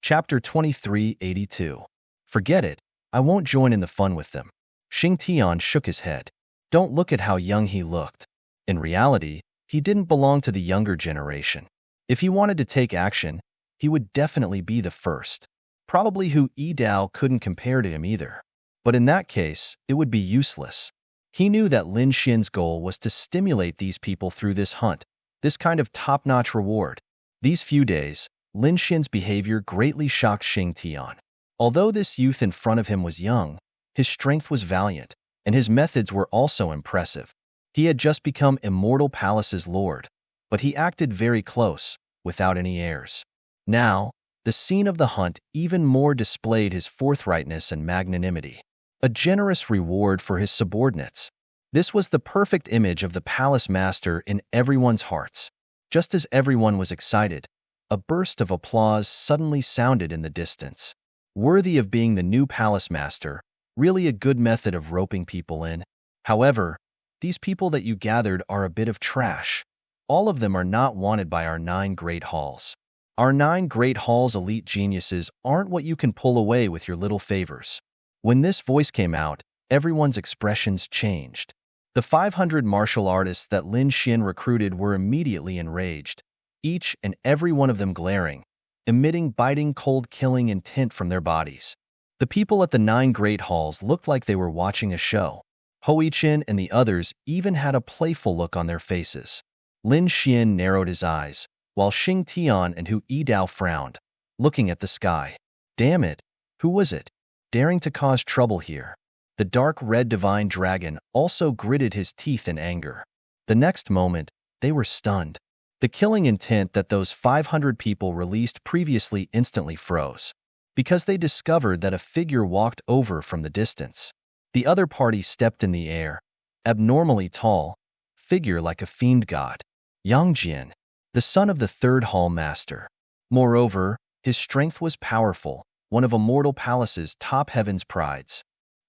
Chapter 2382. Forget it. I won't join in the fun with them. Xing Tian shook his head. Don't look at how young he looked. In reality, he didn't belong to the younger generation. If he wanted to take action, he would definitely be the first. Probably Hu Yidao couldn't compare to him either. But in that case, it would be useless. He knew that Lin Xin's goal was to stimulate these people through this hunt, this kind of top-notch reward. These few days, Lin Xin's behavior greatly shocked Xing Tian. Although this youth in front of him was young, his strength was valiant, and his methods were also impressive. He had just become Immortal Palace's lord, but he acted very close, without any airs. Now, the scene of the hunt even more displayed his forthrightness and magnanimity. A generous reward for his subordinates. This was the perfect image of the palace master in everyone's hearts. Just as everyone was excited, a burst of applause suddenly sounded in the distance. Worthy of being the new palace master, really a good method of roping people in. However, these people that you gathered are a bit of trash. All of them are not wanted by our 9 great halls. Our 9 great halls' elite geniuses aren't what you can pull away with your little favors. When this voice came out, everyone's expressions changed. The 500 martial artists that Lin Xin recruited were immediately enraged, each and every one of them glaring, emitting biting cold killing intent from their bodies. The people at the 9 great halls looked like they were watching a show. Hoiqin and the others even had a playful look on their faces. Lin Xin narrowed his eyes, while Xing Tian and Hu Yidao frowned, looking at the sky. Damn it, who was it? Daring to cause trouble here. The dark red divine dragon also gritted his teeth in anger. The next moment, they were stunned. The killing intent that those 500 people released previously instantly froze, because they discovered that a figure walked over from the distance. The other party stepped in the air, abnormally tall, figure like a fiend god. Yang Jian, the son of the 3rd Hall Master. Moreover, his strength was powerful, one of Immortal Palace's top heaven's prides.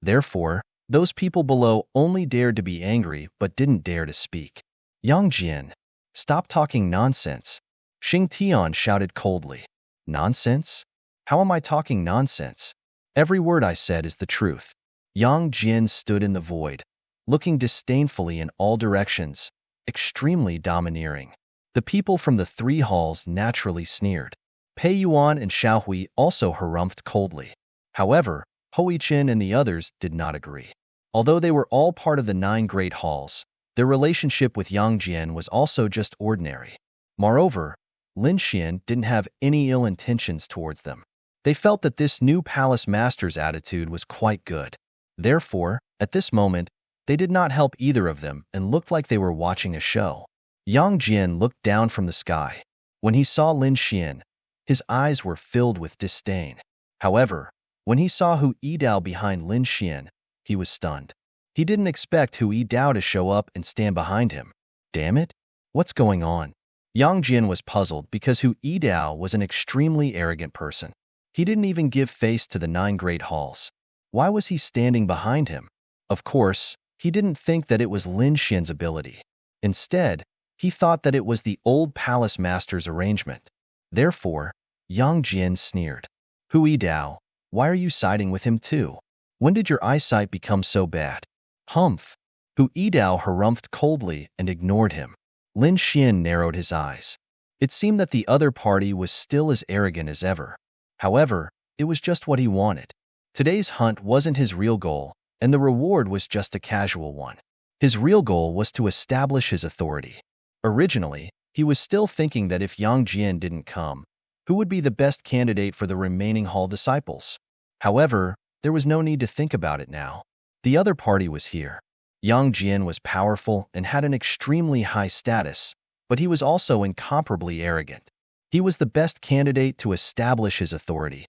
Therefore, those people below only dared to be angry but didn't dare to speak. Yang Jian, stop talking nonsense. Xing Tian shouted coldly. Nonsense? How am I talking nonsense? Every word I said is the truth. Yang Jian stood in the void, looking disdainfully in all directions, extremely domineering. The people from the 3 halls naturally sneered. Pei Yuan and Xiaohui also harumphed coldly. However, Hoiqin and the others did not agree. Although they were all part of the 9 great halls, their relationship with Yang Jian was also just ordinary. Moreover, Lin Xin didn't have any ill intentions towards them. They felt that this new palace master's attitude was quite good. Therefore, at this moment, they did not help either of them and looked like they were watching a show. Yang Jian looked down from the sky. When he saw Lin Xin, his eyes were filled with disdain. However, when he saw Hu Yidao behind Lin Xin, he was stunned. He didn't expect Hu Yidao to show up and stand behind him. Damn it, what's going on? Yang Jian was puzzled because Hu Yidao was an extremely arrogant person. He didn't even give face to the 9 great halls. Why was he standing behind him? Of course, he didn't think that it was Lin Xin's ability. Instead, he thought that it was the old palace master's arrangement. Therefore, Yang Jian sneered. Hu Yidao, why are you siding with him too? When did your eyesight become so bad? Humph. Hu Yidao harumphed coldly and ignored him. Lin Xin narrowed his eyes. It seemed that the other party was still as arrogant as ever. However, it was just what he wanted. Today's hunt wasn't his real goal, and the reward was just a casual one. His real goal was to establish his authority. Originally, he was still thinking that if Yang Jian didn't come, who would be the best candidate for the remaining hall disciples? However, there was no need to think about it now. The other party was here. Yang Jian was powerful and had an extremely high status, but he was also incomparably arrogant. He was the best candidate to establish his authority.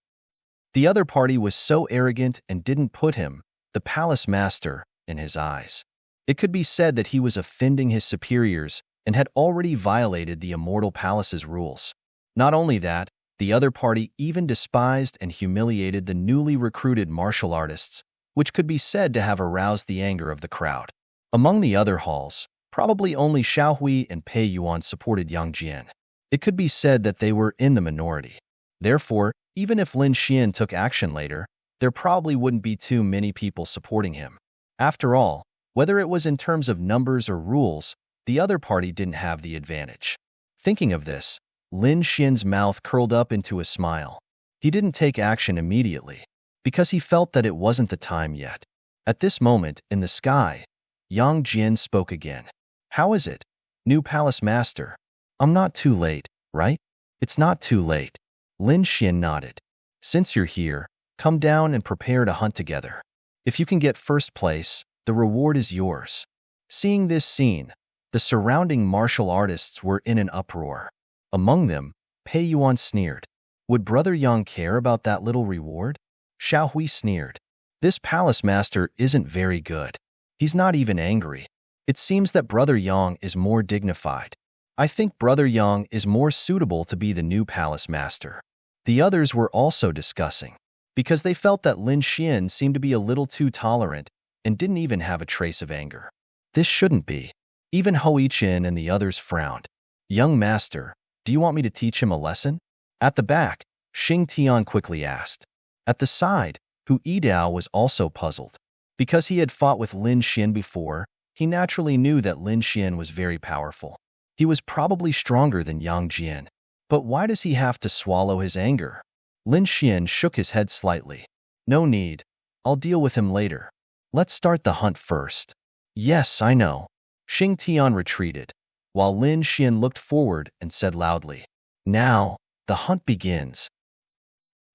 The other party was so arrogant and didn't put him, the palace master, in his eyes. It could be said that he was offending his superiors and had already violated the Immortal Palace's rules. Not only that, the other party even despised and humiliated the newly recruited martial artists, which could be said to have aroused the anger of the crowd. Among the other halls, probably only Xiaohui and Pei Yuan supported Yang Jian. It could be said that they were in the minority. Therefore, Even if Lin Xian took action later, there probably wouldn't be too many people supporting him. After all, whether it was in terms of numbers or rules, the other party didn't have the advantage. Thinking of this, Lin Xian's mouth curled up into a smile. He didn't take action immediately, because he felt that it wasn't the time yet. At this moment, in the sky, Yang Jian spoke again. How is it, new palace master? I'm not too late, right? It's not too late. Lin Xian nodded. Since you're here, come down and prepare to hunt together. If you can get first place, the reward is yours. Seeing this scene, the surrounding martial artists were in an uproar. Among them, Pei Yuan sneered. Would Brother Yang care about that little reward? Xiao Hui sneered. This palace master isn't very good. He's not even angry. It seems that Brother Yang is more dignified. I think Brother Yang is more suitable to be the new palace master. The others were also discussing, because they felt that Lin Xian seemed to be a little too tolerant and didn't even have a trace of anger. This shouldn't be. Even Hui Qin and the others frowned. Young master, do you want me to teach him a lesson? At the back, Xing Tian quickly asked. At the side, Hu Yidao was also puzzled. Because he had fought with Lin Xian before, he naturally knew that Lin Xian was very powerful. He was probably stronger than Yang Jian. But why does he have to swallow his anger? Lin Xian shook his head slightly. No need. I'll deal with him later. Let's start the hunt first. Yes, I know. Xing Tian retreated, while Lin Xian looked forward and said loudly. Now, the hunt begins.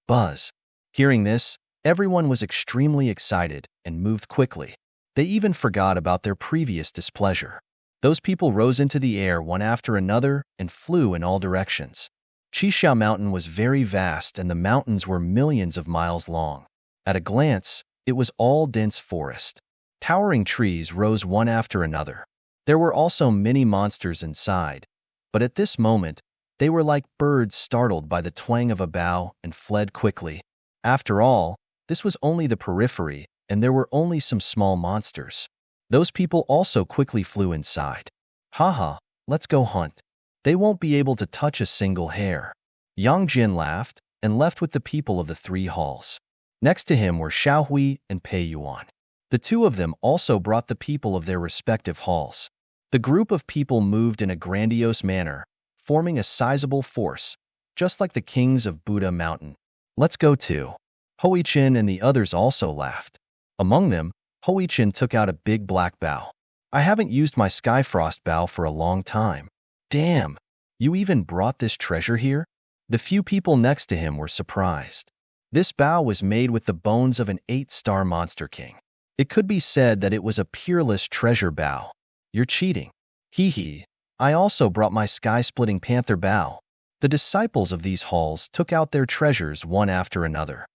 Buzz. Hearing this, everyone was extremely excited and moved quickly. They even forgot about their previous displeasure. Those people rose into the air one after another and flew in all directions. Qixia Mountain was very vast and the mountains were millions of miles long. At a glance, it was all dense forest. Towering trees rose one after another. There were also many monsters inside, but at this moment, they were like birds startled by the twang of a bow and fled quickly. After all, this was only the periphery, and there were only some small monsters. Those people also quickly flew inside. Haha, let's go hunt. They won't be able to touch a single hair. Yang Jin laughed and left with the people of the three halls. Next to him were Xiao Hui and Pei Yuan. The two of them also brought the people of their respective halls. The group of people moved in a grandiose manner, forming a sizable force, just like the kings of Buddha Mountain. Let's go too. Hui Qin and the others also laughed. Among them, Hui Qin took out a big black bow. I haven't used my Skyfrost bow for a long time. Damn, you even brought this treasure here? The few people next to him were surprised. This bow was made with the bones of an 8-star monster king. It could be said that it was a peerless treasure bow. You're cheating. Hee hee. I also brought my sky-splitting panther bow. The disciples of these halls took out their treasures one after another.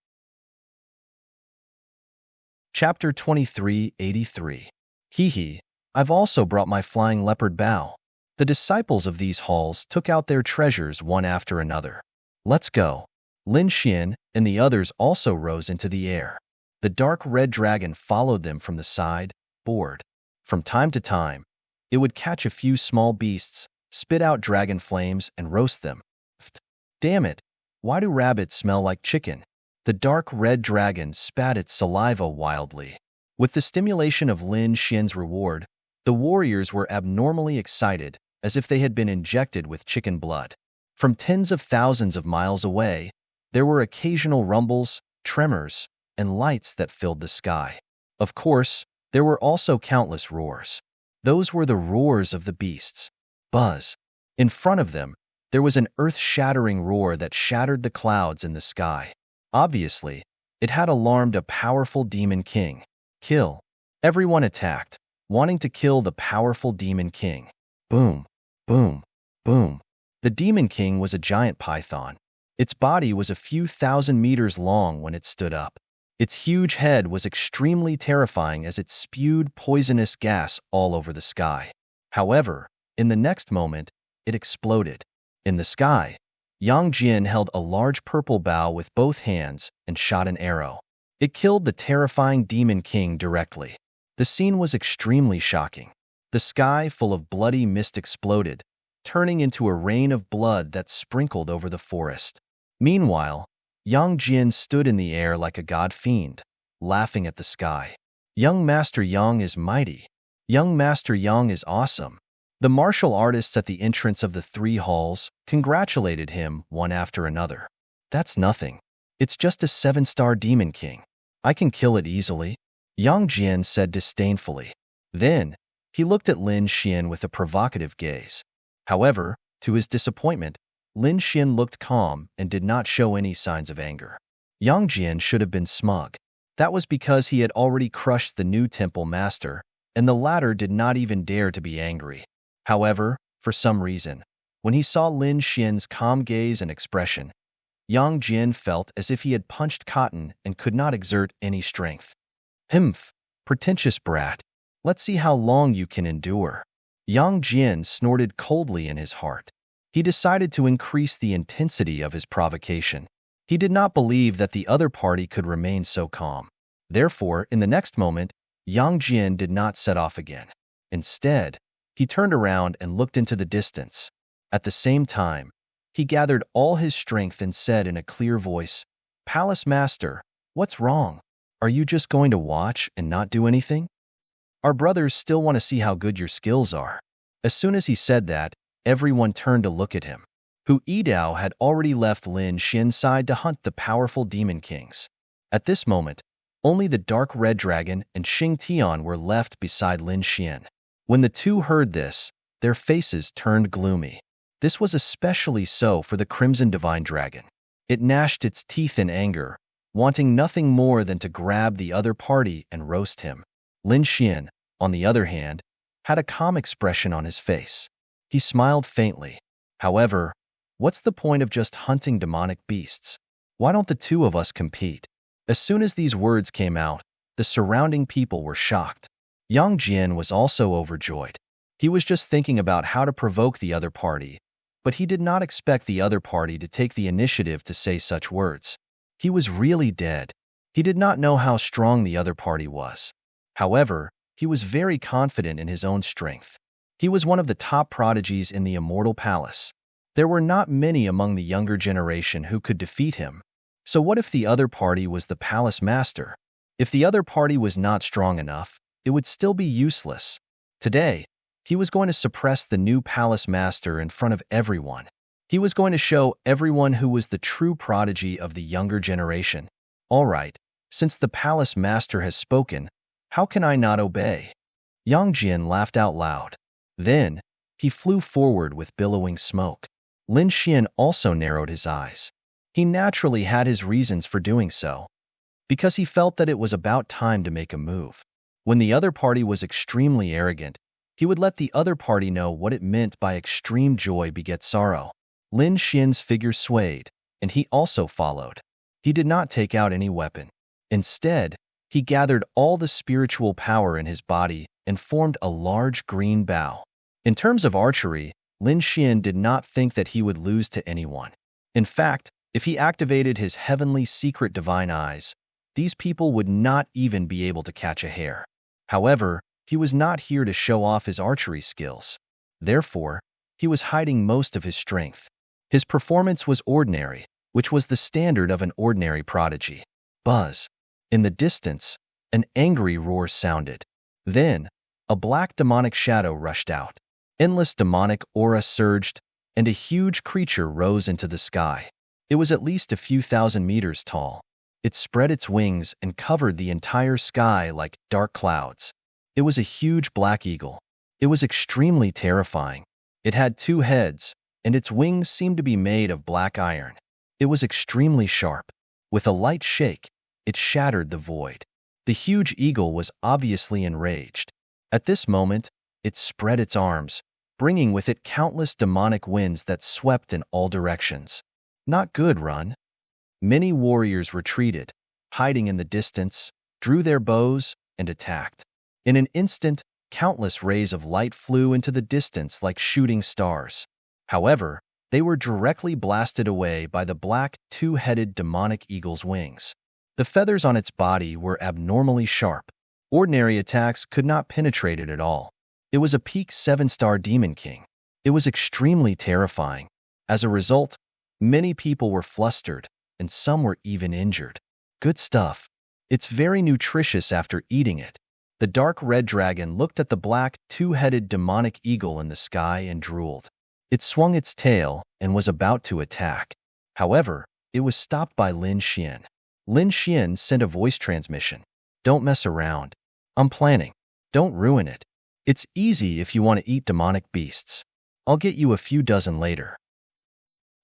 Chapter 2383. Hee hee. I've also brought my flying leopard bow. The disciples of these halls took out their treasures one after another. Let's go. Lin Xian and the others also rose into the air. The dark red dragon followed them from the side, bored. From time to time, it would catch a few small beasts, spit out dragon flames, and roast them. Damn it, why do rabbits smell like chicken? The dark red dragon spat its saliva wildly. With the stimulation of Lin Xian's reward, the warriors were abnormally excited, as if they had been injected with chicken blood. From tens of thousands of miles away, there were occasional rumbles, tremors, and lights that filled the sky. Of course, there were also countless roars. Those were the roars of the beasts. Buzz. In front of them, there was an earth-shattering roar that shattered the clouds in the sky. Obviously, it had alarmed a powerful demon king. Kill. Everyone attacked, wanting to kill the powerful demon king. Boom, boom, boom. The demon king was a giant python. Its body was a few thousand meters long when it stood up. Its huge head was extremely terrifying as it spewed poisonous gas all over the sky. However, in the next moment, it exploded. In the sky, Yang Jian held a large purple bow with both hands and shot an arrow. It killed the terrifying demon king directly. The scene was extremely shocking. The sky full of bloody mist exploded, turning into a rain of blood that sprinkled over the forest. Meanwhile, Yang Jian stood in the air like a god fiend, laughing at the sky. Young Master Yang is mighty. Young Master Yang is awesome. The martial artists at the entrance of the three halls congratulated him one after another. That's nothing. It's just a 7-star demon king. I can kill it easily, Yang Jian said disdainfully. Then, he looked at Lin Xian with a provocative gaze. However, to his disappointment, Lin Xian looked calm and did not show any signs of anger. Yang Jian should have been smug. That was because he had already crushed the new temple master, and the latter did not even dare to be angry. However, for some reason, when he saw Lin Xian's calm gaze and expression, Yang Jian felt as if he had punched cotton and could not exert any strength. Humph, pretentious brat. Let's see how long you can endure. Yang Jian snorted coldly in his heart. He decided to increase the intensity of his provocation. He did not believe that the other party could remain so calm. Therefore, in the next moment, Yang Jian did not set off again. Instead, he turned around and looked into the distance. At the same time, he gathered all his strength and said in a clear voice, "Palace Master, what's wrong? Are you just going to watch and not do anything? Our brothers still want to see how good your skills are." As soon as he said that, everyone turned to look at him. Hu Yidao had already left Lin Xian's side to hunt the powerful demon kings. At this moment, only the dark red dragon and Xing Tian were left beside Lin Xian. When the two heard this, their faces turned gloomy. This was especially so for the Crimson Divine Dragon. It gnashed its teeth in anger, wanting nothing more than to grab the other party and roast him. Lin Xian, on the other hand, had a calm expression on his face. He smiled faintly. However, what's the point of just hunting demonic beasts? Why don't the two of us compete? As soon as these words came out, the surrounding people were shocked. Yang Jian was also overjoyed. He was just thinking about how to provoke the other party, but he did not expect the other party to take the initiative to say such words. He was really dead. He did not know how strong the other party was. However, he was very confident in his own strength. He was one of the top prodigies in the Immortal Palace. There were not many among the younger generation who could defeat him. So what if the other party was the palace master? If the other party was not strong enough, it would still be useless. Today, he was going to suppress the new palace master in front of everyone. He was going to show everyone who was the true prodigy of the younger generation. All right, since the palace master has spoken, how can I not obey? Yang Jian laughed out loud. Then, he flew forward with billowing smoke. Lin Xian also narrowed his eyes. He naturally had his reasons for doing so, because he felt that it was about time to make a move. When the other party was extremely arrogant, he would let the other party know what it meant by extreme joy begets sorrow. Lin Xian's figure swayed, and he also followed. He did not take out any weapon. Instead, he gathered all the spiritual power in his body and formed a large green bow. In terms of archery, Lin Xian did not think that he would lose to anyone. In fact, if he activated his heavenly secret divine eyes, these people would not even be able to catch a hare. However, he was not here to show off his archery skills. Therefore, he was hiding most of his strength. His performance was ordinary, which was the standard of an ordinary prodigy. Buzz. In the distance, an angry roar sounded. Then, a black demonic shadow rushed out. Endless demonic aura surged, and a huge creature rose into the sky. It was at least a few thousand meters tall. It spread its wings and covered the entire sky like dark clouds. It was a huge black eagle. It was extremely terrifying. It had 2 heads, and its wings seemed to be made of black iron. It was extremely sharp. With a light shake, it shattered the void. The huge eagle was obviously enraged. At this moment, it spread its arms, bringing with it countless demonic winds that swept in all directions. Not good, run. Many warriors retreated, hiding in the distance, drew their bows, and attacked. In an instant, countless rays of light flew into the distance like shooting stars. However, they were directly blasted away by the black, 2-headed demonic eagle's wings. The feathers on its body were abnormally sharp. Ordinary attacks could not penetrate it at all. It was a peak 7-star demon king. It was extremely terrifying. As a result, many people were flustered, and some were even injured. Good stuff. It's very nutritious after eating it. The dark red dragon looked at the black, two-headed demonic eagle in the sky and drooled. It swung its tail and was about to attack. However, it was stopped by Lin Xian. Lin Xian sent a voice transmission. Don't mess around. I'm planning. Don't ruin it. It's easy if you want to eat demonic beasts. I'll get you a few dozen later.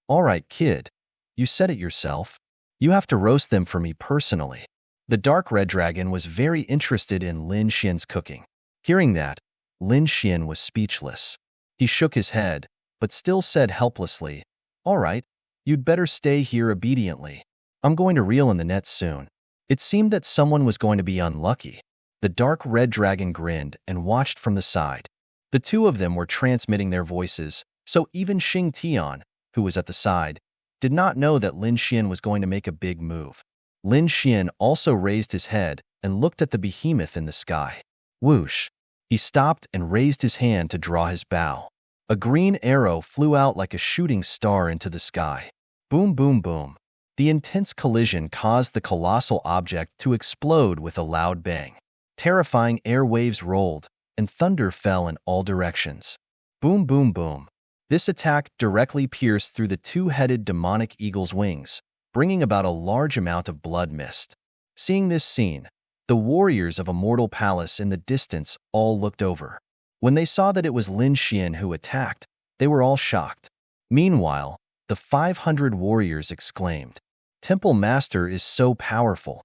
All right, kid. You said it yourself. You have to roast them for me personally. The dark red dragon was very interested in Lin Xian's cooking. Hearing that, Lin Xian was speechless. He shook his head, but still said helplessly, All right, you'd better stay here obediently. I'm going to reel in the nets soon. It seemed that someone was going to be unlucky. The dark red dragon grinned and watched from the side. The two of them were transmitting their voices, so even Xing Tian, who was at the side, did not know that Lin Xian was going to make a big move. Lin Xian also raised his head and looked at the behemoth in the sky. Whoosh! He stopped and raised his hand to draw his bow. A green arrow flew out like a shooting star into the sky. Boom, boom, boom. The intense collision caused the colossal object to explode with a loud bang. Terrifying air waves rolled, and thunder fell in all directions. Boom, boom, boom. This attack directly pierced through the two-headed demonic eagle's wings, bringing about a large amount of blood mist. Seeing this scene, the warriors of a mortal palace in the distance all looked over. When they saw that it was Lin Xian who attacked, they were all shocked. Meanwhile, the 500 warriors exclaimed, Temple Master is so powerful.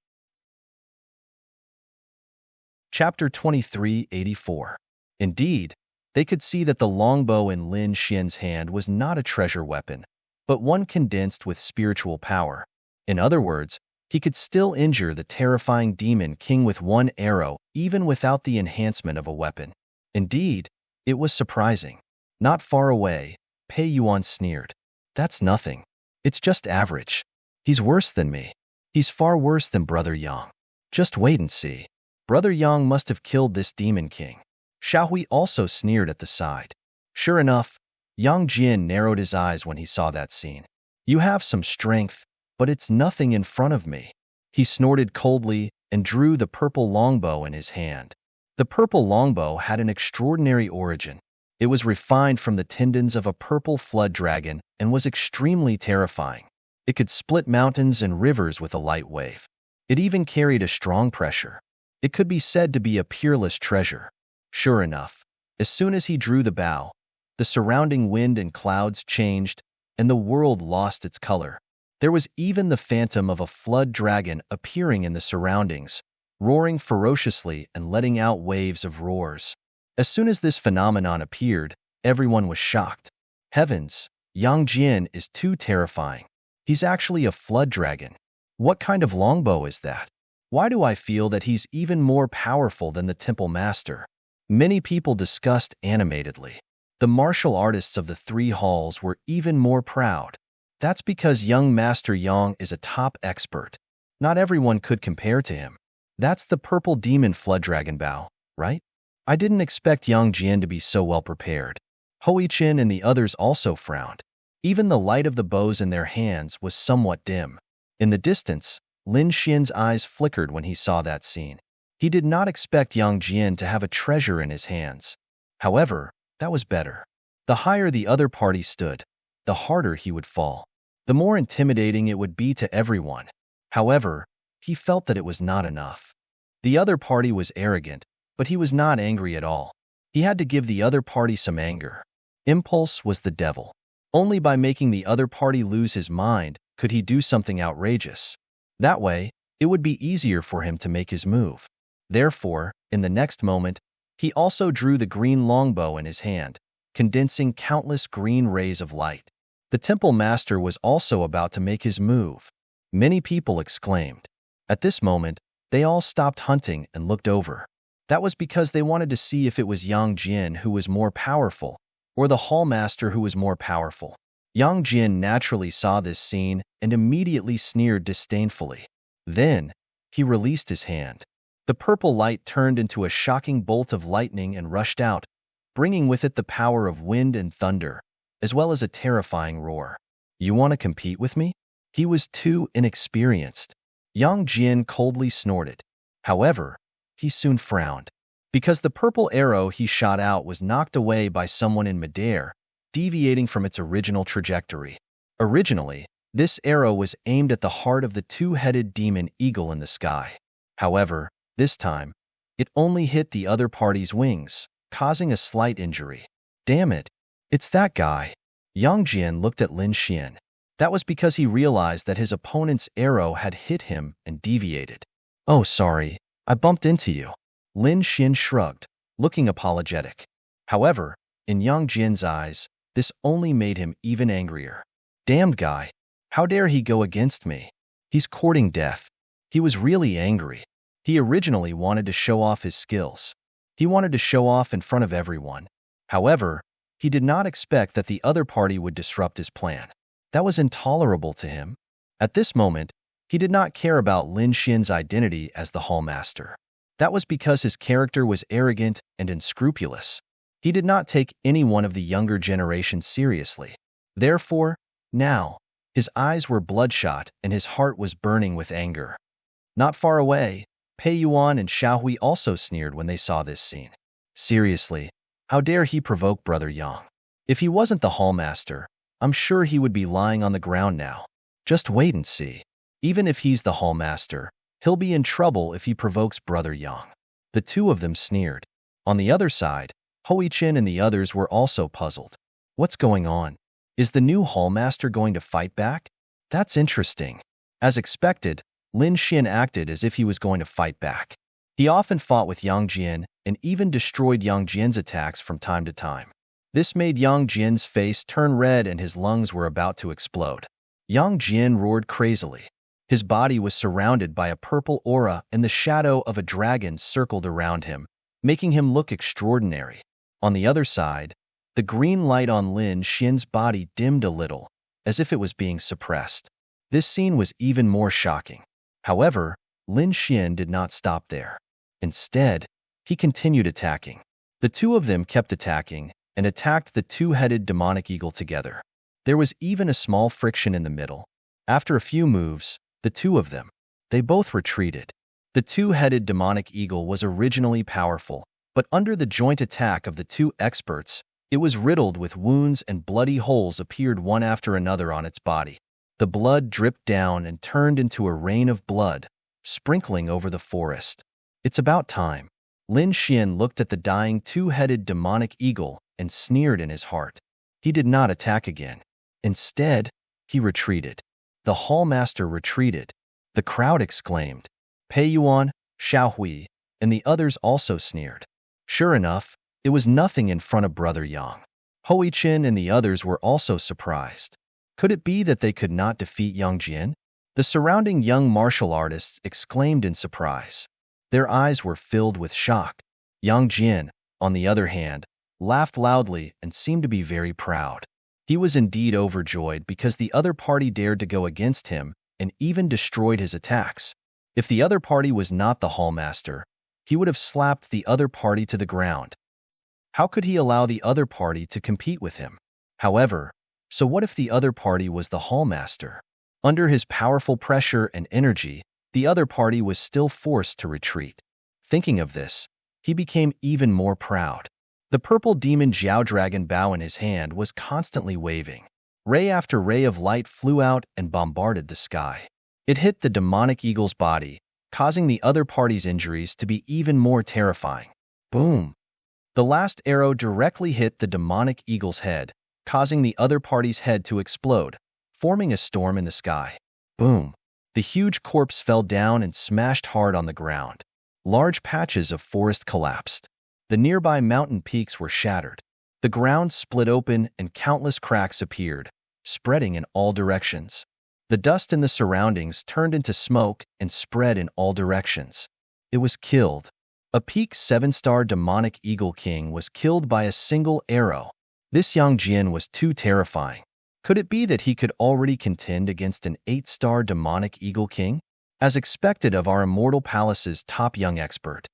Chapter 2384. Indeed, they could see that the longbow in Lin Xian's hand was not a treasure weapon, but one condensed with spiritual power. In other words, he could still injure the terrifying demon king with one arrow, even without the enhancement of a weapon. Indeed, it was surprising. Not far away, Pei Yuan sneered. That's nothing. It's just average. He's worse than me. He's far worse than Brother Yang. Just wait and see. Brother Yang must have killed this demon king. Xiaohui also sneered at the side. Sure enough, Yang Jin narrowed his eyes when he saw that scene. You have some strength, but it's nothing in front of me. He snorted coldly and drew the purple longbow in his hand. The purple longbow had an extraordinary origin. It was refined from the tendons of a purple flood dragon and was extremely terrifying. It could split mountains and rivers with a light wave. It even carried a strong pressure. It could be said to be a peerless treasure. Sure enough, as soon as he drew the bow, the surrounding wind and clouds changed, and the world lost its color. There was even the phantom of a flood dragon appearing in the surroundings, roaring ferociously and letting out waves of roars. As soon as this phenomenon appeared, everyone was shocked. Heavens, Yang Jian is too terrifying. He's actually a flood dragon. What kind of longbow is that? Why do I feel that he's even more powerful than the temple master? Many people discussed animatedly. The martial artists of the three halls were even more proud. That's because young Master Yang is a top expert. Not everyone could compare to him. That's the purple demon flood dragon bow, right? I didn't expect Yang Jian to be so well prepared. Hui Qin and the others also frowned. Even the light of the bows in their hands was somewhat dim. In the distance, Lin Xian's eyes flickered when he saw that scene. He did not expect Yang Jian to have a treasure in his hands. However, that was better. The higher the other party stood, the harder he would fall. The more intimidating it would be to everyone. However, he felt that it was not enough. The other party was arrogant, but he was not angry at all. He had to give the other party some anger. Impulse was the devil. Only by making the other party lose his mind could he do something outrageous. That way, it would be easier for him to make his move. Therefore, in the next moment, he also drew the green longbow in his hand, condensing countless green rays of light. The temple master was also about to make his move. Many people exclaimed. At this moment, they all stopped hunting and looked over. That was because they wanted to see if it was Yang Jian who was more powerful, or the hall master who was more powerful. Yang Jian naturally saw this scene and immediately sneered disdainfully. Then, he released his hand. The purple light turned into a shocking bolt of lightning and rushed out, bringing with it the power of wind and thunder, as well as a terrifying roar. You want to compete with me? He was too inexperienced. Yang Jian coldly snorted. However, he soon frowned, because the purple arrow he shot out was knocked away by someone in midair, deviating from its original trajectory. Originally, this arrow was aimed at the heart of the two-headed demon eagle in the sky. However, this time, it only hit the other party's wings, causing a slight injury. Damn it, it's that guy. Yang Jian looked at Lin Xian. That was because he realized that his opponent's arrow had hit him and deviated. Oh, sorry, I bumped into you. Lin Xian shrugged, looking apologetic. However, in Yang Jian's eyes, this only made him even angrier. Damned guy, how dare he go against me? He's courting death. He was really angry. He originally wanted to show off his skills. He wanted to show off in front of everyone. However, he did not expect that the other party would disrupt his plan. That was intolerable to him. At this moment, he did not care about Lin Xian's identity as the Hallmaster. That was because his character was arrogant and unscrupulous. He did not take any one of the younger generation seriously. Therefore, now, his eyes were bloodshot and his heart was burning with anger. Not far away, Pei Yuan and Xiaohui also sneered when they saw this scene. Seriously, how dare he provoke Brother Yang? If he wasn't the Hallmaster, I'm sure he would be lying on the ground now. Just wait and see. Even if he's the Hallmaster, he'll be in trouble if he provokes Brother Yang. The two of them sneered. On the other side, Hoiqin and the others were also puzzled. What's going on? Is the new Hallmaster going to fight back? That's interesting. As expected, Lin Xian acted as if he was going to fight back. He often fought with Yang Jian and even destroyed Yang Jian's attacks from time to time. This made Yang Jian's face turn red and his lungs were about to explode. Yang Jian roared crazily. His body was surrounded by a purple aura and the shadow of a dragon circled around him, making him look extraordinary. On the other side, the green light on Lin Xian's body dimmed a little, as if it was being suppressed. This scene was even more shocking. However, Lin Xian did not stop there. Instead, he continued attacking. The two of them kept attacking and attacked the two-headed demonic eagle together. There was even a small friction in the middle. After a few moves, the two of them, they both retreated. The two-headed demonic eagle was originally powerful, but under the joint attack of the two experts, it was riddled with wounds and bloody holes appeared one after another on its body. The blood dripped down and turned into a rain of blood, sprinkling over the forest. It's about time. Lin Xian looked at the dying two-headed demonic eagle and sneered in his heart. He did not attack again. Instead, he retreated. The Hallmaster retreated. The crowd exclaimed. Pei Yuan, Xiaohui, and the others also sneered. Sure enough, it was nothing in front of Brother Yang. Hoiqin and the others were also surprised. Could it be that they could not defeat Yang Jian? The surrounding young martial artists exclaimed in surprise. Their eyes were filled with shock. Yang Jian, on the other hand, laughed loudly and seemed to be very proud. He was indeed overjoyed because the other party dared to go against him and even destroyed his attacks. If the other party was not the Hallmaster, he would have slapped the other party to the ground. How could he allow the other party to compete with him? However, so what if the other party was the Hallmaster? Under his powerful pressure and energy, the other party was still forced to retreat. Thinking of this, he became even more proud. The purple demon Jiao Dragon bow in his hand was constantly waving. Ray after ray of light flew out and bombarded the sky. It hit the demonic eagle's body, causing the other party's injuries to be even more terrifying. Boom! The last arrow directly hit the demonic eagle's head, causing the other party's head to explode, forming a storm in the sky. Boom! The huge corpse fell down and smashed hard on the ground. Large patches of forest collapsed. The nearby mountain peaks were shattered. The ground split open and countless cracks appeared, spreading in all directions. The dust in the surroundings turned into smoke and spread in all directions. It was killed. A peak 7-star demonic eagle king was killed by a single arrow. This Yang Jian was too terrifying. Could it be that he could already contend against an 8-star demonic eagle king? As expected of our Immortal Palace's top young expert.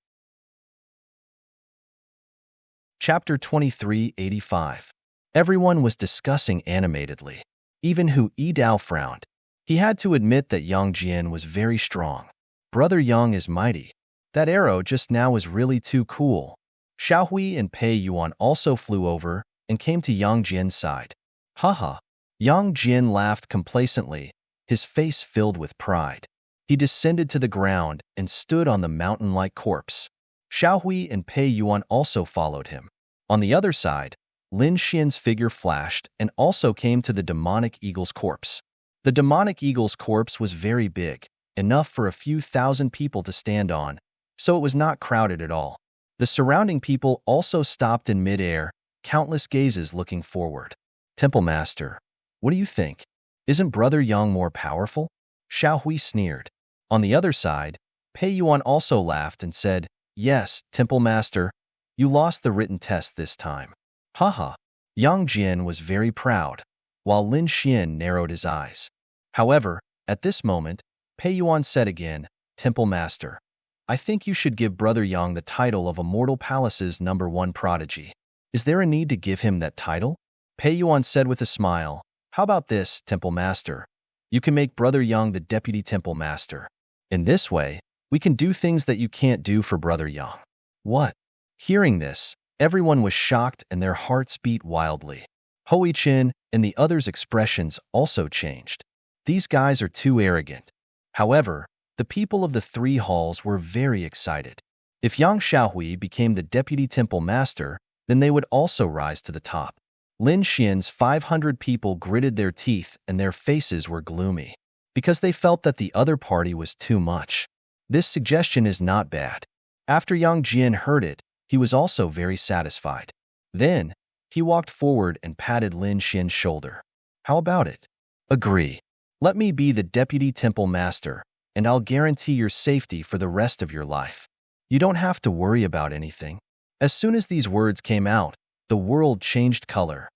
Chapter 2385. Everyone was discussing animatedly. Even Hu Yidao frowned. He had to admit that Yang Jian was very strong. Brother Yang is mighty. That arrow just now was really too cool. Xiao Hui and Pei Yuan also flew over and came to Yang Jian's side. Haha. Yang Jian laughed complacently, his face filled with pride. He descended to the ground and stood on the mountain-like corpse. Xiao Hui and Pei Yuan also followed him. On the other side, Lin Xian's figure flashed and also came to the demonic eagle's corpse. The demonic eagle's corpse was very big, enough for a few thousand people to stand on, so it was not crowded at all. The surrounding people also stopped in mid-air, countless gazes looking forward. Temple Master, what do you think? Isn't Brother Yang more powerful? Xiao Hui sneered. On the other side, Pei Yuan also laughed and said, Yes, Temple Master, you lost the written test this time. Haha. Yang Jian was very proud, while Lin Xian narrowed his eyes. However, at this moment, Pei Yuan said again, Temple Master, I think you should give Brother Yang the title of Immortal Palace's #1 prodigy. Is there a need to give him that title? Pei Yuan said with a smile, How about this, Temple Master? You can make Brother Yang the Deputy Temple Master. In this way, we can do things that you can't do for Brother Yang. What? Hearing this, everyone was shocked and their hearts beat wildly. Hui Qin and the others' expressions also changed. These guys are too arrogant. However, the people of the three halls were very excited. If Yang Xiaohui became the Deputy Temple Master, then they would also rise to the top. Lin Xian's 500 people gritted their teeth and their faces were gloomy, because they felt that the other party was too much. This suggestion is not bad. After Yang Jian heard it, he was also very satisfied. Then, he walked forward and patted Lin Xian's shoulder. How about it? Agree. Let me be the Deputy Temple Master, and I'll guarantee your safety for the rest of your life. You don't have to worry about anything. As soon as these words came out, the world changed color.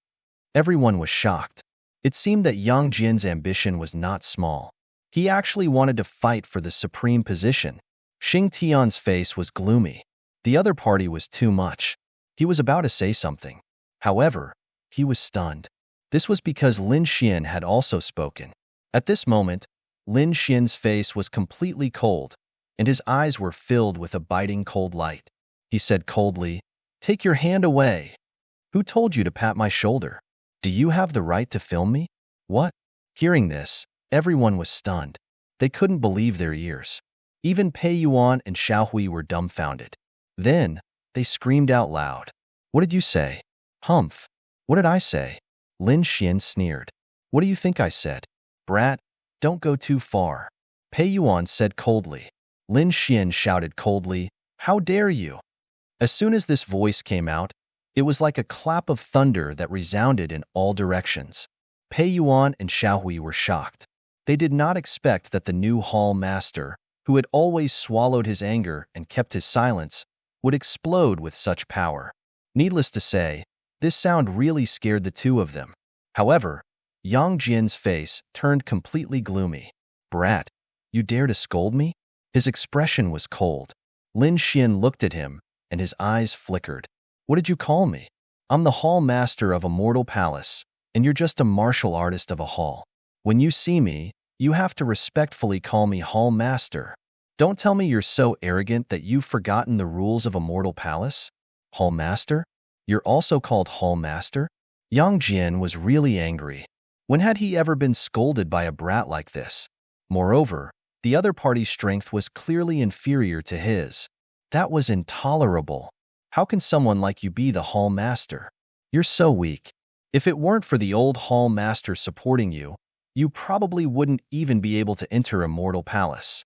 Everyone was shocked. It seemed that Yang Jian's ambition was not small. He actually wanted to fight for the supreme position. Xing Tian's face was gloomy. The other party was too much. He was about to say something. However, he was stunned. This was because Lin Xian had also spoken. At this moment, Lin Xian's face was completely cold, and his eyes were filled with a biting cold light. He said coldly, Take your hand away. Who told you to pat my shoulder? Do you have the right to film me? What? Hearing this, everyone was stunned. They couldn't believe their ears. Even Pei Yuan and Xiao Hui were dumbfounded. Then, they screamed out loud. What did you say? Humph. What did I say? Lin Xian sneered. What do you think I said? Brat, don't go too far. Pei Yuan said coldly. Lin Xian shouted coldly, How dare you? As soon as this voice came out, it was like a clap of thunder that resounded in all directions. Pei Yuan and Xiao Hui were shocked. They did not expect that the new hall master, who had always swallowed his anger and kept his silence, would explode with such power. Needless to say, this sound really scared the two of them. However, Yang Jian's face turned completely gloomy. Brat, you dare to scold me? His expression was cold. Lin Xian looked at him, and his eyes flickered. What did you call me? I'm the hall master of Immortal Palace, and you're just a martial artist of a hall. When you see me, you have to respectfully call me hall master. Don't tell me you're so arrogant that you've forgotten the rules of Immortal Palace. Hall master? You're also called hall master? Yang Jian was really angry. When had he ever been scolded by a brat like this? Moreover, the other party's strength was clearly inferior to his. That was intolerable. How can someone like you be the hall master? You're so weak. If it weren't for the old hall master supporting you, you probably wouldn't even be able to enter Immortal Palace.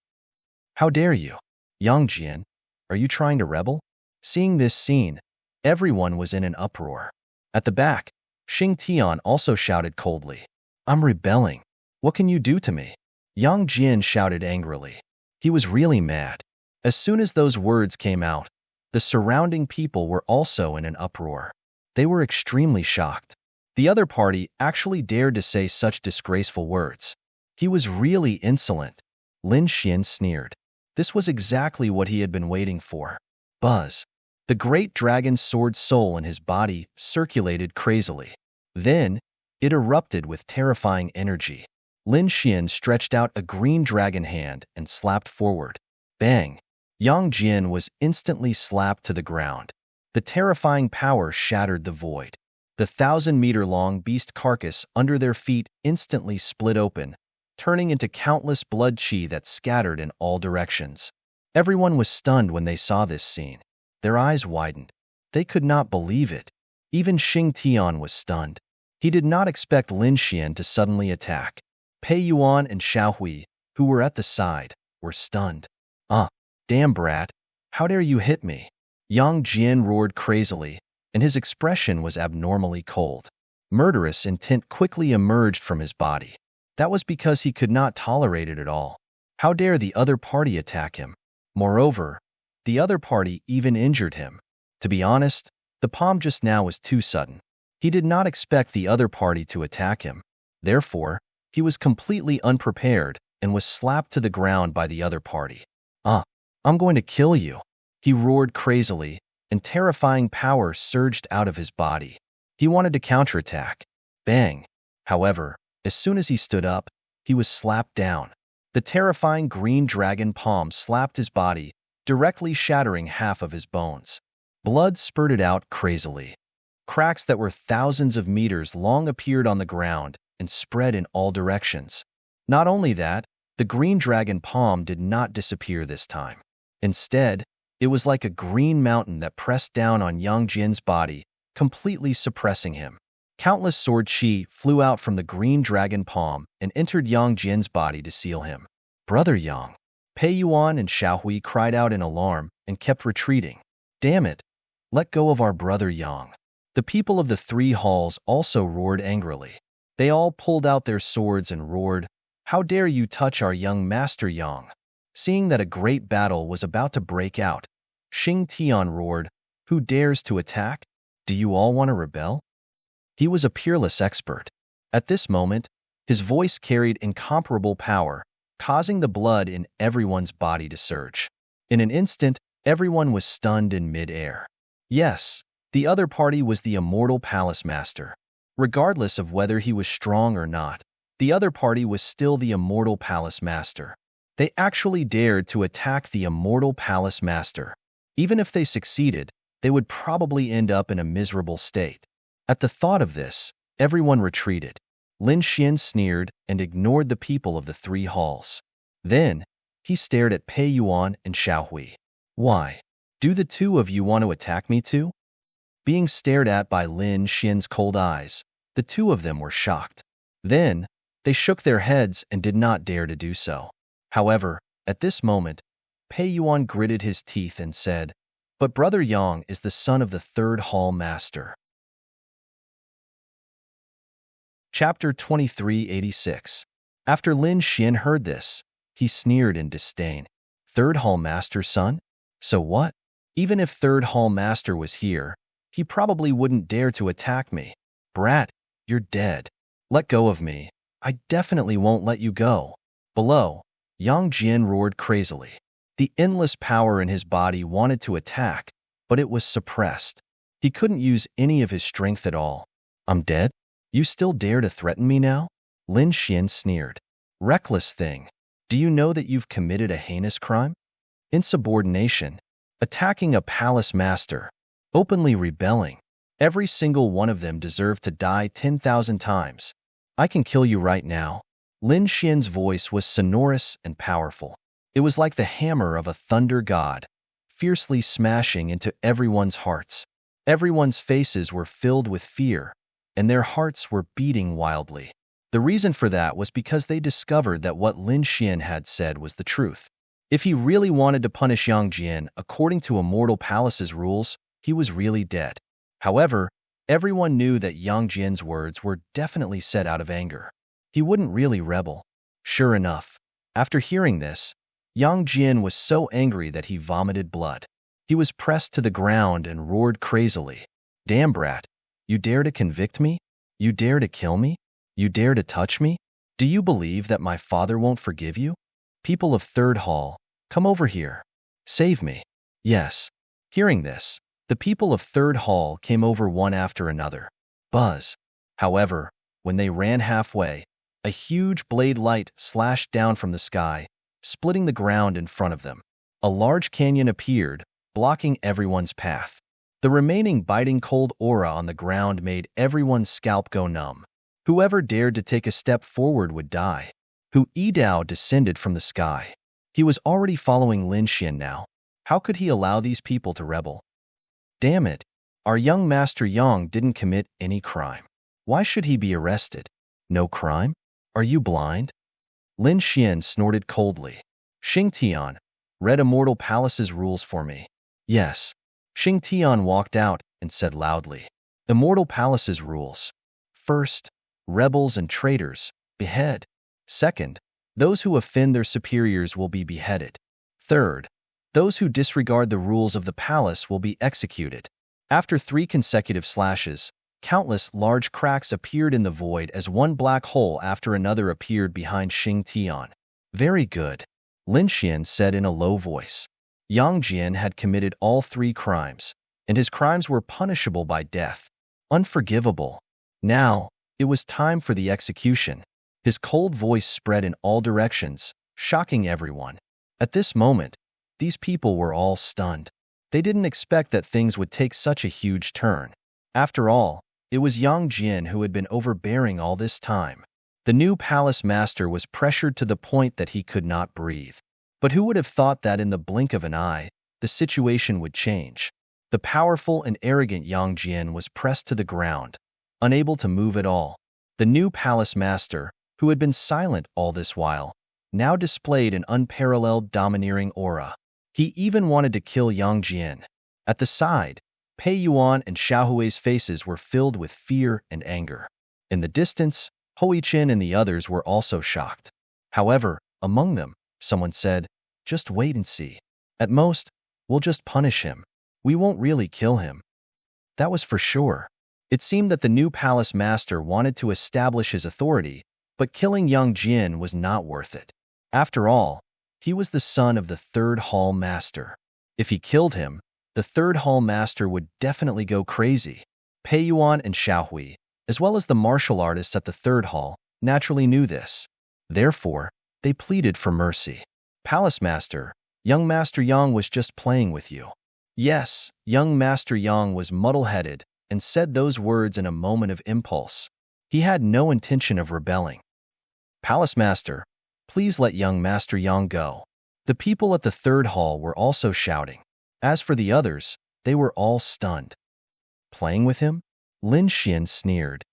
How dare you? Yang Jian, are you trying to rebel? Seeing this scene, everyone was in an uproar. At the back, Xing Tian also shouted coldly, I'm rebelling. What can you do to me? Yang Jian shouted angrily. He was really mad. As soon as those words came out, the surrounding people were also in an uproar. They were extremely shocked. The other party actually dared to say such disgraceful words. He was really insolent. Lin Xian sneered. This was exactly what he had been waiting for. Buzz. The great dragon sword soul in his body circulated crazily. Then, it erupted with terrifying energy. Lin Xian stretched out a green dragon hand and slapped forward. Bang! Yang Jian was instantly slapped to the ground. The terrifying power shattered the void. The 1,000-meter-long beast carcass under their feet instantly split open, turning into countless blood qi that scattered in all directions. Everyone was stunned when they saw this scene. Their eyes widened. They could not believe it. Even Xing Tian was stunned. He did not expect Lin Xian to suddenly attack. Pei Yuan and Xiao Hui, who were at the side, were stunned. Damn brat, how dare you hit me? Yang Jian roared crazily, and his expression was abnormally cold. Murderous intent quickly emerged from his body. That was because he could not tolerate it at all. How dare the other party attack him? Moreover, the other party even injured him. To be honest, the palm just now was too sudden. He did not expect the other party to attack him. Therefore, he was completely unprepared and was slapped to the ground by the other party. I'm going to kill you, he roared crazily, and terrifying power surged out of his body. He wanted to counterattack. Bang! However, as soon as he stood up, he was slapped down. The terrifying green dragon palm slapped his body, directly shattering half of his bones. Blood spurted out crazily. Cracks that were thousands of meters long appeared on the ground and spread in all directions. Not only that, the green dragon palm did not disappear this time. Instead, it was like a green mountain that pressed down on Yang Jian's body, completely suppressing him. Countless sword qi flew out from the green dragon palm and entered Yang Jian's body to seal him. Brother Yang! Pei Yuan and Xiao Hui cried out in alarm and kept retreating. Damn it! Let go of our brother Yang. The people of the three halls also roared angrily. They all pulled out their swords and roared, "How dare you touch our young master Yang?" Seeing that a great battle was about to break out, Xing Tian roared, "Who dares to attack? Do you all want to rebel?" He was a peerless expert. At this moment, his voice carried incomparable power, causing the blood in everyone's body to surge. In an instant, everyone was stunned in mid-air. Yes, the other party was the immortal palace master. Regardless of whether he was strong or not, the other party was still the immortal palace master. They actually dared to attack the immortal palace master. Even if they succeeded, they would probably end up in a miserable state. At the thought of this, everyone retreated. Lin Xian sneered and ignored the people of the three halls. Then, he stared at Pei Yuan and Xiao Hui. Why? Do the two of you want to attack me too? Being stared at by Lin Xian's cold eyes, the two of them were shocked. Then, they shook their heads and did not dare to do so. However, at this moment, Pei Yuan gritted his teeth and said, "But Brother Yang is the son of the third hall master." Chapter 2386. After Lin Xian heard this, he sneered in disdain. Third hall master's son? So what? Even if third hall master was here, he probably wouldn't dare to attack me. Brat, you're dead. Let go of me. I definitely won't let you go. Below, Yang Jian roared crazily. The endless power in his body wanted to attack, but it was suppressed. He couldn't use any of his strength at all. I'm dead? You still dare to threaten me now? Lin Xian sneered. Reckless thing. Do you know that you've committed a heinous crime? Insubordination. Attacking a palace master. Openly rebelling. Every single one of them deserved to die 10,000 times. I can kill you right now. Lin Xian's voice was sonorous and powerful. It was like the hammer of a thunder god, fiercely smashing into everyone's hearts. Everyone's faces were filled with fear, and their hearts were beating wildly. The reason for that was because they discovered that what Lin Xian had said was the truth. If he really wanted to punish Yang Jian according to Immortal Palace's rules, he was really dead. However, everyone knew that Yang Jian's words were definitely said out of anger. He wouldn't really rebel. Sure enough, after hearing this, Yang Jian was so angry that he vomited blood. He was pressed to the ground and roared crazily. Damn brat, you dare to convict me? You dare to kill me? You dare to touch me? Do you believe that my father won't forgive you? People of Third Hall, come over here. Save me. Yes. Hearing this, the people of Third Hall came over one after another. Buzz. However, when they ran halfway, A huge blade light slashed down from the sky, splitting the ground in front of them. A large canyon appeared, blocking everyone's path. The remaining biting cold aura on the ground made everyone's scalp go numb. Whoever dared to take a step forward would die. Hu Yidao descended from the sky. He was already following Lin Xian now. How could he allow these people to rebel? Damn it! Our young Master Yang didn't commit any crime. Why should he be arrested? No crime? Are you blind? Lin Xian snorted coldly. Xing Tian, read Immortal Palace's rules for me. Yes. Xing Tian walked out and said loudly. Immortal Palace's rules. First, rebels and traitors, behead. Second, those who offend their superiors will be beheaded. Third, those who disregard the rules of the palace will be executed. After 3 consecutive slashes, countless large cracks appeared in the void as one black hole after another appeared behind Xing Tian. Very good, Lin Xian said in a low voice. Yang Jian had committed all 3 crimes, and his crimes were punishable by death. Unforgivable. Now, it was time for the execution. His cold voice spread in all directions, shocking everyone. At this moment, these people were all stunned. They didn't expect that things would take such a huge turn. After all, it was Yang Jian who had been overbearing all this time. The new palace master was pressured to the point that he could not breathe. But who would have thought that in the blink of an eye, the situation would change? The powerful and arrogant Yang Jian was pressed to the ground, unable to move at all. The new palace master, who had been silent all this while, now displayed an unparalleled domineering aura. He even wanted to kill Yang Jian. At the side, Pei Yuan and Xiaohui's faces were filled with fear and anger. In the distance, Hoiqin and the others were also shocked. However, among them, someone said, "Just wait and see. At most, we'll just punish him. We won't really kill him." That was for sure. It seemed that the new palace master wanted to establish his authority, but killing Yang Jian was not worth it. After all, he was the son of the third hall master. If he killed him, the third hall master would definitely go crazy. Pei Yuan and Xiaohui, as well as the martial artists at the third hall, naturally knew this. Therefore, they pleaded for mercy. Palace Master, young Master Yang was just playing with you. Yes, young Master Yang was muddle-headed and said those words in a moment of impulse. He had no intention of rebelling. Palace Master, please let young Master Yang go. The people at the third hall were also shouting. As for the others, they were all stunned. Playing with him? Lin Xian sneered.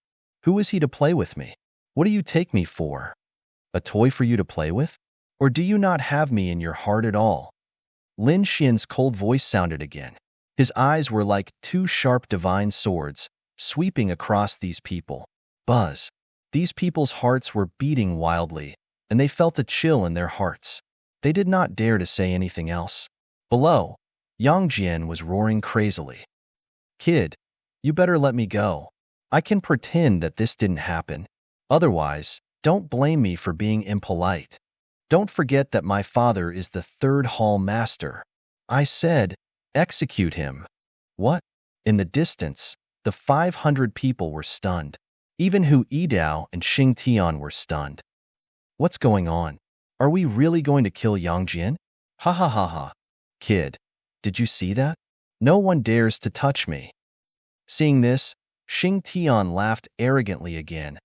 Who is he to play with me? What do you take me for? A toy for you to play with? Or do you not have me in your heart at all? Lin Xian's cold voice sounded again. His eyes were like 2 sharp divine swords, sweeping across these people. Buzz. These people's hearts were beating wildly, and they felt a chill in their hearts. They did not dare to say anything else. Below, Yang Jian was roaring crazily. Kid, you better let me go. I can pretend that this didn't happen. Otherwise, don't blame me for being impolite. Don't forget that my father is the third hall master. I said, execute him. What? In the distance, the 500 people were stunned. Even Hu Yidao and Xing Tian were stunned. What's going on? Are we really going to kill Yang Jian? Ha ha ha ha. Kid, did you see that? No one dares to touch me. Seeing this, Xing Tian laughed arrogantly again,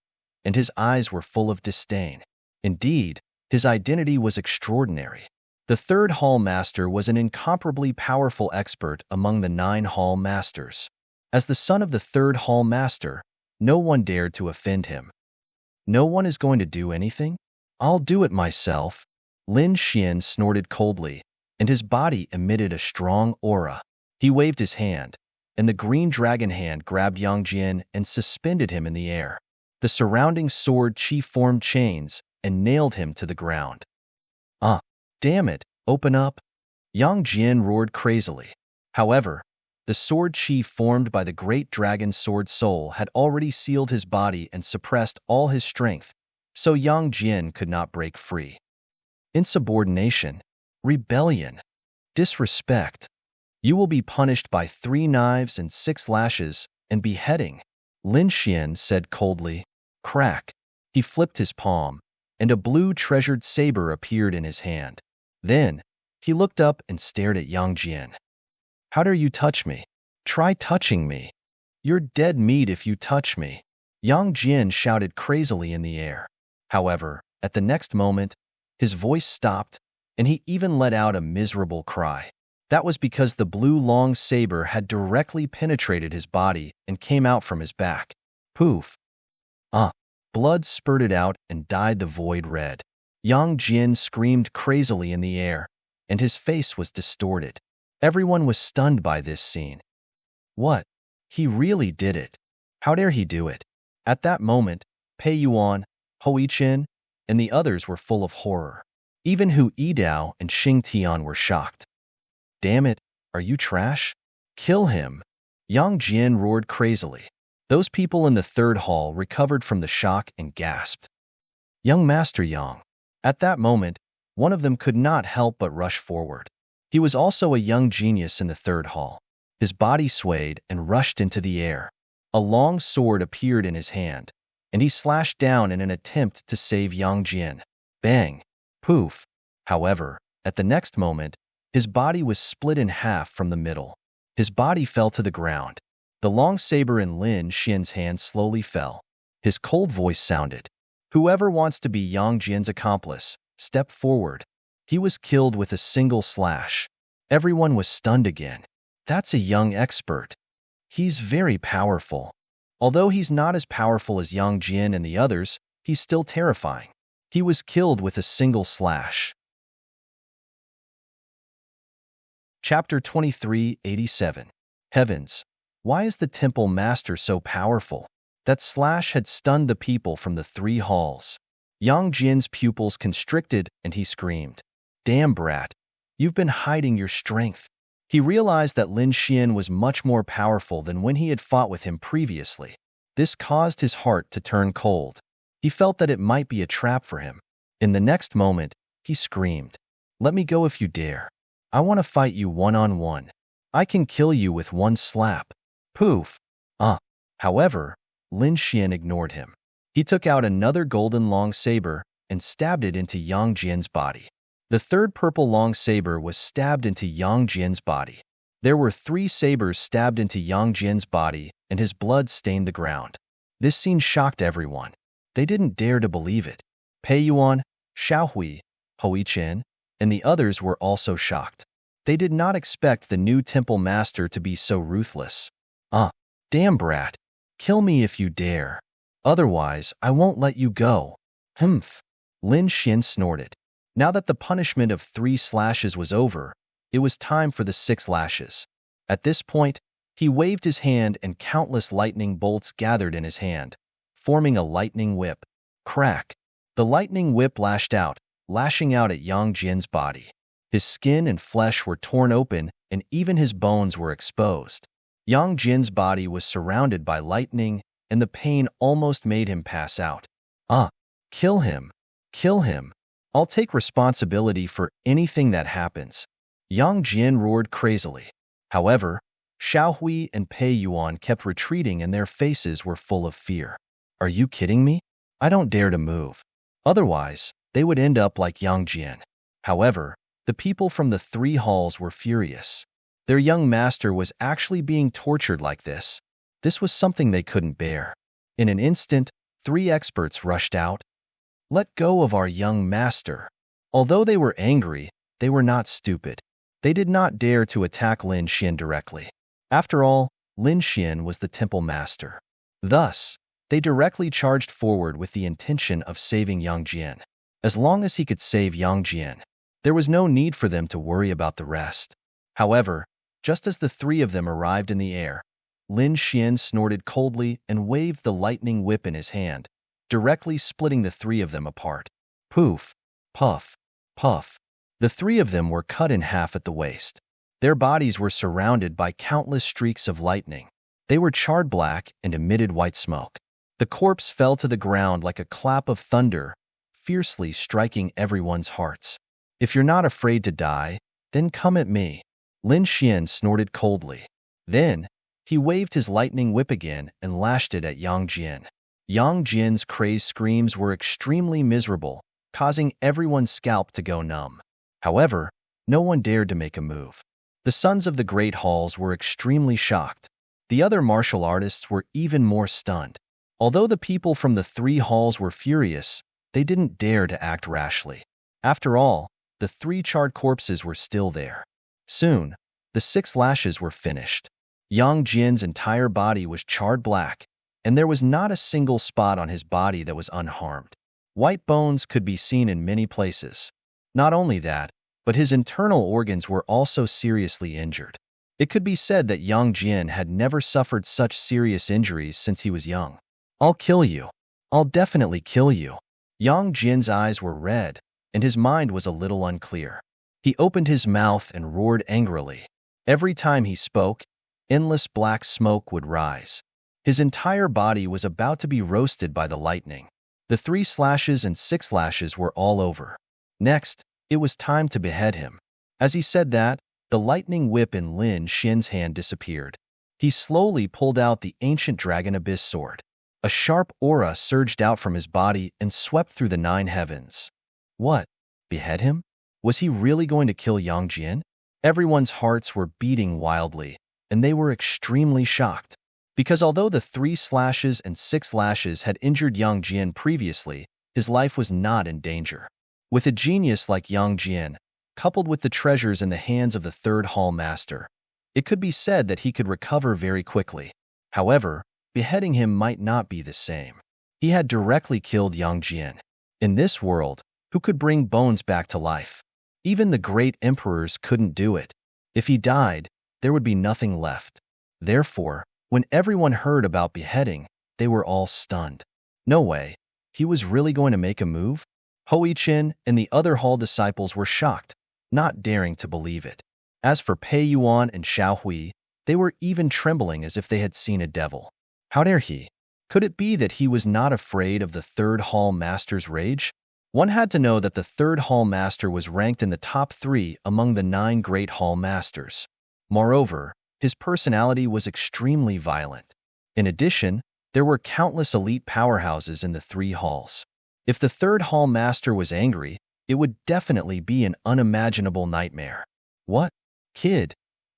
and his eyes were full of disdain. Indeed, his identity was extraordinary. The third hall master was an incomparably powerful expert among the 9 hall masters. As the son of the third hall master, no one dared to offend him. No one is going to do anything? I'll do it myself. Lin Xian snorted coldly, and his body emitted a strong aura. He waved his hand, and the green dragon hand grabbed Yang Jian and suspended him in the air. The surrounding sword chi formed chains and nailed him to the ground. Damn it, open up! Yang Jian roared crazily. However, the sword chi formed by the great dragon sword soul had already sealed his body and suppressed all his strength, so Yang Jian could not break free. Insubordination, rebellion, disrespect. You will be punished by 3 knives and 6 lashes and beheading, Lin Xian said coldly. Crack. He flipped his palm, and a blue treasured saber appeared in his hand. Then, he looked up and stared at Yang Jian. How dare you touch me? Try touching me. You're dead meat if you touch me. Yang Jian shouted crazily in the air. However, at the next moment, his voice stopped, and he even let out a miserable cry. That was because the blue long saber had directly penetrated his body and came out from his back. Poof! Blood spurted out and dyed the void red. Yang Jian screamed crazily in the air, and his face was distorted. Everyone was stunned by this scene. What? He really did it. How dare he do it? At that moment, Pei Yuan, Hui Qin, and the others were full of horror. Even Hu Yidao and Xing Tian were shocked. Damn it, are you trash? Kill him! Yang Jian roared crazily. Those people in the third hall recovered from the shock and gasped. Young Master Yang. At that moment, one of them could not help but rush forward. He was also a young genius in the third hall. His body swayed and rushed into the air. A long sword appeared in his hand, and he slashed down in an attempt to save Yang Jian. Bang! Poof! However, at the next moment, his body was split in half from the middle. His body fell to the ground. The long saber in Lin Xian's hand slowly fell. His cold voice sounded. Whoever wants to be Yang Jian's accomplice, step forward. He was killed with a single slash. Everyone was stunned again. That's a young expert. He's very powerful. Although he's not as powerful as Yang Jian and the others, he's still terrifying. He was killed with a single slash. Chapter 2387. Heavens! Why is the temple master so powerful? That slash had stunned the people from the three halls. Yang Jian's pupils constricted and he screamed. Damn brat! You've been hiding your strength. He realized that Lin Xian was much more powerful than when he had fought with him previously. This caused his heart to turn cold. He felt that it might be a trap for him. In the next moment, he screamed. Let me go if you dare. I want to fight you one-on-one. I can kill you with one slap. Poof! However, Lin Xian ignored him. He took out another golden long saber and stabbed it into Yang Jian's body. The third purple long saber was stabbed into Yang Jian's body. There were 3 sabers stabbed into Yang Jian's body, and his blood stained the ground. This scene shocked everyone. They didn't dare to believe it. Pei Yuan, Xiaohui, Hui Qin, and the others were also shocked. They did not expect the new temple master to be so ruthless. Damn brat. Kill me if you dare. Otherwise, I won't let you go. Humph. Lin Xian snorted. Now that the punishment of 3 slashes was over, it was time for the 6 lashes. At this point, he waved his hand and countless lightning bolts gathered in his hand, forming a lightning whip. Crack! The lightning whip lashed out, lashing out at Yang Jian's body. His skin and flesh were torn open, and even his bones were exposed. Yang Jian's body was surrounded by lightning, and the pain almost made him pass out. Kill him! Kill him! I'll take responsibility for anything that happens. Yang Jian roared crazily. However, Xiaohui and Pei Yuan kept retreating and their faces were full of fear. Are you kidding me? I don't dare to move. Otherwise, they would end up like Yang Jian. However, the people from the 3 halls were furious. Their young master was actually being tortured like this. This was something they couldn't bear. In an instant, 3 experts rushed out. Let go of our young master. Although they were angry, they were not stupid. They did not dare to attack Lin Xian directly. After all, Lin Xian was the temple master. Thus, they directly charged forward with the intention of saving Yang Jian. As long as he could save Yang Jian, there was no need for them to worry about the rest. However, just as the 3 of them arrived in the air, Lin Xian snorted coldly and waved the lightning whip in his hand, directly splitting the 3 of them apart. Poof! Puff! Puff! The 3 of them were cut in half at the waist. Their bodies were surrounded by countless streaks of lightning. They were charred black and emitted white smoke. The corpse fell to the ground like a clap of thunder, fiercely striking everyone's hearts. If you're not afraid to die, then come at me. Lin Xian snorted coldly. Then, he waved his lightning whip again and lashed it at Yang Jian. Yang Jin's crazed screams were extremely miserable, causing everyone's scalp to go numb. However, no one dared to make a move. The sons of the great halls were extremely shocked. The other martial artists were even more stunned. Although the people from the three halls were furious, they didn't dare to act rashly. After all, the three charred corpses were still there. Soon, the 6 lashes were finished. Yang Jin's entire body was charred black, and there was not a single spot on his body that was unharmed. White bones could be seen in many places. Not only that, but his internal organs were also seriously injured. It could be said that Yang Jin had never suffered such serious injuries since he was young. I'll kill you. I'll definitely kill you. Yang Jin's eyes were red, and his mind was a little unclear. He opened his mouth and roared angrily. Every time he spoke, endless black smoke would rise. His entire body was about to be roasted by the lightning. The 3 slashes and 6 lashes were all over. Next, it was time to behead him. As he said that, the lightning whip in Lin Xian's hand disappeared. He slowly pulled out the ancient dragon abyss sword. A sharp aura surged out from his body and swept through the 9 heavens. What? Behead him? Was he really going to kill Yang Jin? Everyone's hearts were beating wildly, and they were extremely shocked. Because although the 3 slashes and 6 lashes had injured Yang Jin previously, his life was not in danger. With a genius like Yang Jin, coupled with the treasures in the hands of the 3rd Hall Master, it could be said that he could recover very quickly. However, beheading him might not be the same. He had directly killed Yang Jin. In this world, who could bring bones back to life? Even the great emperors couldn't do it. If he died, there would be nothing left. Therefore, when everyone heard about beheading, they were all stunned. No way. He was really going to make a move? Hui Qin and the other hall disciples were shocked, not daring to believe it. As for Pei Yuan and Xiao Hui, they were even trembling as if they had seen a devil. How dare he? Could it be that he was not afraid of the 3rd Hall Master's rage? One had to know that the 3rd Hall Master was ranked in the top 3 among the 9 great Hall Masters. Moreover, his personality was extremely violent. In addition, there were countless elite powerhouses in the 3 halls. If the 3rd Hall Master was angry, it would definitely be an unimaginable nightmare. What? Kid,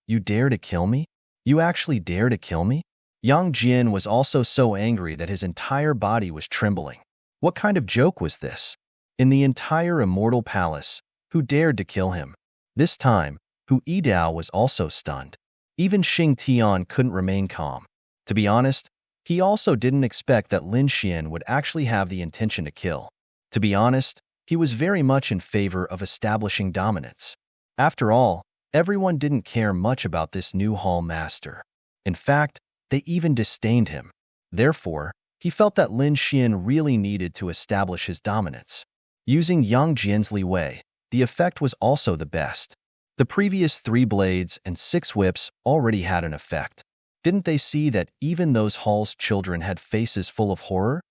you dare to kill me? You actually dare to kill me? Yang Jin was also so angry that his entire body was trembling. What kind of joke was this? In the entire immortal palace, who dared to kill him? This time, Hu Yidao was also stunned. Even Xing Tian couldn't remain calm. To be honest, he also didn't expect that Lin Xian would actually have the intention to kill. To be honest, he was very much in favor of establishing dominance. After all, everyone didn't care much about this new hall master. In fact, they even disdained him. Therefore, he felt that Lin Xian really needed to establish his dominance. Using Yang Jin's Li Wei, the effect was also the best. The previous 3 blades and 6 whips already had an effect. Didn't they see that even those hall's children had faces full of horror?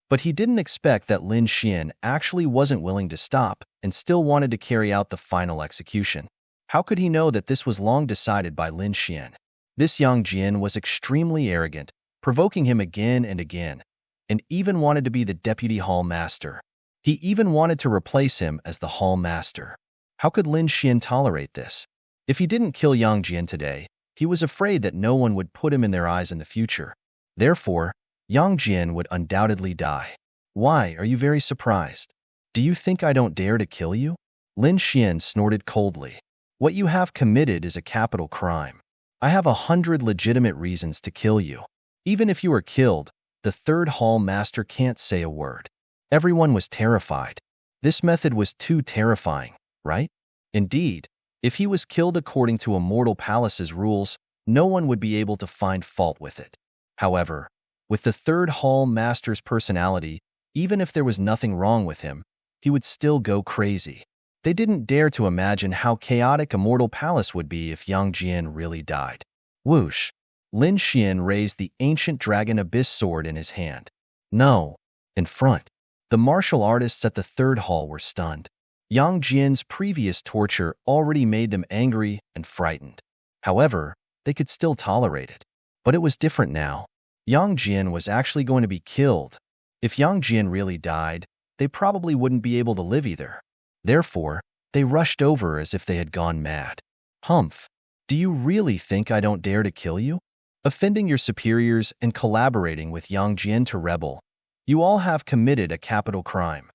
But he didn't expect that Lin Xian actually wasn't willing to stop and still wanted to carry out the final execution. How could he know that this was long decided by Lin Xian? This Yang Jin was extremely arrogant, provoking him again and again, and even wanted to be the deputy hall master. He even wanted to replace him as the hall master. How could Lin Xian tolerate this? If he didn't kill Yang Jin today, he was afraid that no one would put him in their eyes in the future. Therefore, Yang Jin would undoubtedly die. Why are you very surprised? Do you think I don't dare to kill you? Lin Xian snorted coldly. What you have committed is a capital crime. I have 100 legitimate reasons to kill you. Even if you are killed, the 3rd Hall Master can't say a word. Everyone was terrified. This method was too terrifying, right? Indeed, if he was killed according to Immortal Palace's rules, no one would be able to find fault with it. However, with the 3rd Hall Master's personality, even if there was nothing wrong with him, he would still go crazy. They didn't dare to imagine how chaotic Immortal Palace would be if Yang Jin really died. Whoosh! Lin Xian raised the ancient dragon abyss sword in his hand. No! In front. The martial artists at the 3rd hall were stunned. Yang Jin's previous torture already made them angry and frightened. However, they could still tolerate it. But it was different now. Yang Jian was actually going to be killed. If Yang Jian really died, they probably wouldn't be able to live either. Therefore, they rushed over as if they had gone mad. Humph! Do you really think I don't dare to kill you? Offending your superiors and collaborating with Yang Jian to rebel, you all have committed a capital crime.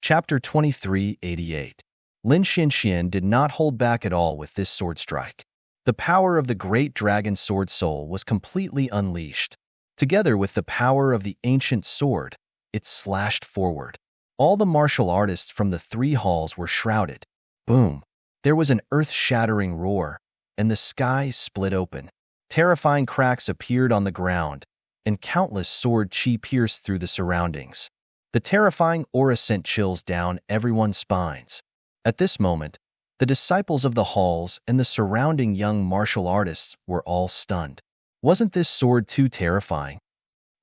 Chapter 2388. Lin Xianxian did not hold back at all with this sword strike. The power of the great dragon sword soul was completely unleashed. Together with the power of the ancient sword, it slashed forward. All the martial artists from the three halls were shrouded. Boom! There was an earth-shattering roar, and the sky split open. Terrifying cracks appeared on the ground, and countless sword chi pierced through the surroundings. The terrifying aura sent chills down everyone's spines. At this moment, the disciples of the halls and the surrounding young martial artists were all stunned. Wasn't this sword too terrifying?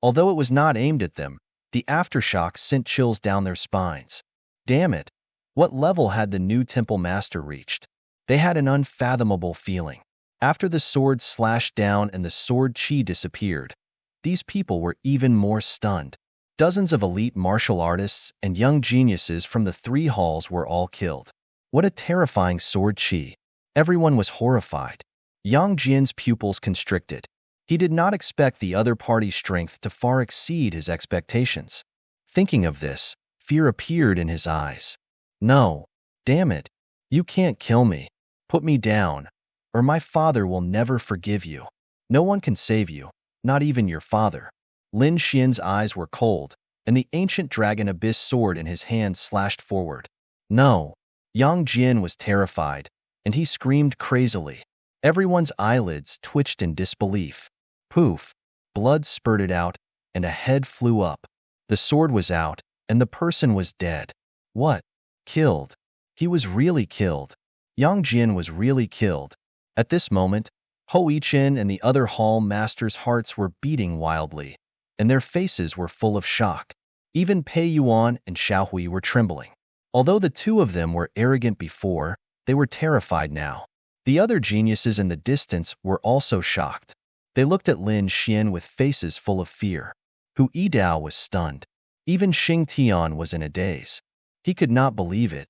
Although it was not aimed at them, the aftershocks sent chills down their spines. Damn it! What level had the new temple master reached? They had an unfathomable feeling. After the sword slashed down and the sword chi disappeared, these people were even more stunned. Dozens of elite martial artists and young geniuses from the three halls were all killed. What a terrifying sword chi! Everyone was horrified. Yang Jian's pupils constricted. He did not expect the other party's strength to far exceed his expectations. Thinking of this, fear appeared in his eyes. No, damn it, you can't kill me. Put me down, or my father will never forgive you. No one can save you, not even your father. Lin Xian's eyes were cold, and the ancient dragon abyss sword in his hand slashed forward. No! Yang Jian was terrified, and he screamed crazily. Everyone's eyelids twitched in disbelief. Poof! Blood spurted out, and a head flew up. The sword was out, and the person was dead. What? Killed? He was really killed. Yang Jian was really killed. At this moment, Ho Yichen and the other hall masters' hearts were beating wildly, and their faces were full of shock. Even Pei Yuan and Xiaohui were trembling. Although the two of them were arrogant before, they were terrified now. The other geniuses in the distance were also shocked. They looked at Lin Xian with faces full of fear. Hu Yidao was stunned. Even Xing Tian was in a daze. He could not believe it.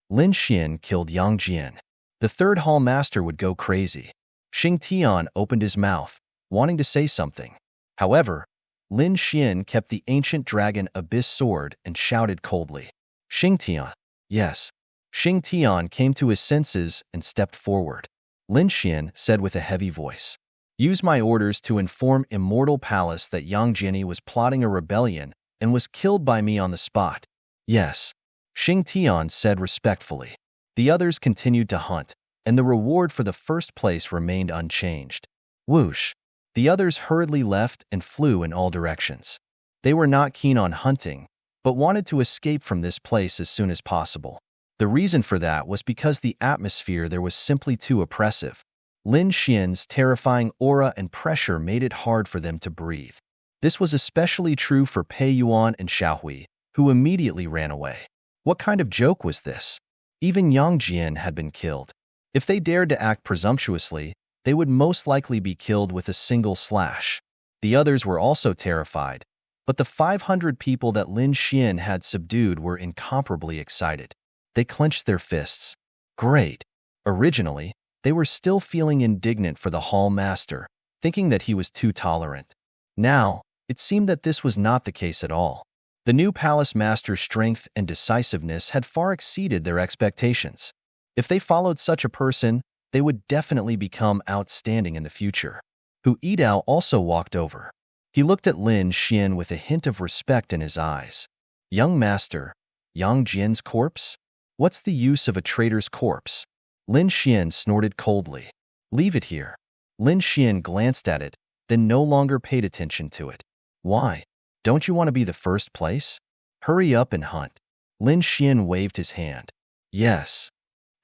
Lin Xian killed Yang Jian. The third hall master would go crazy. Xing Tian opened his mouth, wanting to say something. However, Lin Xian kept the ancient dragon abyss sword and shouted coldly. Xing Tian. Yes. Xing Tian came to his senses and stepped forward. Lin Xian said with a heavy voice, "Use my orders to inform Immortal Palace that Yang Jian was plotting a rebellion and was killed by me on the spot." Yes. Xing Tian said respectfully. The others continued to hunt, and the reward for the first place remained unchanged. Whoosh! The others hurriedly left and flew in all directions. They were not keen on hunting, but wanted to escape from this place as soon as possible. The reason for that was because the atmosphere there was simply too oppressive. Lin Xian's terrifying aura and pressure made it hard for them to breathe. This was especially true for Pei Yuan and Xiaohui, who immediately ran away. What kind of joke was this? Even Yang Jian had been killed. If they dared to act presumptuously, they would most likely be killed with a single slash. The others were also terrified, but the 500 people that Lin Xian had subdued were incomparably excited. They clenched their fists. Great! Originally, they were still feeling indignant for the hall master, thinking that he was too tolerant. Now, it seemed that this was not the case at all. The new palace master's strength and decisiveness had far exceeded their expectations. If they followed such a person, they would definitely become outstanding in the future. Hu Yidao also walked over. He looked at Lin Xian with a hint of respect in his eyes. Young master, Yang Jian's corpse? What's the use of a traitor's corpse? Lin Xian snorted coldly. Leave it here. Lin Xian glanced at it, then no longer paid attention to it. Why? Don't you want to be the first place? Hurry up and hunt. Lin Xian waved his hand. Yes.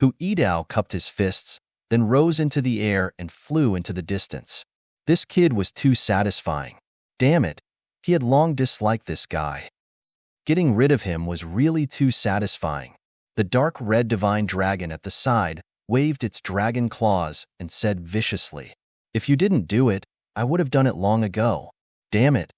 Hu Yidao cupped his fists, then rose into the air and flew into the distance. This kid was too satisfying. Damn it, he had long disliked this guy. Getting rid of him was really too satisfying. The dark red divine dragon at the side waved its dragon claws and said viciously, If you didn't do it, I would have done it long ago. Damn it.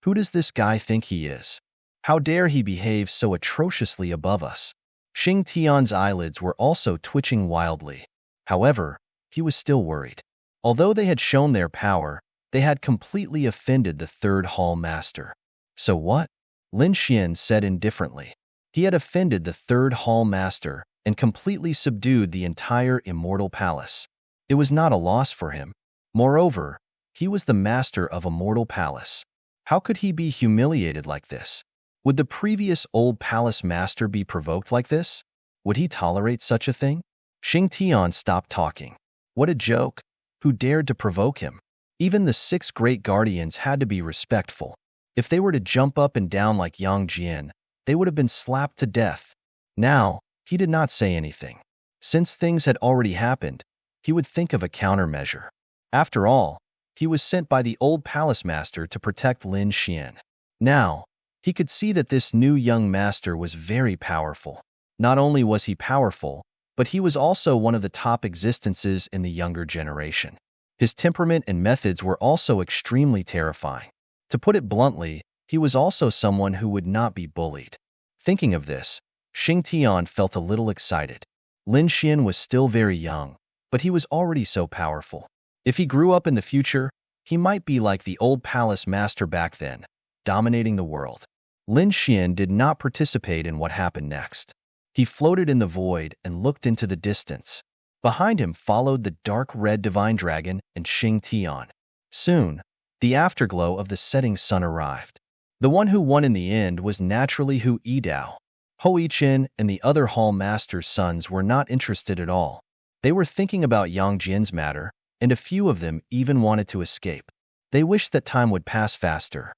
Who does this guy think he is? How dare he behave so atrociously above us? Xing Tian's eyelids were also twitching wildly. However, he was still worried. Although they had shown their power, they had completely offended the third hall master. So what? Lin Xian said indifferently. He had offended the third hall master and completely subdued the entire immortal palace. It was not a loss for him. Moreover, he was the master of a mortal palace. How could he be humiliated like this? Would the previous old palace master be provoked like this? Would he tolerate such a thing? Xing Tian stopped talking. What a joke! Who dared to provoke him? Even the 6 great guardians had to be respectful. If they were to jump up and down like Yang Jian, they would have been slapped to death. Now, he did not say anything. Since things had already happened, he would think of a countermeasure. After all, he was sent by the old palace master to protect Lin Xian. Now, he could see that this new young master was very powerful. Not only was he powerful, but he was also one of the top existences in the younger generation. His temperament and methods were also extremely terrifying. To put it bluntly, he was also someone who would not be bullied. Thinking of this, Xing Tian felt a little excited. Lin Xian was still very young, but he was already so powerful. If he grew up in the future, he might be like the old palace master back then, dominating the world. Lin Xian did not participate in what happened next. He floated in the void and looked into the distance. Behind him followed the dark red divine dragon and Xing Tian. Soon, the afterglow of the setting sun arrived. The one who won in the end was naturally Hu Yidao. Ho Yiqin and the other hall master's sons were not interested at all. They were thinking about Yang Jian's matter, and a few of them even wanted to escape. They wished that time would pass faster.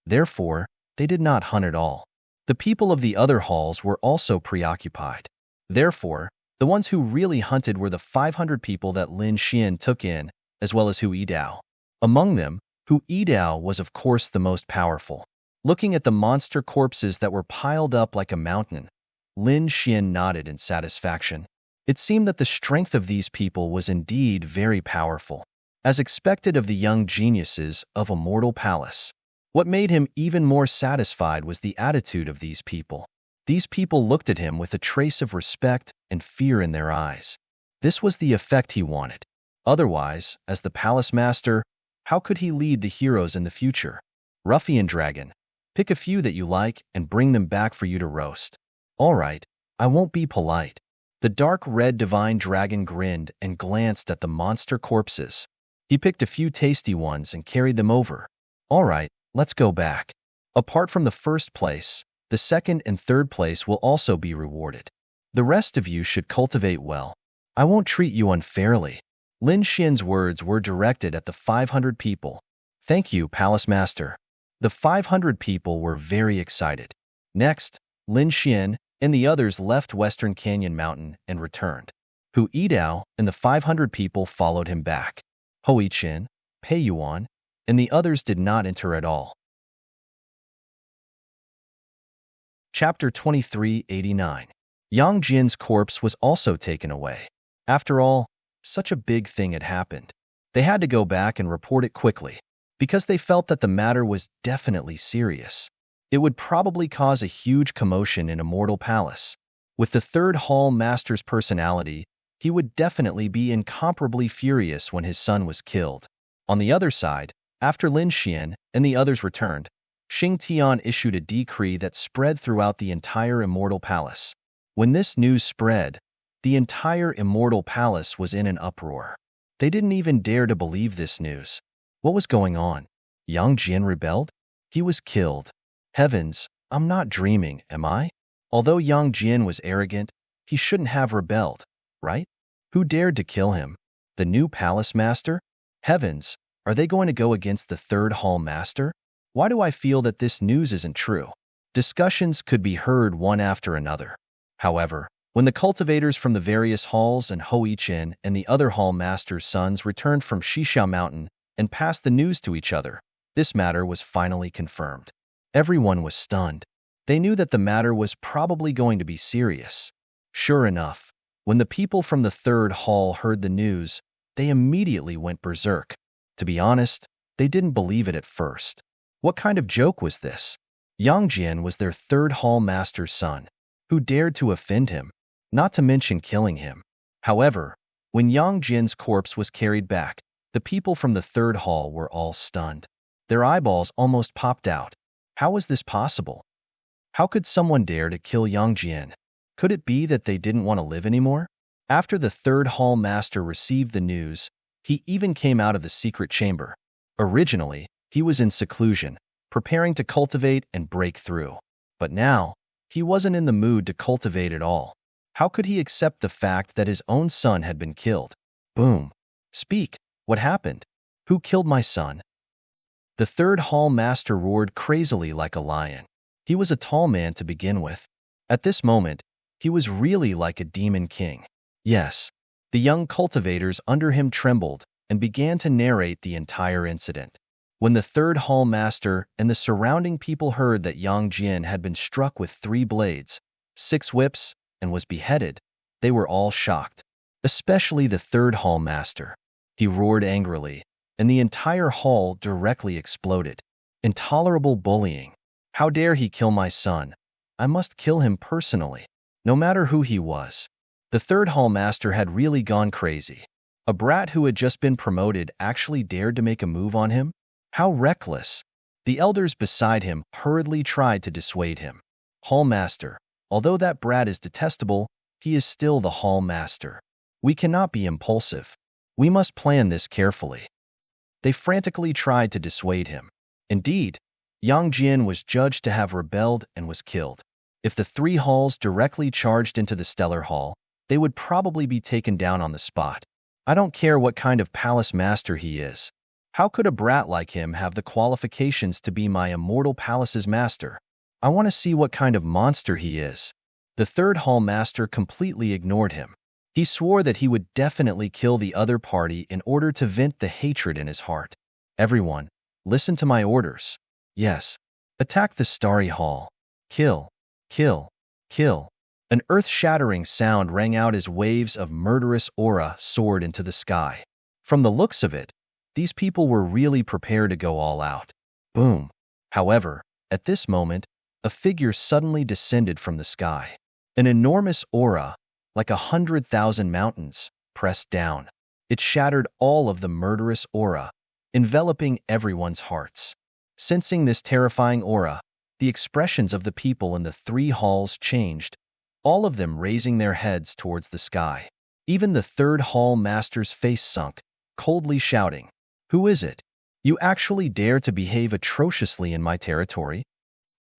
Therefore, they did not hunt at all. The people of the other halls were also preoccupied. Therefore, the ones who really hunted were the 500 people that Lin Xian took in, as well as Hu Yidao. Among them, Hu Yidao was of course the most powerful. Looking at the monster corpses that were piled up like a mountain, Lin Xian nodded in satisfaction. It seemed that the strength of these people was indeed very powerful, as expected of the young geniuses of a mortal palace. What made him even more satisfied was the attitude of these people. These people looked at him with a trace of respect and fear in their eyes. This was the effect he wanted. Otherwise, as the palace master, how could he lead the heroes in the future? Ruffian dragon, pick a few that you like and bring them back for you to roast. All right, I won't be polite. The dark red divine dragon grinned and glanced at the monster corpses. He picked a few tasty ones and carried them over. All right, let's go back. Apart from the first place, the second and third place will also be rewarded. The rest of you should cultivate well. I won't treat you unfairly. Lin Xian's words were directed at the 500 people. Thank you, Palace Master. The 500 people were very excited. Next, Lin Xian and the others left Western Canyon Mountain and returned. Hu Yidao and the 500 people followed him back. Ho Yiqin, Pei Yuan, and the others did not enter at all. Chapter 2389. Yang Jian's corpse was also taken away. After all, such a big thing had happened. They had to go back and report it quickly, because they felt that the matter was definitely serious. It would probably cause a huge commotion in Immortal Palace. With the third hall master's personality, he would definitely be incomparably furious when his son was killed. On the other side, after Lin Xian and the others returned, Xing Tian issued a decree that spread throughout the entire Immortal Palace. When this news spread, the entire Immortal Palace was in an uproar. They didn't even dare to believe this news. What was going on? Yang Jian rebelled? He was killed. Heavens, I'm not dreaming, am I? Although Yang Jian was arrogant, he shouldn't have rebelled, right? Who dared to kill him? The new palace master? Heavens, are they going to go against the third hall master? Why do I feel that this news isn't true? Discussions could be heard one after another. However, when the cultivators from the various halls and Ho Yiqin and the other hall master's sons returned from Xisha Mountain and passed the news to each other, this matter was finally confirmed. Everyone was stunned. They knew that the matter was probably going to be serious. Sure enough, when the people from the third hall heard the news, they immediately went berserk. To be honest, they didn't believe it at first. What kind of joke was this? Yang Jian was their third hall master's son. Who dared to offend him? Not to mention killing him. However, when Yang Jian's corpse was carried back, the people from the third hall were all stunned. Their eyeballs almost popped out. How was this possible? How could someone dare to kill Yang Jian? Could it be that they didn't want to live anymore? After the third hall master received the news, he even came out of the secret chamber. Originally, he was in seclusion, preparing to cultivate and break through. But now, he wasn't in the mood to cultivate at all. How could he accept the fact that his own son had been killed? Boom. Speak. What happened? Who killed my son? The third hall master roared crazily like a lion. He was a tall man to begin with. At this moment, he was really like a demon king. Yes. The young cultivators under him trembled and began to narrate the entire incident. When the third hall master and the surrounding people heard that Yang Jian had been struck with 3 blades, 6 whips, and was beheaded, they were all shocked. Especially the third hall master. He roared angrily, and the entire hall directly exploded. Intolerable bullying. How dare he kill my son? I must kill him personally, no matter who he was. The third hall master had really gone crazy. A brat who had just been promoted actually dared to make a move on him? How reckless! The elders beside him hurriedly tried to dissuade him. Hall master, although that brat is detestable, he is still the hall master. We cannot be impulsive. We must plan this carefully. They frantically tried to dissuade him. Indeed, Yang Jian was judged to have rebelled and was killed. If the 3 halls directly charged into the Stellar Hall, they would probably be taken down on the spot. I don't care what kind of palace master he is. How could a brat like him have the qualifications to be my immortal palace's master? I want to see what kind of monster he is. The third hall master completely ignored him. He swore that he would definitely kill the other party in order to vent the hatred in his heart. Everyone, listen to my orders. Yes. Attack the Starry Hall. Kill. Kill. Kill. An earth-shattering sound rang out as waves of murderous aura soared into the sky. From the looks of it, these people were really prepared to go all out. Boom. However, at this moment, a figure suddenly descended from the sky. An enormous aura, like 100,000 mountains, pressed down. It shattered all of the murderous aura, enveloping everyone's hearts. Sensing this terrifying aura, the expressions of the people in the 3 halls changed, all of them raising their heads towards the sky. Even the third hall master's face sunk, coldly shouting, "Who is it? You actually dare to behave atrociously in my territory?"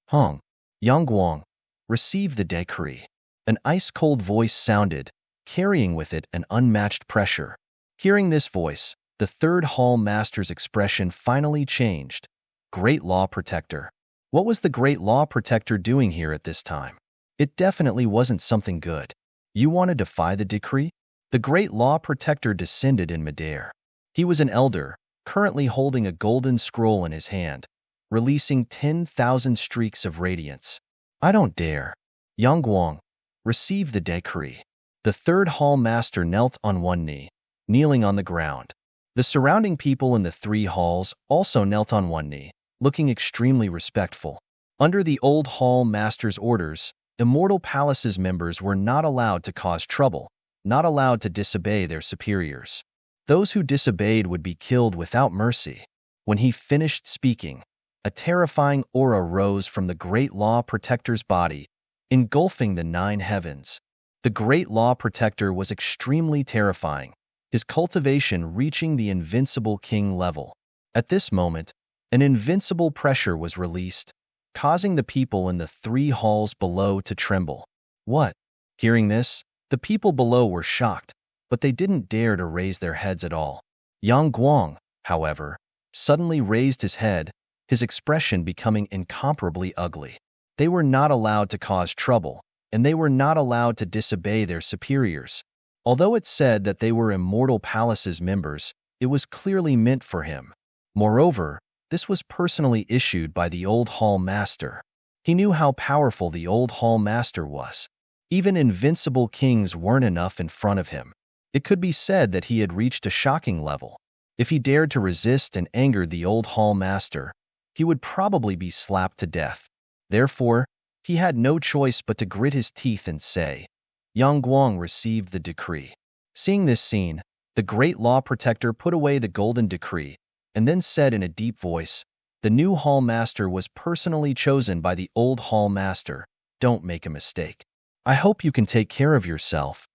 Hong, Yangguang, receive the decree. An ice-cold voice sounded, carrying with it an unmatched pressure. Hearing this voice, the third hall master's expression finally changed. Great Law Protector. What was the Great Law Protector doing here at this time? It definitely wasn't something good. You want to defy the decree? The Great Law Protector descended in midair. He was an elder, currently holding a golden scroll in his hand, releasing 10,000 streaks of radiance. I don't dare. Yangguang, receive the decree. The third hall master knelt on one knee, kneeling on the ground. The surrounding people in the 3 halls also knelt on one knee, looking extremely respectful. Under the old hall master's orders, Immortal Palace's members were not allowed to cause trouble, not allowed to disobey their superiors. Those who disobeyed would be killed without mercy. When he finished speaking, a terrifying aura rose from the Great Law Protector's body, engulfing the 9 heavens. The Great Law Protector was extremely terrifying, his cultivation reaching the invincible king level. At this moment, an invincible pressure was released, causing the people in the 3 halls below to tremble. What? Hearing this, the people below were shocked, but they didn't dare to raise their heads at all. Yang Guang, however, suddenly raised his head, his expression becoming incomparably ugly. They were not allowed to cause trouble, and they were not allowed to disobey their superiors. Although it said that they were Immortal Palace's members, it was clearly meant for him. Moreover, this was personally issued by the old hall master. He knew how powerful the old hall master was. Even invincible kings weren't enough in front of him. It could be said that he had reached a shocking level. If he dared to resist and angered the old hall master, he would probably be slapped to death. Therefore, he had no choice but to grit his teeth and say, Yang Guang received the decree. Seeing this scene, the great law protector put away the golden decree and then said in a deep voice, the new hall master was personally chosen by the old hall master. Don't make a mistake. I hope you can take care of yourself.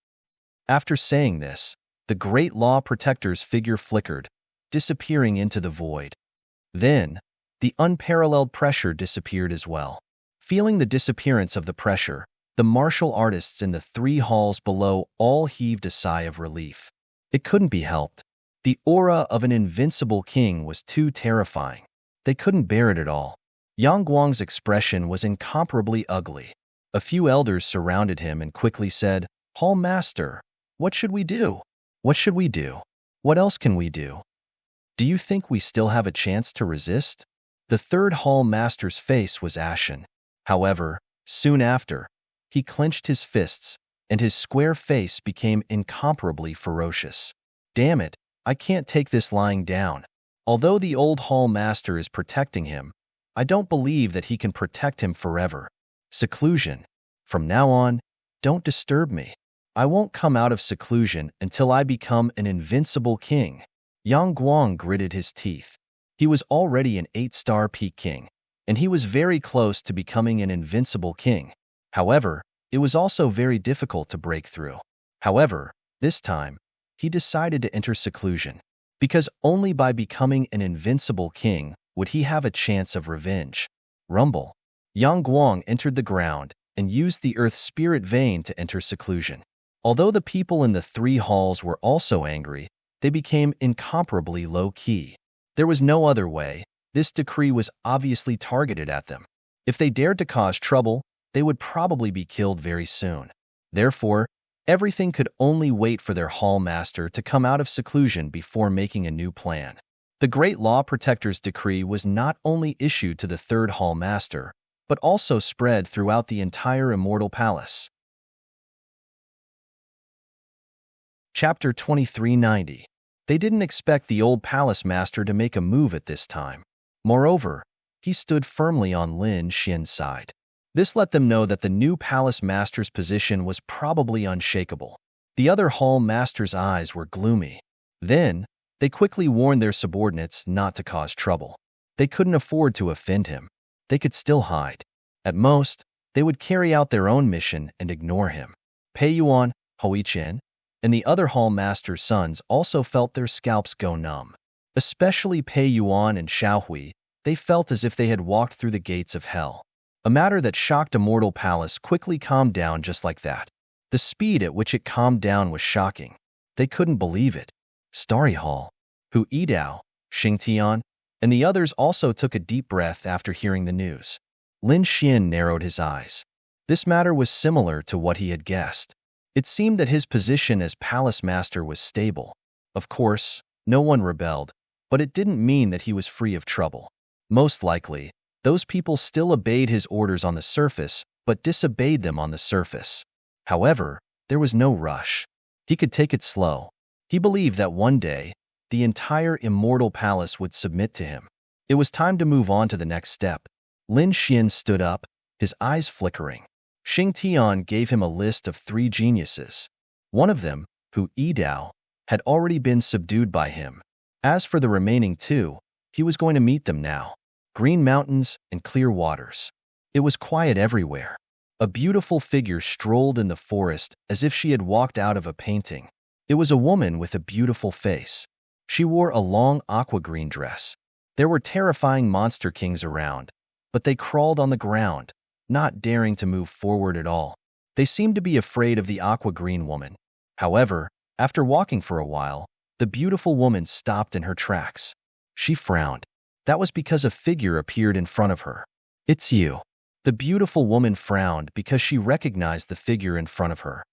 After saying this, the great law protector's figure flickered, disappearing into the void. Then, the unparalleled pressure disappeared as well. Feeling the disappearance of the pressure, the martial artists in the 3 halls below all heaved a sigh of relief. It couldn't be helped. The aura of an invincible king was too terrifying. They couldn't bear it at all. Yang Guang's expression was incomparably ugly. A few elders surrounded him and quickly said, Hall Master, what should we do? What should we do? What else can we do? Do you think we still have a chance to resist? The 3rd hall master's face was ashen. However, soon after, he clenched his fists, and his square face became incomparably ferocious. Damn it, I can't take this lying down. Although the old hall master is protecting him, I don't believe that he can protect him forever. Seclusion. From now on, don't disturb me. I won't come out of seclusion until I become an invincible king. Yang Guang gritted his teeth. He was already an 8-star peak king, and he was very close to becoming an invincible king. However, it was also very difficult to break through. However, this time, he decided to enter seclusion, because only by becoming an invincible king would he have a chance of revenge. Rumble. Yang Guang entered the ground and used the earth spirit vein to enter seclusion. Although the people in the 3 halls were also angry, they became incomparably low-key. There was no other way. This decree was obviously targeted at them. If they dared to cause trouble, they would probably be killed very soon. Therefore, everything could only wait for their hall master to come out of seclusion before making a new plan. The Great Law Protector's decree was not only issued to the 3rd hall master, but also spread throughout the entire Immortal Palace. Chapter 2390. They didn't expect the old palace master to make a move at this time. Moreover, he stood firmly on Lin Xian's side. This let them know that the new palace master's position was probably unshakable. The other hall master's eyes were gloomy. Then, they quickly warned their subordinates not to cause trouble. They couldn't afford to offend him. They could still hide. At most, they would carry out their own mission and ignore him. Pei Yuan, Hui Chen, and the other hall master's sons also felt their scalps go numb. Especially Pei Yuan and Xiaohui, they felt as if they had walked through the gates of hell. A matter that shocked Immortal Palace quickly calmed down just like that. The speed at which it calmed down was shocking. They couldn't believe it. Starry Hall, Hu Yidao, Xing Tian, and the others also took a deep breath after hearing the news. Lin Xian narrowed his eyes. This matter was similar to what he had guessed. It seemed that his position as palace master was stable. Of course, no one rebelled, but it didn't mean that he was free of trouble. Most likely, those people still obeyed his orders on the surface, but disobeyed them on the surface. However, there was no rush. He could take it slow. He believed that one day, the entire Immortal Palace would submit to him. It was time to move on to the next step. Lin Xian stood up, his eyes flickering. Xing Tian gave him a list of 3 geniuses. One of them, Hu Yidao, had already been subdued by him. As for the remaining 2, he was going to meet them now. Green mountains and clear waters. It was quiet everywhere. A beautiful figure strolled in the forest as if she had walked out of a painting. It was a woman with a beautiful face. She wore a long aqua-green dress. There were terrifying monster kings around, but they crawled on the ground, not daring to move forward at all. They seemed to be afraid of the aqua-green woman. However, after walking for a while, the beautiful woman stopped in her tracks. She frowned. That was because a figure appeared in front of her. It's you. The beautiful woman frowned because she recognized the figure in front of her.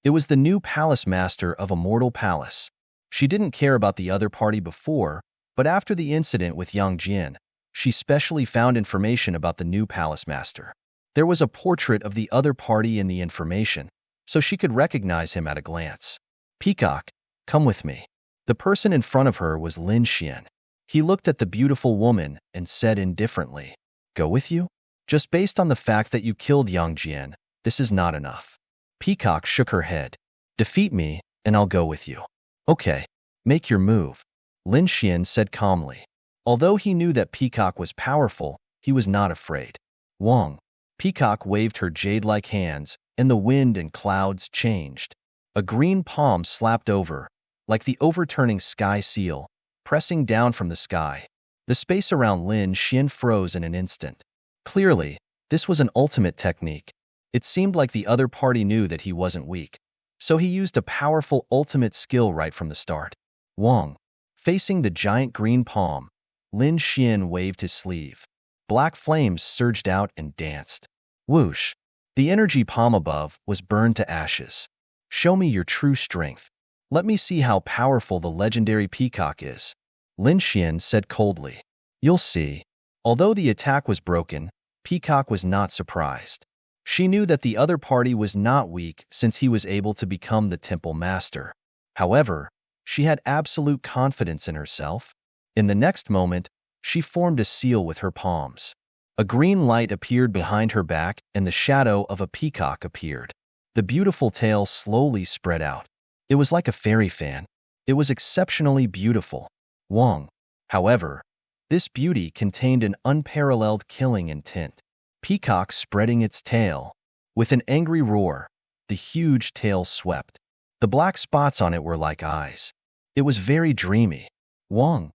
It was the new palace master of Immortal Palace. She didn't care about the other party before, but after the incident with Yang Jian, she specially found information about the new palace master. There was a portrait of the other party in the information, so she could recognize him at a glance. Peacock, come with me. The person in front of her was Lin Xian. He looked at the beautiful woman and said indifferently, "Go with you? Just based on the fact that you killed Yang Jian, this is not enough." Peacock shook her head. "Defeat me, and I'll go with you." "Okay, make your move," Lin Xian said calmly. Although he knew that Peacock was powerful, he was not afraid. Wong. Peacock waved her jade-like hands, and the wind and clouds changed. A green palm slapped over, like the overturning sky seal, pressing down from the sky. The space around Lin Xian froze in an instant. Clearly, this was an ultimate technique. It seemed like the other party knew that he wasn't weak, so he used a powerful ultimate skill right from the start. Wong. Facing the giant green palm, Lin Xian waved his sleeve. Black flames surged out and danced. Whoosh! The energy palm above was burned to ashes. "Show me your true strength. Let me see how powerful the legendary Peacock is," Lin Xian said coldly. "You'll see." Although the attack was broken, Peacock was not surprised. She knew that the other party was not weak since he was able to become the temple master. However, she had absolute confidence in herself. In the next moment, she formed a seal with her palms. A green light appeared behind her back and the shadow of a peacock appeared. The beautiful tail slowly spread out. It was like a fairy fan. It was exceptionally beautiful. Wong. However, this beauty contained an unparalleled killing intent. Peacock spreading its tail. With an angry roar, the huge tail swept. The black spots on it were like eyes. It was very dreamy. Wong.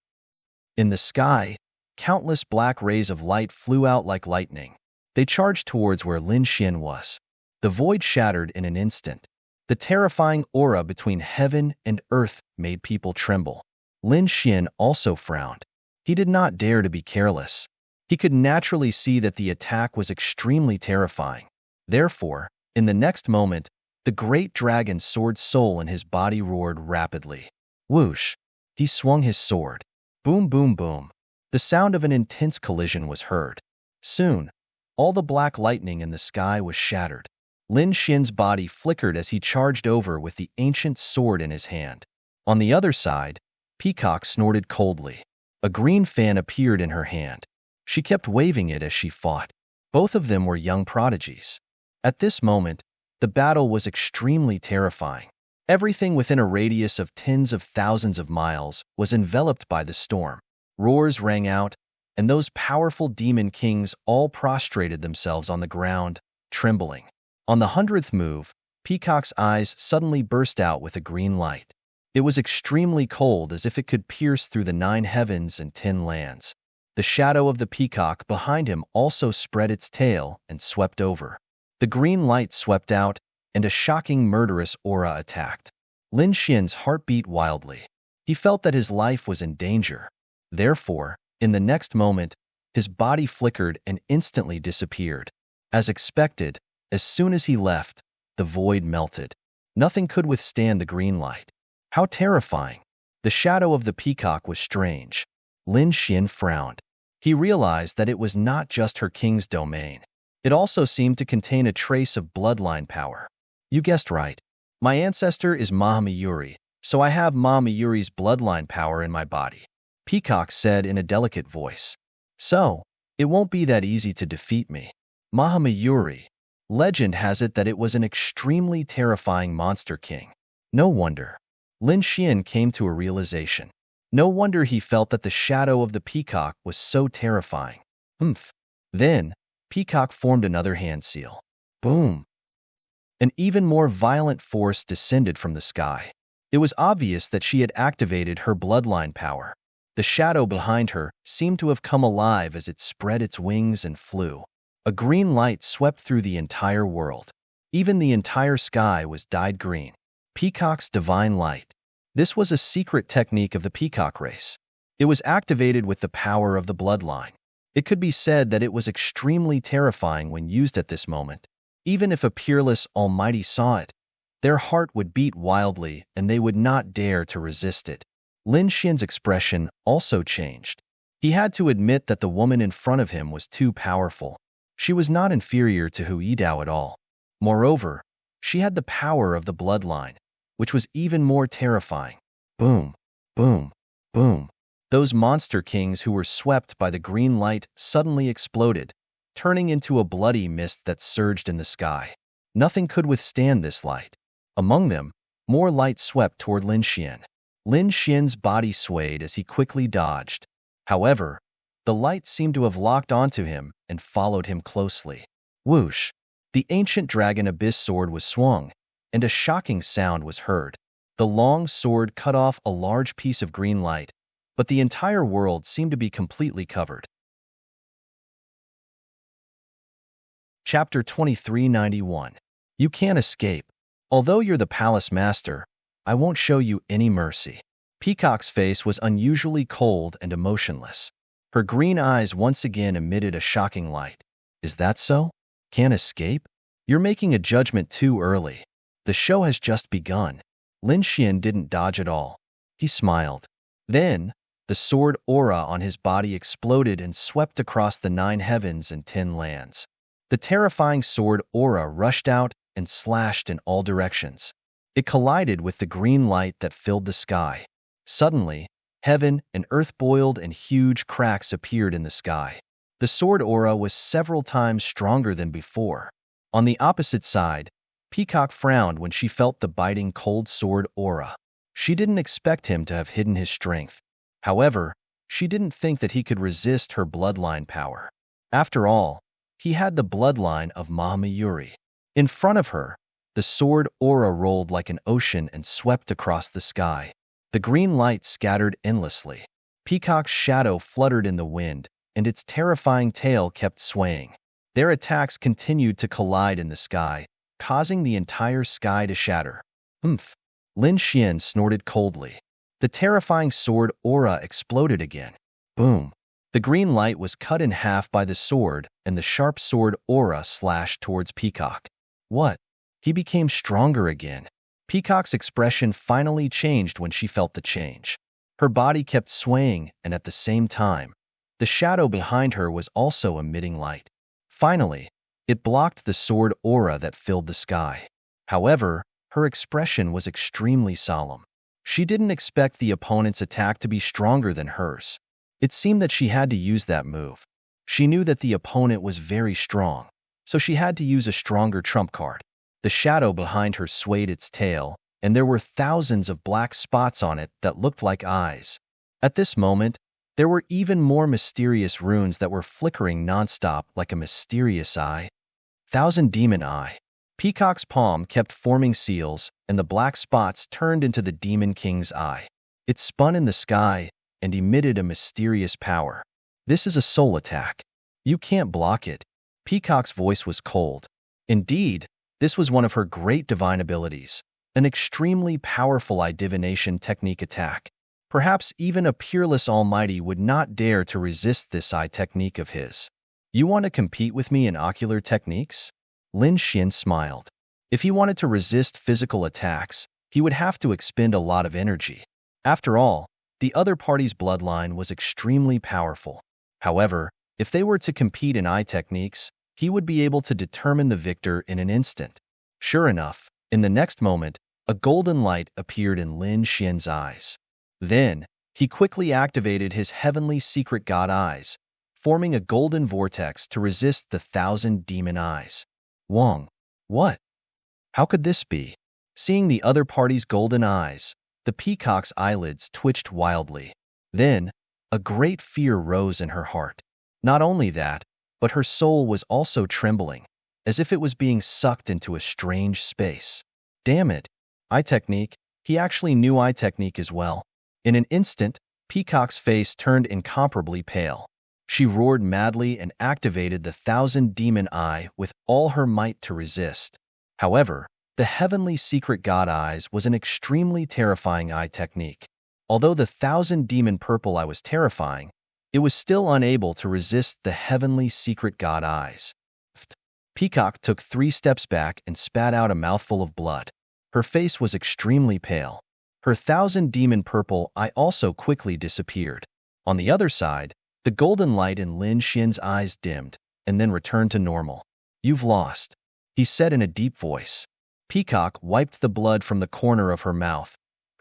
In the sky, countless black rays of light flew out like lightning. They charged towards where Lin Xian was. The void shattered in an instant. The terrifying aura between heaven and earth made people tremble. Lin Xian also frowned. He did not dare to be careless. He could naturally see that the attack was extremely terrifying. Therefore, in the next moment, the great dragon sword soul in his body roared rapidly. Whoosh! He swung his sword. Boom, boom, boom. The sound of an intense collision was heard. Soon, all the black lightning in the sky was shattered. Lin Xian's body flickered as he charged over with the ancient sword in his hand. On the other side, Peacock snorted coldly. A green fan appeared in her hand. She kept waving it as she fought. Both of them were young prodigies. At this moment, the battle was extremely terrifying. Everything within a radius of tens of thousands of miles was enveloped by the storm. Roars rang out, and those powerful demon kings all prostrated themselves on the ground, trembling. On the 100th move, Peacock's eyes suddenly burst out with a green light. It was extremely cold, as if it could pierce through the 9 heavens and 10 lands. The shadow of the peacock behind him also spread its tail and swept over. The green light swept out, and a shocking murderous aura attacked. Lin Xian's heart beat wildly. He felt that his life was in danger. Therefore, in the next moment, his body flickered and instantly disappeared. As expected, as soon as he left, the void melted. Nothing could withstand the green light. How terrifying! The shadow of the peacock was strange. Lin Xian frowned. He realized that it was not just her king's domain. It also seemed to contain a trace of bloodline power. You guessed right. My ancestor is Mahamayuri, so I have Mahamayuri's bloodline power in my body, Peacock said in a delicate voice. So, it won't be that easy to defeat me. Mahamayuri. Legend has it that it was an extremely terrifying monster king. No wonder. Lin Xian came to a realization. No wonder he felt that the shadow of the peacock was so terrifying. Then, Peacock formed another hand seal. Boom! An even more violent force descended from the sky. It was obvious that she had activated her bloodline power. The shadow behind her seemed to have come alive as it spread its wings and flew. A green light swept through the entire world. Even the entire sky was dyed green. Peacock's divine light. This was a secret technique of the peacock race. It was activated with the power of the bloodline. It could be said that it was extremely terrifying when used at this moment. Even if a peerless almighty saw it, their heart would beat wildly and they would not dare to resist it. Lin Xian's expression also changed. He had to admit that the woman in front of him was too powerful. She was not inferior to Hu Yidao at all. Moreover, she had the power of the bloodline, which was even more terrifying. Boom! Boom, boom. Those monster kings who were swept by the green light suddenly exploded, turning into a bloody mist that surged in the sky. Nothing could withstand this light. Among them, more light swept toward Lin Xian. Lin Xian's body swayed as he quickly dodged. However, the light seemed to have locked onto him and followed him closely. Whoosh! The ancient dragon abyss sword was swung, and a shocking sound was heard. The long sword cut off a large piece of green light, but the entire world seemed to be completely covered. Chapter 2391. You can't escape. Although you're the palace master, I won't show you any mercy. Peacock's face was unusually cold and emotionless. Her green eyes once again emitted a shocking light. Is that so? Can't escape? You're making a judgment too early. The show has just begun. Lin Xian didn't dodge at all. He smiled. Then, the sword aura on his body exploded and swept across the 9 heavens and 10 lands. The terrifying sword aura rushed out and slashed in all directions. It collided with the green light that filled the sky. Suddenly, heaven and earth boiled and huge cracks appeared in the sky. The sword aura was several times stronger than before. On the opposite side, Peacock frowned when she felt the biting cold sword aura. She didn't expect him to have hidden his strength. However, she didn't think that he could resist her bloodline power. After all, he had the bloodline of Mahamayuri. In front of her, the sword aura rolled like an ocean and swept across the sky. The green light scattered endlessly. Peacock's shadow fluttered in the wind, and its terrifying tail kept swaying. Their attacks continued to collide in the sky, causing the entire sky to shatter. Humph! Lin Xian snorted coldly. The terrifying sword aura exploded again. Boom! The green light was cut in half by the sword, and the sharp sword aura slashed towards Peacock. What? He became stronger again. Peacock's expression finally changed when she felt the change. Her body kept swaying, and at the same time, the shadow behind her was also emitting light. Finally, it blocked the sword aura that filled the sky. However, her expression was extremely solemn. She didn't expect the opponent's attack to be stronger than hers. It seemed that she had to use that move. She knew that the opponent was very strong, so she had to use a stronger trump card. The shadow behind her swayed its tail, and there were thousands of black spots on it that looked like eyes. At this moment, there were even more mysterious runes that were flickering nonstop like a mysterious eye. Thousand Demon Eye. Peacock's palm kept forming seals, and the black spots turned into the Demon King's eye. It spun in the sky and emitted a mysterious power. This is a soul attack. You can't block it. Peacock's voice was cold. Indeed, this was one of her great divine abilities, an extremely powerful eye divination technique attack. Perhaps even a peerless almighty would not dare to resist this eye technique of his. You want to compete with me in ocular techniques? Lin Xian smiled. If he wanted to resist physical attacks, he would have to expend a lot of energy. After all, the other party's bloodline was extremely powerful. However, if they were to compete in eye techniques, he would be able to determine the victor in an instant. Sure enough, in the next moment, a golden light appeared in Lin Xian's eyes. Then, he quickly activated his heavenly secret god eyes, forming a golden vortex to resist the 1,000 demon eyes. Wong. What? How could this be? Seeing the other party's golden eyes, the peacock's eyelids twitched wildly. Then, a great fear rose in her heart. Not only that, but her soul was also trembling, as if it was being sucked into a strange space. Damn it! Eye technique. He actually knew eye technique as well. In an instant, Peacock's face turned incomparably pale. She roared madly and activated the 1,000 demon eye with all her might to resist. However, the heavenly secret god eyes was an extremely terrifying eye technique. Although the 1,000 demon purple eye was terrifying, it was still unable to resist the heavenly secret god eyes. Peacock took 3 steps back and spat out a mouthful of blood. Her face was extremely pale. Her 1,000 demon purple eye also quickly disappeared. On the other side, the golden light in Lin Xian's eyes dimmed, and then returned to normal. You've lost, he said in a deep voice. Peacock wiped the blood from the corner of her mouth.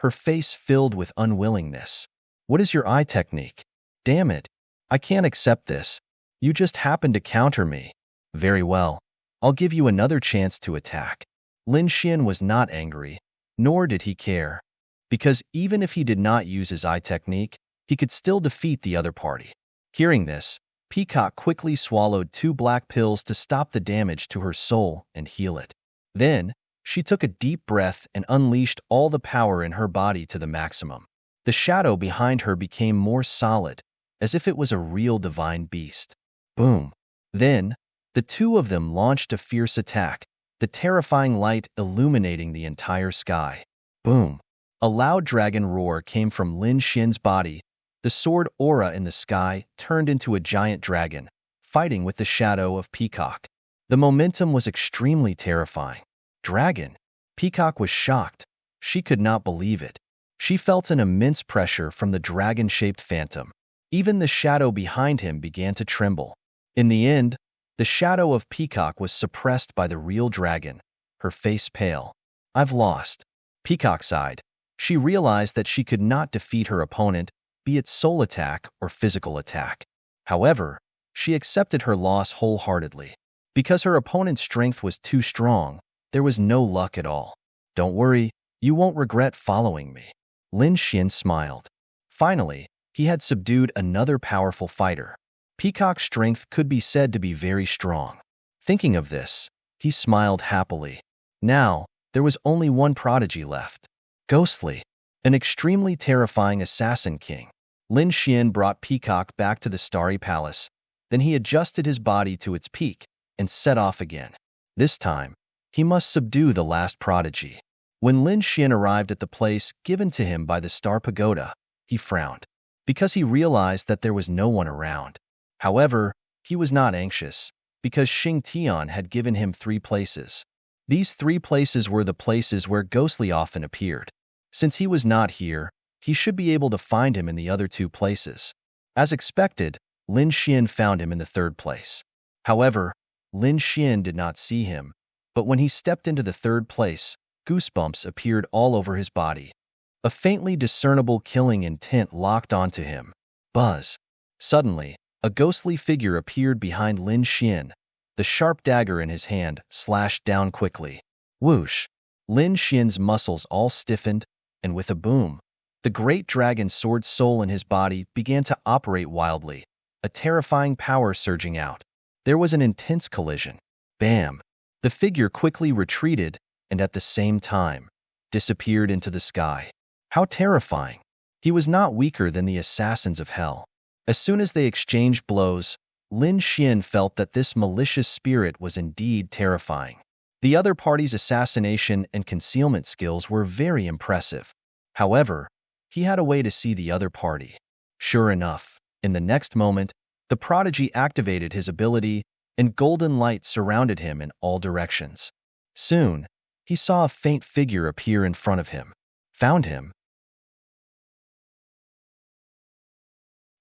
her face filled with unwillingness. What is your eye technique? Damn it. I can't accept this. You just happened to counter me. Very well. I'll give you another chance to attack. Lin Xian was not angry, nor did he care. Because even if he did not use his eye technique, he could still defeat the other party. Hearing this, Peacock quickly swallowed 2 black pills to stop the damage to her soul and heal it. Then, she took a deep breath and unleashed all the power in her body to the maximum. The shadow behind her became more solid, as if it was a real divine beast. Boom. Then, the two of them launched a fierce attack, the terrifying light illuminating the entire sky. Boom. A loud dragon roar came from Lin Xian's body. The sword aura in the sky turned into a giant dragon, fighting with the shadow of Peacock. The momentum was extremely terrifying. Dragon. Peacock was shocked. She could not believe it. She felt an immense pressure from the dragon-shaped phantom. Even the shadow behind him began to tremble. In the end, the shadow of Peacock was suppressed by the real dragon, her face pale. I've lost. Peacock sighed. She realized that she could not defeat her opponent, be it soul attack or physical attack. However, she accepted her loss wholeheartedly. Because her opponent's strength was too strong, there was no luck at all. Don't worry, you won't regret following me. Lin Xian smiled. Finally, he had subdued another powerful fighter. Peacock's strength could be said to be very strong. Thinking of this, he smiled happily. Now, there was only one prodigy left. Ghostly, an extremely terrifying assassin king. Lin Xian brought Peacock back to the Starry Palace. Then he adjusted his body to its peak and set off again. This time, he must subdue the last prodigy. When Lin Xian arrived at the place given to him by the Star Pagoda, he frowned, because he realized that there was no one around. However, he was not anxious, because Xing Tian had given him 3 places. These 3 places were the places where Ghostly often appeared. Since he was not here, he should be able to find him in the other 2 places. As expected, Lin Xian found him in the 3rd place. However, Lin Xian did not see him, but when he stepped into the 3rd place, goosebumps appeared all over his body. A faintly discernible killing intent locked onto him. Buzz. Suddenly, a ghostly figure appeared behind Lin Xian. The sharp dagger in his hand slashed down quickly. Whoosh! Lin Xian's muscles all stiffened, and with a boom, the great dragon sword soul in his body began to operate wildly, a terrifying power surging out. There was an intense collision. Bam! The figure quickly retreated, and at the same time, disappeared into the sky. How terrifying! He was not weaker than the assassins of hell. As soon as they exchanged blows, Lin Xian felt that this malicious spirit was indeed terrifying. The other party's assassination and concealment skills were very impressive. However, he had a way to see the other party. Sure enough, in the next moment, the prodigy activated his ability, and golden light surrounded him in all directions. Soon, he saw a faint figure appear in front of him. Found him.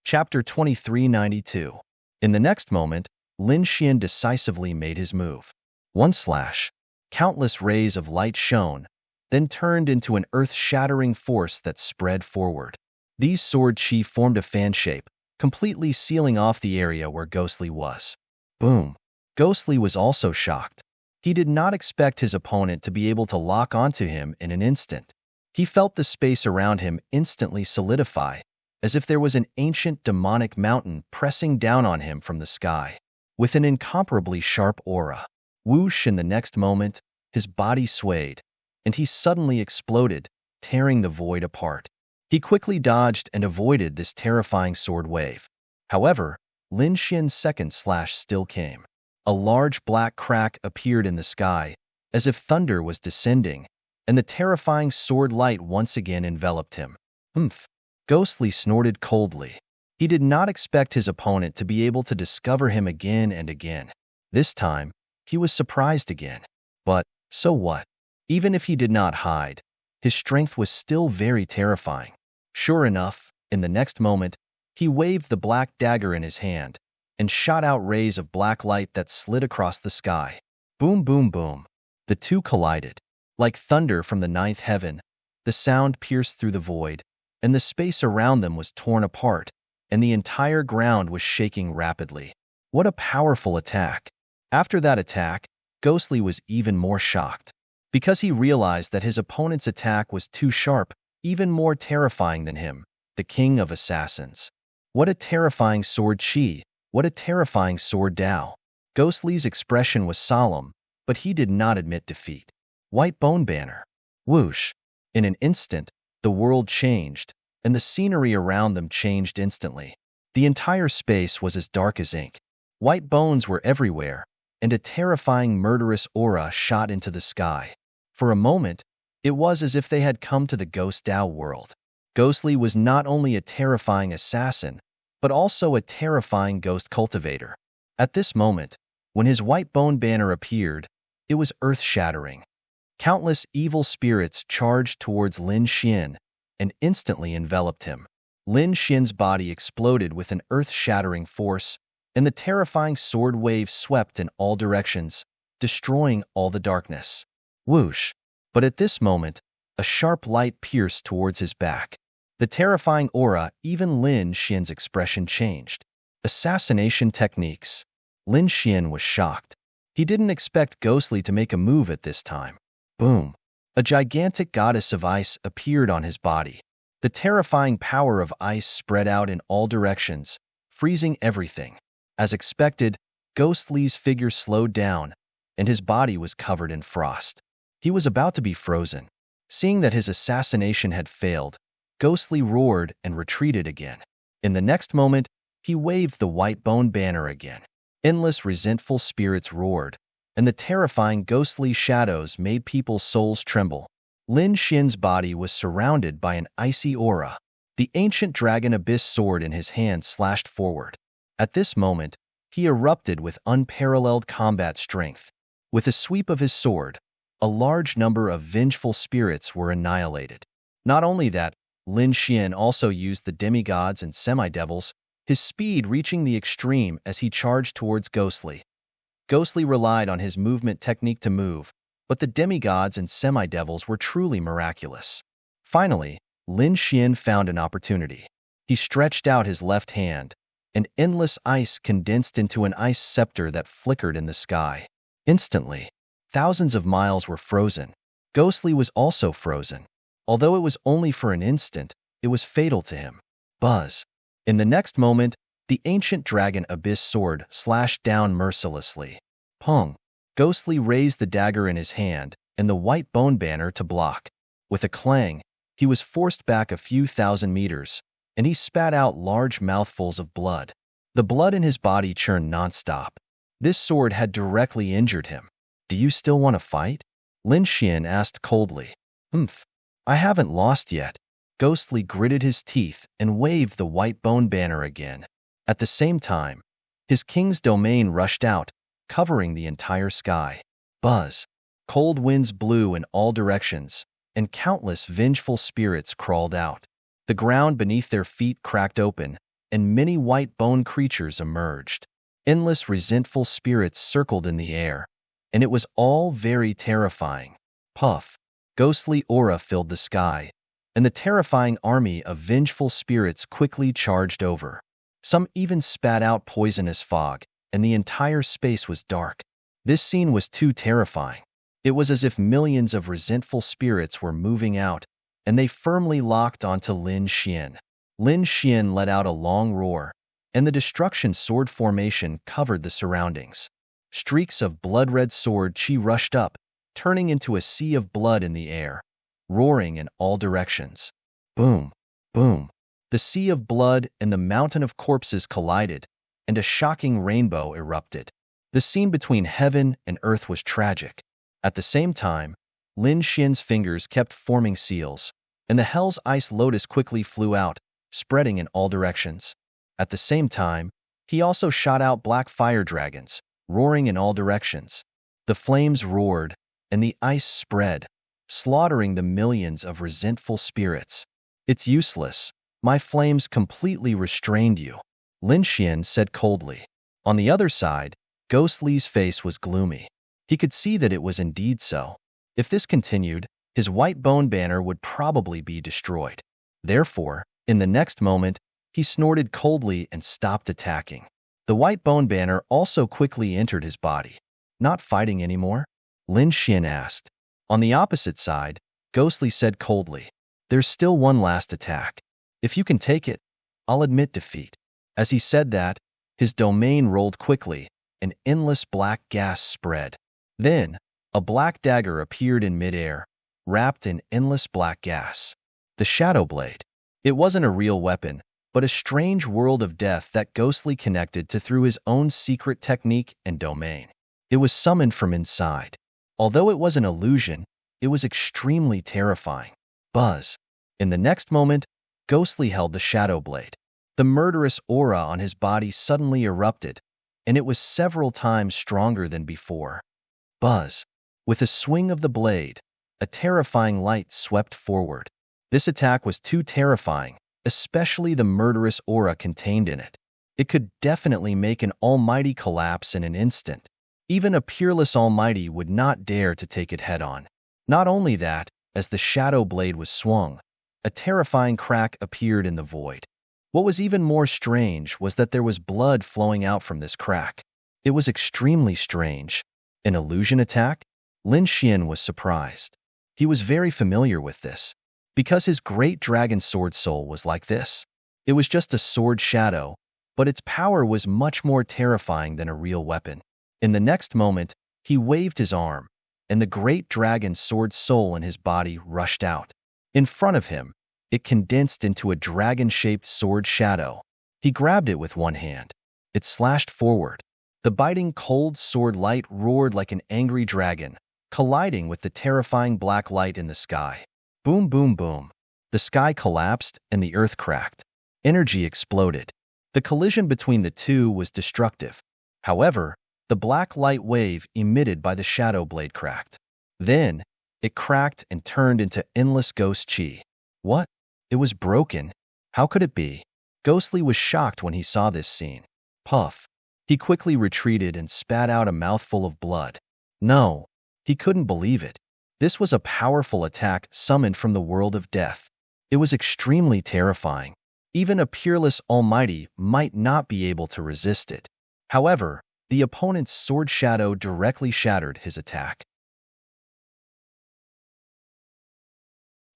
Chapter 2392. In the next moment, Lin Xian decisively made his move. One slash. Countless rays of light shone, then turned into an earth-shattering force that spread forward. These sword chi formed a fan shape, completely sealing off the area where Ghostly was. Boom. Ghostly was also shocked. He did not expect his opponent to be able to lock onto him in an instant. He felt the space around him instantly solidify, as if there was an ancient demonic mountain pressing down on him from the sky, with an incomparably sharp aura. Whoosh! In the next moment, his body swayed, and he suddenly exploded, tearing the void apart. He quickly dodged and avoided this terrifying sword wave. However, Lin Xian's second slash still came. A large black crack appeared in the sky, as if thunder was descending, and the terrifying sword light once again enveloped him. Humph! Ghostly snorted coldly. He did not expect his opponent to be able to discover him again and again. This time, he was surprised again. But, so what? Even if he did not hide, his strength was still very terrifying. Sure enough, in the next moment, he waved the black dagger in his hand, and shot out rays of black light that slid across the sky. Boom, boom, boom. The two collided. Like thunder from the 9th heaven, The sound pierced through the void, and the space around them was torn apart, and the entire ground was shaking rapidly. What a powerful attack! After that attack, Ghostly was even more shocked, because he realized that his opponent's attack was too sharp, even more terrifying than him, the king of assassins. What a terrifying sword Chi! What a terrifying sword Dao! Ghostly's expression was solemn, but he did not admit defeat. White bone banner. Whoosh! In an instant, the world changed, and the scenery around them changed instantly. The entire space was as dark as ink. White bones were everywhere, and a terrifying murderous aura shot into the sky. For a moment, it was as if they had come to the Ghost Dao world. Ghostly was not only a terrifying assassin, but also a terrifying ghost cultivator. At this moment, when his white bone banner appeared, it was earth-shattering. Countless evil spirits charged towards Lin Xian and instantly enveloped him. Lin Xian's body exploded with an earth-shattering force, and the terrifying sword wave swept in all directions, destroying all the darkness. Whoosh! But at this moment, a sharp light pierced towards his back. The terrifying aura, even Lin Xian's expression changed. Assassination techniques. Lin Xian was shocked. He didn't expect Ghostly to make a move at this time. Boom! A gigantic goddess of ice appeared on his body. The terrifying power of ice spread out in all directions, freezing everything. As expected, Ghostly's figure slowed down, and his body was covered in frost. He was about to be frozen. Seeing that his assassination had failed, Ghostly roared and retreated again. In the next moment, he waved the white bone banner again. Endless resentful spirits roared, and the terrifying ghostly shadows made people's souls tremble. Lin Xian's body was surrounded by an icy aura. The ancient dragon abyss sword in his hand slashed forward. At this moment, he erupted with unparalleled combat strength. With a sweep of his sword, a large number of vengeful spirits were annihilated. Not only that, Lin Xian also used the demigods and semi-devils, his speed reaching the extreme as he charged towards Ghostly. Ghostly relied on his movement technique to move, but the demigods and semi-devils were truly miraculous. Finally, Lin Xian found an opportunity. He stretched out his left hand, and endless ice condensed into an ice scepter that flickered in the sky. Instantly, thousands of miles were frozen. Ghostly was also frozen. Although it was only for an instant, it was fatal to him. Buzz! In the next moment, the ancient dragon abyss sword slashed down mercilessly. Pong! Ghostly raised the dagger in his hand and the white bone banner to block. With a clang, he was forced back a few thousand meters, and he spat out large mouthfuls of blood. The blood in his body churned nonstop. This sword had directly injured him. Do you still want to fight? Lin Xian asked coldly. I haven't lost yet. Ghostly gritted his teeth and waved the white bone banner again. At the same time, his king's domain rushed out, covering the entire sky. Buzz! Cold winds blew in all directions, and countless vengeful spirits crawled out. The ground beneath their feet cracked open, and many white bone creatures emerged. Endless resentful spirits circled in the air, and it was all very terrifying. Puff! Ghostly aura filled the sky, and the terrifying army of vengeful spirits quickly charged over. Some even spat out poisonous fog, and the entire space was dark. This scene was too terrifying. It was as if millions of resentful spirits were moving out, and they firmly locked onto Lin Xian. Lin Xian let out a long roar, and the destruction sword formation covered the surroundings. Streaks of blood-red sword chi rushed up, turning into a sea of blood in the air, roaring in all directions. Boom! Boom! The sea of blood and the mountain of corpses collided, and a shocking rainbow erupted. The scene between heaven and earth was tragic. At the same time, Lin Xian's fingers kept forming seals, and the Hell's Ice Lotus quickly flew out, spreading in all directions. At the same time, he also shot out black fire dragons, roaring in all directions. The flames roared, and the ice spread, slaughtering the millions of resentful spirits. It's useless. My flames completely restrained you, Lin Xian said coldly. On the other side, Ghostly's face was gloomy. He could see that it was indeed so. If this continued, his white bone banner would probably be destroyed. Therefore, in the next moment, he snorted coldly and stopped attacking. The white bone banner also quickly entered his body. Not fighting anymore? Lin Xian asked. On the opposite side, Ghostly said coldly, there's still one last attack. If you can take it, I'll admit defeat. As he said that, his domain rolled quickly, an endless black gas spread. Then, a black dagger appeared in midair, wrapped in endless black gas. The Shadow Blade. It wasn't a real weapon, but a strange world of death that Ghostly connected to through his own secret technique and domain. It was summoned from inside. Although it was an illusion, it was extremely terrifying. Buzz. In the next moment, Ghostly held the Shadow Blade. The murderous aura on his body suddenly erupted, and it was several times stronger than before. Buzz. With a swing of the blade, a terrifying light swept forward. This attack was too terrifying, especially the murderous aura contained in it. It could definitely make an almighty collapse in an instant. Even a peerless almighty would not dare to take it head-on. Not only that, as the Shadow Blade was swung, a terrifying crack appeared in the void. What was even more strange was that there was blood flowing out from this crack. It was extremely strange. An illusion attack? Lin Xian was surprised. He was very familiar with this, because his great dragon sword soul was like this. It was just a sword shadow, but its power was much more terrifying than a real weapon. In the next moment, he waved his arm, and the great dragon sword soul in his body rushed out. In front of him, it condensed into a dragon-shaped sword shadow. He grabbed it with one hand. It slashed forward. The biting cold sword light roared like an angry dragon, colliding with the terrifying black light in the sky. Boom, boom, boom. The sky collapsed and the earth cracked. Energy exploded. The collision between the two was destructive. However, the black light wave emitted by the Shadow Blade cracked. Then, it cracked and turned into endless ghost chi. What? It was broken. How could it be? Ghostly was shocked when he saw this scene. Puff. He quickly retreated and spat out a mouthful of blood. No, he couldn't believe it. This was a powerful attack summoned from the world of death. It was extremely terrifying. Even a peerless almighty might not be able to resist it. However, the opponent's sword shadow directly shattered his attack.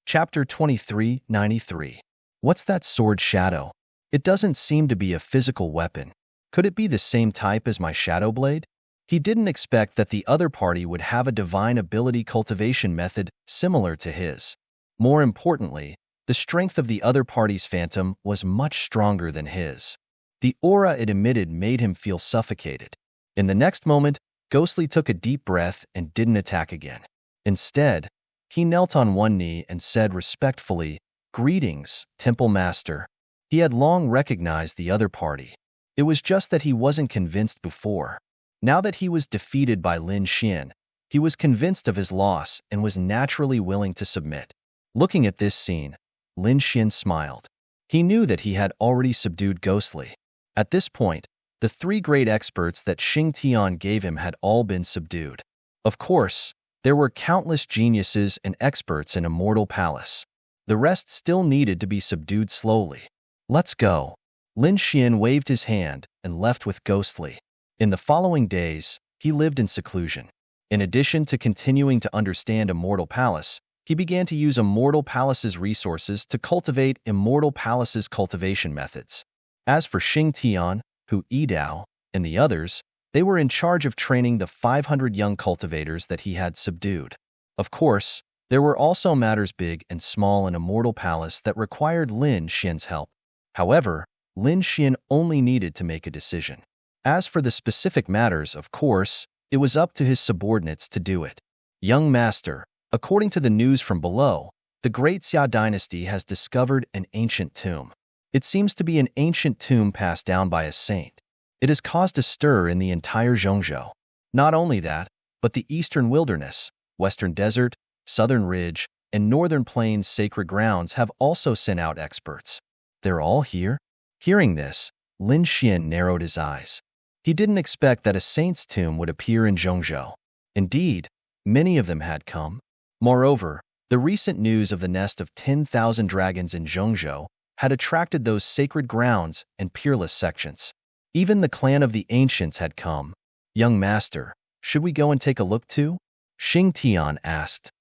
Chapter 2393. What's that sword shadow? It doesn't seem to be a physical weapon. Could it be the same type as my Shadow Blade? He didn't expect that the other party would have a divine ability cultivation method similar to his. More importantly, the strength of the other party's phantom was much stronger than his. The aura it emitted made him feel suffocated. In the next moment, Ghostly took a deep breath and didn't attack again. Instead, he knelt on one knee and said respectfully, "Greetings, Temple Master." He had long recognized the other party. It was just that he wasn't convinced before. Now that he was defeated by Lin Xian, he was convinced of his loss and was naturally willing to submit. Looking at this scene, Lin Xian smiled. He knew that he had already subdued Ghostly. At this point, the three great experts that Xing Tian gave him had all been subdued. Of course, there were countless geniuses and experts in Immortal Palace. The rest still needed to be subdued slowly. Let's go. Lin Xian waved his hand and left with Ghostly. In the following days, he lived in seclusion. In addition to continuing to understand Immortal Palace, he began to use Immortal Palace's resources to cultivate Immortal Palace's cultivation methods. As for Xing Tian, Hu Yidao, and the others, they were in charge of training the 500 young cultivators that he had subdued. Of course, there were also matters big and small in Immortal Palace that required Lin Xian's help. However, Lin Xian only needed to make a decision. As for the specific matters, of course, it was up to his subordinates to do it. Young Master, according to the news from below, the Great Xia dynasty has discovered an ancient tomb. It seems to be an ancient tomb passed down by a saint. It has caused a stir in the entire Zhongzhou. Not only that, but the eastern wilderness, western desert, southern ridge, and northern plains sacred grounds have also sent out experts. They're all here? Hearing this, Lin Xian narrowed his eyes. He didn't expect that a saint's tomb would appear in Zhongzhou. Indeed, many of them had come. Moreover, The recent news of the nest of 10,000 dragons in Zhengzhou had attracted those sacred grounds and peerless sections. Even the clan of the ancients had come. Young master, should we go and take a look too? Xing Tian asked.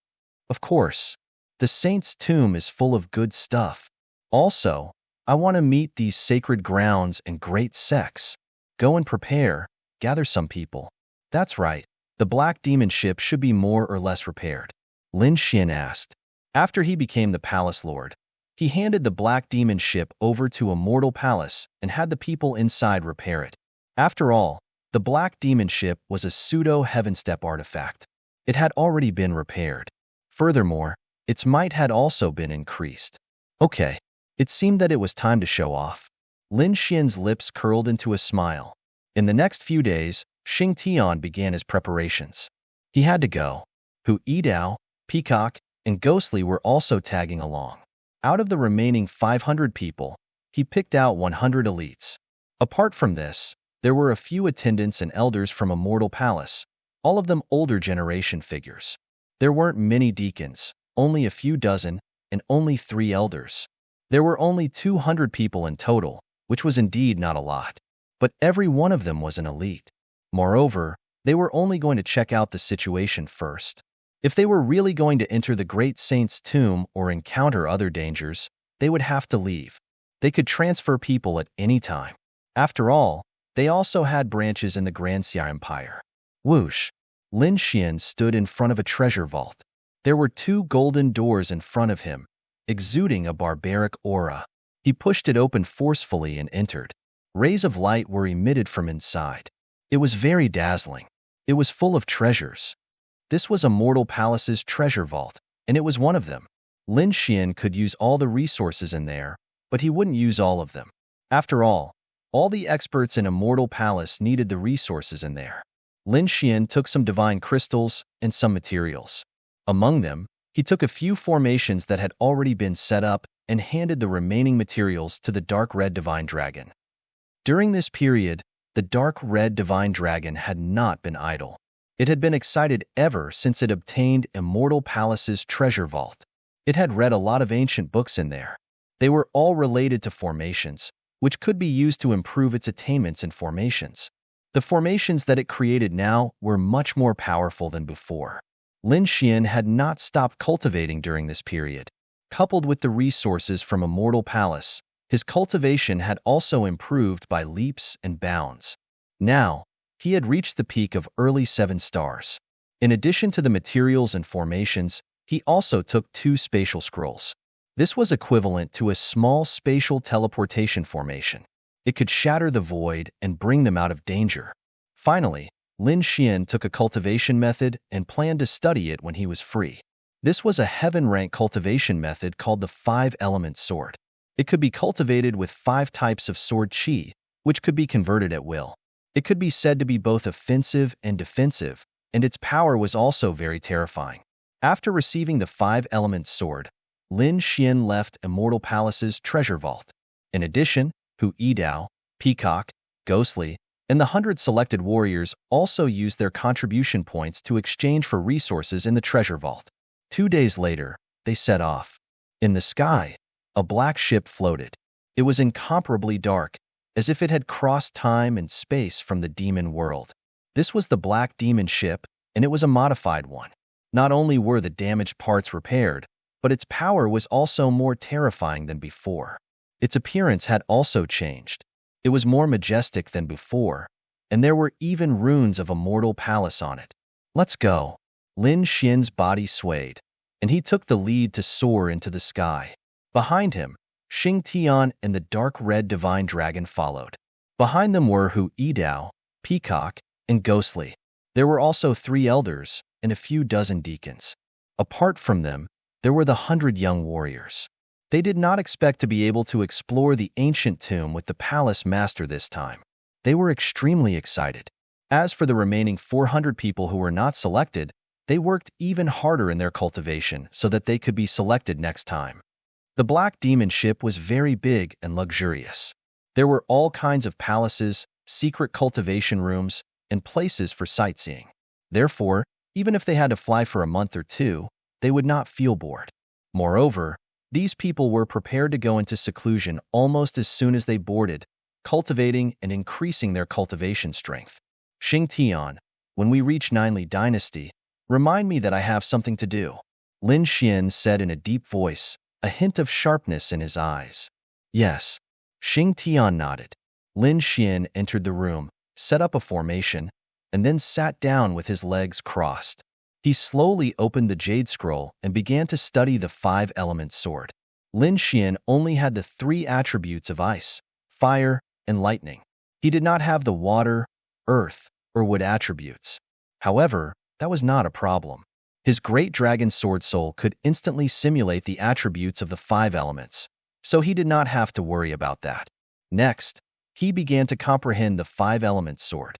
Of course. The saint's tomb is full of good stuff. Also, I want to meet these sacred grounds and great sects. Go and prepare, gather some people. That's right. The black demon ship should be more or less repaired. Lin Xian asked. After he became the palace lord, he handed the black demon ship over to a mortal palace and had the people inside repair it. After all, the black demon ship was a pseudo-heaven-step artifact. It had already been repaired. Furthermore, its might had also been increased. Okay, it seemed that it was time to show off. Lin Xian's lips curled into a smile. In the next few days, Xing Tian began his preparations. He had to go. Hu Yidao, Peacock, and Ghostly were also tagging along. Out of the remaining 500 people, he picked out 100 elites. Apart from this, there were a few attendants and elders from a mortal palace, all of them older generation figures. There weren't many deacons, only a few dozen, and only 3 elders. There were only 200 people in total, which was indeed not a lot. But every one of them was an elite. Moreover, they were only going to check out the situation first. If they were really going to enter the great saint's tomb or encounter other dangers, they would have to leave. They could transfer people at any time. After all, they also had branches in the Granxia Empire. Whoosh! Lin Xian stood in front of a treasure vault. There were 2 golden doors in front of him, exuding a barbaric aura. He pushed it open forcefully and entered. Rays of light were emitted from inside. It was very dazzling. It was full of treasures. This was a mortal palace's treasure vault, and it was one of them. Lin Xian could use all the resources in there, but he wouldn't use all of them. After all the experts in a mortal palace needed the resources in there. Lin Xian took some divine crystals and some materials. Among them, he took a few formations that had already been set up and handed the remaining materials to the dark red divine dragon. During this period, the dark red divine dragon had not been idle. It had been excited ever since it obtained Immortal Palace's treasure vault. It had read a lot of ancient books in there. They were all related to formations, which could be used to improve its attainments in formations. The formations that it created now were much more powerful than before. Lin Xian had not stopped cultivating during this period. Coupled with the resources from Immortal Palace, his cultivation had also improved by leaps and bounds. Now, he had reached the peak of early 7 stars. In addition to the materials and formations, he also took 2 spatial scrolls. This was equivalent to a small spatial teleportation formation. It could shatter the void and bring them out of danger. Finally, Lin Xian took a cultivation method and planned to study it when he was free. This was a heaven-rank cultivation method called the 5-element sword. It could be cultivated with 5 types of sword qi, which could be converted at will. It could be said to be both offensive and defensive, and its power was also very terrifying. After receiving the 5-element sword, Lin Xian left Immortal Palace's treasure vault. In addition, Hu Yidao, Peacock, Ghostly, and the 100 selected warriors also used their contribution points to exchange for resources in the treasure vault. 2 days later, they set off. In the sky, a black ship floated. It was incomparably dark, as if it had crossed time and space from the demon world. This was the black demon ship, and it was a modified one. Not only were the damaged parts repaired, but its power was also more terrifying than before. Its appearance had also changed. It was more majestic than before, and there were even runes of a mortal palace on it. Let's go. Lin Xian's body swayed, and he took the lead to soar into the sky. Behind him, Xing Tian and the dark red divine dragon followed. Behind them were Hu Yidao, Peacock, and Ghostly. There were also 3 elders and a few dozen deacons. Apart from them, there were the 100 young warriors. They did not expect to be able to explore the ancient tomb with the palace master this time. They were extremely excited. As for the remaining 400 people who were not selected, they worked even harder in their cultivation so that they could be selected next time. The black demon ship was very big and luxurious. There were all kinds of palaces, secret cultivation rooms, and places for sightseeing. Therefore, even if they had to fly for a month or 2, they would not feel bored. Moreover, these people were prepared to go into seclusion almost as soon as they boarded, cultivating and increasing their cultivation strength. Xing Tian, when we reach Ninli Dynasty, remind me that I have something to do. Lin Xian said in a deep voice, a hint of sharpness in his eyes. Yes. Xing Tian nodded. Lin Xian entered the room, set up a formation, and then sat down with his legs crossed. He slowly opened the jade scroll and began to study the five-element sword. Lin Xian only had the three attributes of ice, fire, and lightning. He did not have the water, earth, or wood attributes. However, that was not a problem. His great dragon sword soul could instantly simulate the attributes of the five elements, so he did not have to worry about that. Next, he began to comprehend the five-element sword.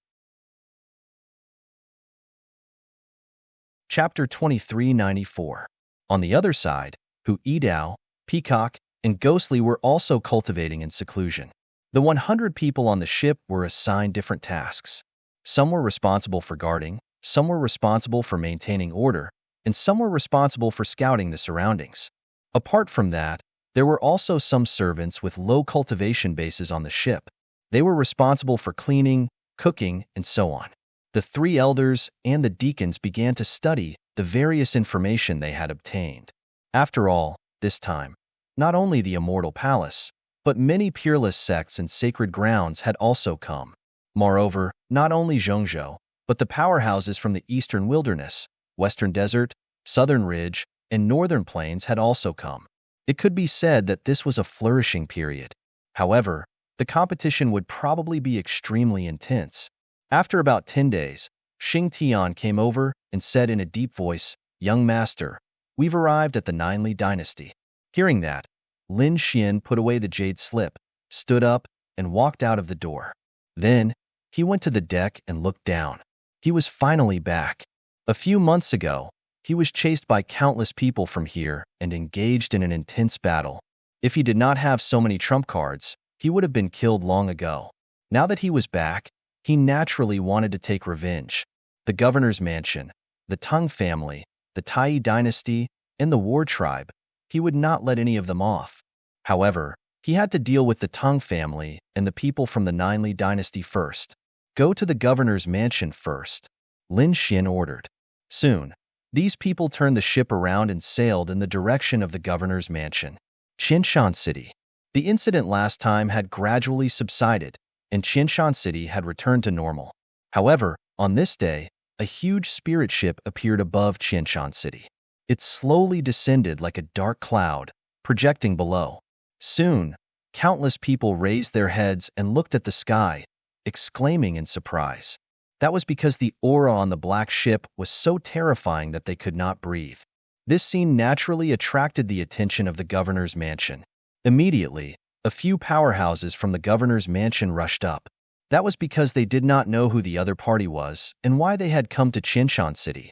Chapter 2394. On the other side, Hu Yidao, Peacock, and Ghostly were also cultivating in seclusion. The 100 people on the ship were assigned different tasks. Some were responsible for guarding, some were responsible for maintaining order, and some were responsible for scouting the surroundings. Apart from that, there were also some servants with low cultivation bases on the ship. They were responsible for cleaning, cooking, and so on. The three elders and the deacons began to study the various information they had obtained. After all, this time, not only the immortal palace, but many peerless sects and sacred grounds had also come. Moreover, not only Zhongzhou, but the powerhouses from the eastern wilderness, western desert, southern ridge, and northern plains had also come. It could be said that this was a flourishing period. However, the competition would probably be extremely intense. After about 10 days, Xing Tian came over and said in a deep voice, "Young master, we've arrived at the Ninli Dynasty." Hearing that, Lin Xian put away the jade slip, stood up, and walked out of the door. Then, he went to the deck and looked down. He was finally back. A few months ago, he was chased by countless people from here and engaged in an intense battle. If he did not have so many trump cards, he would have been killed long ago. Now that he was back, he naturally wanted to take revenge. The governor's mansion, the Tang family, the Tai dynasty, and the war tribe, he would not let any of them off. However, he had to deal with the Tang family and the people from the Ninli dynasty first. Go to the governor's mansion first, Lin Xian ordered. Soon, these people turned the ship around and sailed in the direction of the governor's mansion. Qianshan City. The incident last time had gradually subsided, and Qianshan City had returned to normal. However, on this day, a huge spirit ship appeared above Qianshan City. It slowly descended like a dark cloud, projecting below. Soon, countless people raised their heads and looked at the sky, exclaiming in surprise. That was because the aura on the black ship was so terrifying that they could not breathe. This scene naturally attracted the attention of the governor's mansion. Immediately, a few powerhouses from the governor's mansion rushed up. That was because they did not know who the other party was and why they had come to Qianshan City.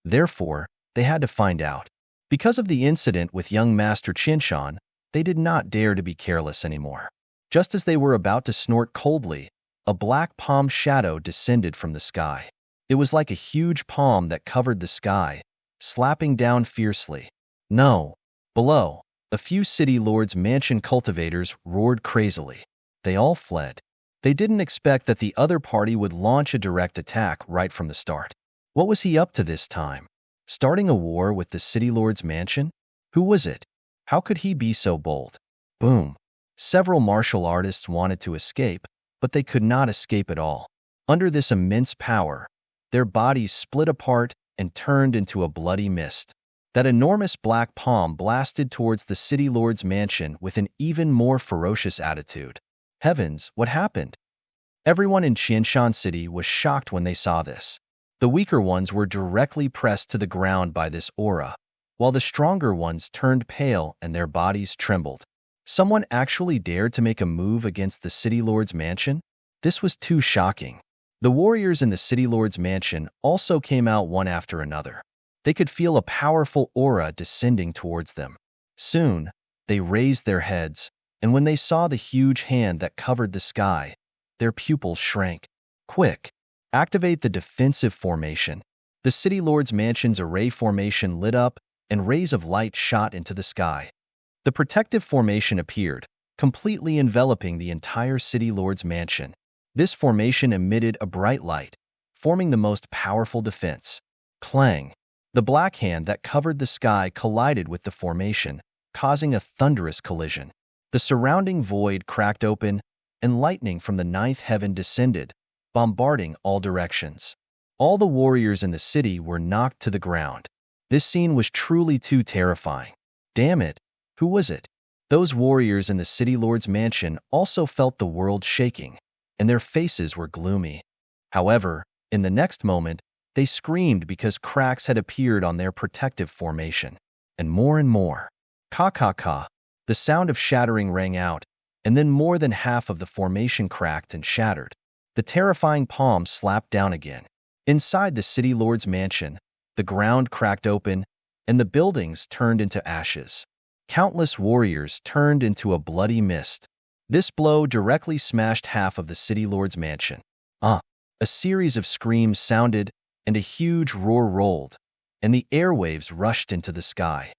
Therefore, they had to find out. Because of the incident with young Master Qianshan, they did not dare to be careless anymore. Just as they were about to snort coldly, a black palm shadow descended from the sky. It was like a huge palm that covered the sky, slapping down fiercely. No! Below, a few city lords' mansion cultivators roared crazily. They all fled. They didn't expect that the other party would launch a direct attack right from the start. What was he up to this time? Starting a war with the city lord's mansion? Who was it? How could he be so bold? Boom! Several martial artists wanted to escape, but they could not escape at all. Under this immense power, their bodies split apart and turned into a bloody mist. That enormous black palm blasted towards the city lord's mansion with an even more ferocious attitude. Heavens, what happened? Everyone in Qianshan City was shocked when they saw this. The weaker ones were directly pressed to the ground by this aura, while the stronger ones turned pale and their bodies trembled. Someone actually dared to make a move against the city lord's mansion? This was too shocking. The warriors in the city lord's mansion also came out one after another. They could feel a powerful aura descending towards them. Soon, they raised their heads, and when they saw the huge hand that covered the sky, their pupils shrank. Quick! Activate the defensive formation. The city lord's mansion's array formation lit up, and rays of light shot into the sky. The protective formation appeared, completely enveloping the entire city lord's mansion. This formation emitted a bright light, forming the most powerful defense. Clang! The black hand that covered the sky collided with the formation, causing a thunderous collision. The surrounding void cracked open, and lightning from the ninth heaven descended, bombarding all directions. All the warriors in the city were knocked to the ground. This scene was truly too terrifying. Damn it! Who was it? Those warriors in the city lord's mansion also felt the world shaking, and their faces were gloomy. However, in the next moment, they screamed because cracks had appeared on their protective formation. And more. Ka ka ka. The sound of shattering rang out, and then more than half of the formation cracked and shattered. The terrifying palm slapped down again. Inside the city lord's mansion, the ground cracked open, and the buildings turned into ashes. Countless warriors turned into a bloody mist. This blow directly smashed half of the city lord's mansion. A series of screams sounded, and a huge roar rolled, and the airwaves rushed into the sky.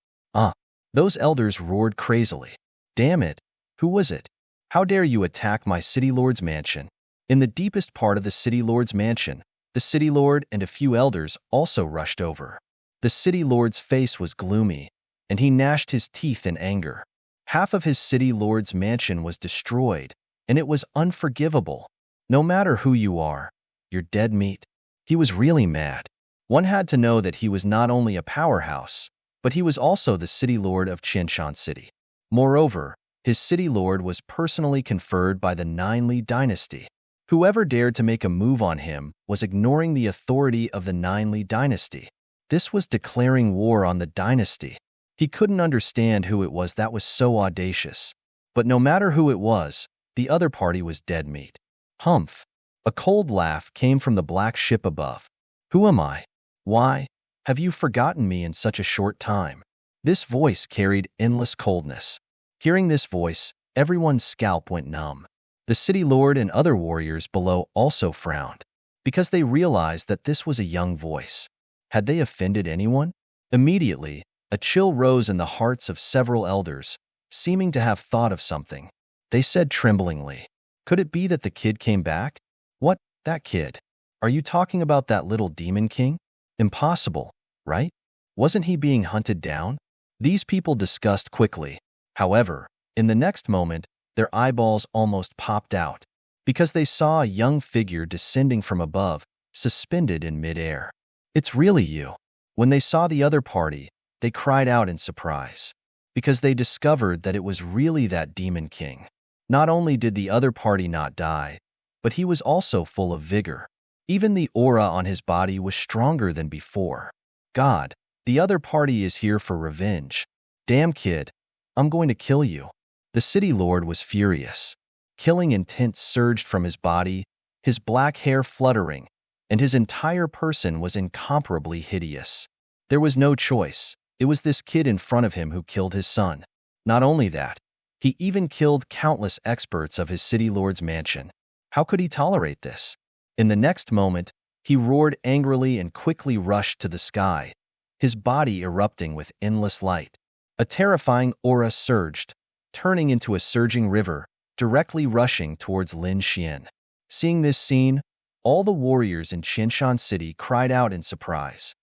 Those elders roared crazily. Damn it! Who was it? How dare you attack my city lord's mansion? In the deepest part of the city lord's mansion, the city lord and a few elders also rushed over. The city lord's face was gloomy, and he gnashed his teeth in anger. Half of his city lord's mansion was destroyed, and it was unforgivable. No matter who you are, you're dead meat. He was really mad. One had to know that he was not only a powerhouse, but he was also the city lord of Qianshan City. Moreover, his city lord was personally conferred by the Nine Li dynasty. Whoever dared to make a move on him was ignoring the authority of the Nine Li dynasty. This was declaring war on the dynasty. He couldn't understand who it was that was so audacious. But no matter who it was, the other party was dead meat. Humph! A cold laugh came from the black ship above. Who am I? Why have you forgotten me in such a short time? This voice carried endless coldness. Hearing this voice, everyone's scalp went numb. The city lord and other warriors below also frowned, because they realized that this was a young voice. Had they offended anyone? Immediately, a chill rose in the hearts of several elders, seeming to have thought of something. They said tremblingly, "Could it be that the kid came back?" "What, that kid? Are you talking about that little demon king?" "Impossible, right? Wasn't he being hunted down?" These people discussed quickly. However, in the next moment, their eyeballs almost popped out, because they saw a young figure descending from above, suspended in midair. "It's really you." When they saw the other party, they cried out in surprise, because they discovered that it was really that demon king. Not only did the other party not die, but he was also full of vigor. Even the aura on his body was stronger than before. God, the other party is here for revenge. Damn kid, I'm going to kill you. The city lord was furious. Killing intent surged from his body, his black hair fluttering, and his entire person was incomparably hideous. There was no choice. It was this kid in front of him who killed his son. Not only that, he even killed countless experts of his city lord's mansion. How could he tolerate this? In the next moment, he roared angrily and quickly rushed to the sky, his body erupting with endless light. A terrifying aura surged, turning into a surging river, directly rushing towards Lin Xian. Seeing this scene, all the warriors in Qianshan City cried out in surprise.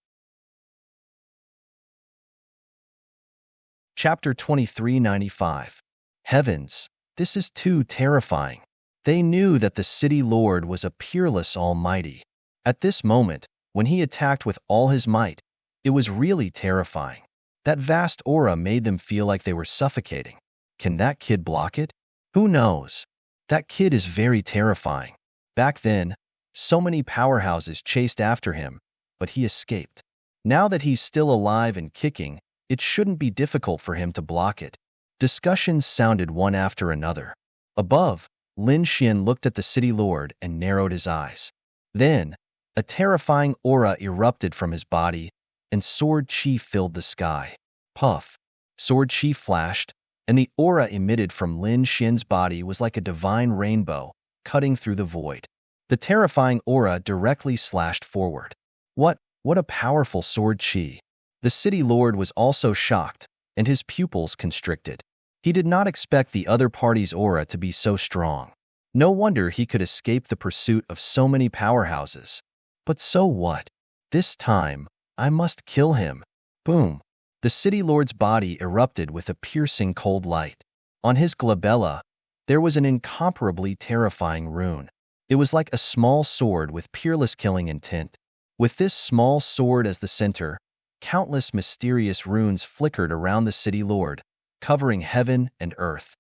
Chapter 2395. Heavens, this is too terrifying. They knew that the city lord was a peerless almighty. At this moment, when he attacked with all his might, it was really terrifying. That vast aura made them feel like they were suffocating. Can that kid block it? Who knows? That kid is very terrifying. Back then, so many powerhouses chased after him, but he escaped. Now that he's still alive and kicking, it shouldn't be difficult for him to block it. Discussions sounded one after another. Above, Lin Xian looked at the city lord and narrowed his eyes. Then, a terrifying aura erupted from his body, and sword chi filled the sky. Puff! Sword chi flashed, and the aura emitted from Lin Xian's body was like a divine rainbow, cutting through the void. The terrifying aura directly slashed forward. What a powerful sword chi! The city lord was also shocked, and his pupils constricted. He did not expect the other party's aura to be so strong. No wonder he could escape the pursuit of so many powerhouses. But so what? This time, I must kill him. Boom. The city lord's body erupted with a piercing cold light. On his glabella, there was an incomparably terrifying rune. It was like a small sword with peerless killing intent. With this small sword as the center, countless mysterious runes flickered around the city lord, covering heaven and earth.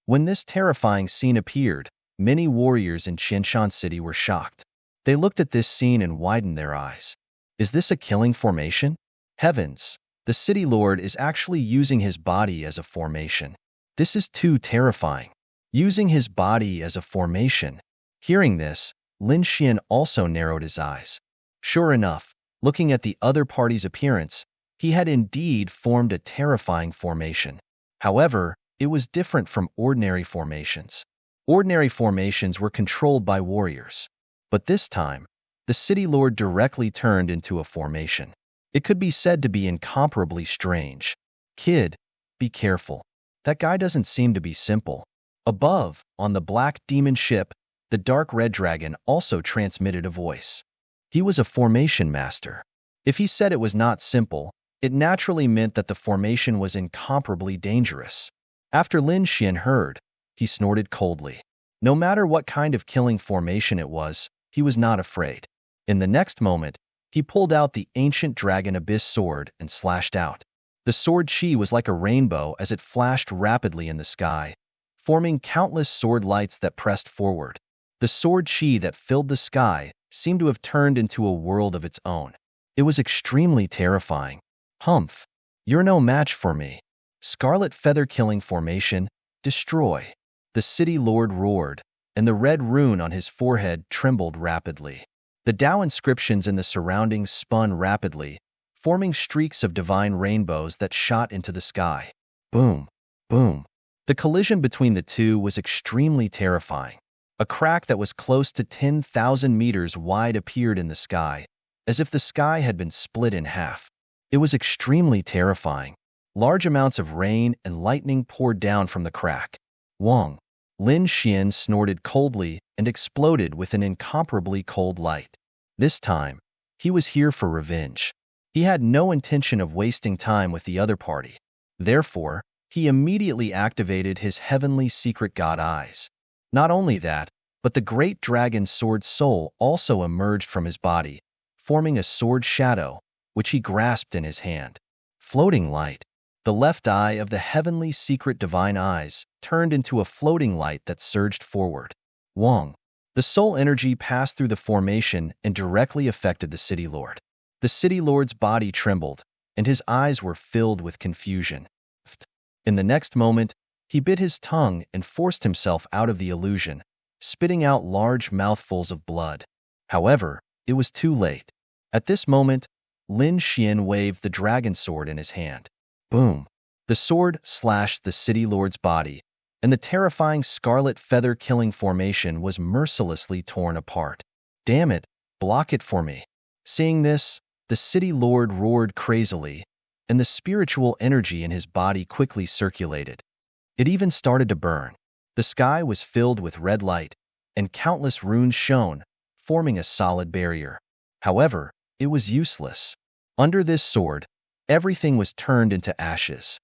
When this terrifying scene appeared, many warriors in Qianshan City were shocked. They looked at this scene and widened their eyes. Is this a killing formation? Heavens, the city lord is actually using his body as a formation. This is too terrifying. Using his body as a formation. Hearing this, Lin Xian also narrowed his eyes. Sure enough, looking at the other party's appearance, he had indeed formed a terrifying formation. However, it was different from ordinary formations. Ordinary formations were controlled by warriors. But this time, the city lord directly turned into a formation. It could be said to be incomparably strange. Kid, be careful. That guy doesn't seem to be simple. Above, on the black demon ship, the dark red dragon also transmitted a voice. He was a formation master. If he said it was not simple, it naturally meant that the formation was incomparably dangerous. After Lin Xian heard, he snorted coldly. No matter what kind of killing formation it was, he was not afraid. In the next moment, he pulled out the ancient dragon abyss sword and slashed out. The sword chi was like a rainbow as it flashed rapidly in the sky, forming countless sword lights that pressed forward. The sword chi that filled the sky seemed to have turned into a world of its own. It was extremely terrifying. Humph, you're no match for me. Scarlet feather killing formation, destroy. The city lord roared, and the red rune on his forehead trembled rapidly. The Tao inscriptions in the surroundings spun rapidly, forming streaks of divine rainbows that shot into the sky. Boom, boom. The collision between the two was extremely terrifying. A crack that was close to 10,000 meters wide appeared in the sky, as if the sky had been split in half. It was extremely terrifying. Large amounts of rain and lightning poured down from the crack. Wong. Lin Xian snorted coldly and exploded with an incomparably cold light. This time, he was here for revenge. He had no intention of wasting time with the other party. Therefore, he immediately activated his heavenly secret god eyes. Not only that, but the great dragon sword soul also emerged from his body, forming a sword shadow, which he grasped in his hand. Floating light. The left eye of the heavenly secret divine eyes turned into a floating light that surged forward. Wong. The soul energy passed through the formation and directly affected the city lord. The city lord's body trembled, and his eyes were filled with confusion. In the next moment, he bit his tongue and forced himself out of the illusion, spitting out large mouthfuls of blood. However, it was too late. At this moment, Lin Xian waved the dragon sword in his hand. Boom! The sword slashed the city lord's body, and the terrifying scarlet feather killing formation was mercilessly torn apart. Damn it, block it for me. Seeing this, the city lord roared crazily, and the spiritual energy in his body quickly circulated. It even started to burn. The sky was filled with red light, and countless runes shone, forming a solid barrier. However, it was useless. Under this sword, everything was turned into ashes.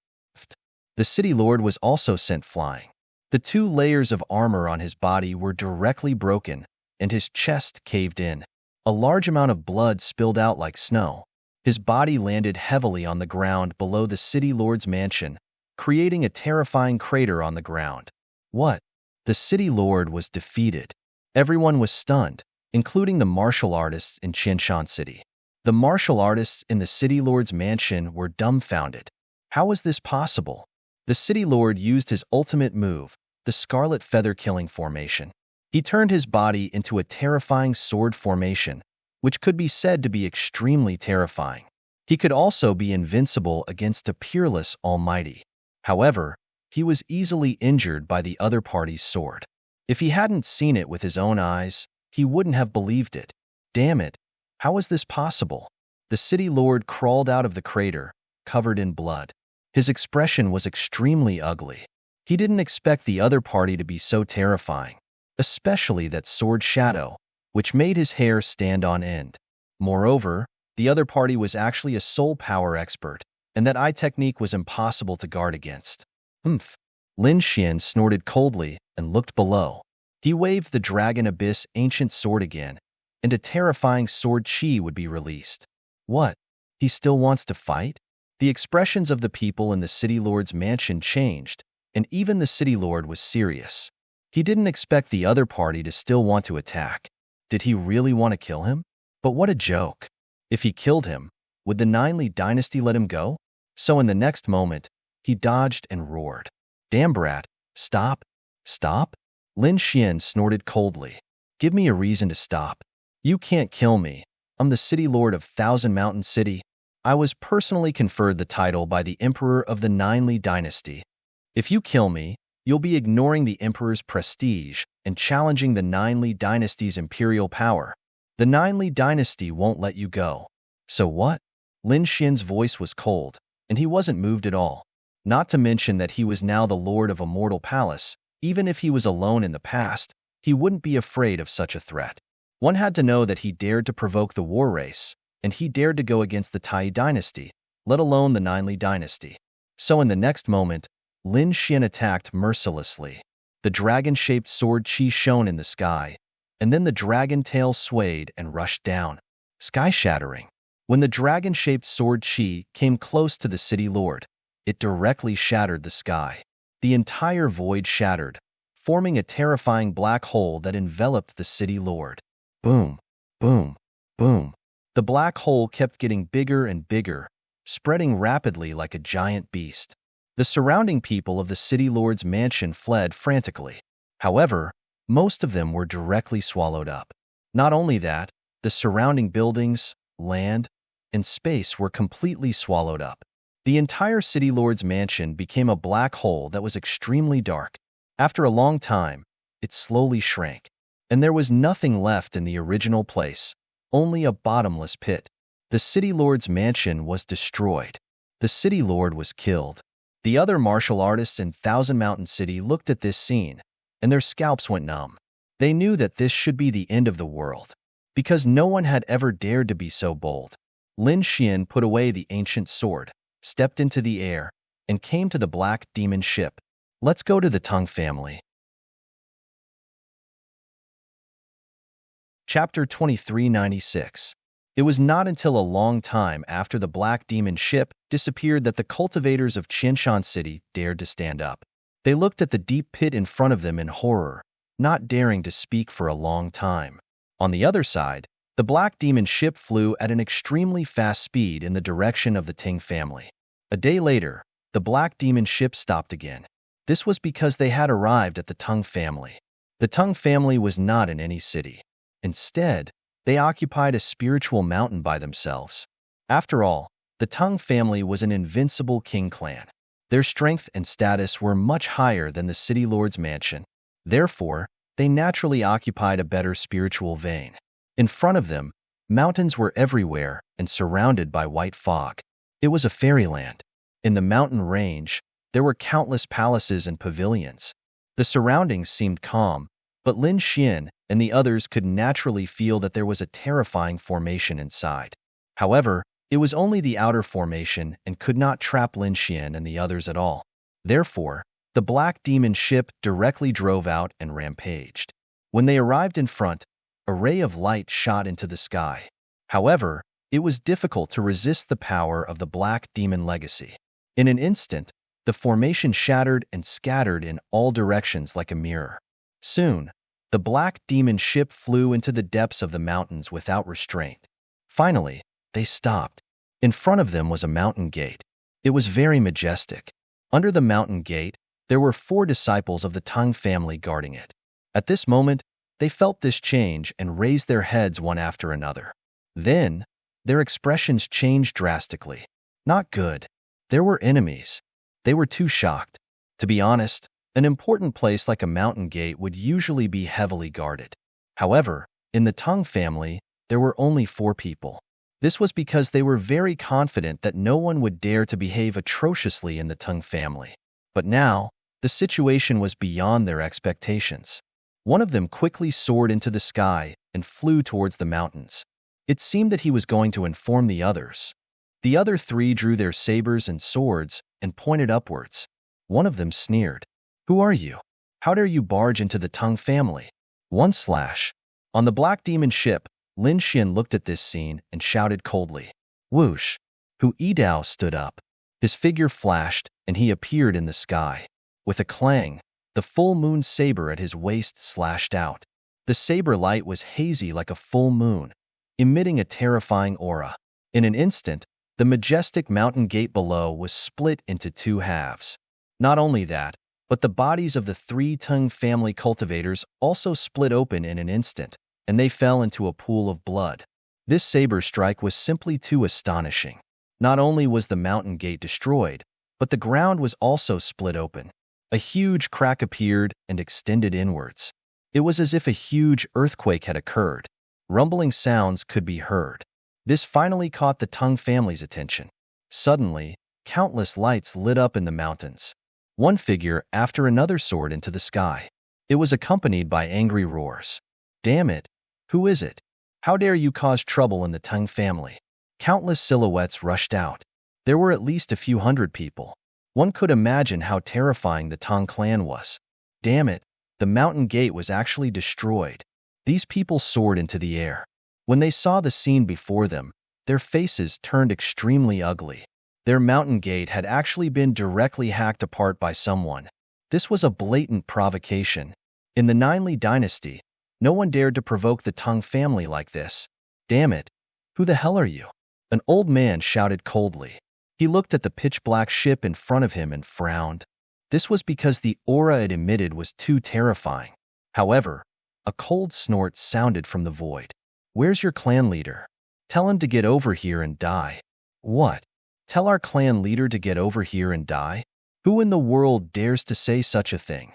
The city lord was also sent flying. The 2 layers of armor on his body were directly broken, and his chest caved in. A large amount of blood spilled out like snow. His body landed heavily on the ground below the city lord's mansion, creating a terrifying crater on the ground. What? The city lord was defeated. Everyone was stunned, including the martial artists in Qianshan City. The martial artists in the city lord's mansion were dumbfounded. How was this possible? The city lord used his ultimate move, the scarlet feather killing formation. He turned his body into a terrifying sword formation, which could be said to be extremely terrifying. He could also be invincible against a peerless almighty. However, he was easily injured by the other party's sword. If he hadn't seen it with his own eyes, he wouldn't have believed it. Damn it, how was this possible? the city lord crawled out of the crater, covered in blood. His expression was extremely ugly. He didn't expect the other party to be so terrifying, especially that sword shadow, which made his hair stand on end. Moreover, the other party was actually a soul power expert, and that eye technique was impossible to guard against. Humph. Lin Xian snorted coldly and looked below. He waved the Dragon Abyss ancient sword again, and a terrifying sword chi would be released. What? He still wants to fight? The expressions of the people in the city lord's mansion changed, and even the city lord was serious. He didn't expect the other party to still want to attack. Did he really want to kill him? But what a joke. If he killed him, would the Ninely dynasty let him go? So in the next moment, he dodged and roared. Damn brat, stop, stop. Lin Xian snorted coldly. Give me a reason to stop. You can't kill me. I'm the city lord of Thousand Mountain City. I was personally conferred the title by the emperor of the Ninely dynasty. If you kill me, you'll be ignoring the emperor's prestige and challenging the Ninely dynasty's imperial power. The Ninely dynasty won't let you go. So what? Lin Xian's voice was cold, and he wasn't moved at all. Not to mention that he was now the lord of a mortal palace. Even if he was alone in the past, he wouldn't be afraid of such a threat. One had to know that he dared to provoke the war race, and he dared to go against the Tai dynasty, let alone the Ninely dynasty. So in the next moment, Lin Xian attacked mercilessly. The dragon-shaped sword chi shone in the sky, and then the dragon tail swayed and rushed down, sky-shattering. When the dragon-shaped sword chi came close to the city lord, it directly shattered the sky. The entire void shattered, forming a terrifying black hole that enveloped the city lord. Boom, boom, boom. The black hole kept getting bigger and bigger, spreading rapidly like a giant beast. The surrounding people of the city lord's mansion fled frantically. However, most of them were directly swallowed up. Not only that, the surrounding buildings, land, and space were completely swallowed up. The entire city lord's mansion became a black hole that was extremely dark. After a long time, it slowly shrank, and there was nothing left in the original place, only a bottomless pit. The city lord's mansion was destroyed. The city lord was killed. The other martial artists in Thousand Mountain City looked at this scene, and their scalps went numb. They knew that this should be the end of the world, because no one had ever dared to be so bold. Lin Xian put away the ancient sword, stepped into the air, and came to the black demon ship. Let's go to the Tongue family. Chapter 2396. It was not until a long time after the black demon ship disappeared that the cultivators of Qianshan City dared to stand up. They looked at the deep pit in front of them in horror, not daring to speak for a long time. On the other side, the black demon ship flew at an extremely fast speed in the direction of the Ting family. A day later, the black demon ship stopped again. This was because they had arrived at the Tongue family. The Tongue family was not in any city. Instead, they occupied a spiritual mountain by themselves. After all, the Tongue family was an invincible king clan. Their strength and status were much higher than the city lord's mansion. Therefore, they naturally occupied a better spiritual vein. In front of them, mountains were everywhere and surrounded by white fog. It was a fairyland. In the mountain range, there were countless palaces and pavilions. The surroundings seemed calm, but Lin Xian and the others could naturally feel that there was a terrifying formation inside. However, it was only the outer formation and could not trap Lin Xian and the others at all. Therefore, the black demon ship directly drove out and rampaged. When they arrived in front, a ray of light shot into the sky. However, it was difficult to resist the power of the black demon legacy. In an instant, the formation shattered and scattered in all directions like a mirror. Soon, the black demon ship flew into the depths of the mountains without restraint. Finally, they stopped. In front of them was a mountain gate. It was very majestic. Under the mountain gate, there were 4 disciples of the Tang family guarding it. At this moment, they felt this change and raised their heads one after another. Then, their expressions changed drastically. Not good. There were enemies. They were too shocked. To be honest, an important place like a mountain gate would usually be heavily guarded. However, in the Tang family, there were only 4 people. This was because they were very confident that no one would dare to behave atrociously in the Tung family. But now, the situation was beyond their expectations. One of them quickly soared into the sky and flew towards the mountains. It seemed that he was going to inform the others. The other three drew their sabers and swords and pointed upwards. One of them sneered. "Who are you? How dare you barge into the Tung family?" One slash. On the Black Demon ship, Lin Xian looked at this scene and shouted coldly. Whoosh! Hu Yidao stood up. His figure flashed, and he appeared in the sky. With a clang, the full moon saber at his waist slashed out. The saber light was hazy like a full moon, emitting a terrifying aura. In an instant, the majestic mountain gate below was split into two halves. Not only that, but the bodies of the three Tung family cultivators also split open in an instant, and they fell into a pool of blood. This saber strike was simply too astonishing. Not only was the mountain gate destroyed, but the ground was also split open. A huge crack appeared and extended inwards. It was as if a huge earthquake had occurred. Rumbling sounds could be heard. This finally caught the Tung family's attention. Suddenly, countless lights lit up in the mountains. One figure after another soared into the sky. It was accompanied by angry roars. Damn it! Who is it? How dare you cause trouble in the Tung family? Countless silhouettes rushed out. There were at least a few hundred people. One could imagine how terrifying the Tung clan was. Damn it! The mountain gate was actually destroyed. These people soared into the air. When they saw the scene before them, their faces turned extremely ugly. Their mountain gate had actually been directly hacked apart by someone. This was a blatant provocation. In the Ninely dynasty, no one dared to provoke the Tung family like this. Damn it! Who the hell are you? An old man shouted coldly. He looked at the pitch-black ship in front of him and frowned. This was because the aura it emitted was too terrifying. However, a cold snort sounded from the void. Where's your clan leader? Tell him to get over here and die. What? Tell our clan leader to get over here and die? Who in the world dares to say such a thing?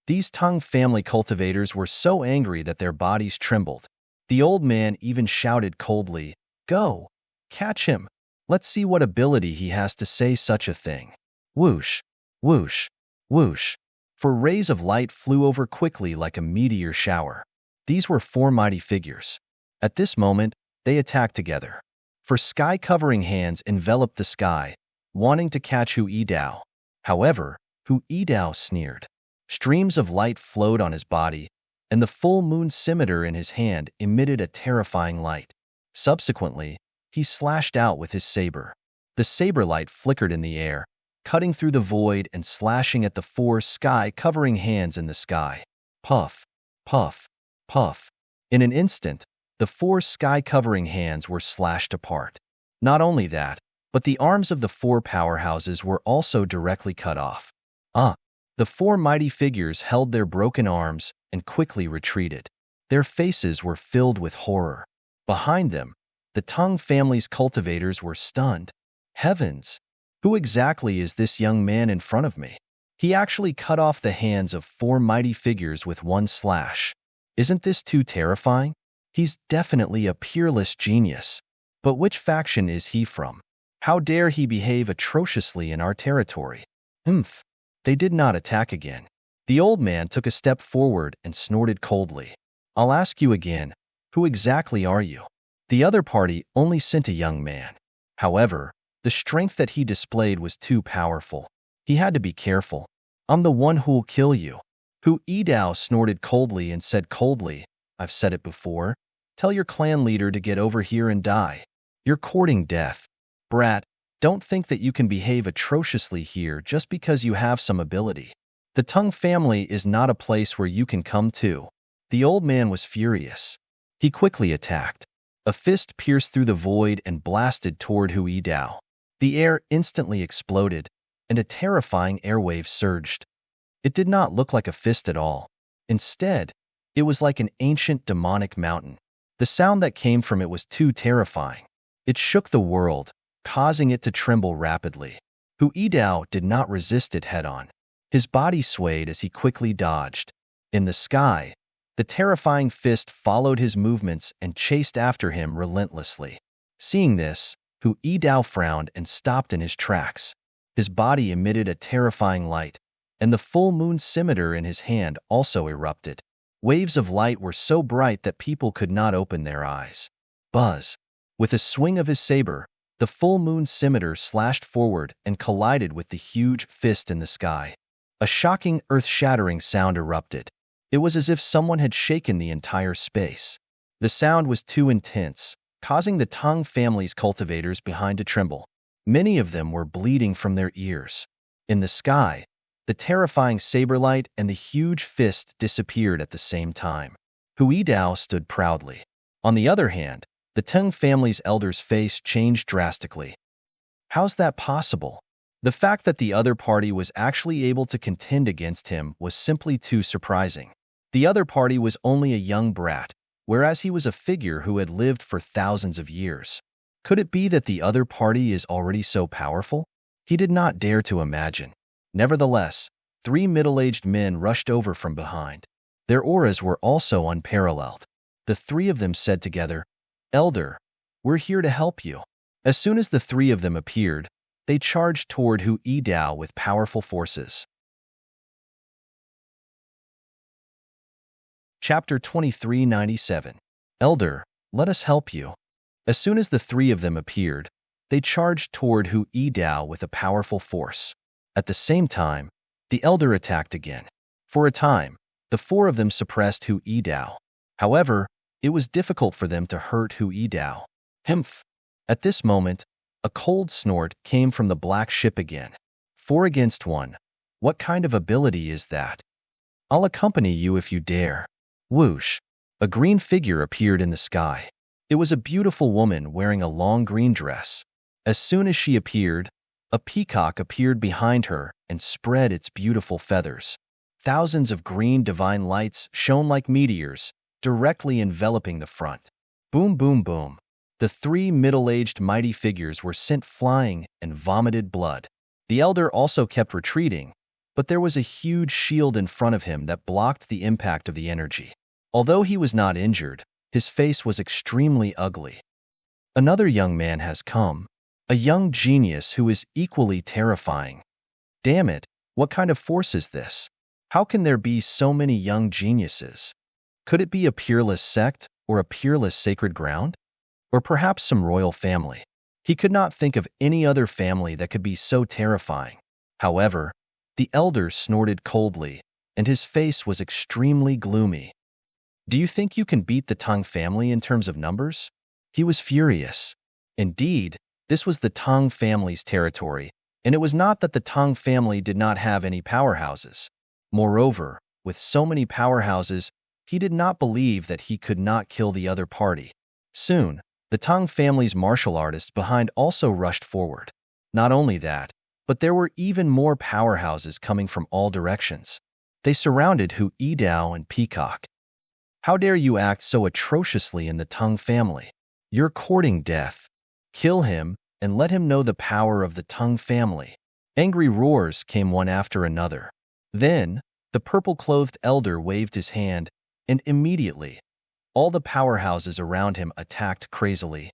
These Tung family cultivators were so angry that their bodies trembled. The old man even shouted coldly, "Go! Catch him! Let's see what ability he has to say such a thing." Whoosh! Whoosh! Whoosh! For rays of light flew over quickly like a meteor shower. These were four mighty figures. At this moment, they attacked together. For sky-covering hands enveloped the sky, wanting to catch Hu Yidao. However, Hu Yidao sneered. Streams of light flowed on his body, and the full moon scimitar in his hand emitted a terrifying light. Subsequently, he slashed out with his saber. The saber light flickered in the air, cutting through the void and slashing at the four sky-covering hands in the sky. Puff, puff, puff. In an instant, the four sky-covering hands were slashed apart. Not only that, but the arms of the four powerhouses were also directly cut off. The four mighty figures held their broken arms and quickly retreated. Their faces were filled with horror. Behind them, the Tung family's cultivators were stunned. Heavens! Who exactly is this young man in front of me? He actually cut off the hands of four mighty figures with one slash. Isn't this too terrifying? He's definitely a peerless genius. But which faction is he from? How dare he behave atrociously in our territory? Humph! They did not attack again. The old man took a step forward and snorted coldly. I'll ask you again, who exactly are you? The other party only sent a young man. However, the strength that he displayed was too powerful. He had to be careful. I'm the one who'll kill you. Hu Yidao snorted coldly and said coldly, I've said it before. Tell your clan leader to get over here and die. You're courting death. Brat, don't think that you can behave atrociously here just because you have some ability. The Tung family is not a place where you can come to. The old man was furious. He quickly attacked. A fist pierced through the void and blasted toward Hu Yidao. The air instantly exploded, and a terrifying airwave surged. It did not look like a fist at all. Instead, it was like an ancient demonic mountain. The sound that came from it was too terrifying. It shook the world, causing it to tremble rapidly. Hu Yidao did not resist it head-on. His body swayed as he quickly dodged. In the sky, the terrifying fist followed his movements and chased after him relentlessly. Seeing this, Hu Yidao frowned and stopped in his tracks. His body emitted a terrifying light, and the full moon scimitar in his hand also erupted. Waves of light were so bright that people could not open their eyes. Buzz! With a swing of his saber, the full moon scimitar slashed forward and collided with the huge fist in the sky. A shocking, earth-shattering sound erupted. It was as if someone had shaken the entire space. The sound was too intense, causing the Tang family's cultivators behind to tremble. Many of them were bleeding from their ears. In the sky, the terrifying saber light and the huge fist disappeared at the same time. Hu Yidao stood proudly. On the other hand, the Tang family's elder's face changed drastically. How's that possible? The fact that the other party was actually able to contend against him was simply too surprising. The other party was only a young brat, whereas he was a figure who had lived for thousands of years. Could it be that the other party is already so powerful? He did not dare to imagine. Nevertheless, 3 middle-aged men rushed over from behind. Their auras were also unparalleled. The 3 of them said together, "Elder, we're here to help you." As soon as the 3 of them appeared, they charged toward Hu Yidao with powerful forces. Chapter 2397. Elder, let us help you. As soon as the 3 of them appeared, they charged toward Hu Yidao with a powerful force. At the same time, the elder attacked again. For a time, the 4 of them suppressed Hu Yidao. However, it was difficult for them to hurt Hu Yidao. Humph! At this moment, a cold snort came from the black ship again. 4 against 1. What kind of ability is that? I'll accompany you if you dare. Whoosh! A green figure appeared in the sky. It was a beautiful woman wearing a long green dress. As soon as she appeared, a peacock appeared behind her and spread its beautiful feathers. Thousands of green divine lights shone like meteors, directly enveloping the front. Boom, boom, boom. The 3 middle-aged mighty figures were sent flying and vomited blood. The elder also kept retreating, but there was a huge shield in front of him that blocked the impact of the energy. Although he was not injured, his face was extremely ugly. Another young man has come. A young genius who is equally terrifying. Damn it, what kind of force is this? How can there be so many young geniuses? Could it be a peerless sect or a peerless sacred ground? Or perhaps some royal family? He could not think of any other family that could be so terrifying. However, the elder snorted coldly, and his face was extremely gloomy. Do you think you can beat the Tang family in terms of numbers? He was furious. Indeed, this was the Tang family's territory, and it was not that the Tang family did not have any powerhouses. Moreover, with so many powerhouses, he did not believe that he could not kill the other party. Soon, the Tang family's martial artists behind also rushed forward. Not only that, but there were even more powerhouses coming from all directions. They surrounded Hu Yidao and Peacock. How dare you act so atrociously in the Tang family? You're courting death. Kill him, and let him know the power of the Tang family. Angry roars came one after another. Then, the purple-clothed elder waved his hand, and immediately, all the powerhouses around him attacked crazily.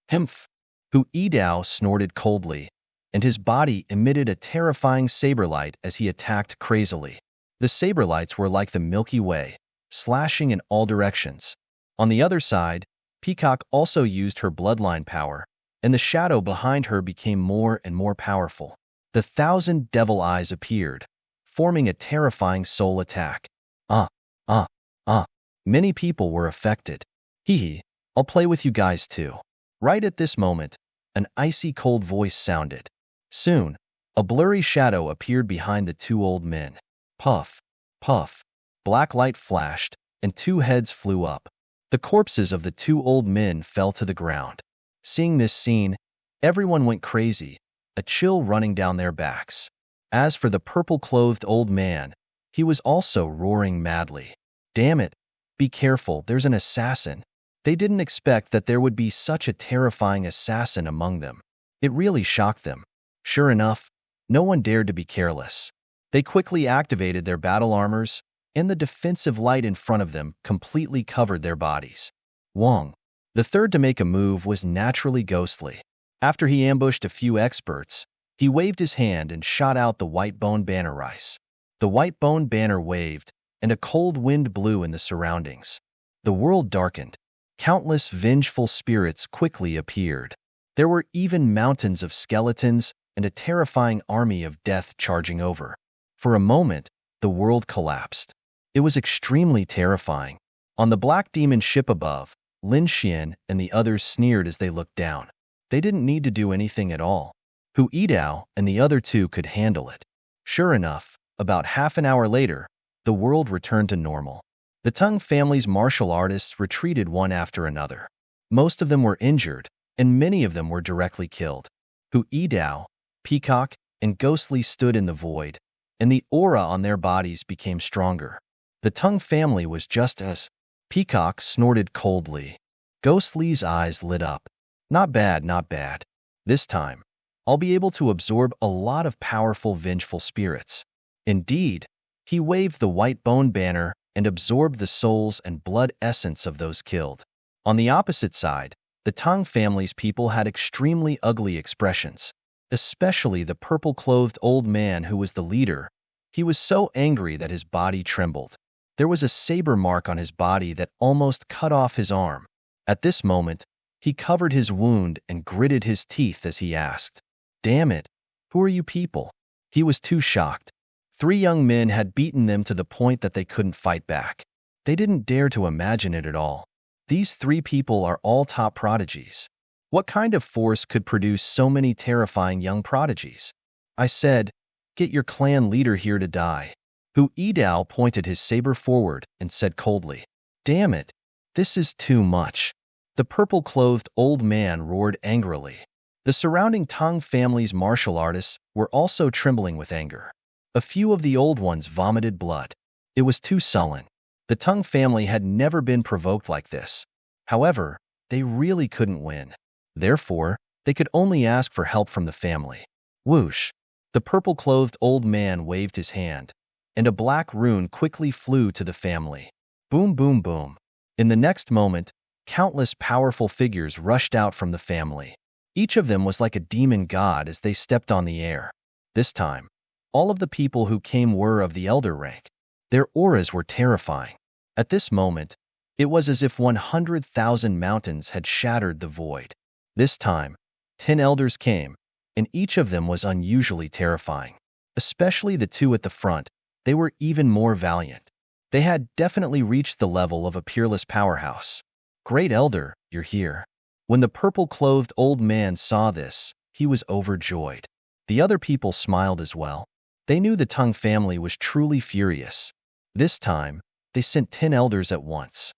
Humph! Hu Yidao snorted coldly, and his body emitted a terrifying saber light as he attacked crazily. The saber lights were like the Milky Way, slashing in all directions. On the other side, Peacock also used her bloodline power, and the shadow behind her became more and more powerful. The 1,000 devil eyes appeared, forming a terrifying soul attack. Ah, ah, ah. Many people were affected. Hee, I'll play with you guys too. Right at this moment, an icy cold voice sounded. Soon, a blurry shadow appeared behind the 2 old men. Puff, puff. Black light flashed, and 2 heads flew up. The corpses of the 2 old men fell to the ground. Seeing this scene, everyone went crazy, a chill running down their backs. As for the purple-clothed old man, he was also roaring madly. Damn it! Be careful, there's an assassin. They didn't expect that there would be such a terrifying assassin among them. It really shocked them. Sure enough, no one dared to be careless. They quickly activated their battle armors, and the defensive light in front of them completely covered their bodies. Wong! The third to make a move was naturally ghostly. After he ambushed a few experts, he waved his hand and shot out the white bone banner rice. The white bone banner waved, and a cold wind blew in the surroundings. The world darkened. Countless vengeful spirits quickly appeared. There were even mountains of skeletons and a terrifying army of death charging over. For a moment, the world collapsed. It was extremely terrifying. On the black demon ship above, Lin Xian and the others sneered as they looked down. They didn't need to do anything at all. Hu Yidao and the other two could handle it. Sure enough, about half an hour later, the world returned to normal. The Tang family's martial artists retreated one after another. Most of them were injured, and many of them were directly killed. Hu Yidao, Peacock, and Ghostly stood in the void, and the aura on their bodies became stronger. The Tang family was just as Peacock snorted coldly. Ghostly's eyes lit up. Not bad, not bad. This time, I'll be able to absorb a lot of powerful, vengeful spirits. Indeed, he waved the white bone banner and absorbed the souls and blood essence of those killed. On the opposite side, the Tang family's people had extremely ugly expressions, especially the purple-clothed old man who was the leader. He was so angry that his body trembled. There was a saber mark on his body that almost cut off his arm. At this moment, he covered his wound and gritted his teeth as he asked, "Damn it, who are you people?" He was too shocked. 3 young men had beaten them to the point that they couldn't fight back. They didn't dare to imagine it at all. These 3 people are all top prodigies. What kind of force could produce so many terrifying young prodigies? I said, "Get your clan leader here to die." Hu Yidao pointed his saber forward and said coldly, "Damn it, this is too much." The purple-clothed old man roared angrily. The surrounding Tang family's martial artists were also trembling with anger. A few of the old ones vomited blood. It was too sullen. The Tang family had never been provoked like this. However, they really couldn't win. Therefore, they could only ask for help from the family. Whoosh! The purple-clothed old man waved his hand, and a black rune quickly flew to the family. Boom, boom, boom. In the next moment, countless powerful figures rushed out from the family. Each of them was like a demon god as they stepped on the air. This time, all of the people who came were of the elder rank. Their auras were terrifying. At this moment, it was as if 100,000 mountains had shattered the void. This time, 10 elders came, and each of them was unusually terrifying. Especially the 2 at the front, they were even more valiant. They had definitely reached the level of a peerless powerhouse. "Great Elder, you're here." When the purple-clothed old man saw this, he was overjoyed. The other people smiled as well. They knew the Tang family was truly furious. This time, they sent 10 elders at once.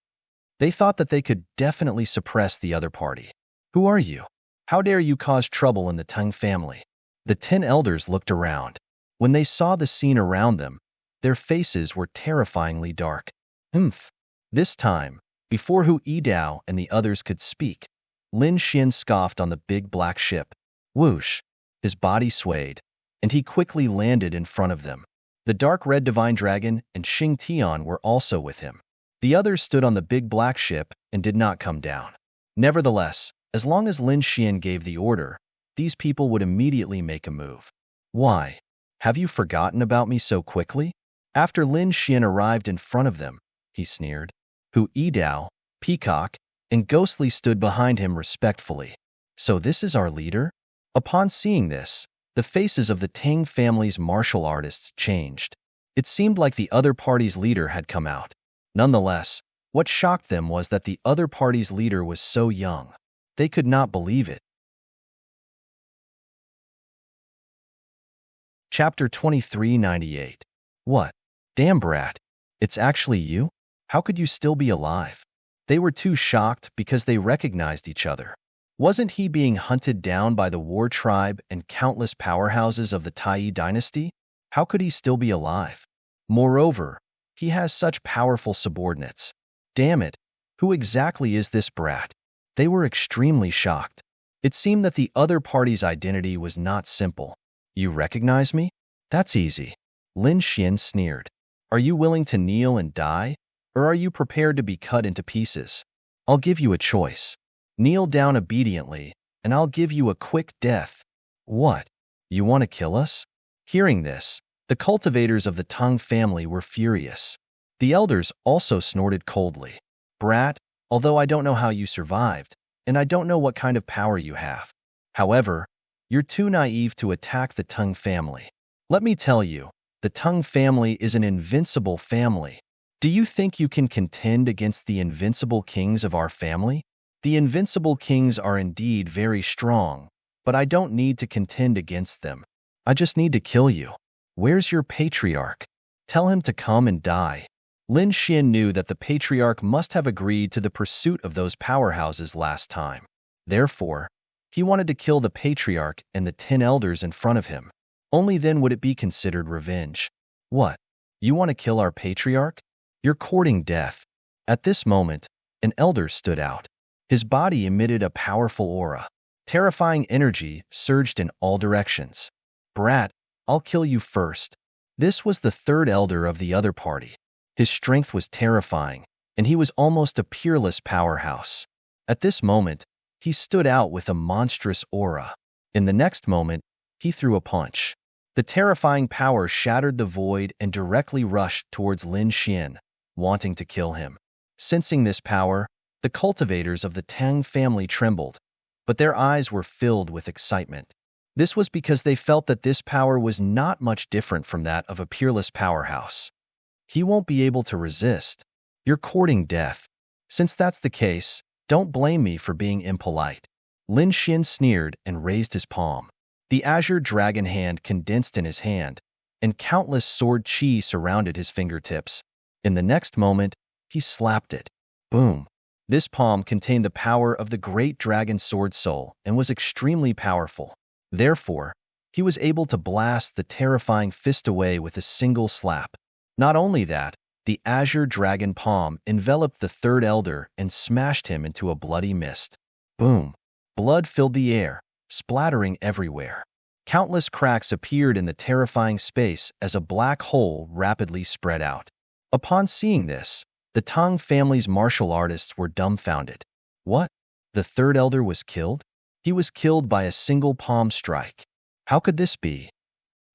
They thought that they could definitely suppress the other party. "Who are you? How dare you cause trouble in the Tang family?" The 10 elders looked around. When they saw the scene around them, their faces were terrifyingly dark. This time, before Hu Yidao and the others could speak, Lin Xian scoffed on the big black ship. Whoosh! His body swayed, and he quickly landed in front of them. The dark red divine dragon and Xing Tian were also with him. The others stood on the big black ship and did not come down. Nevertheless, as long as Lin Xian gave the order, these people would immediately make a move. "Why? Have you forgotten about me so quickly?" After Lin Xian arrived in front of them, he sneered. Hu Yidao, Peacock, and Ghostly stood behind him respectfully. "So this is our leader?" Upon seeing this, the faces of the Tang family's martial artists changed. It seemed like the other party's leader had come out. Nonetheless, what shocked them was that the other party's leader was so young. They could not believe it. Chapter 2398. What? Damn brat. It's actually you? How could you still be alive? They were too shocked because they recognized each other. Wasn't he being hunted down by the war tribe and countless powerhouses of the Tai dynasty? How could he still be alive? Moreover, he has such powerful subordinates. Damn it, who exactly is this brat? They were extremely shocked. It seemed that the other party's identity was not simple. "You recognize me? That's easy." Lin Xian sneered. "Are you willing to kneel and die, or are you prepared to be cut into pieces? I'll give you a choice." Kneel down obediently, and I'll give you a quick death. What? You want to kill us? Hearing this, the cultivators of the Tang family were furious. The elders also snorted coldly. Brat, although I don't know how you survived, and I don't know what kind of power you have. However, you're too naive to attack the Tang family. Let me tell you, the Tang family is an invincible family. Do you think you can contend against the invincible kings of our family? The invincible kings are indeed very strong, but I don't need to contend against them. I just need to kill you. Where's your patriarch? Tell him to come and die. Lin Xin knew that the patriarch must have agreed to the pursuit of those powerhouses last time. Therefore, he wanted to kill the patriarch and the 10 elders in front of him. Only then would it be considered revenge. What? You want to kill our patriarch? You're courting death. At this moment, an elder stood out. His body emitted a powerful aura. Terrifying energy surged in all directions. Brat, I'll kill you first. This was the third elder of the other party. His strength was terrifying, and he was almost a peerless powerhouse. At this moment, he stood out with a monstrous aura. In the next moment, he threw a punch. The terrifying power shattered the void and directly rushed towards Lin Xin, wanting to kill him. Sensing this power, the cultivators of the Tang family trembled, but their eyes were filled with excitement. This was because they felt that this power was not much different from that of a peerless powerhouse. He won't be able to resist. You're courting death. Since that's the case, don't blame me for being impolite. Lin Xin sneered and raised his palm. The azure dragon hand condensed in his hand, and countless sword chi surrounded his fingertips. In the next moment, he slapped it. Boom. This palm contained the power of the great dragon sword soul and was extremely powerful. Therefore, he was able to blast the terrifying fist away with a single slap. Not only that, the azure dragon palm enveloped the third elder and smashed him into a bloody mist. Boom! Blood filled the air, splattering everywhere. Countless cracks appeared in the terrifying space as a black hole rapidly spread out. Upon seeing this, the Tang family's martial artists were dumbfounded. What? The third elder was killed? He was killed by a single palm strike. How could this be?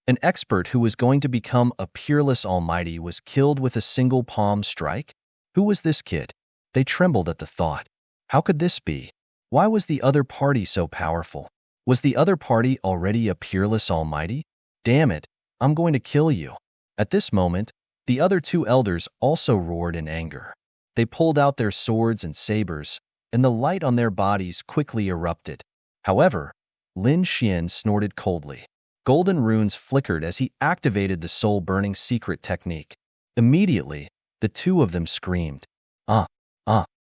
An expert who was going to become a peerless almighty was killed with a single palm strike? Who was this kid? They trembled at the thought. How could this be? Why was the other party so powerful? Was the other party already a peerless almighty? Damn it, I'm going to kill you. At this moment, the other 2 elders also roared in anger. They pulled out their swords and sabers, and the light on their bodies quickly erupted. However, Lin Xin snorted coldly. Golden runes flickered as he activated the soul-burning secret technique. Immediately, the 2 of them screamed.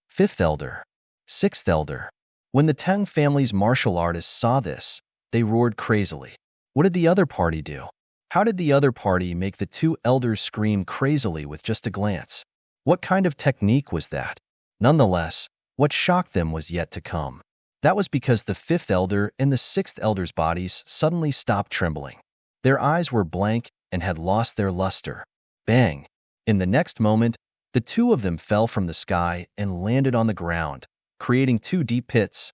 Fifth elder. Sixth elder. When the Tang family's martial artists saw this, they roared crazily. What did the other party do? How did the other party make the 2 elders scream crazily with just a glance? What kind of technique was that? Nonetheless, what shocked them was yet to come. That was because the 5th elder and the 6th elder's bodies suddenly stopped trembling. Their eyes were blank and had lost their luster. Bang! In the next moment, the 2 of them fell from the sky and landed on the ground, creating 2 deep pits.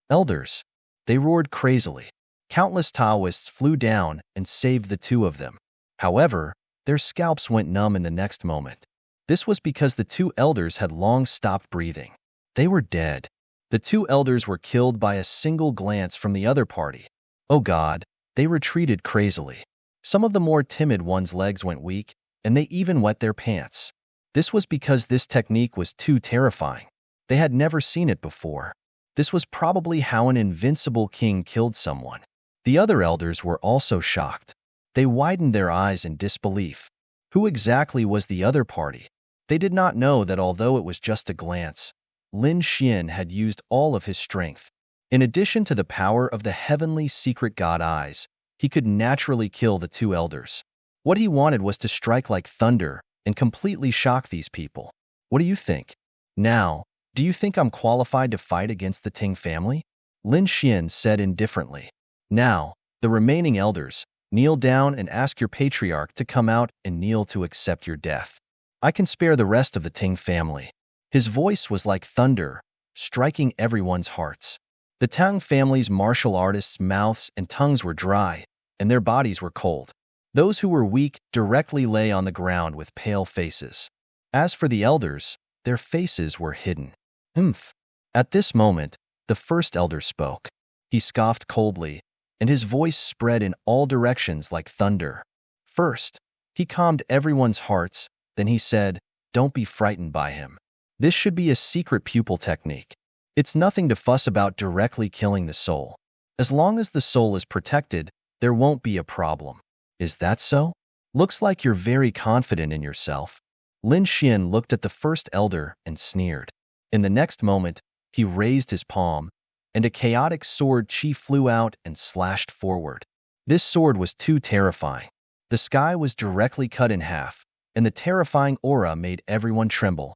Elders! They roared crazily. Countless Taoists flew down and saved the 2 of them. However, their scalps went numb in the next moment. This was because the 2 elders had long stopped breathing. They were dead. The 2 elders were killed by a single glance from the other party. Oh God, they retreated crazily. Some of the more timid ones' legs went weak, and they even wet their pants. This was because this technique was too terrifying. They had never seen it before. This was probably how an invincible king killed someone. The other elders were also shocked. They widened their eyes in disbelief. Who exactly was the other party? They did not know that although it was just a glance, Lin Xin had used all of his strength. In addition to the power of the heavenly secret god eyes, he could naturally kill the 2 elders. What he wanted was to strike like thunder and completely shock these people. What do you think? Now, do you think I'm qualified to fight against the Ting family? Lin Xin said indifferently. Now, the remaining elders, kneel down and ask your patriarch to come out and kneel to accept your death. I can spare the rest of the Ting family. His voice was like thunder, striking everyone's hearts. The Tang family's martial artists' mouths and tongues were dry, and their bodies were cold. Those who were weak directly lay on the ground with pale faces. As for the elders, their faces were hidden. Humph. At this moment, the first elder spoke. He scoffed coldly, and his voice spread in all directions like thunder. First, he calmed everyone's hearts, then he said, "Don't be frightened by him. This should be a secret pupil technique. It's nothing to fuss about directly killing the soul. As long as the soul is protected, there won't be a problem." "Is that so? Looks like you're very confident in yourself." Lin Xian looked at the first elder and sneered. In the next moment, he raised his palm, and a chaotic sword chi flew out and slashed forward. This sword was too terrifying. The sky was directly cut in half, and the terrifying aura made everyone tremble.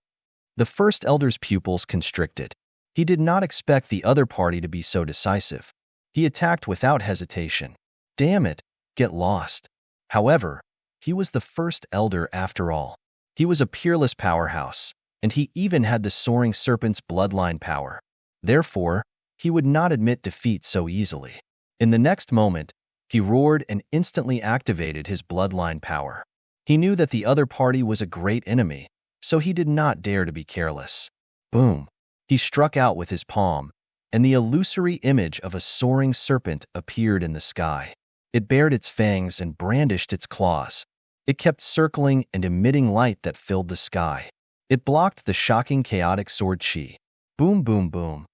The first elder's pupils constricted. He did not expect the other party to be so decisive. He attacked without hesitation. Damn it, get lost. However, he was the first elder after all. He was a peerless powerhouse, and he even had the soaring serpent's bloodline power. Therefore, he would not admit defeat so easily. In the next moment, he roared and instantly activated his bloodline power. He knew that the other party was a great enemy, so he did not dare to be careless. Boom! He struck out with his palm, and the illusory image of a soaring serpent appeared in the sky. It bared its fangs and brandished its claws. It kept circling and emitting light that filled the sky. It blocked the shocking chaotic sword chi. Boom, boom, boom.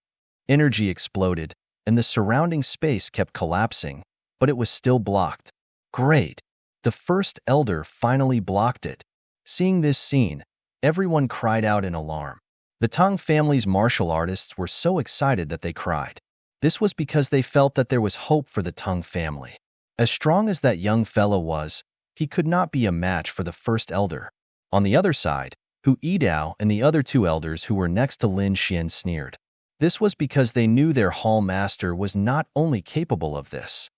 Energy exploded, and the surrounding space kept collapsing, but it was still blocked. Great! The first elder finally blocked it. Seeing this scene, everyone cried out in alarm. The Tang family's martial artists were so excited that they cried. This was because they felt that there was hope for the Tang family. As strong as that young fellow was, he could not be a match for the first elder. On the other side, Hu Yidao and the other two elders who were next to Lin Xian sneered. This was because they knew their hall master was not only capable of this.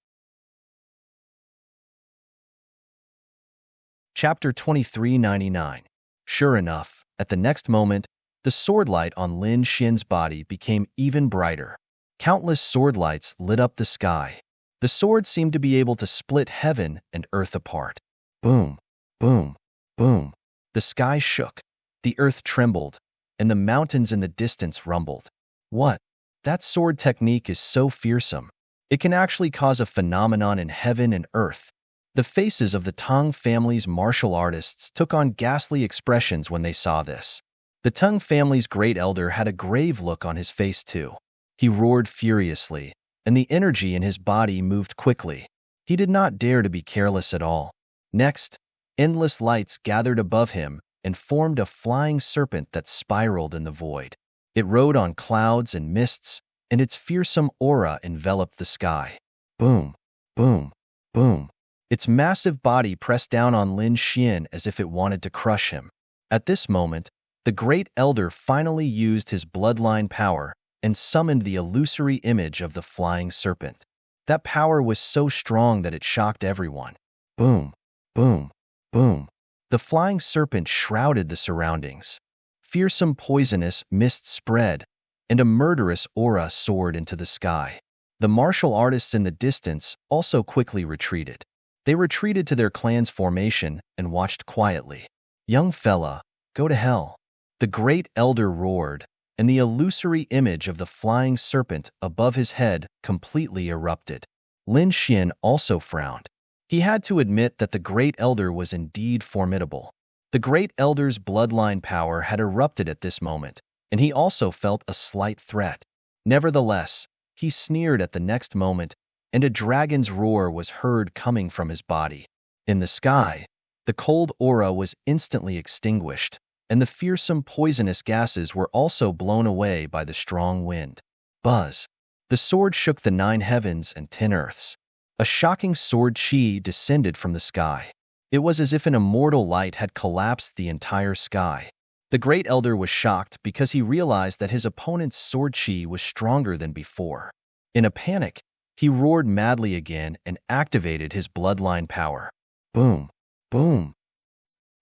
Chapter 2399. Sure enough, at the next moment, the sword light on Lin Xian's body became even brighter. Countless sword lights lit up the sky. The sword seemed to be able to split heaven and earth apart. Boom, boom, boom. The sky shook, the earth trembled, and the mountains in the distance rumbled. What? That sword technique is so fearsome. It can actually cause a phenomenon in heaven and earth. The faces of the Tang family's martial artists took on ghastly expressions when they saw this. The Tang family's great elder had a grave look on his face too. He roared furiously, and the energy in his body moved quickly. He did not dare to be careless at all. Next, endless lights gathered above him and formed a flying serpent that spiraled in the void. It rode on clouds and mists, and its fearsome aura enveloped the sky. Boom, boom, boom. Its massive body pressed down on Lin Xian as if it wanted to crush him. At this moment, the great elder finally used his bloodline power and summoned the illusory image of the flying serpent. That power was so strong that it shocked everyone. Boom, boom, boom. The flying serpent shrouded the surroundings. Fearsome poisonous mist spread, and a murderous aura soared into the sky. The martial artists in the distance also quickly retreated. They retreated to their clan's formation and watched quietly. Young fella, go to hell. The great elder roared, and the illusory image of the flying serpent above his head completely erupted. Lin Xian also frowned. He had to admit that the great elder was indeed formidable. The great elder's bloodline power had erupted at this moment, and he also felt a slight threat. Nevertheless, he sneered at the next moment, and a dragon's roar was heard coming from his body. In the sky, the cold aura was instantly extinguished, and the fearsome poisonous gases were also blown away by the strong wind. Buzz! The sword shook the 9 heavens and 10 earths. A shocking sword chi descended from the sky. It was as if an immortal light had collapsed the entire sky. The great elder was shocked because he realized that his opponent's sword chi was stronger than before. In a panic, he roared madly again and activated his bloodline power. Boom, boom,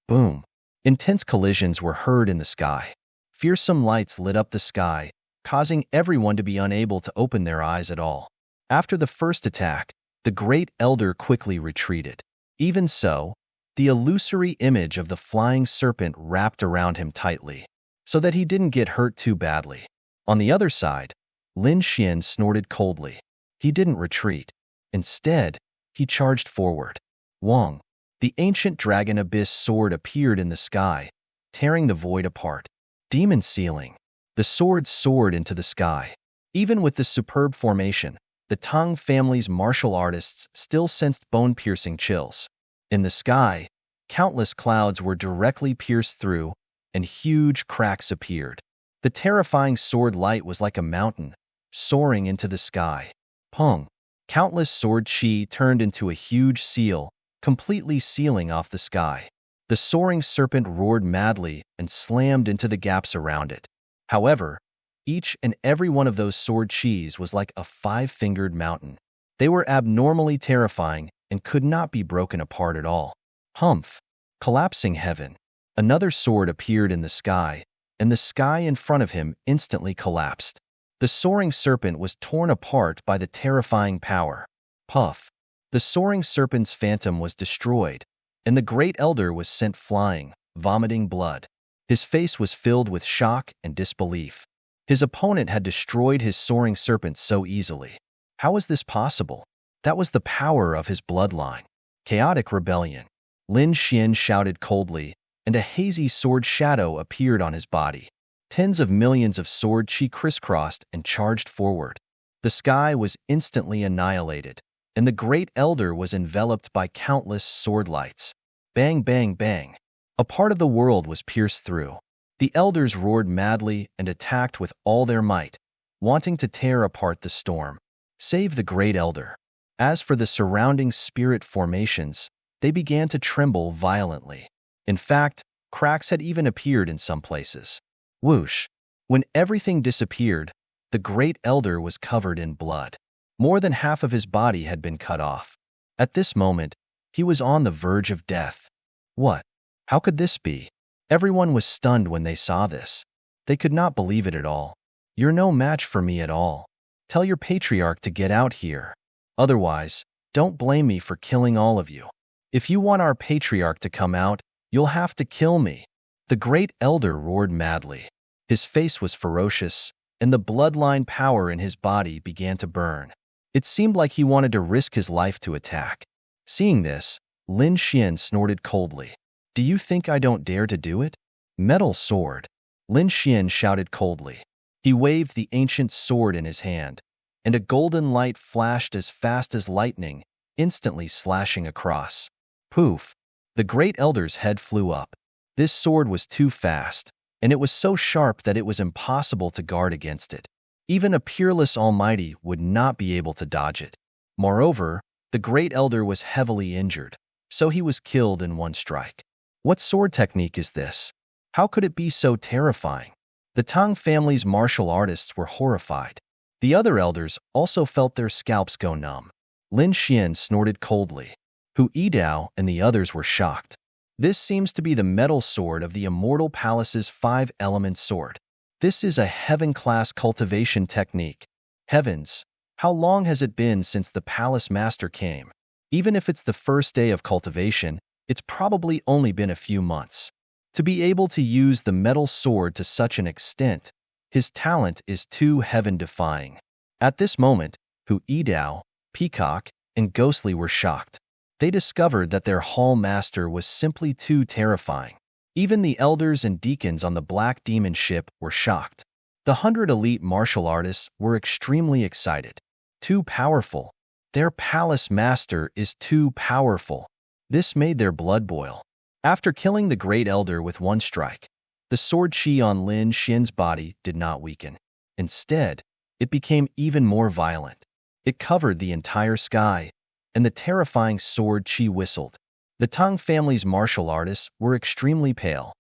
boom. Intense collisions were heard in the sky. Fearsome lights lit up the sky, causing everyone to be unable to open their eyes at all. After the first attack, the great elder quickly retreated. Even so, the illusory image of the flying serpent wrapped around him tightly, so that he didn't get hurt too badly. On the other side, Lin Xian snorted coldly. He didn't retreat. Instead, he charged forward. Wong, the ancient dragon abyss sword appeared in the sky, tearing the void apart. Demon ceiling. The sword soared into the sky. Even with this superb formation, the Tang family's martial artists still sensed bone-piercing chills. In the sky, countless clouds were directly pierced through, and huge cracks appeared. The terrifying sword light was like a mountain, soaring into the sky. Pong! Countless sword chi turned into a huge seal, completely sealing off the sky. The soaring serpent roared madly and slammed into the gaps around it. However, each and every one of those sword chis was like a five-fingered mountain. They were abnormally terrifying and could not be broken apart at all. Humph! Collapsing heaven. Another sword appeared in the sky, and the sky in front of him instantly collapsed. The soaring serpent was torn apart by the terrifying power. Puff! The soaring serpent's phantom was destroyed, and the great elder was sent flying, vomiting blood. His face was filled with shock and disbelief. His opponent had destroyed his soaring serpent so easily. How was this possible? That was the power of his bloodline. Chaotic rebellion. Lin Xian shouted coldly, and a hazy sword shadow appeared on his body. Tens of millions of sword chi crisscrossed and charged forward. The sky was instantly annihilated, and the great elder was enveloped by countless sword lights. Bang, bang, bang. A part of the world was pierced through. The elders roared madly and attacked with all their might, wanting to tear apart the storm. Save the great elder. As for the surrounding spirit formations, they began to tremble violently. In fact, cracks had even appeared in some places. Whoosh! When everything disappeared, the great elder was covered in blood. More than half of his body had been cut off. At this moment, he was on the verge of death. What? How could this be? Everyone was stunned when they saw this. They could not believe it at all. You're no match for me at all. Tell your patriarch to get out here. Otherwise, don't blame me for killing all of you. If you want our patriarch to come out, you'll have to kill me. The great elder roared madly. His face was ferocious, and the bloodline power in his body began to burn. It seemed like he wanted to risk his life to attack. Seeing this, Lin Xian snorted coldly. Do you think I don't dare to do it? Metal sword. Lin Xian shouted coldly. He waved the ancient sword in his hand, and a golden light flashed as fast as lightning, instantly slashing across. Poof! The great elder's head flew up. This sword was too fast, and it was so sharp that it was impossible to guard against it. Even a peerless almighty would not be able to dodge it. Moreover, the great elder was heavily injured, so he was killed in one strike. What sword technique is this? How could it be so terrifying? The Tang family's martial artists were horrified. The other elders also felt their scalps go numb. Lin Xian snorted coldly. Hu Yidao and the others were shocked. This seems to be the metal sword of the Immortal Palace's five-element sword. This is a heaven-class cultivation technique. Heavens, how long has it been since the palace master came? Even if it's the first day of cultivation, it's probably only been a few months. To be able to use the metal sword to such an extent, his talent is too heaven-defying. At this moment, Hu Yidao, Peacock, and Ghostly were shocked. They discovered that their hall master was simply too terrifying. Even the elders and deacons on the Black Demon ship were shocked. The 100 elite martial artists were extremely excited. Too powerful. Their palace master is too powerful. This made their blood boil. After killing the great elder with one strike, the sword chi on Lin Xian's body did not weaken. Instead, it became even more violent. It covered the entire sky, and the terrifying sword chi whistled. The Tang family's martial artists were extremely pale.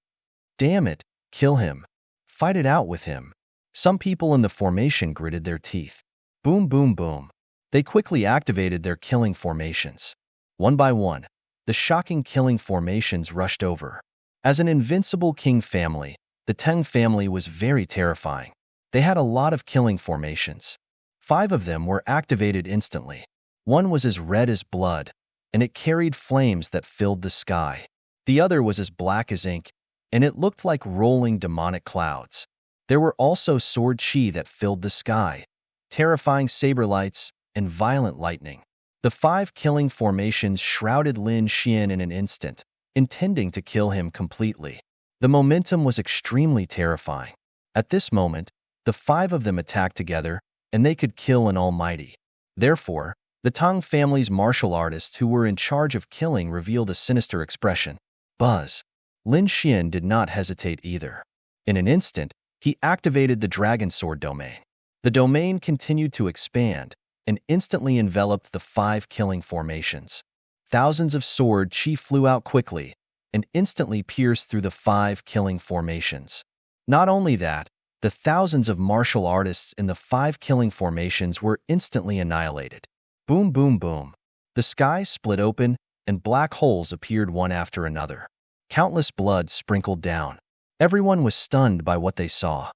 Damn it, kill him. Fight it out with him. Some people in the formation gritted their teeth. Boom, boom, boom. They quickly activated their killing formations. One by one, the shocking killing formations rushed over. As an invincible king family, the Tang family was very terrifying. They had a lot of killing formations. 5 of them were activated instantly. One was as red as blood, and it carried flames that filled the sky. The other was as black as ink, and it looked like rolling demonic clouds. There were also sword chi that filled the sky, terrifying saber lights, and violent lightning. The 5 killing formations shrouded Lin Xian in an instant, intending to kill him completely. The momentum was extremely terrifying. At this moment, the 5 of them attacked together, and they could kill an almighty. Therefore, the Tang family's martial artists who were in charge of killing revealed a sinister expression. Buzz. Lin Xian did not hesitate either. In an instant, he activated the Dragon Sword domain. The domain continued to expand and instantly enveloped the 5 killing formations. Thousands of sword chi flew out quickly and instantly pierced through the 5 killing formations. Not only that, the thousands of martial artists in the 5 killing formations were instantly annihilated. Boom, boom, boom. The sky split open and black holes appeared one after another. Countless blood sprinkled down. Everyone was stunned by what they saw.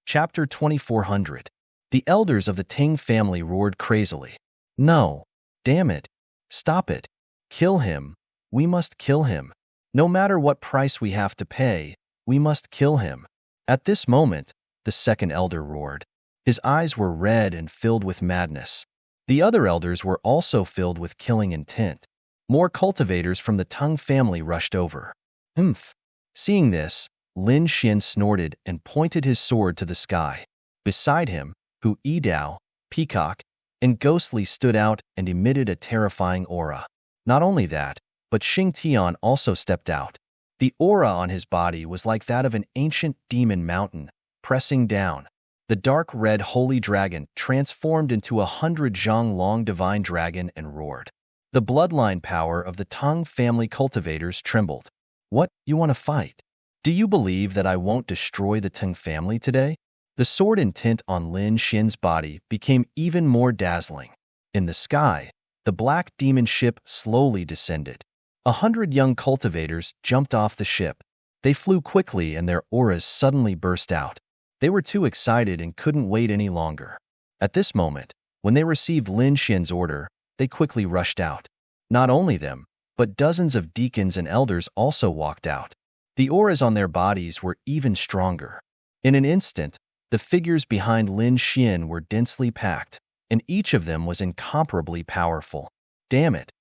Chapter 2400. The elders of the Ting family roared crazily. No! Damn it! Stop it! Kill him! We must kill him! No matter what price we have to pay, we must kill him! At this moment, the second elder roared. His eyes were red and filled with madness. The other elders were also filled with killing intent. More cultivators from the Tang family rushed over. Humph! Seeing this, Lin Xian snorted and pointed his sword to the sky. Beside him, Hu Yidao, Peacock, and Ghostly stood out and emitted a terrifying aura. Not only that, but Xing Tian also stepped out. The aura on his body was like that of an ancient demon mountain, pressing down. The dark red holy dragon transformed into 100 zhang long divine dragon and roared. The bloodline power of the Tang family cultivators trembled. What, you want to fight? Do you believe that I won't destroy the Tang family today? The sword intent on Lin Xian's body became even more dazzling. In the sky, the black demon ship slowly descended. 100 young cultivators jumped off the ship. They flew quickly and their auras suddenly burst out. They were too excited and couldn't wait any longer. At this moment, when they received Lin Xian's order, they quickly rushed out. Not only them, but dozens of deacons and elders also walked out. The auras on their bodies were even stronger. In an instant, the figures behind Lin Xian were densely packed, and each of them was incomparably powerful. Damn it!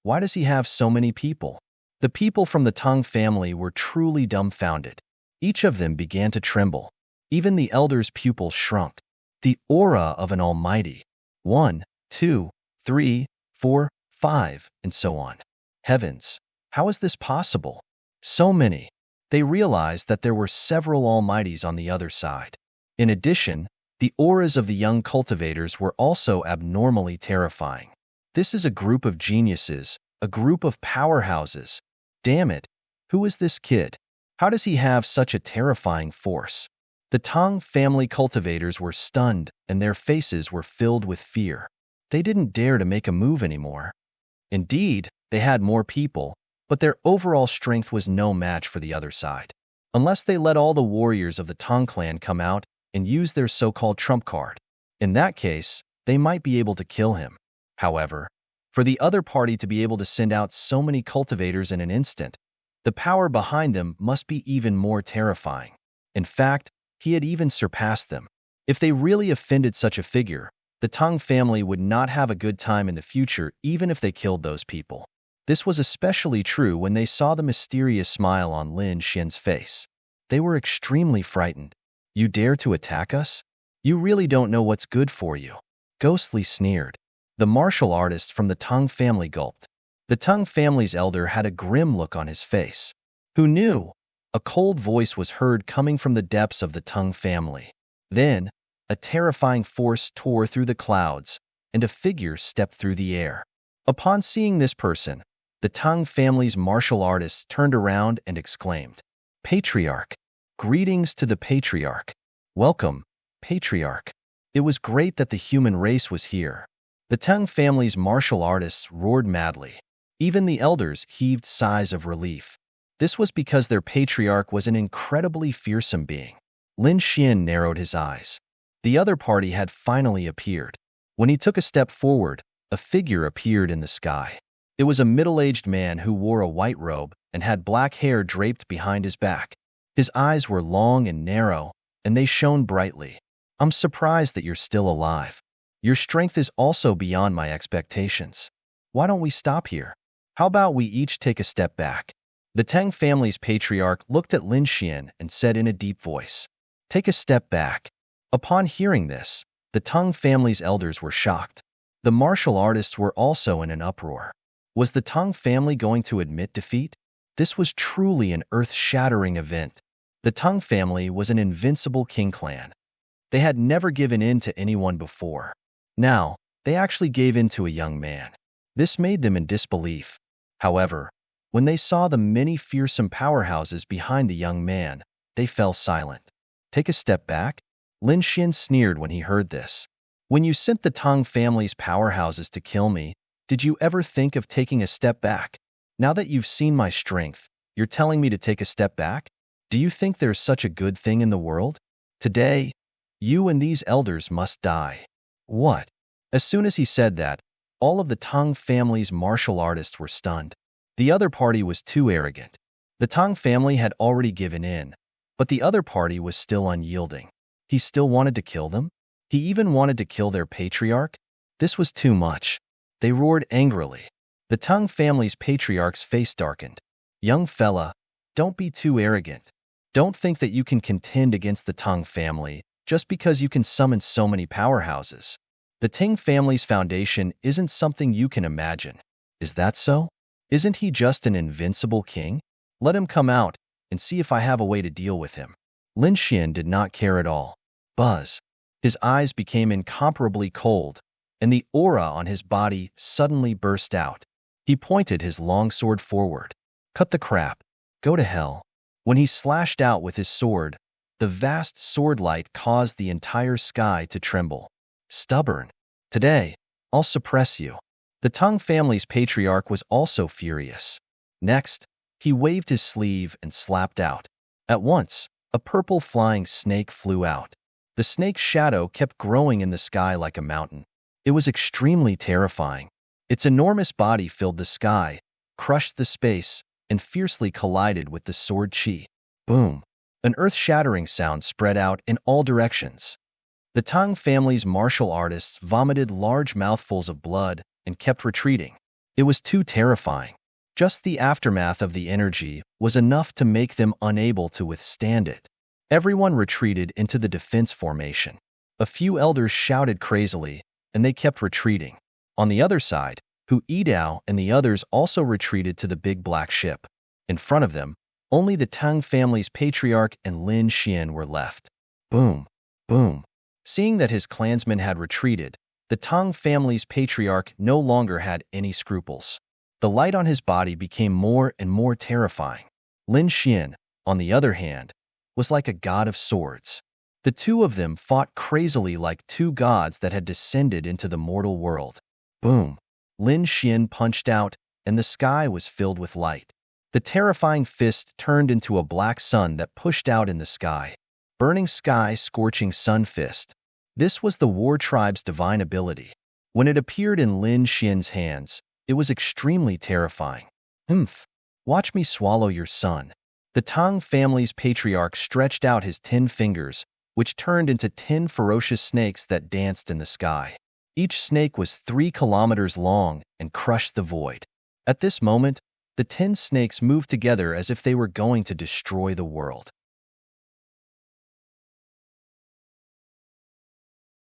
Why does he have so many people? The people from the Tang family were truly dumbfounded. Each of them began to tremble. Even the elders' pupils shrunk. The aura of an almighty. 1, 2, 3, 4, 5, and so on. Heavens! How is this possible? So many. They realized that there were several almighties on the other side. In addition, the auras of the young cultivators were also abnormally terrifying. This is a group of geniuses, a group of powerhouses. Damn it! Who is this kid? How does he have such a terrifying force? The Tang family cultivators were stunned, and their faces were filled with fear. They didn't dare to make a move anymore. Indeed, they had more people, but their overall strength was no match for the other side. Unless they let all the warriors of the Tang clan come out and use their so-called trump card. In that case, they might be able to kill him. However, for the other party to be able to send out so many cultivators in an instant, the power behind them must be even more terrifying. In fact, he had even surpassed them. If they really offended such a figure, the Tang family would not have a good time in the future even if they killed those people. This was especially true when they saw the mysterious smile on Lin Xian's face. They were extremely frightened. You dare to attack us? You really don't know what's good for you. Ghostly sneered. The martial artist from the Tang family gulped. The Tang family's elder had a grim look on his face. Who knew? A cold voice was heard coming from the depths of the Tang family. Then, a terrifying force tore through the clouds, and a figure stepped through the air. Upon seeing this person, the Tang family's martial artists turned around and exclaimed, "Patriarch! Greetings to the Patriarch! Welcome, Patriarch!" It was great that the human race was here. The Tang family's martial artists roared madly. Even the elders heaved sighs of relief. This was because their patriarch was an incredibly fearsome being. Lin Xian narrowed his eyes. The other party had finally appeared. When he took a step forward, a figure appeared in the sky. It was a middle-aged man who wore a white robe and had black hair draped behind his back. His eyes were long and narrow, and they shone brightly. I'm surprised that you're still alive. Your strength is also beyond my expectations. Why don't we stop here? How about we each take a step back? The Tang family's patriarch looked at Lin Xian and said in a deep voice, "Take a step back." Upon hearing this, the Tang family's elders were shocked. The martial artists were also in an uproar. Was the Tang family going to admit defeat? This was truly an earth-shattering event. The Tang family was an invincible king clan. They had never given in to anyone before. Now, they actually gave in to a young man. This made them in disbelief. However, when they saw the many fearsome powerhouses behind the young man, they fell silent. Take a step back? Lin Xian sneered when he heard this. When you sent the Tang family's powerhouses to kill me, did you ever think of taking a step back? Now that you've seen my strength, you're telling me to take a step back? Do you think there's such a good thing in the world? Today, you and these elders must die. What? As soon as he said that, all of the Tang family's martial artists were stunned. The other party was too arrogant. The Tang family had already given in, but the other party was still unyielding. He still wanted to kill them? He even wanted to kill their patriarch? This was too much. They roared angrily. The Tang family's patriarch's face darkened. Young fella, don't be too arrogant. Don't think that you can contend against the Tang family just because you can summon so many powerhouses. The Tang family's foundation isn't something you can imagine. Is that so? Isn't he just an invincible king? Let him come out and see if I have a way to deal with him. Lin Xian did not care at all. Buzz. His eyes became incomparably cold, and the aura on his body suddenly burst out. He pointed his long sword forward. Cut the crap. Go to hell. When he slashed out with his sword, the vast sword light caused the entire sky to tremble. Stubborn. Today, I'll suppress you. The Tang family's patriarch was also furious. Next, he waved his sleeve and slapped out. At once, a purple flying snake flew out. The snake's shadow kept growing in the sky like a mountain. It was extremely terrifying. Its enormous body filled the sky, crushed the space, and fiercely collided with the sword chi. Boom! An earth-shattering sound spread out in all directions. The Tang family's martial artists vomited large mouthfuls of blood and kept retreating. It was too terrifying. Just the aftermath of the energy was enough to make them unable to withstand it. Everyone retreated into the defense formation. A few elders shouted crazily, and they kept retreating. On the other side, Hu Yidao and the others also retreated to the big black ship. In front of them, only the Tang family's patriarch and Lin Xian were left. Boom! Boom! Seeing that his clansmen had retreated, the Tang family's patriarch no longer had any scruples. The light on his body became more and more terrifying. Lin Xian, on the other hand, was like a god of swords. The two of them fought crazily like two gods that had descended into the mortal world. Boom! Lin Xian punched out, and the sky was filled with light. The terrifying fist turned into a black sun that pushed out in the sky. Burning sky, scorching sun fist. This was the war tribe's divine ability. When it appeared in Lin Xian's hands, it was extremely terrifying. Humph! Watch me swallow your son. The Tang family's patriarch stretched out his 10 fingers, which turned into 10 ferocious snakes that danced in the sky. Each snake was 3 kilometers long and crushed the void. At this moment, the 10 snakes moved together as if they were going to destroy the world.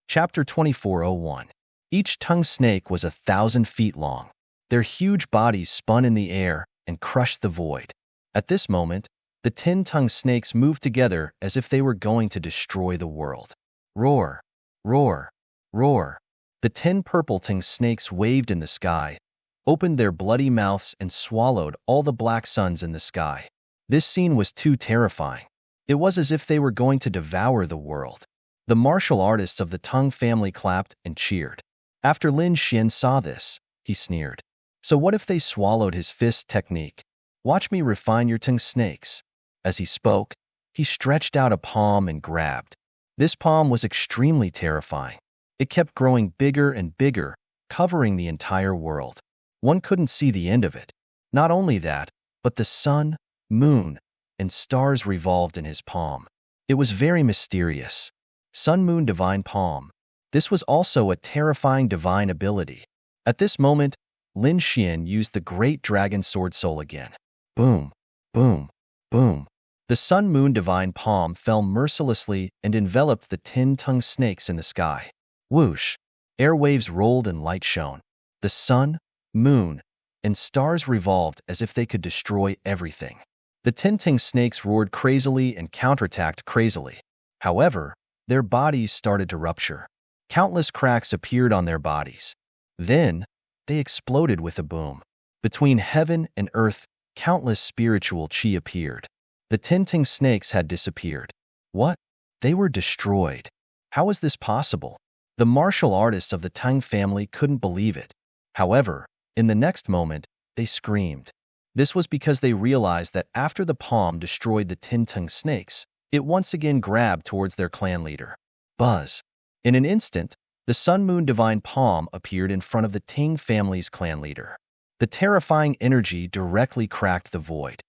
Chapter 2401. Each tongue snake was 1,000 feet long. Their huge bodies spun in the air and crushed the void. At this moment, the 10-tongue snakes moved together as if they were going to destroy the world. Roar! Roar! Roar! The 10 purple-tongued snakes waved in the sky, opened their bloody mouths and swallowed all the black suns in the sky. This scene was too terrifying. It was as if they were going to devour the world. The martial artists of the Tang family clapped and cheered. After Lin Xian saw this, he sneered. So what if they swallowed his fist technique? Watch me refine your tongue snakes. As he spoke, he stretched out a palm and grabbed. This palm was extremely terrifying. It kept growing bigger and bigger, covering the entire world. One couldn't see the end of it. Not only that, but the sun, moon, and stars revolved in his palm. It was very mysterious. Sun Moon Divine Palm. This was also a terrifying divine ability. At this moment, Lin Xian used the great dragon sword soul again. Boom, boom, boom. The Sun Moon Divine Palm fell mercilessly and enveloped the 10-tongued snakes in the sky. Whoosh! Airwaves rolled and light shone. The sun, moon, and stars revolved as if they could destroy everything. The 10-tongued snakes roared crazily and counterattacked crazily. However, their bodies started to rupture. Countless cracks appeared on their bodies. Then, they exploded with a boom. Between heaven and earth, countless spiritual chi appeared. The 10-tongued snakes had disappeared. What? They were destroyed. How was this possible? The martial artists of the Tang family couldn't believe it. However, in the next moment, they screamed. This was because they realized that after the palm destroyed the 10-tongued snakes, it once again grabbed towards their clan leader. Buzz. In an instant, the Sun Moon Divine Palm appeared in front of the Tang family's clan leader. The terrifying energy directly cracked the void.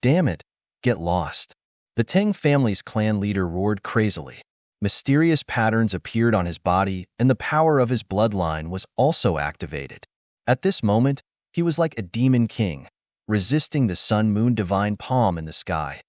Damn it! Get lost. The Tang family's clan leader roared crazily. Mysterious patterns appeared on his body, and the power of his bloodline was also activated. At this moment, he was like a demon king, resisting the Sun Moon Divine Palm in the sky.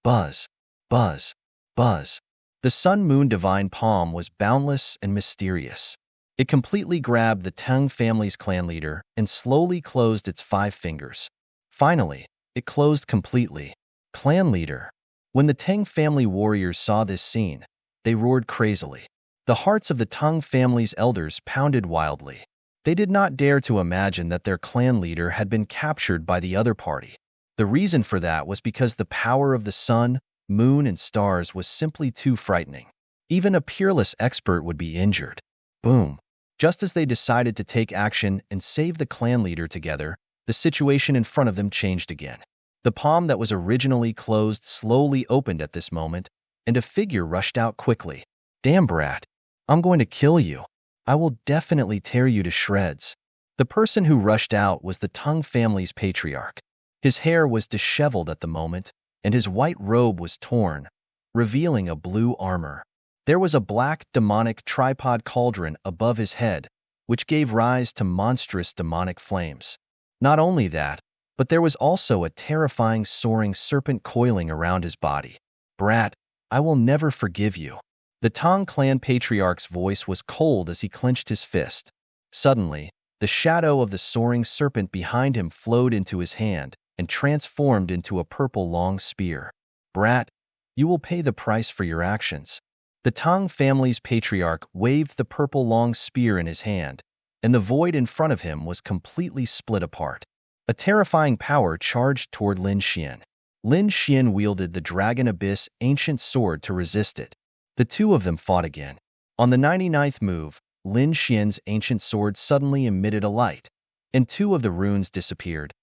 Buzz, buzz, buzz. The Sun Moon Divine Palm was boundless and mysterious. It completely grabbed the Tang family's clan leader and slowly closed its 5 fingers. Finally, it closed completely. Clan leader. When the Tang family warriors saw this scene, they roared crazily. The hearts of the Tang family's elders pounded wildly. They did not dare to imagine that their clan leader had been captured by the other party. The reason for that was because the power of the sun, moon, and stars was simply too frightening. Even a peerless expert would be injured. Boom. Just as they decided to take action and save the clan leader together, the situation in front of them changed again. The palm that was originally closed slowly opened at this moment, and a figure rushed out quickly. Damn, brat. I'm going to kill you. I will definitely tear you to shreds. The person who rushed out was the Tang family's patriarch. His hair was disheveled at the moment, and his white robe was torn, revealing a blue armor. There was a black demonic tripod cauldron above his head, which gave rise to monstrous demonic flames. Not only that, but there was also a terrifying soaring serpent coiling around his body. Brat, I will never forgive you. The Tang clan patriarch's voice was cold as he clenched his fist. Suddenly, the shadow of the soaring serpent behind him flowed into his hand and transformed into a purple long spear. Brat, you will pay the price for your actions. The Tang family's patriarch waved the purple long spear in his hand, and the void in front of him was completely split apart. A terrifying power charged toward Lin Xian. Lin Xian wielded the Dragon Abyss ancient sword to resist it. The two of them fought again. On the 99th move, Lin Xian's ancient sword suddenly emitted a light, and 2 of the runes disappeared.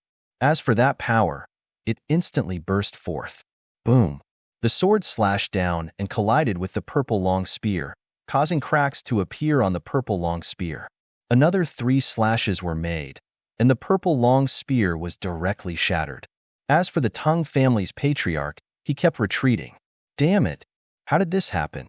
As for that power, it instantly burst forth. Boom! The sword slashed down and collided with the purple long spear, causing cracks to appear on the purple long spear. Another 3 slashes were made, and the purple long spear was directly shattered. As for the Tang family's patriarch, he kept retreating. Damn it! How did this happen?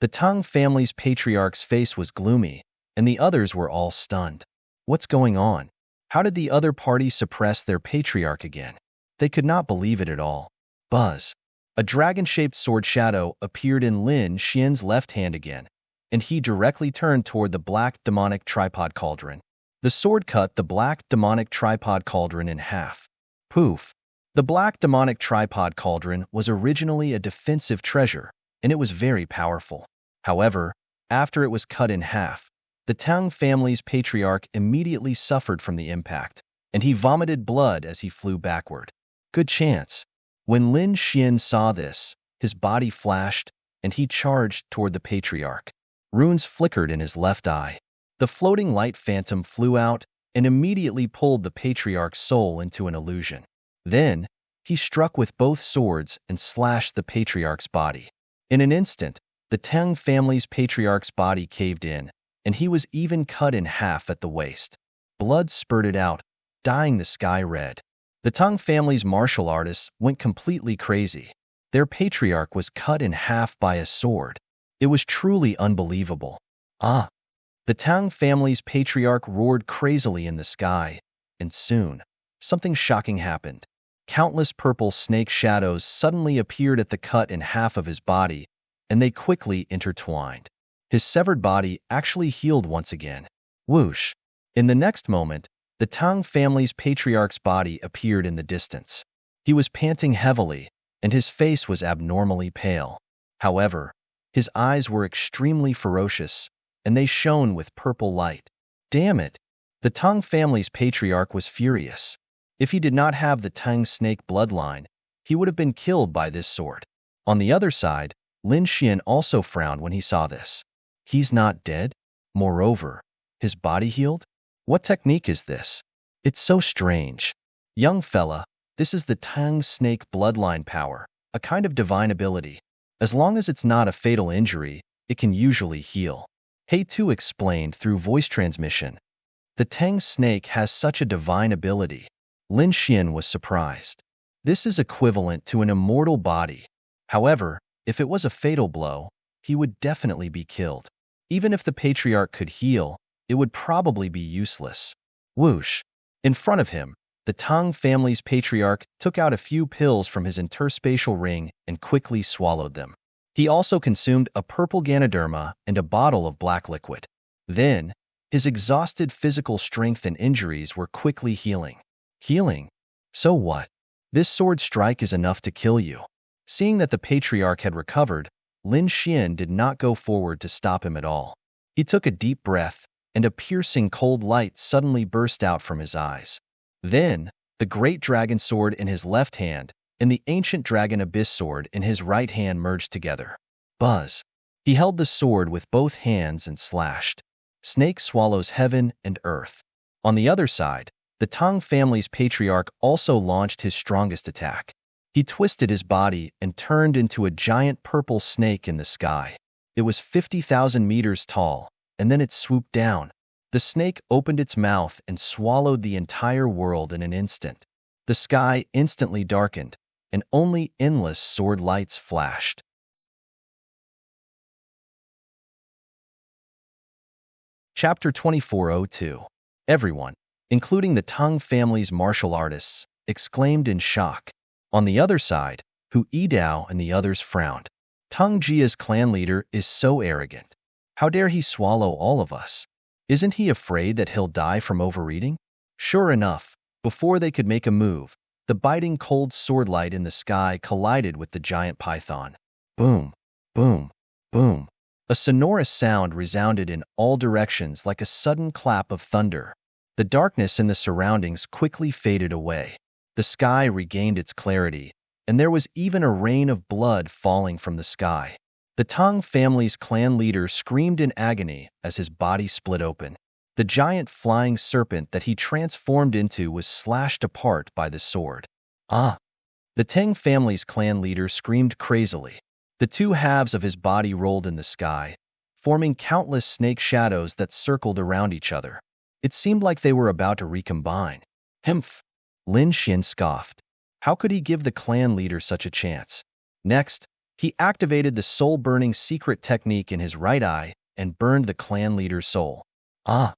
The Tang family's patriarch's face was gloomy, and the others were all stunned. What's going on? How did the other party suppress their patriarch again? They could not believe it at all. Buzz. A dragon-shaped sword shadow appeared in Lin Xian's left hand again, and he directly turned toward the black demonic tripod cauldron. The sword cut the black demonic tripod cauldron in half. Poof! The black demonic tripod cauldron was originally a defensive treasure, and it was very powerful. However, after it was cut in half, the Tang family's patriarch immediately suffered from the impact, and he vomited blood as he flew backward. Good chance. When Lin Xian saw this, his body flashed, and he charged toward the patriarch. Runes flickered in his left eye. The floating light phantom flew out, and immediately pulled the patriarch's soul into an illusion. Then, he struck with both swords and slashed the patriarch's body. In an instant, the Tang family's patriarch's body caved in, and he was even cut in half at the waist. Blood spurted out, dyeing the sky red. The Tang family's martial artists went completely crazy. Their patriarch was cut in half by a sword. It was truly unbelievable. Ah! The Tang family's patriarch roared crazily in the sky, and soon, something shocking happened. Countless purple snake shadows suddenly appeared at the cut in half of his body, and they quickly intertwined. His severed body actually healed once again. Whoosh! In the next moment, the Tang family's patriarch's body appeared in the distance. He was panting heavily, and his face was abnormally pale. However, his eyes were extremely ferocious, and they shone with purple light. Damn it! The Tang family's patriarch was furious. If he did not have the Tang snake bloodline, he would have been killed by this sword. On the other side, Lin Xian also frowned when he saw this. He's not dead? Moreover, his body healed? What technique is this? It's so strange. Young fella, this is the Tang snake bloodline power, a kind of divine ability. As long as it's not a fatal injury, it can usually heal. He Tu explained through voice transmission. The Tang snake has such a divine ability. Lin Xian was surprised. This is equivalent to an immortal body. However, if it was a fatal blow, he would definitely be killed. Even if the patriarch could heal, it would probably be useless. Whoosh! In front of him, the Tang family's patriarch took out a few pills from his interspatial ring and quickly swallowed them. He also consumed a purple Ganoderma and a bottle of black liquid. Then, his exhausted physical strength and injuries were quickly healing. Healing? So what? This sword strike is enough to kill you. Seeing that the patriarch had recovered, Lin Xian did not go forward to stop him at all. He took a deep breath, and a piercing cold light suddenly burst out from his eyes. Then, the great dragon sword in his left hand and the ancient dragon abyss sword in his right hand merged together. Buzz! He held the sword with both hands and slashed. Snake swallows heaven and earth. On the other side, the Tang family's patriarch also launched his strongest attack. He twisted his body and turned into a giant purple snake in the sky. It was 50,000 meters tall, and then it swooped down. The snake opened its mouth and swallowed the entire world in an instant. The sky instantly darkened, and only endless sword lights flashed. Chapter 2402. Everyone, including the Tang family's martial artists, exclaimed in shock. On the other side, Hu Yidao and the others frowned. Tang Jia's clan leader is so arrogant. How dare he swallow all of us? Isn't he afraid that he'll die from overeating? Sure enough, before they could make a move, the biting cold sword light in the sky collided with the giant python. Boom, boom, boom. A sonorous sound resounded in all directions like a sudden clap of thunder. The darkness in the surroundings quickly faded away. The sky regained its clarity, and there was even a rain of blood falling from the sky. The Tang family's clan leader screamed in agony as his body split open. The giant flying serpent that he transformed into was slashed apart by the sword. Ah! The Tang family's clan leader screamed crazily. The two halves of his body rolled in the sky, forming countless snake shadows that circled around each other. It seemed like they were about to recombine. Humph! Lin Xian scoffed. How could he give the clan leader such a chance? Next, he activated the soul-burning secret technique in his right eye and burned the clan leader's soul. Ah!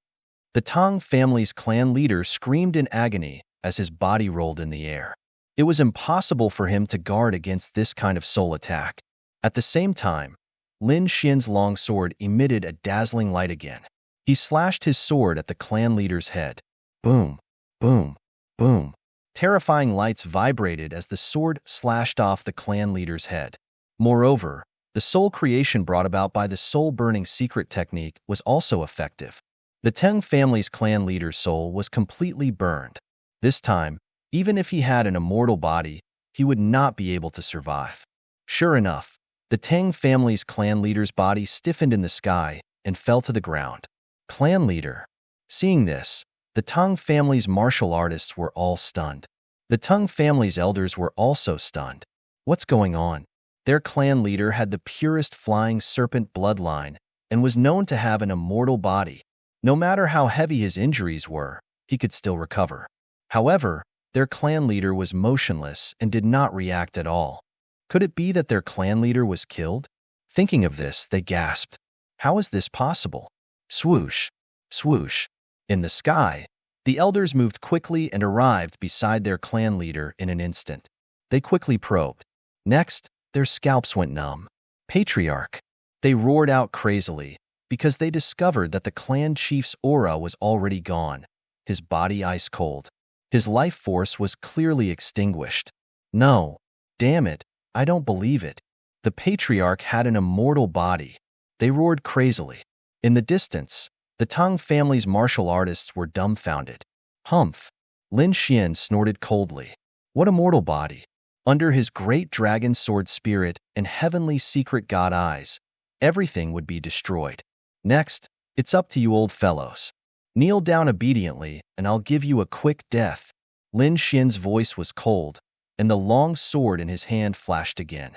The Tang family's clan leader screamed in agony as his body rolled in the air. It was impossible for him to guard against this kind of soul attack. At the same time, Lin Xian's long sword emitted a dazzling light again. He slashed his sword at the clan leader's head. Boom, boom, boom. Terrifying lights vibrated as the sword slashed off the clan leader's head. Moreover, the soul creation brought about by the soul-burning secret technique was also effective. The Tang family's clan leader's soul was completely burned. This time, even if he had an immortal body, he would not be able to survive. Sure enough, the Tang family's clan leader's body stiffened in the sky and fell to the ground. Clan leader. Seeing this, The Tang family's martial artists were all stunned. The Tang family's elders were also stunned. What's going on? Their clan leader had the purest flying serpent bloodline and was known to have an immortal body. No matter how heavy his injuries were, he could still recover. However, their clan leader was motionless and did not react at all. Could it be that their clan leader was killed? Thinking of this, they gasped. How is this possible? Swoosh, swoosh. In the sky, the elders moved quickly and arrived beside their clan leader in an instant. They quickly probed. Next, their scalps went numb. Patriarch. They roared out crazily because they discovered that the clan chief's aura was already gone, his body ice cold. His life force was clearly extinguished. No, damn it, I don't believe it. The patriarch had an immortal body. They roared crazily. In the distance, the Tang family's martial artists were dumbfounded. Humph! Lin Xian snorted coldly. What immortal body! Under his great dragon sword spirit and heavenly secret god eyes, everything would be destroyed. Next, it's up to you old fellows. Kneel down obediently, and I'll give you a quick death. Lin Xian's voice was cold, and the long sword in his hand flashed again.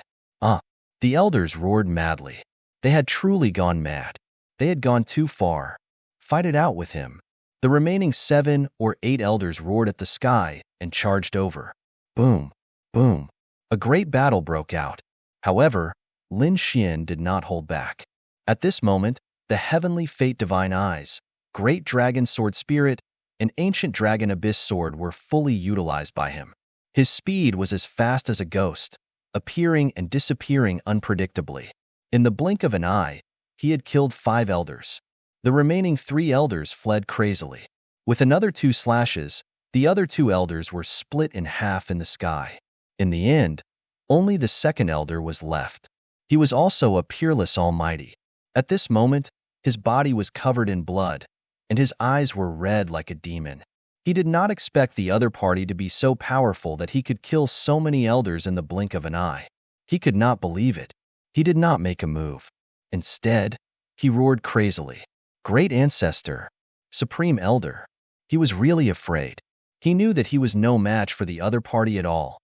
The elders roared madly. They had truly gone mad. They had gone too far. Fight it out with him. The remaining 7 or 8 elders roared at the sky and charged over. Boom, boom. A great battle broke out. However, Lin Xian did not hold back. At this moment, the heavenly fate divine eyes, great dragon sword spirit, and ancient dragon abyss sword were fully utilized by him. His speed was as fast as a ghost, appearing and disappearing unpredictably. In the blink of an eye, he had killed 5 elders. The remaining 3 elders fled crazily. With another 2 slashes, the other 2 elders were split in half in the sky. In the end, only the 2nd elder was left. He was also a peerless almighty. At this moment, his body was covered in blood, and his eyes were red like a demon. He did not expect the other party to be so powerful that he could kill so many elders in the blink of an eye. He could not believe it. He did not make a move. Instead, he roared crazily. Great ancestor, supreme elder. He was really afraid. He knew that he was no match for the other party at all.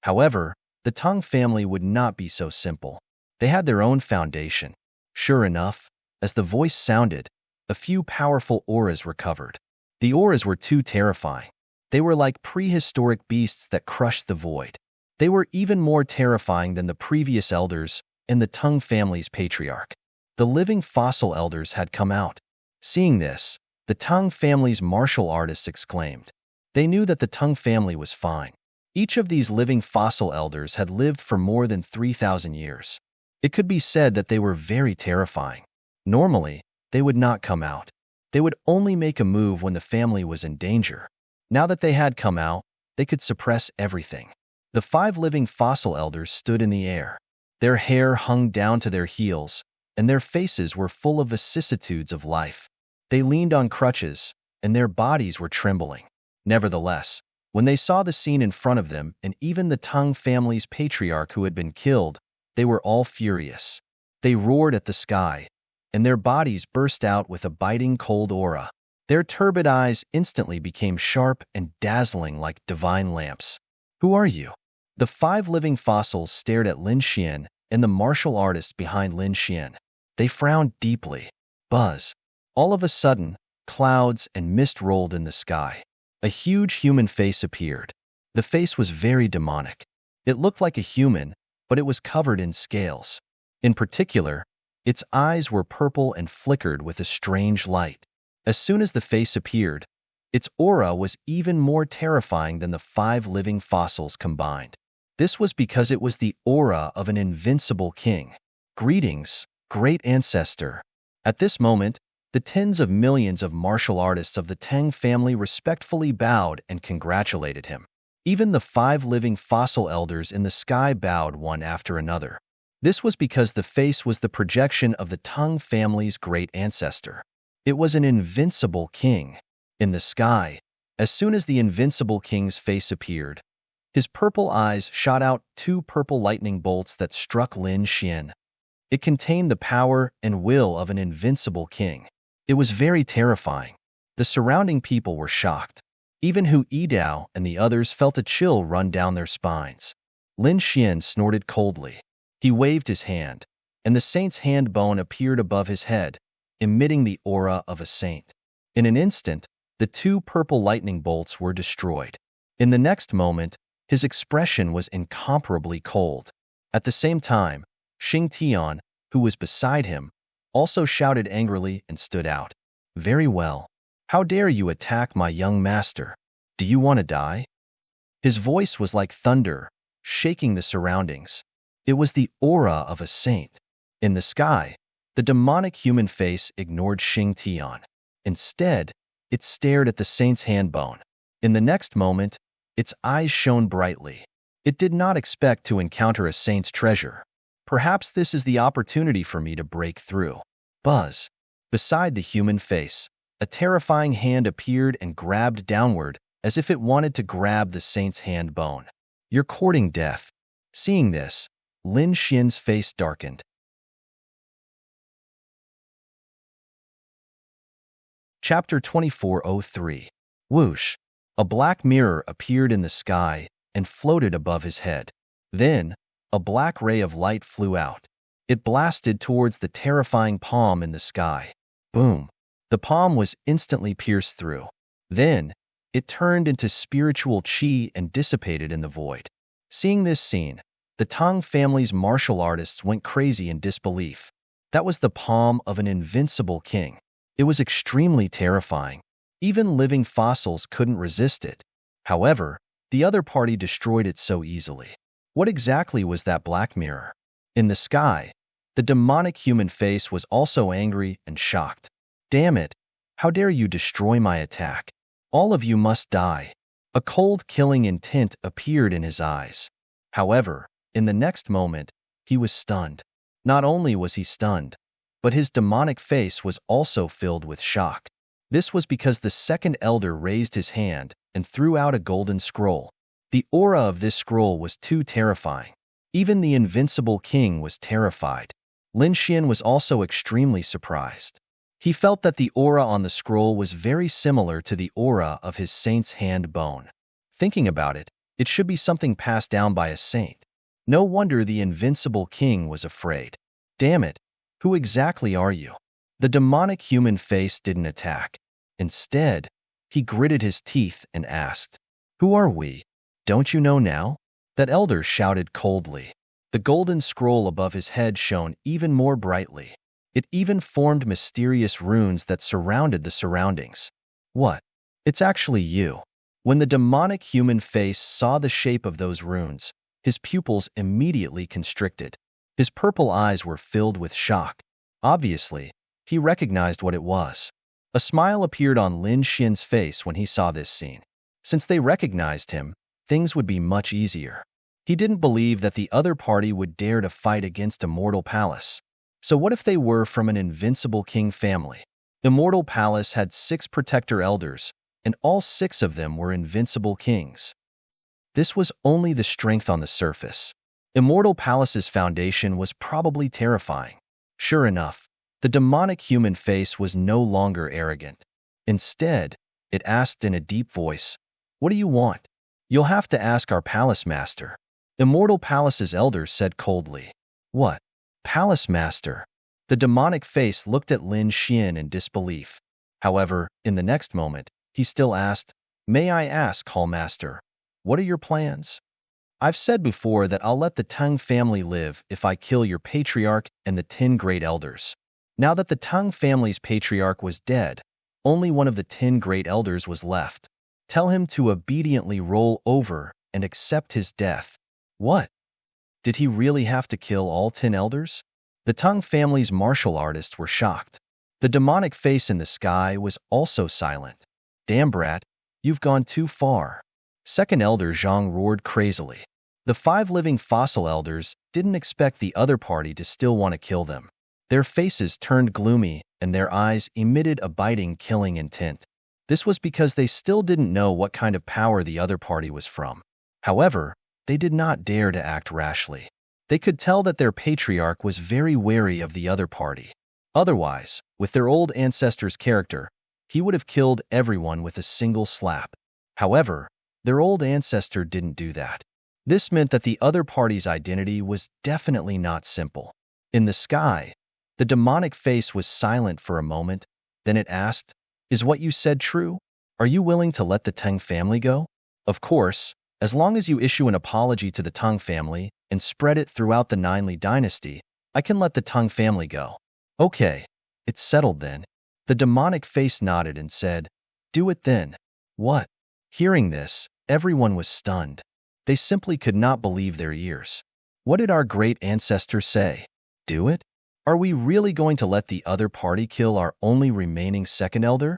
However, the Tang family would not be so simple. They had their own foundation. Sure enough, as the voice sounded, a few powerful auras recovered. The auras were too terrifying. They were like prehistoric beasts that crushed the void. They were even more terrifying than the previous elders and the Tang family's patriarch. The living fossil elders had come out. Seeing this, the Tang family's martial artists exclaimed. They knew that the Tang family was fine. Each of these living fossil elders had lived for more than 3,000 years. It could be said that they were very terrifying. Normally, they would not come out. They would only make a move when the family was in danger. Now that they had come out, they could suppress everything. The 5 living fossil elders stood in the air. Their hair hung down to their heels, and their faces were full of vicissitudes of life. They leaned on crutches, and their bodies were trembling. Nevertheless, when they saw the scene in front of them and even the Tang family's patriarch who had been killed, they were all furious. They roared at the sky, and their bodies burst out with a biting cold aura. Their turbid eyes instantly became sharp and dazzling like divine lamps. Who are you? The 5 living fossils stared at Lin Xian and the martial artist behind Lin Xian. They frowned deeply. Buzz. All of a sudden, clouds and mist rolled in the sky. A huge human face appeared. The face was very demonic. It looked like a human, but it was covered in scales. In particular, its eyes were purple and flickered with a strange light. As soon as the face appeared, its aura was even more terrifying than the 5 living fossils combined. This was because it was the aura of an invincible king. Greetings, great ancestor. At this moment, the tens of millions of martial artists of the Tang family respectfully bowed and congratulated him. Even the 5 living fossil elders in the sky bowed one after another. This was because the face was the projection of the Tang family's great ancestor. It was an invincible king. In the sky, as soon as the invincible king's face appeared, his purple eyes shot out 2 purple lightning bolts that struck Lin Xian. It contained the power and will of an invincible king. It was very terrifying. The surrounding people were shocked. Even Hu Yidao and the others felt a chill run down their spines. Lin Xian snorted coldly. He waved his hand, and the saint's hand bone appeared above his head, emitting the aura of a saint. In an instant, the two purple lightning bolts were destroyed. In the next moment, his expression was incomparably cold. At the same time, Xing Tian, who was beside him, also shouted angrily and stood out. Very well. How dare you attack my young master? Do you want to die? His voice was like thunder, shaking the surroundings. It was the aura of a saint. In the sky, the demonic human face ignored Xing Tian. Instead, it stared at the saint's hand bone. In the next moment, its eyes shone brightly. It did not expect to encounter a saint's treasure. Perhaps this is the opportunity for me to break through. Buzz. Beside the human face, a terrifying hand appeared and grabbed downward as if it wanted to grab the saint's hand bone. You're courting death. Seeing this, Lin Xian's face darkened. Chapter 2403. Whoosh. A black mirror appeared in the sky and floated above his head. Then, a black ray of light flew out. It blasted towards the terrifying palm in the sky. Boom. The palm was instantly pierced through. Then, it turned into spiritual qi and dissipated in the void. Seeing this scene, the Tang family's martial artists went crazy in disbelief. That was the palm of an invincible king. It was extremely terrifying. Even living fossils couldn't resist it. However, the other party destroyed it so easily. What exactly was that black mirror? In the sky, the demonic human face was also angry and shocked. Damn it! How dare you destroy my attack? All of you must die. A cold killing intent appeared in his eyes. However, in the next moment, he was stunned. Not only was he stunned, but his demonic face was also filled with shock. This was because the second elder raised his hand and threw out a golden scroll. The aura of this scroll was too terrifying. Even the invincible king was terrified. Lin Xian was also extremely surprised. He felt that the aura on the scroll was very similar to the aura of his saint's hand bone. Thinking about it, it should be something passed down by a saint. No wonder the invincible king was afraid. Damn it! Who exactly are you? The demonic human face didn't attack. Instead, he gritted his teeth and asked, Who are we? Don't you know now? That elder shouted coldly. The golden scroll above his head shone even more brightly. It even formed mysterious runes that surrounded the surroundings. What? It's actually you. When the demonic human face saw the shape of those runes, his pupils immediately constricted. His purple eyes were filled with shock. Obviously, he recognized what it was. A smile appeared on Lin Xian's face when he saw this scene. Since they recognized him, things would be much easier. He didn't believe that the other party would dare to fight against Immortal Palace. So what if they were from an invincible king family? Immortal Palace had 6 protector elders, and all 6 of them were invincible kings. This was only the strength on the surface. Immortal Palace's foundation was probably terrifying. Sure enough, the demonic human face was no longer arrogant. Instead, it asked in a deep voice, What do you want? You'll have to ask our palace master. Immortal Palace's elders said coldly. What? Palace master? The demonic face looked at Lin Xian in disbelief. However, in the next moment, he still asked, May I ask, Hall Master, what are your plans? I've said before that I'll let the Tang family live if I kill your patriarch and the 10 great elders. Now that the Tang family's patriarch was dead, only one of the 10 great elders was left. Tell him to obediently roll over and accept his death. What? Did he really have to kill all 10 elders? The Tang family's martial artists were shocked. The demonic face in the sky was also silent. Damn brat, you've gone too far. Second elder Zhang roared crazily. The 5 living fossil elders didn't expect the other party to still want to kill them. Their faces turned gloomy and their eyes emitted a biting, killing intent. This was because they still didn't know what kind of power the other party was from. However, they did not dare to act rashly. They could tell that their patriarch was very wary of the other party. Otherwise, with their old ancestor's character, he would have killed everyone with a single slap. However, their old ancestor didn't do that. This meant that the other party's identity was definitely not simple. In the sky, the demonic face was silent for a moment, then it asked, "Is what you said true? Are you willing to let the Tang family go?" "Of course, as long as you issue an apology to the Tang family and spread it throughout the Ninely dynasty, I can let the Tang family go." "Okay, it's settled then." The demonic face nodded and said, "Do it then." "What?" Hearing this, everyone was stunned. They simply could not believe their ears. What did our great ancestor say? Do it? Are we really going to let the other party kill our only remaining second elder?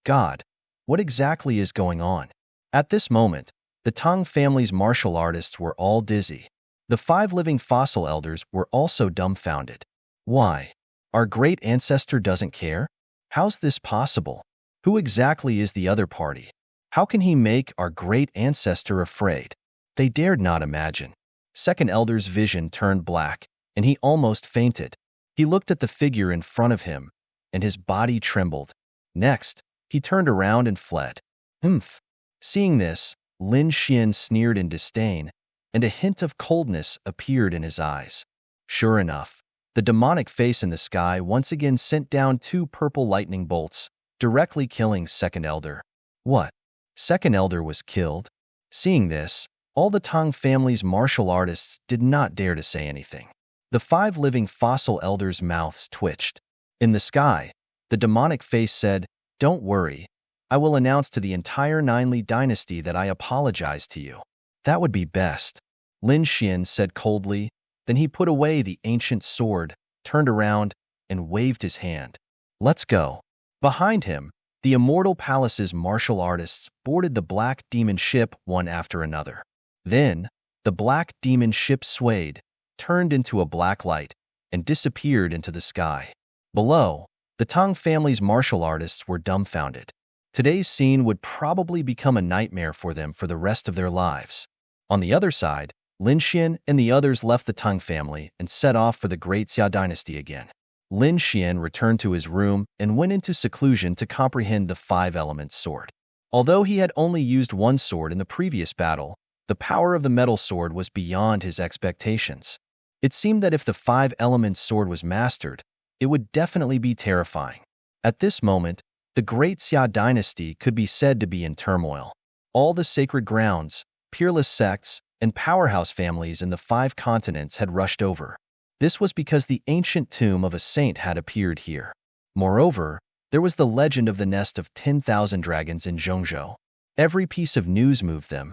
God, what exactly is going on? At this moment, the Tang family's martial artists were all dizzy. The 5 living fossil elders were also dumbfounded. Why? Our great ancestor doesn't care? How's this possible? Who exactly is the other party? How can he make our great ancestor afraid? They dared not imagine. Second elder's vision turned black, and he almost fainted. He looked at the figure in front of him, and his body trembled. Next, he turned around and fled. Humph. Seeing this, Lin Xian sneered in disdain, and a hint of coldness appeared in his eyes. Sure enough, the demonic face in the sky once again sent down 2 purple lightning bolts, directly killing Second Elder. What? Second Elder was killed? Seeing this, all the Tang family's martial artists did not dare to say anything. The 5 living fossil elders' mouths twitched. In the sky, the demonic face said, "Don't worry. I will announce to the entire Ninely dynasty that I apologize to you." "That would be best," Lin Xian said coldly. Then he put away the ancient sword, turned around, and waved his hand. "Let's go." Behind him, the Immortal Palace's martial artists boarded the black demon ship one after another. Then, the black demon ship swayed, turned into a black light, and disappeared into the sky. Below, the Tang family's martial artists were dumbfounded. Today's scene would probably become a nightmare for them for the rest of their lives. On the other side, Lin Xian and the others left the Tang family and set off for the Great Xia dynasty again. Lin Xian returned to his room and went into seclusion to comprehend the 5 elements sword. Although he had only used one sword in the previous battle, the power of the metal sword was beyond his expectations. It seemed that if the 5 elements sword was mastered, it would definitely be terrifying. At this moment, the Great Xia dynasty could be said to be in turmoil. All the sacred grounds, peerless sects, and powerhouse families in the 5 continents had rushed over. This was because the ancient tomb of a saint had appeared here. Moreover, there was the legend of the nest of 10,000 dragons in Zhongzhou. Every piece of news moved them.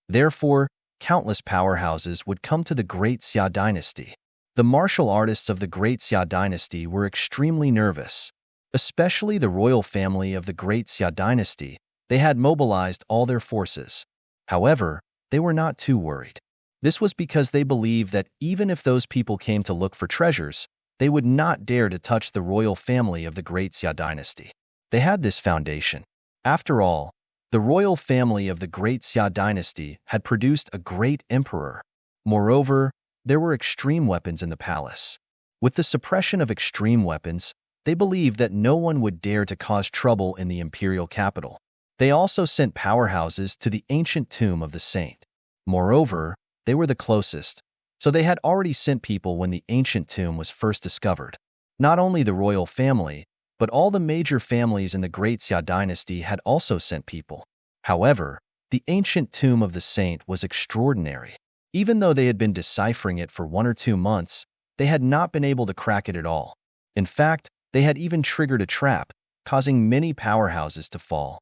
Therefore, countless powerhouses would come to the Great Xia dynasty. The martial artists of the Great Xia dynasty were extremely nervous. Especially the royal family of the Great Xia dynasty, they had mobilized all their forces. However, they were not too worried. This was because they believed that even if those people came to look for treasures, they would not dare to touch the royal family of the Great Xia dynasty. They had this foundation. After all, the royal family of the Great Xia dynasty had produced a great emperor. Moreover, there were extreme weapons in the palace. With the suppression of extreme weapons, they believed that no one would dare to cause trouble in the imperial capital. They also sent powerhouses to the ancient tomb of the saint. Moreover, they were the closest, so they had already sent people when the ancient tomb was first discovered. Not only the royal family, but all the major families in the Great Xia dynasty had also sent people. However, the ancient tomb of the saint was extraordinary. Even though they had been deciphering it for 1 or 2 months, they had not been able to crack it at all. In fact, they had even triggered a trap, causing many powerhouses to fall.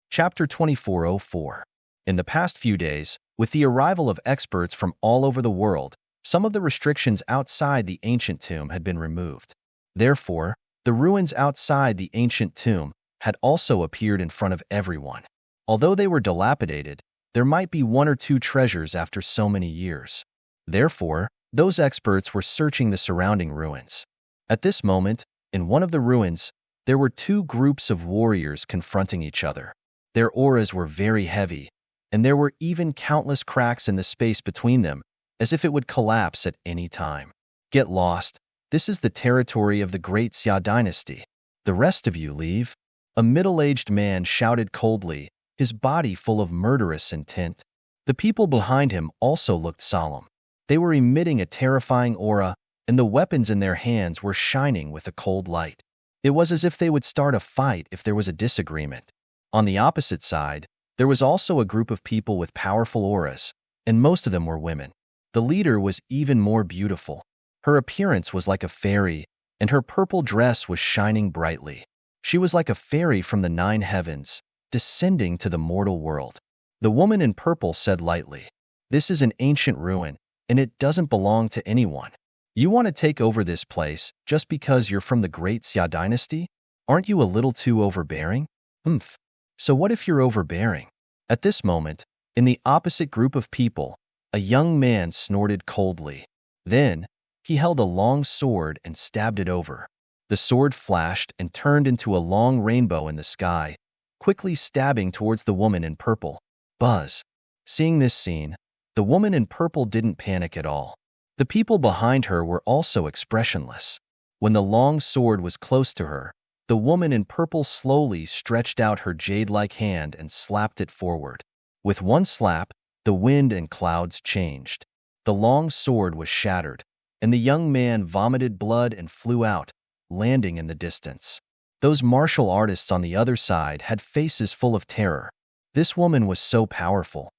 Chapter 2404. In the past few days, with the arrival of experts from all over the world, some of the restrictions outside the ancient tomb had been removed. Therefore, the ruins outside the ancient tomb had also appeared in front of everyone. Although they were dilapidated, there might be 1 or 2 treasures after so many years. Therefore, those experts were searching the surrounding ruins. At this moment, in one of the ruins, there were 2 groups of warriors confronting each other. Their auras were very heavy, and there were even countless cracks in the space between them, as if it would collapse at any time. Get lost. This is the territory of the Great Xia dynasty. The rest of you leave. A middle-aged man shouted coldly, his body full of murderous intent. The people behind him also looked solemn. They were emitting a terrifying aura, and the weapons in their hands were shining with a cold light. It was as if they would start a fight if there was a disagreement. On the opposite side, there was also a group of people with powerful auras, and most of them were women. The leader was even more beautiful. Her appearance was like a fairy, and her purple dress was shining brightly. She was like a fairy from the 9 heavens, descending to the mortal world. The woman in purple said lightly, "This is an ancient ruin, and it doesn't belong to anyone. You want to take over this place just because you're from the Great Xia dynasty? Aren't you a little too overbearing?" Humph. So what if you're overbearing? At this moment, in the opposite group of people, a young man snorted coldly. Then, he held a long sword and stabbed it over. The sword flashed and turned into a long rainbow in the sky, quickly stabbing towards the woman in purple. Buzz. Seeing this scene, the woman in purple didn't panic at all. The people behind her were also expressionless. When the long sword was close to her, the woman in purple slowly stretched out her jade-like hand and slapped it forward. With one slap, the wind and clouds changed. The long sword was shattered, and the young man vomited blood and flew out, landing in the distance. Those martial artists on the other side had faces full of terror. This woman was so powerful.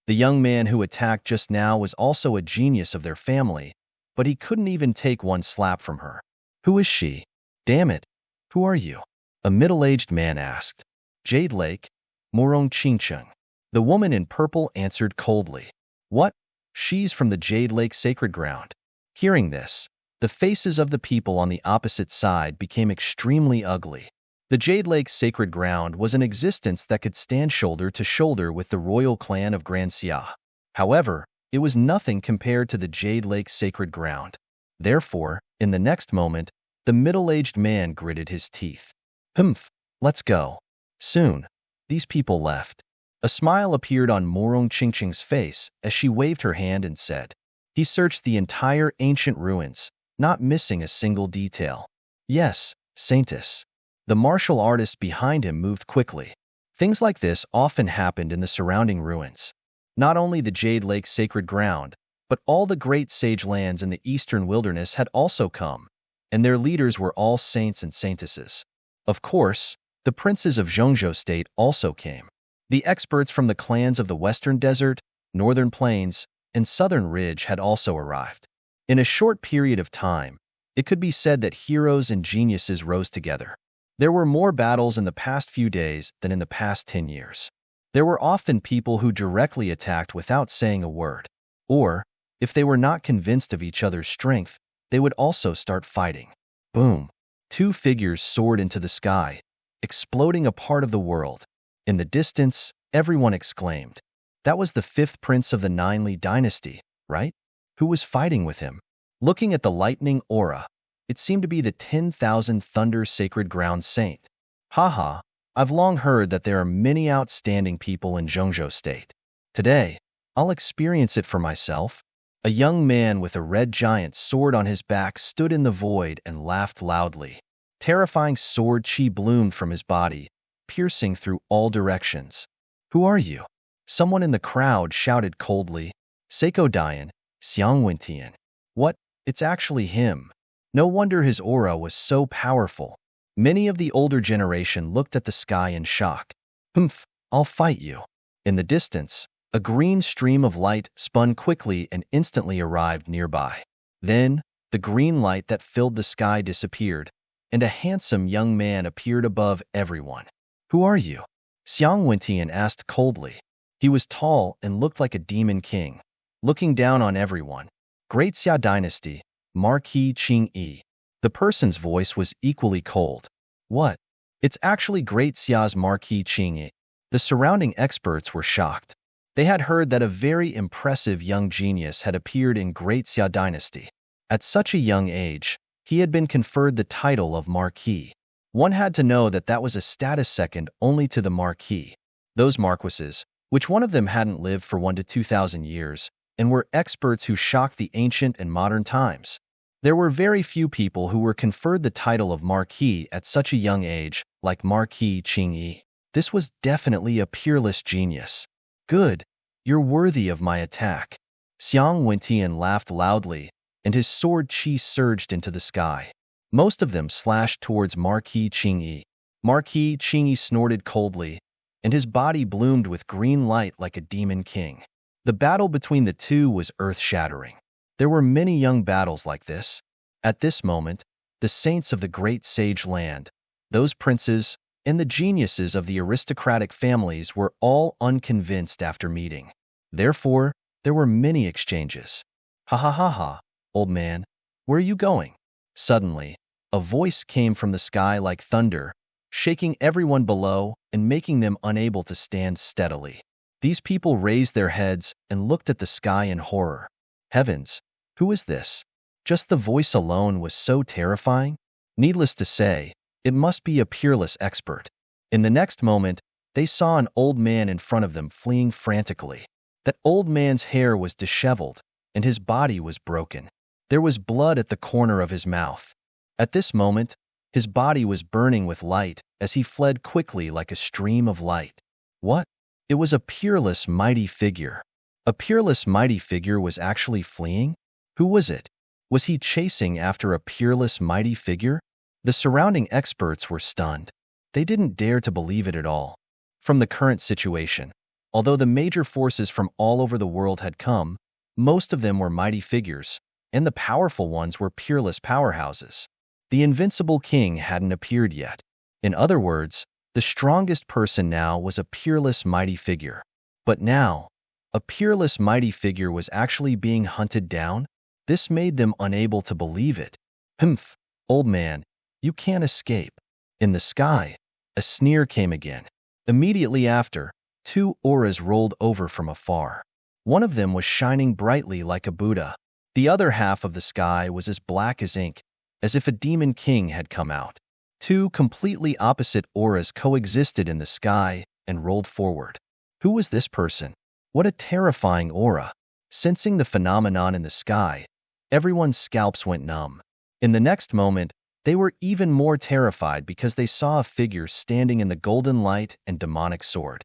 The young man who attacked just now was also a genius of their family, but he couldn't even take one slap from her. Who is she? Damn it. Who are you? A middle-aged man asked. Jade Lake, Morong Chingcheng. The woman in purple answered coldly. What? She's from the Jade Lake sacred ground. Hearing this, the faces of the people on the opposite side became extremely ugly. The Jade Lake sacred ground was an existence that could stand shoulder to shoulder with the royal clan of Grand Xia. However, it was nothing compared to the Jade Lake sacred ground. Therefore, in the next moment, the middle-aged man gritted his teeth. Humph, let's go. Soon, these people left. A smile appeared on Morong Chingcheng's face as she waved her hand and said, "He searched the entire ancient ruins, not missing a single detail." Yes, Saintess. The martial artist behind him moved quickly. Things like this often happened in the surrounding ruins. Not only the Jade Lake sacred ground, but all the great sage lands in the eastern wilderness had also come, and their leaders were all saints and saintesses. Of course, the princes of Zhongzhou state also came. The experts from the clans of the Western Desert, Northern Plains, and Southern Ridge had also arrived. In a short period of time, it could be said that heroes and geniuses rose together. There were more battles in the past few days than in the past 10 years. There were often people who directly attacked without saying a word. Or, if they were not convinced of each other's strength, they would also start fighting. Boom. 2 figures soared into the sky, exploding a part of the world. In the distance, everyone exclaimed, "That was the 5th prince of the Ninely dynasty, right? Who was fighting with him?" Looking at the lightning aura, it seemed to be the 10,000 Thunder Sacred Ground Saint. Haha, I've long heard that there are many outstanding people in Zhongzhou State. Today, I'll experience it for myself. A young man with a red giant sword on his back stood in the void and laughed loudly. Terrifying sword chi bloomed from his body, piercing through all directions. Who are you? Someone in the crowd shouted coldly. Seiko Dian, Xiang Wentian. What? It's actually him. No wonder his aura was so powerful. Many of the older generation looked at the sky in shock. Humph, I'll fight you. In the distance, a green stream of light spun quickly and instantly arrived nearby. Then, the green light that filled the sky disappeared, and a handsome young man appeared above everyone. Who are you? Xiang Wentian asked coldly. He was tall and looked like a demon king, looking down on everyone. Great Xia Dynasty, Marquis Qing Yi. The person's voice was equally cold. What? It's actually Great Xia's Marquis Qing Yi. The surrounding experts were shocked. They had heard that a very impressive young genius had appeared in Great Xia Dynasty. At such a young age, he had been conferred the title of Marquis. One had to know that that was a status second only to the Marquis. Those marquises, which one of them hadn't lived for 1 to 2,000 years, and were experts who shocked the ancient and modern times. There were very few people who were conferred the title of Marquis at such a young age, like Marquis Qingyi. This was definitely a peerless genius. Good, you're worthy of my attack. Xiang Wentian laughed loudly, and his sword chi surged into the sky. Most of them slashed towards Marquis Qingyi. Marquis Qingyi snorted coldly, and his body bloomed with green light like a demon king. The battle between the two was earth-shattering. There were many young battles like this. At this moment, the saints of the great sage land, those princes, and the geniuses of the aristocratic families were all unconvinced after meeting. Therefore, there were many exchanges. Ha ha ha ha, old man, where are you going? Suddenly, a voice came from the sky like thunder, shaking everyone below and making them unable to stand steadily. These people raised their heads and looked at the sky in horror. Heavens, who is this? Just the voice alone was so terrifying. Needless to say, it must be a peerless expert. In the next moment, they saw an old man in front of them fleeing frantically. That old man's hair was disheveled, and his body was broken. There was blood at the corner of his mouth. At this moment, his body was burning with light as he fled quickly like a stream of light. What? It was a peerless, mighty figure. A peerless, mighty figure was actually fleeing? Who was it? Was he chasing after a peerless, mighty figure? The surrounding experts were stunned. They didn't dare to believe it at all. From the current situation, although the major forces from all over the world had come, most of them were mighty figures, and the powerful ones were peerless powerhouses. The invincible king hadn't appeared yet. In other words, the strongest person now was a peerless, mighty figure. But now, a peerless, mighty figure was actually being hunted down? This made them unable to believe it. Humph, old man, you can't escape. In the sky, a sneer came again. Immediately after, two auras rolled over from afar. One of them was shining brightly like a Buddha. The other half of the sky was as black as ink, as if a demon king had come out. Two completely opposite auras coexisted in the sky and rolled forward. Who was this person? What a terrifying aura! Sensing the phenomenon in the sky, everyone's scalps went numb. In the next moment, they were even more terrified because they saw a figure standing in the golden light and demonic sword.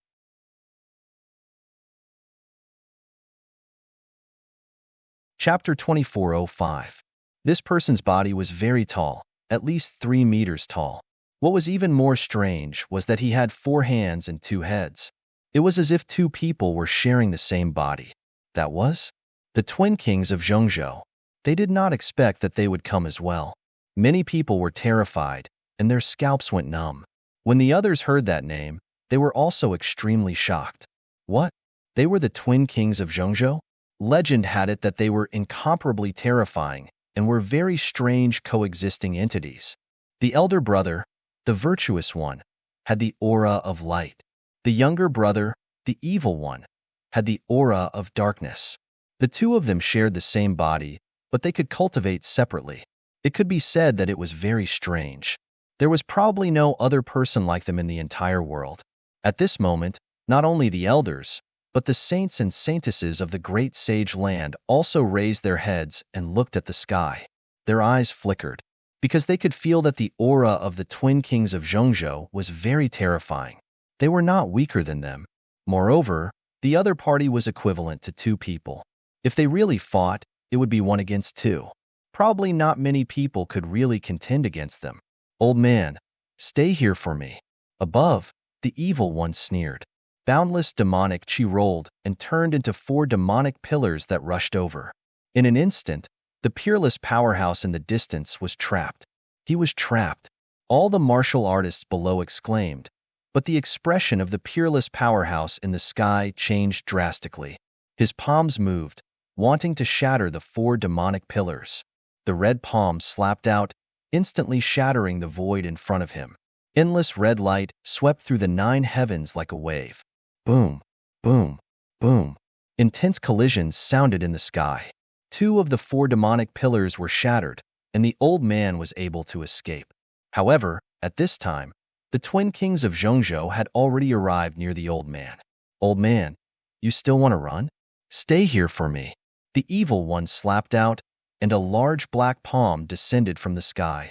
Chapter 2405. This person's body was very tall, at least 3 meters tall. What was even more strange was that he had 4 hands and 2 heads. It was as if 2 people were sharing the same body. That was the twin kings of Zhengzhou. They did not expect that they would come as well. Many people were terrified, and their scalps went numb. When the others heard that name, they were also extremely shocked. What? They were the twin kings of Zhengzhou? Legend had it that they were incomparably terrifying and were very strange coexisting entities. The elder brother, the virtuous one, had the aura of light. The younger brother, the evil one, had the aura of darkness. The two of them shared the same body, but they could cultivate separately. It could be said that it was very strange. There was probably no other person like them in the entire world. At this moment, not only the elders, but the saints and saintesses of the great sage land also raised their heads and looked at the sky. Their eyes flickered, because they could feel that the aura of the twin kings of Zhengzhou was very terrifying. They were not weaker than them. Moreover, the other party was equivalent to 2 people. If they really fought, it would be 1 against 2. Probably not many people could really contend against them. Old man, stay here for me. Above, the evil one sneered. Boundless demonic chi rolled and turned into 4 demonic pillars that rushed over. In an instant, the peerless powerhouse in the distance was trapped. He was trapped. All the martial artists below exclaimed, but the expression of the peerless powerhouse in the sky changed drastically. His palms moved, wanting to shatter the 4 demonic pillars. The red palms slapped out, instantly shattering the void in front of him. Endless red light swept through the 9 heavens like a wave. Boom, boom, boom. Intense collisions sounded in the sky. 2 of the 4 demonic pillars were shattered, and the old man was able to escape. However, at this time, the twin kings of Zhengzhou had already arrived near the old man. Old man, you still want to run? Stay here for me. The evil one slapped out, and a large black palm descended from the sky.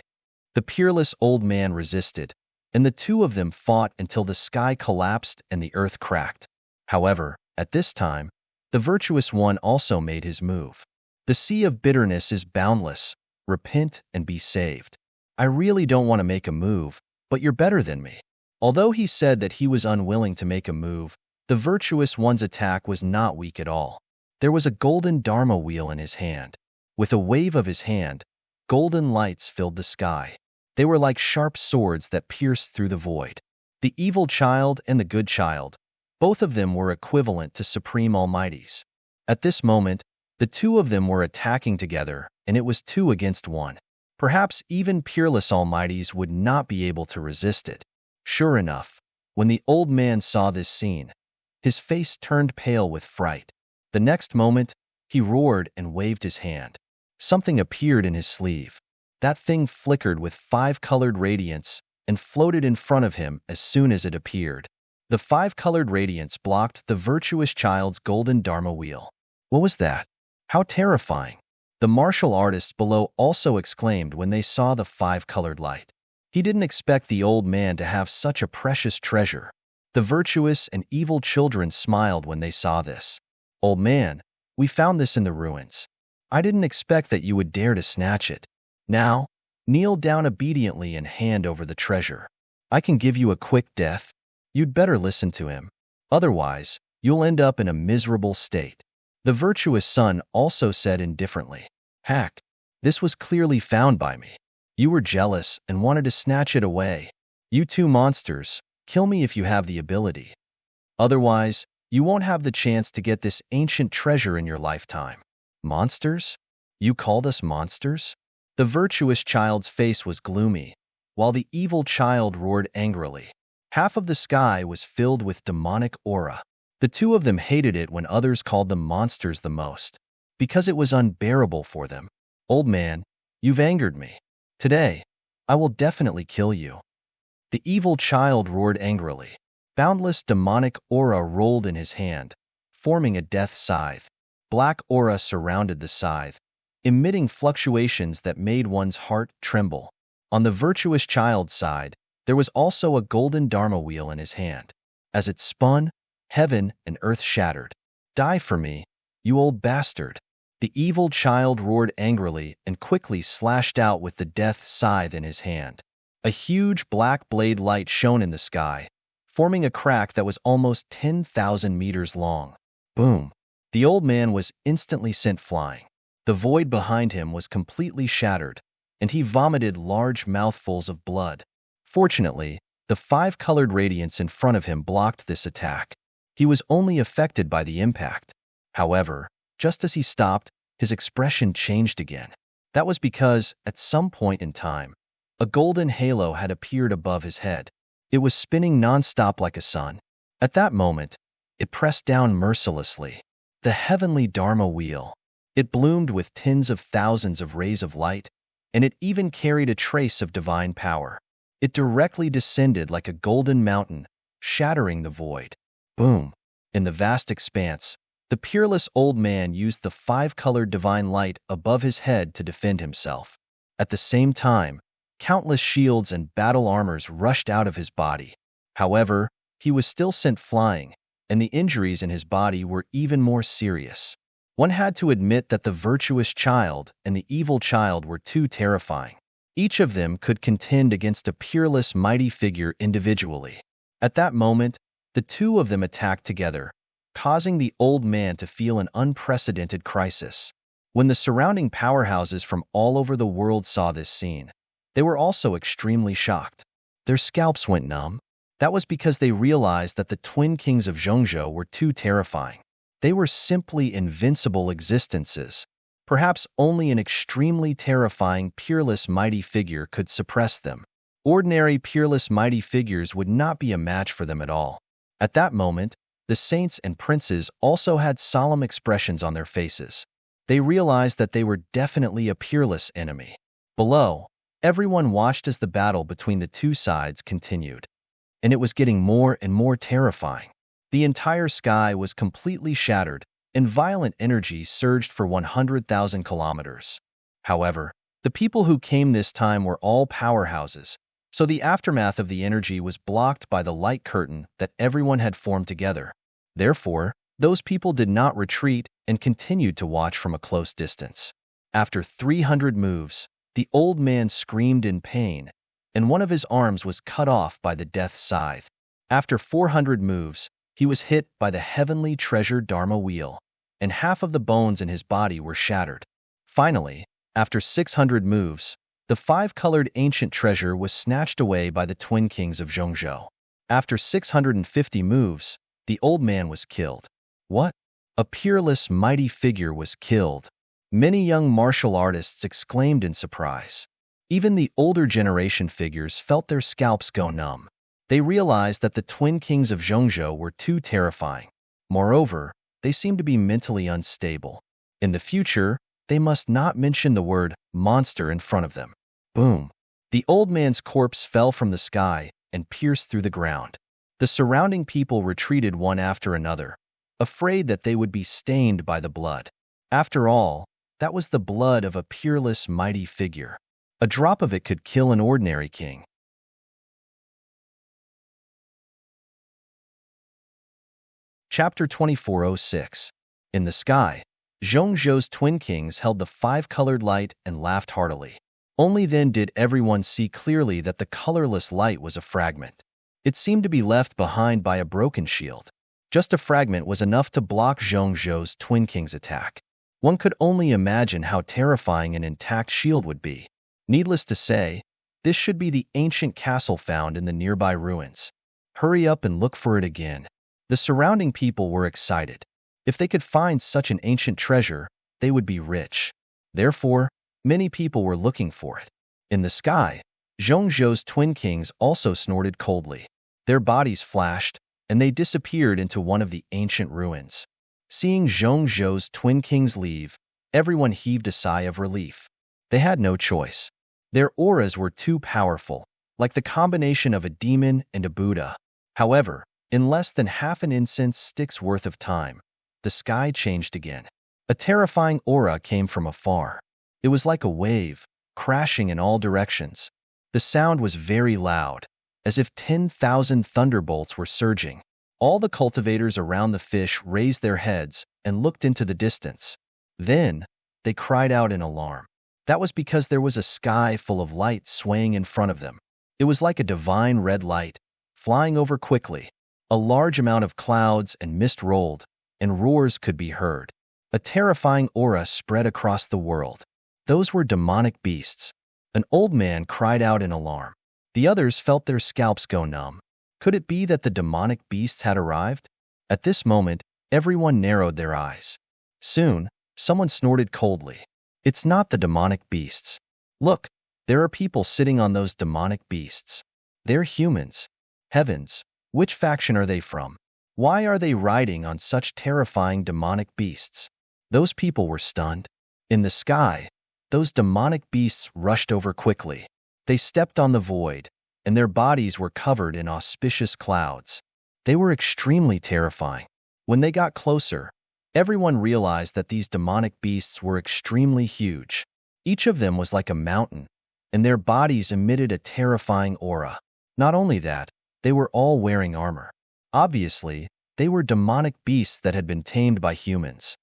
The peerless old man resisted, and the two of them fought until the sky collapsed and the earth cracked. However, at this time, the virtuous one also made his move. The sea of bitterness is boundless. Repent and be saved. I really don't want to make a move, but you're better than me. Although he said that he was unwilling to make a move, the virtuous one's attack was not weak at all. There was a golden Dharma wheel in his hand. With a wave of his hand, golden lights filled the sky. They were like sharp swords that pierced through the void. The evil child and the good child, both of them were equivalent to supreme almighties. At this moment, the two of them were attacking together, and it was 2 against 1. Perhaps even peerless almighties would not be able to resist it. Sure enough, when the old man saw this scene, his face turned pale with fright. The next moment, he roared and waved his hand. Something appeared in his sleeve. That thing flickered with 5-colored radiance and floated in front of him as soon as it appeared. The 5-colored radiance blocked the virtuous child's golden Dharma wheel. What was that? How terrifying! The martial artists below also exclaimed when they saw the 5-colored light. He didn't expect the old man to have such a precious treasure. The virtuous and evil children smiled when they saw this. Old man, we found this in the ruins. I didn't expect that you would dare to snatch it. Now, kneel down obediently and hand over the treasure. I can give you a quick death. You'd better listen to him. Otherwise, you'll end up in a miserable state. The virtuous son also said indifferently, Hack, this was clearly found by me. You were jealous and wanted to snatch it away. You two monsters, kill me if you have the ability. Otherwise, you won't have the chance to get this ancient treasure in your lifetime. Monsters? You called us monsters? The virtuous child's face was gloomy, while the evil child roared angrily. Half of the sky was filled with demonic aura. The two of them hated it when others called them monsters the most, because it was unbearable for them. Old man, you've angered me. Today, I will definitely kill you. The evil child roared angrily. Boundless demonic aura rolled in his hand, forming a death scythe. Black aura surrounded the scythe, emitting fluctuations that made one's heart tremble. On the virtuous child's side, there was also a golden Dharma wheel in his hand. As it spun, heaven and earth shattered. Die for me, you old bastard. The evil child roared angrily and quickly slashed out with the death scythe in his hand. A huge black blade light shone in the sky, forming a crack that was almost 10,000 meters long. Boom! The old man was instantly sent flying. The void behind him was completely shattered, and he vomited large mouthfuls of blood. Fortunately, the 5-colored radiance in front of him blocked this attack. He was only affected by the impact. However, just as he stopped, his expression changed again. That was because, at some point in time, a golden halo had appeared above his head. It was spinning non-stop like a sun. At that moment, it pressed down mercilessly. The heavenly Dharma wheel. It bloomed with tens of thousands of rays of light, and it even carried a trace of divine power. It directly descended like a golden mountain, shattering the void. Boom! In the vast expanse, the peerless old man used the 5-colored divine light above his head to defend himself. At the same time, countless shields and battle armors rushed out of his body. However, he was still sent flying, and the injuries in his body were even more serious. One had to admit that the virtuous child and the evil child were too terrifying. Each of them could contend against a peerless mighty figure individually. At that moment, the two of them attacked together, causing the old man to feel an unprecedented crisis. When the surrounding powerhouses from all over the world saw this scene, they were also extremely shocked. Their scalps went numb. That was because they realized that the twin kings of Zhongzhou were too terrifying. They were simply invincible existences. Perhaps only an extremely terrifying, peerless mighty figure could suppress them. Ordinary peerless mighty figures would not be a match for them at all. At that moment, the saints and princes also had solemn expressions on their faces. They realized that they were definitely a peerless enemy. Below, everyone watched as the battle between the two sides continued, and it was getting more and more terrifying. The entire sky was completely shattered, and violent energy surged for 100,000 kilometers. However, the people who came this time were all powerhouses, so the aftermath of the energy was blocked by the light curtain that everyone had formed together. Therefore, those people did not retreat and continued to watch from a close distance. After 300 moves, the old man screamed in pain, and one of his arms was cut off by the death scythe. After 400 moves, he was hit by the heavenly treasure Dharma wheel, and half of the bones in his body were shattered. Finally, after 600 moves, the five-colored ancient treasure was snatched away by the twin kings of Zhongzhou. After 650 moves, the old man was killed. What? A peerless, mighty figure was killed. Many young martial artists exclaimed in surprise. Even the older generation figures felt their scalps go numb. They realized that the twin kings of Zhongzhou were too terrifying. Moreover, they seemed to be mentally unstable. In the future, they must not mention the word monster in front of them. Boom! The old man's corpse fell from the sky and pierced through the ground. The surrounding people retreated one after another, afraid that they would be stained by the blood. After all, that was the blood of a peerless, mighty figure. A drop of it could kill an ordinary king. Chapter 2406. In the sky, Zhongzhou's twin kings held the five-colored light and laughed heartily. Only then did everyone see clearly that the colorless light was a fragment. It seemed to be left behind by a broken shield. Just a fragment was enough to block Zhongzhou's twin kings' attack. One could only imagine how terrifying an intact shield would be. Needless to say, this should be the ancient castle found in the nearby ruins. Hurry up and look for it again. The surrounding people were excited. If they could find such an ancient treasure, they would be rich. Therefore, many people were looking for it. In the sky, Zhongzhou's twin kings also snorted coldly. Their bodies flashed, and they disappeared into one of the ancient ruins. Seeing Zhongzhou's twin kings leave, everyone heaved a sigh of relief. They had no choice. Their auras were too powerful, like the combination of a demon and a Buddha. However, in less than half an incense stick's worth of time, the sky changed again. A terrifying aura came from afar. It was like a wave, crashing in all directions. The sound was very loud, as if 10,000 thunderbolts were surging. All the cultivators around the fish raised their heads and looked into the distance. Then, they cried out in alarm. That was because there was a sky full of light swaying in front of them. It was like a divine red light, flying over quickly. A large amount of clouds and mist rolled, and roars could be heard. A terrifying aura spread across the world. Those were demonic beasts. An old man cried out in alarm. The others felt their scalps go numb. Could it be that the demonic beasts had arrived? At this moment, everyone narrowed their eyes. Soon, someone snorted coldly. It's not the demonic beasts. Look, there are people sitting on those demonic beasts. They're humans. Heavens, which faction are they from? Why are they riding on such terrifying demonic beasts? Those people were stunned. In the sky, those demonic beasts rushed over quickly. They stepped on the void, and their bodies were covered in auspicious clouds. They were extremely terrifying. When they got closer, everyone realized that these demonic beasts were extremely huge. Each of them was like a mountain, and their bodies emitted a terrifying aura. Not only that, they were all wearing armor. Obviously, they were demonic beasts that had been tamed by humans.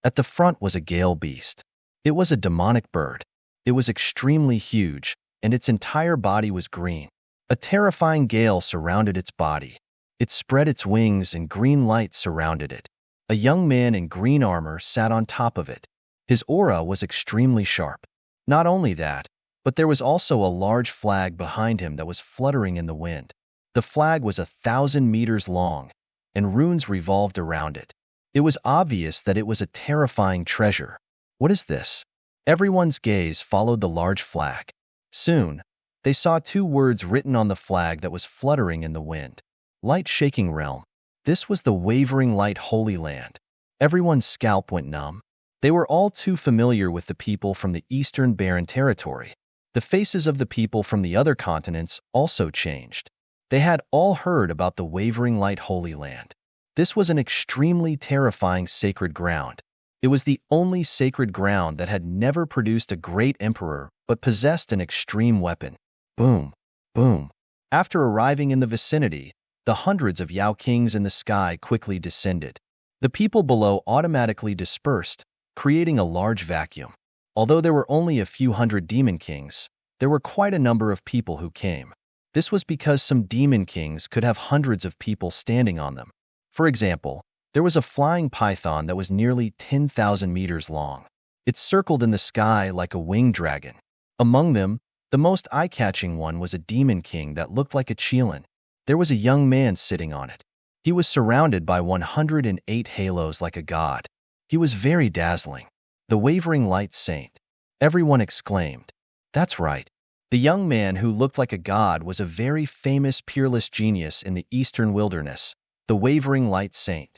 At the front was a gale beast. It was a demonic bird. It was extremely huge, and its entire body was green. A terrifying gale surrounded its body. It spread its wings and green light surrounded it. A young man in green armor sat on top of it. His aura was extremely sharp. Not only that, but there was also a large flag behind him that was fluttering in the wind. The flag was 1,000 meters long, and runes revolved around it. It was obvious that it was a terrifying treasure. What is this? Everyone's gaze followed the large flag. Soon, they saw two words written on the flag that was fluttering in the wind. Light Shaking Realm. This was the Wavering Light Holy Land. Everyone's scalp went numb. They were all too familiar with the people from the Eastern Barren Territory. The faces of the people from the other continents also changed. They had all heard about the Wavering Light Holy Land. This was an extremely terrifying sacred ground. It was the only sacred ground that had never produced a great emperor but possessed an extreme weapon. Boom, boom. After arriving in the vicinity, the hundreds of Yao Kings in the sky quickly descended. The people below automatically dispersed, creating a large vacuum. Although there were only a few hundred demon kings, there were quite a number of people who came. This was because some demon kings could have hundreds of people standing on them. For example, there was a flying python that was nearly 10,000 meters long. It circled in the sky like a winged dragon. Among them, the most eye-catching one was a demon king that looked like a Qilin. There was a young man sitting on it. He was surrounded by 108 halos like a god. He was very dazzling. The wavering light saint. Everyone exclaimed. That's right. The young man who looked like a god was a very famous peerless genius in the eastern wilderness, the wavering light saint.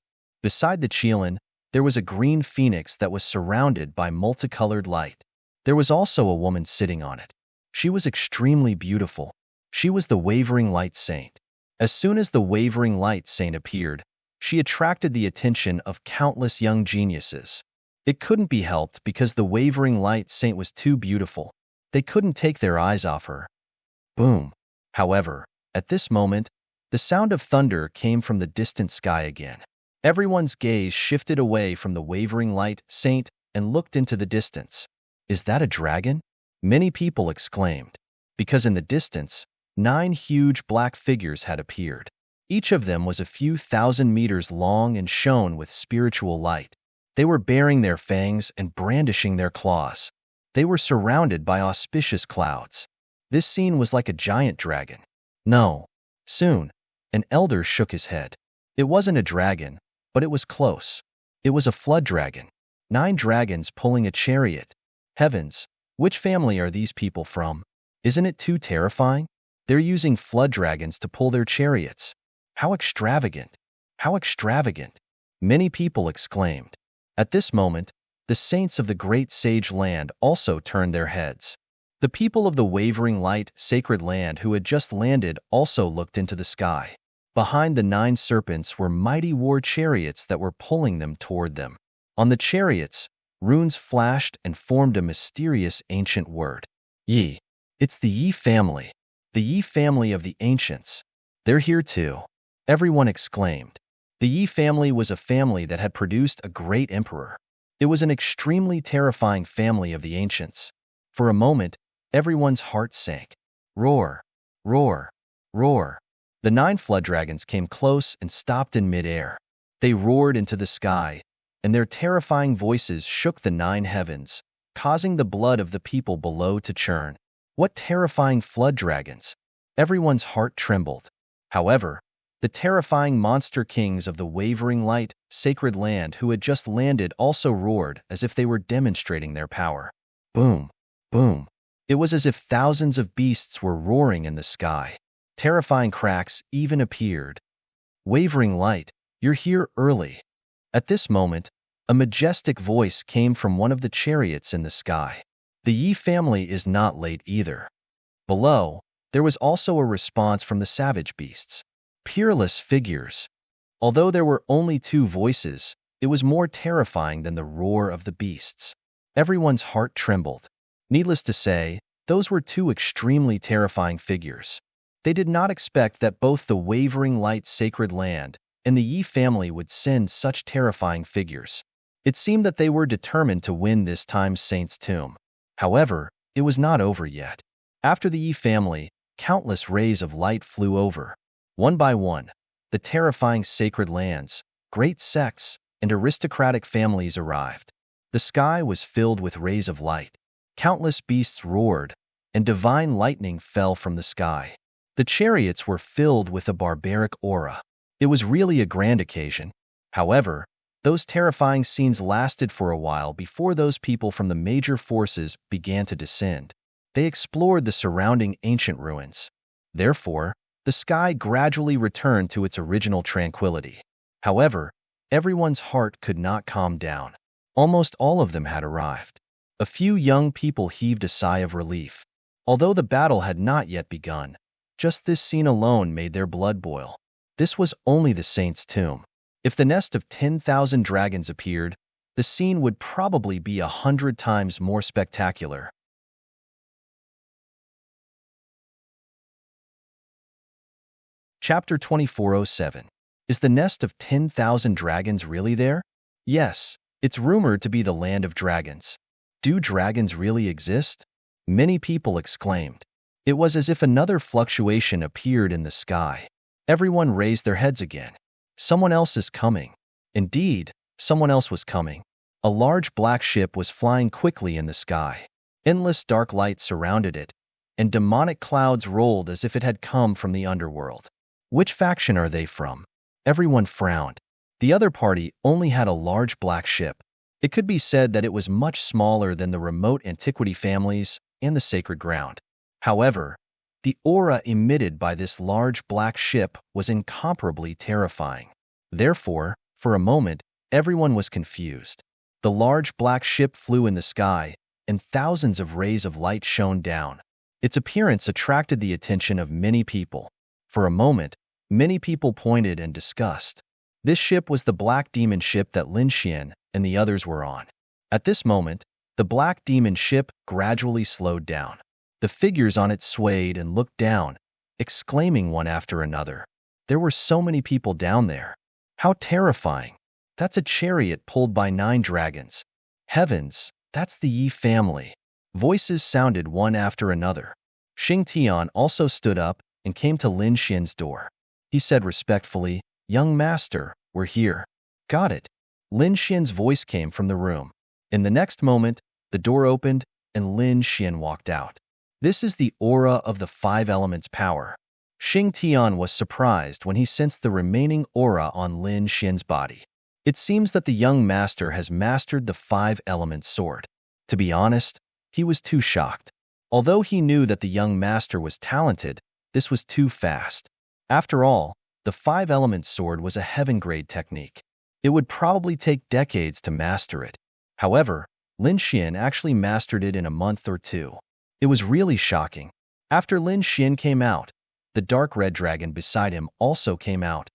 Beside the Qilin, there was a green phoenix that was surrounded by multicolored light. There was also a woman sitting on it. She was extremely beautiful. She was the wavering light saint. As soon as the wavering light saint appeared, she attracted the attention of countless young geniuses. It couldn't be helped because the wavering light saint was too beautiful. They couldn't take their eyes off her. Boom. However, at this moment, the sound of thunder came from the distant sky again. Everyone's gaze shifted away from the wavering light saint and looked into the distance. Is that a dragon? Many people exclaimed, because in the distance, 9 huge black figures had appeared. Each of them was a few thousand meters long and shone with spiritual light. They were baring their fangs and brandishing their claws. They were surrounded by auspicious clouds. This scene was like a giant dragon. No. Soon, an elder shook his head. It wasn't a dragon, but it was close. It was a flood dragon. 9 dragons pulling a chariot. Heavens, which family are these people from? Isn't it too terrifying? They're using flood dragons to pull their chariots. How extravagant! How extravagant! Many people exclaimed. At this moment, the saints of the great sage land also turned their heads. The people of the wavering light, sacred land who had just landed also looked into the sky. Behind the 9 serpents were mighty war chariots that were pulling them toward them. On the chariots, runes flashed and formed a mysterious ancient word. Yi. It's the Yi family. The Yi family of the ancients. They're here too. Everyone exclaimed. The Yi family was a family that had produced a great emperor. It was an extremely terrifying family of the ancients. For a moment, everyone's heart sank. Roar, roar, roar. The 9 flood dragons came close and stopped in midair. They roared into the sky, and their terrifying voices shook the 9 heavens, causing the blood of the people below to churn. What terrifying flood dragons! Everyone's heart trembled. However, the terrifying monster kings of the wavering light, sacred land who had just landed also roared as if they were demonstrating their power. Boom, boom. It was as if thousands of beasts were roaring in the sky. Terrifying cracks even appeared. Wavering light, you're here early. At this moment, a majestic voice came from one of the chariots in the sky. The Yi family is not late either. Below, there was also a response from the savage beasts. Peerless figures. Although there were only 2 voices, it was more terrifying than the roar of the beasts. Everyone's heart trembled. Needless to say, those were 2 extremely terrifying figures. They did not expect that both the wavering light sacred land and the Yi family would send such terrifying figures. It seemed that they were determined to win this time's saint's tomb. However, it was not over yet. After the Yi family, countless rays of light flew over. One by one, the terrifying sacred lands, great sects, and aristocratic families arrived. The sky was filled with rays of light. Countless beasts roared, and divine lightning fell from the sky. The chariots were filled with a barbaric aura. It was really a grand occasion. However, those terrifying scenes lasted for a while before those people from the major forces began to descend. They explored the surrounding ancient ruins. Therefore, the sky gradually returned to its original tranquility. However, everyone's heart could not calm down. Almost all of them had arrived. A few young people heaved a sigh of relief. Although the battle had not yet begun, just this scene alone made their blood boil. This was only the saint's tomb. If the nest of 10,000 dragons appeared, the scene would probably be 100 times more spectacular. Chapter 2407. Is the nest of 10,000 dragons really there? Yes, it's rumored to be the land of dragons. Do dragons really exist? Many people exclaimed. It was as if another fluctuation appeared in the sky. Everyone raised their heads again. Someone else is coming. Indeed, someone else was coming. A large black ship was flying quickly in the sky. Endless dark light surrounded it, and demonic clouds rolled as if it had come from the underworld. Which faction are they from? Everyone frowned. The other party only had a large black ship. It could be said that it was much smaller than the remote antiquity families and the sacred ground. However, the aura emitted by this large black ship was incomparably terrifying. Therefore, for a moment, everyone was confused. The large black ship flew in the sky, and thousands of rays of light shone down. Its appearance attracted the attention of many people. For a moment, many people pointed and discussed. This ship was the black demon ship that Lin Xian and the others were on. At this moment, the black demon ship gradually slowed down. The figures on it swayed and looked down, exclaiming one after another. There were so many people down there. How terrifying! That's a chariot pulled by 9 dragons. Heavens, that's the Yi family. Voices sounded one after another. Xing Tian also stood up and came to Lin Xian's door. He said respectfully, "Young master, we're here." "Got it." Lin Xian's voice came from the room. In the next moment, the door opened and Lin Xian walked out. This is the aura of the 5 elements power. Xing Tian was surprised when he sensed the remaining aura on Lin Xian's body. It seems that the young master has mastered the 5 elements sword. To be honest, he was too shocked. Although he knew that the young master was talented, this was too fast. After all, the 5 elements sword was a heaven-grade technique. It would probably take decades to master it. However, Lin Xian actually mastered it in a month or 2. It was really shocking. After Lin Xian came out, the dark red dragon beside him also came out.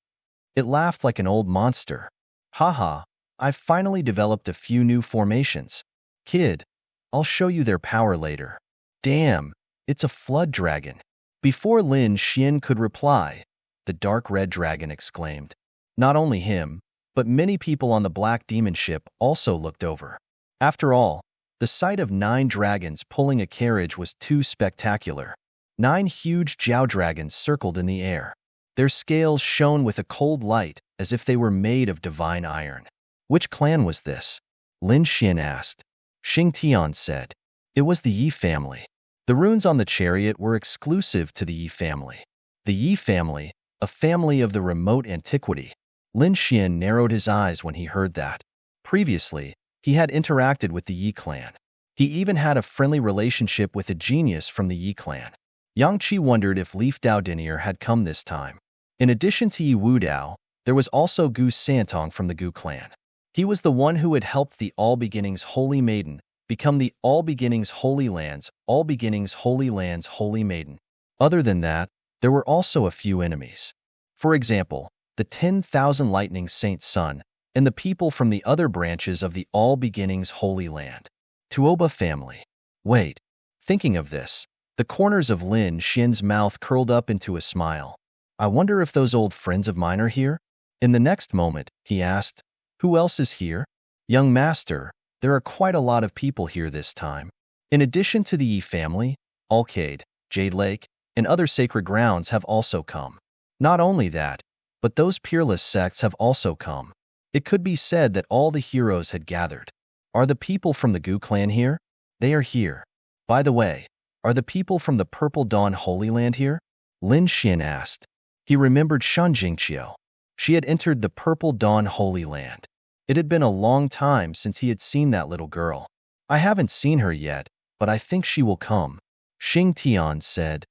It laughed like an old monster. "Haha, I've finally developed a few new formations. Kid, I'll show you their power later." "Damn, it's a flood dragon." Before Lin Xian could reply, the dark red dragon exclaimed. Not only him, but many people on the black demon ship also looked over. After all, the sight of 9 dragons pulling a carriage was too spectacular. 9 huge Jiao dragons circled in the air. Their scales shone with a cold light as if they were made of divine iron. Which clan was this? Lin Xian asked. Xing Tian said. It was the Yi family. The runes on the chariot were exclusive to the Yi family. The Yi family, a family of the remote antiquity. Lin Xian narrowed his eyes when he heard that. Previously, he had interacted with the Yi clan. He even had a friendly relationship with a genius from the Yi clan. Yang Qi wondered if Leaf Dao Denier had come this time. In addition to Yi Wu Dao, there was also Gu Santong from the Gu clan. He was the one who had helped the All Beginnings Holy Maiden become the All Beginnings Holy Lands, All Beginnings Holy Lands Holy Maiden. Other than that, there were also a few enemies. For example, the 10,000 Lightning Saint's son, and the people from the other branches of the All Beginnings Holy Land. Tuoba family. Wait, thinking of this, the corners of Lin Xian's mouth curled up into a smile. I wonder if those old friends of mine are here? In the next moment, he asked, who else is here? Young master, there are quite a lot of people here this time. In addition to the Yi family, Alcade, Jade Lake, and other sacred grounds have also come. Not only that, but those peerless sects have also come. It could be said that all the heroes had gathered. Are the people from the Gu clan here? They are here. By the way, are the people from the Purple Dawn Holy Land here? Lin Xian asked. He remembered Shan Jingqiu. She had entered the Purple Dawn Holy Land. It had been a long time since he had seen that little girl. I haven't seen her yet, but I think she will come. Xing Tian said.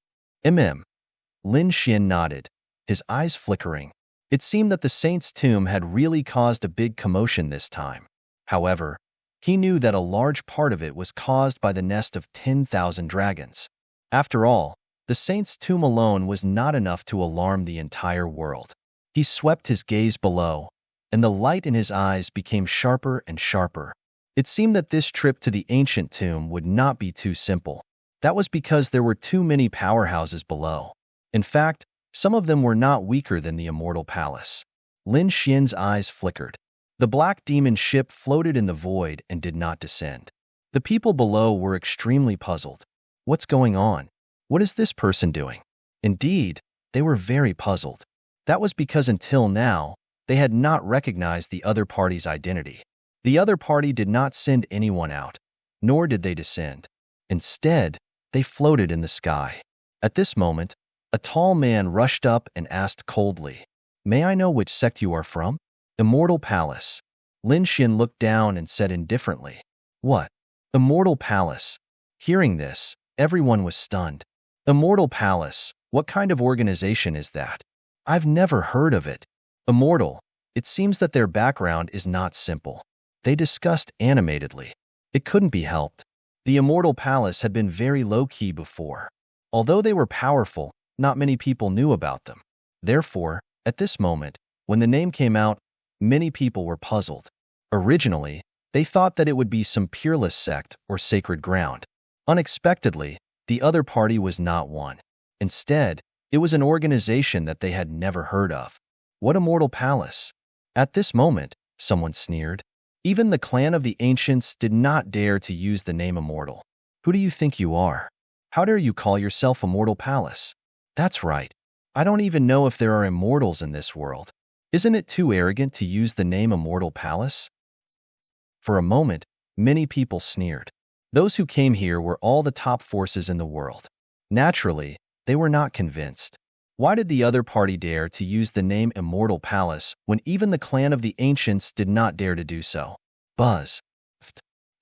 Mm. Lin Xian nodded, his eyes flickering. It seemed that the saint's tomb had really caused a big commotion this time. However, he knew that a large part of it was caused by the nest of 10,000 dragons. After all, the saint's tomb alone was not enough to alarm the entire world. He swept his gaze below, and the light in his eyes became sharper and sharper. It seemed that this trip to the ancient tomb would not be too simple. That was because there were too many powerhouses below. In fact, some of them were not weaker than the immortal palace. Lin Xian's eyes flickered. The black demon ship floated in the void and did not descend. The people below were extremely puzzled. What's going on? What is this person doing? Indeed, they were very puzzled. That was because until now, they had not recognized the other party's identity. The other party did not send anyone out, nor did they descend. Instead, they floated in the sky. At this moment, a tall man rushed up and asked coldly, "May I know which sect you are from?" "Immortal Palace." Lin Xian looked down and said indifferently, "What? Immortal Palace?" Hearing this, everyone was stunned. Immortal Palace? What kind of organization is that? I've never heard of it. Immortal. It seems that their background is not simple. They discussed animatedly. It couldn't be helped. The Immortal Palace had been very low-key before. Although they were powerful, not many people knew about them. Therefore, at this moment, when the name came out, many people were puzzled. Originally, they thought that it would be some peerless sect or sacred ground. Unexpectedly, the other party was not one. Instead, it was an organization that they had never heard of. What Immortal Palace? At this moment, someone sneered. Even the clan of the ancients did not dare to use the name Immortal. Who do you think you are? How dare you call yourself Immortal Palace? That's right. I don't even know if there are immortals in this world. Isn't it too arrogant to use the name Immortal Palace? For a moment, many people sneered. Those who came here were all the top forces in the world. Naturally, they were not convinced. Why did the other party dare to use the name Immortal Palace when even the clan of the ancients did not dare to do so? Buzz.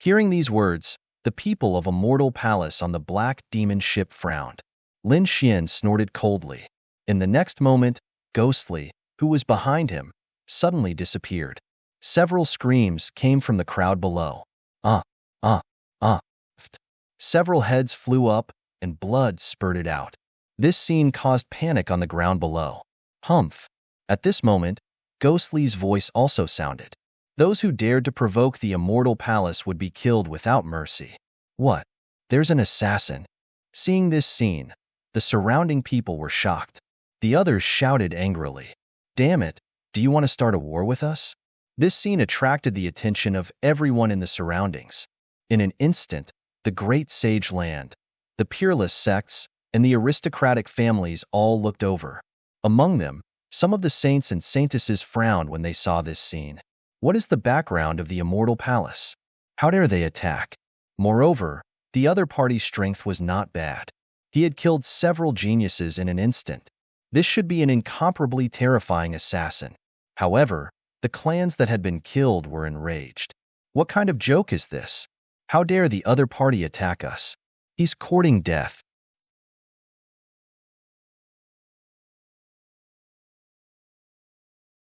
Hearing these words, the people of Immortal Palace on the black demon ship frowned. Lin Xian snorted coldly. In the next moment, Ghostly, who was behind him, suddenly disappeared. Several screams came from the crowd below. Ah, ah, ah. Several heads flew up, and blood spurted out. This scene caused panic on the ground below. Humph. At this moment, Ghostly's voice also sounded. Those who dared to provoke the Immortal Palace would be killed without mercy. What? There's an assassin. Seeing this scene, the surrounding people were shocked. The others shouted angrily. Damn it, do you want to start a war with us? This scene attracted the attention of everyone in the surroundings. In an instant, the great sage land, the peerless sects, and the aristocratic families all looked over. Among them, some of the saints and saintesses frowned when they saw this scene. What is the background of the Immortal Palace? How dare they attack? Moreover, the other party's strength was not bad. He had killed several geniuses in an instant. This should be an incomparably terrifying assassin. However, the clans that had been killed were enraged. What kind of joke is this? How dare the other party attack us? He's courting death.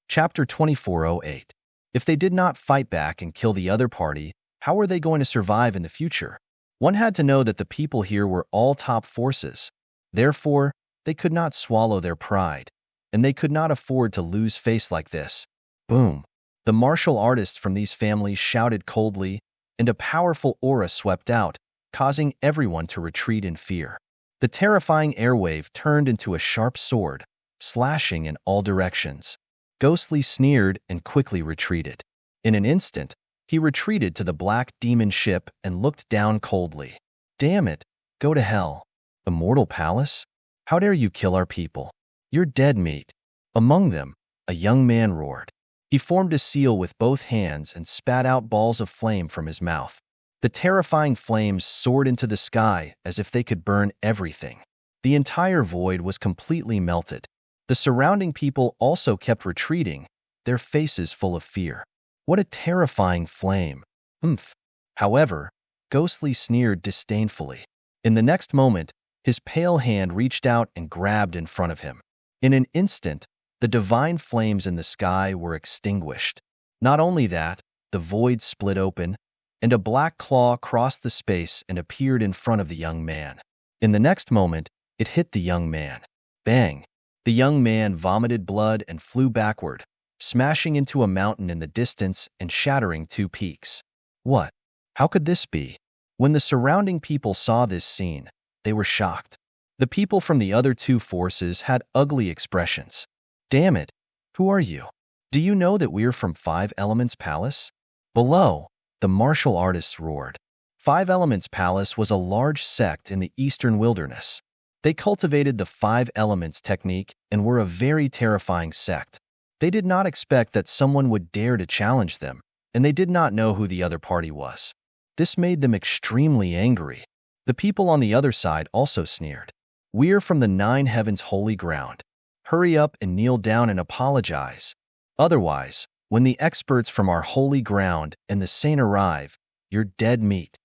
Chapter 2408. If they did not fight back and kill the other party, how were they going to survive in the future? One had to know that the people here were all top forces. Therefore, they could not swallow their pride, and they could not afford to lose face like this. Boom. The martial artists from these families shouted coldly, and a powerful aura swept out, causing everyone to retreat in fear. The terrifying airwave turned into a sharp sword, slashing in all directions. Ghostly sneered and quickly retreated. In an instant, he retreated to the black demon ship and looked down coldly. Damn it, go to hell. Immortal Palace? How dare you kill our people? You're dead meat. Among them, a young man roared. He formed a seal with both hands and spat out balls of flame from his mouth. The terrifying flames soared into the sky as if they could burn everything. The entire void was completely melted. The surrounding people also kept retreating, their faces full of fear. What a terrifying flame. Humph. However, Ghostly sneered disdainfully. In the next moment, his pale hand reached out and grabbed in front of him. In an instant, the divine flames in the sky were extinguished. Not only that, the void split open, and a black claw crossed the space and appeared in front of the young man. In the next moment, it hit the young man. Bang! The young man vomited blood and flew backward, smashing into a mountain in the distance and shattering two peaks. What? How could this be? When the surrounding people saw this scene, they were shocked. The people from the other two forces had ugly expressions. Damn it! Who are you? Do you know that we're from Five Elements Palace? Below, the martial artists roared. Five Elements Palace was a large sect in the eastern wilderness. They cultivated the Five Elements technique and were a very terrifying sect. They did not expect that someone would dare to challenge them, and they did not know who the other party was. This made them extremely angry. The people on the other side also sneered. We're from the Nine Heavens Holy Ground. Hurry up and kneel down and apologize. Otherwise, when the experts from our holy ground and the saint arrive, you're dead meat.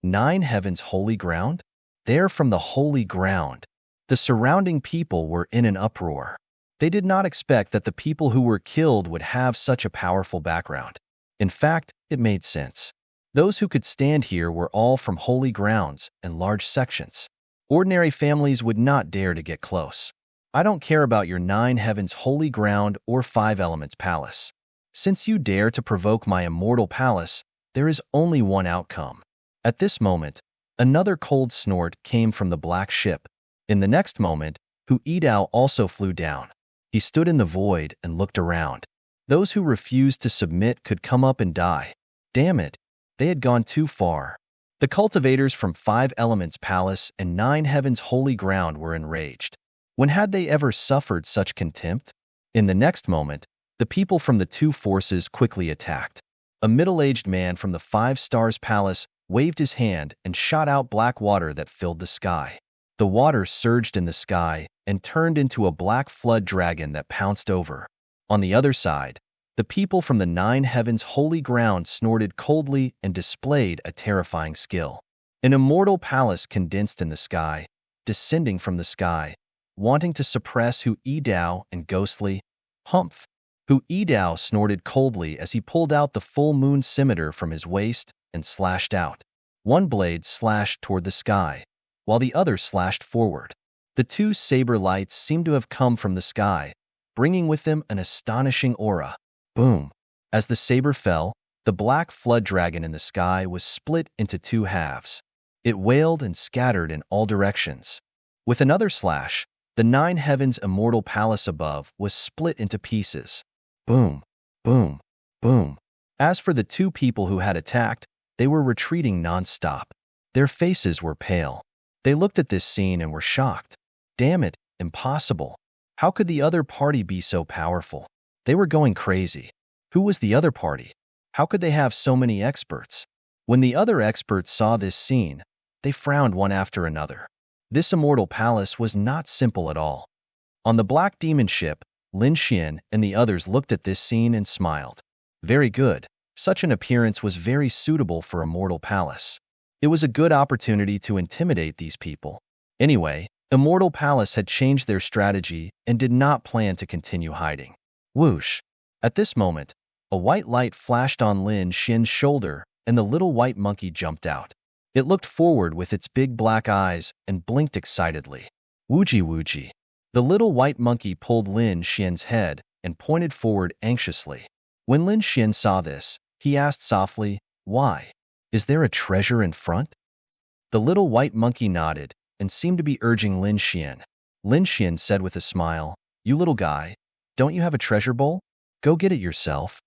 Nine Heavens Holy Ground? They're from the holy ground. The surrounding people were in an uproar. They did not expect that the people who were killed would have such a powerful background. In fact, it made sense. Those who could stand here were all from holy grounds and large sections. Ordinary families would not dare to get close. I don't care about your Nine Heavens Holy Ground or Five Elements Palace. Since you dare to provoke my immortal palace, there is only one outcome. At this moment, another cold snort came from the black ship. In the next moment, Hu Yidao also flew down. He stood in the void and looked around. Those who refused to submit could come up and die. Damn it, they had gone too far. The cultivators from Five Elements Palace and Nine Heavens Holy Ground were enraged. When had they ever suffered such contempt? In the next moment, the people from the two forces quickly attacked. A middle-aged man from the Five Stars Palace waved his hand and shot out black water that filled the sky. The water surged in the sky and turned into a black flood dragon that pounced over. On the other side, the people from the Nine Heavens Holy Ground snorted coldly and displayed a terrifying skill. An immortal palace condensed in the sky, descending from the sky, wanting to suppress Hu Yidao and ghostly, Humph! Hu Yidao snorted coldly as he pulled out the full moon scimitar from his waist and slashed out. One blade slashed toward the sky, while the other slashed forward. The two saber lights seemed to have come from the sky, bringing with them an astonishing aura. Boom! As the saber fell, the black flood dragon in the sky was split into two halves. It wailed and scattered in all directions. With another slash, the Nine Heavens Immortal Palace above was split into pieces. Boom! Boom! Boom! As for the two people who had attacked, they were retreating non-stop. Their faces were pale. They looked at this scene and were shocked. Damn it, impossible. How could the other party be so powerful? They were going crazy. Who was the other party? How could they have so many experts? When the other experts saw this scene, they frowned one after another. This immortal palace was not simple at all. On the Black Demon ship, Lin Xian and the others looked at this scene and smiled. Very good. Such an appearance was very suitable for a mortal palace. It was a good opportunity to intimidate these people. Anyway, Immortal Palace had changed their strategy and did not plan to continue hiding. Whoosh! At this moment, a white light flashed on Lin Xian's shoulder and the little white monkey jumped out. It looked forward with its big black eyes and blinked excitedly. Wooji wooji. The little white monkey pulled Lin Xian's head and pointed forward anxiously. When Lin Xian saw this, he asked softly, "Why? Is there a treasure in front?" The little white monkey nodded and seemed to be urging Lin Xian. Lin Xian said with a smile, "You little guy, don't you have a treasure bowl? Go get it yourself."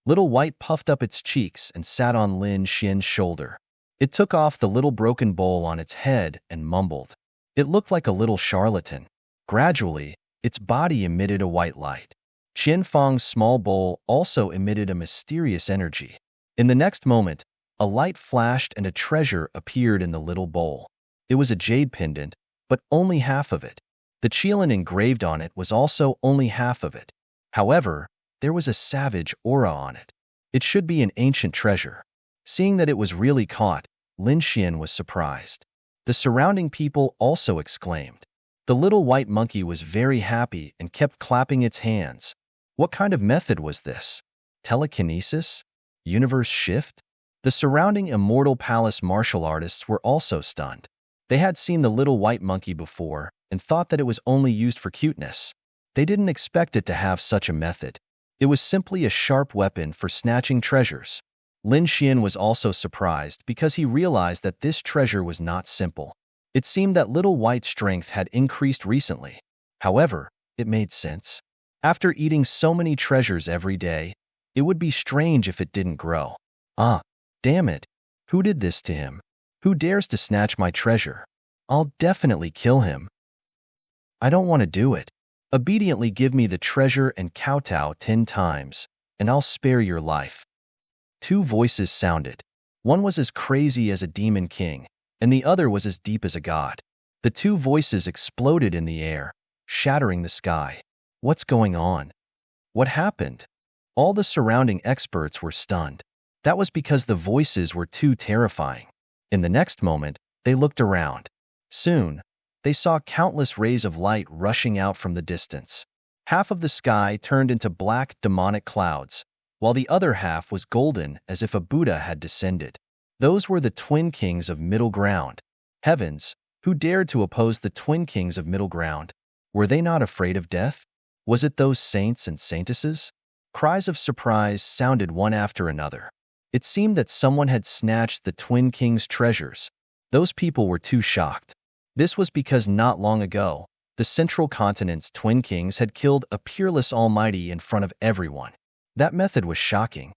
Little White puffed up its cheeks and sat on Lin Xian's shoulder. It took off the little broken bowl on its head and mumbled. It looked like a little charlatan. Gradually, its body emitted a white light. Qian Fang's small bowl also emitted a mysterious energy. In the next moment, a light flashed and a treasure appeared in the little bowl. It was a jade pendant, but only half of it. The qilin engraved on it was also only half of it. However, there was a savage aura on it. It should be an ancient treasure. Seeing that it was really caught, Lin Xian was surprised. The surrounding people also exclaimed. The little white monkey was very happy and kept clapping its hands. What kind of method was this? Telekinesis? Universe shift? The surrounding Immortal Palace martial artists were also stunned. They had seen the little white monkey before and thought that it was only used for cuteness. They didn't expect it to have such a method. It was simply a sharp weapon for snatching treasures. Lin Xian was also surprised because he realized that this treasure was not simple. It seemed that Little White's strength had increased recently. However, it made sense. After eating so many treasures every day, it would be strange if it didn't grow. Ah, damn it. Who did this to him? Who dares to snatch my treasure? I'll definitely kill him. I don't want to do it. Obediently give me the treasure and kowtow 10 times, and I'll spare your life. Two voices sounded. One was as crazy as a demon king, and the other was as deep as a god. The two voices exploded in the air, shattering the sky. What's going on? What happened? All the surrounding experts were stunned. That was because the voices were too terrifying. In the next moment, they looked around. Soon, they saw countless rays of light rushing out from the distance. Half of the sky turned into black demonic clouds, while the other half was golden as if a Buddha had descended. Those were the twin kings of Middle Ground. Heavens, who dared to oppose the twin kings of Middle Ground? Were they not afraid of death? Was it those saints and saintesses? Cries of surprise sounded one after another. It seemed that someone had snatched the twin kings' treasures. Those people were too shocked. This was because not long ago, the Central Continent's twin kings had killed a peerless almighty in front of everyone. That method was shocking.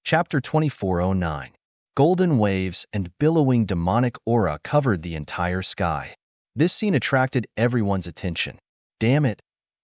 Chapter 2409. Golden waves and billowing demonic aura covered the entire sky. This scene attracted everyone's attention. Damn it!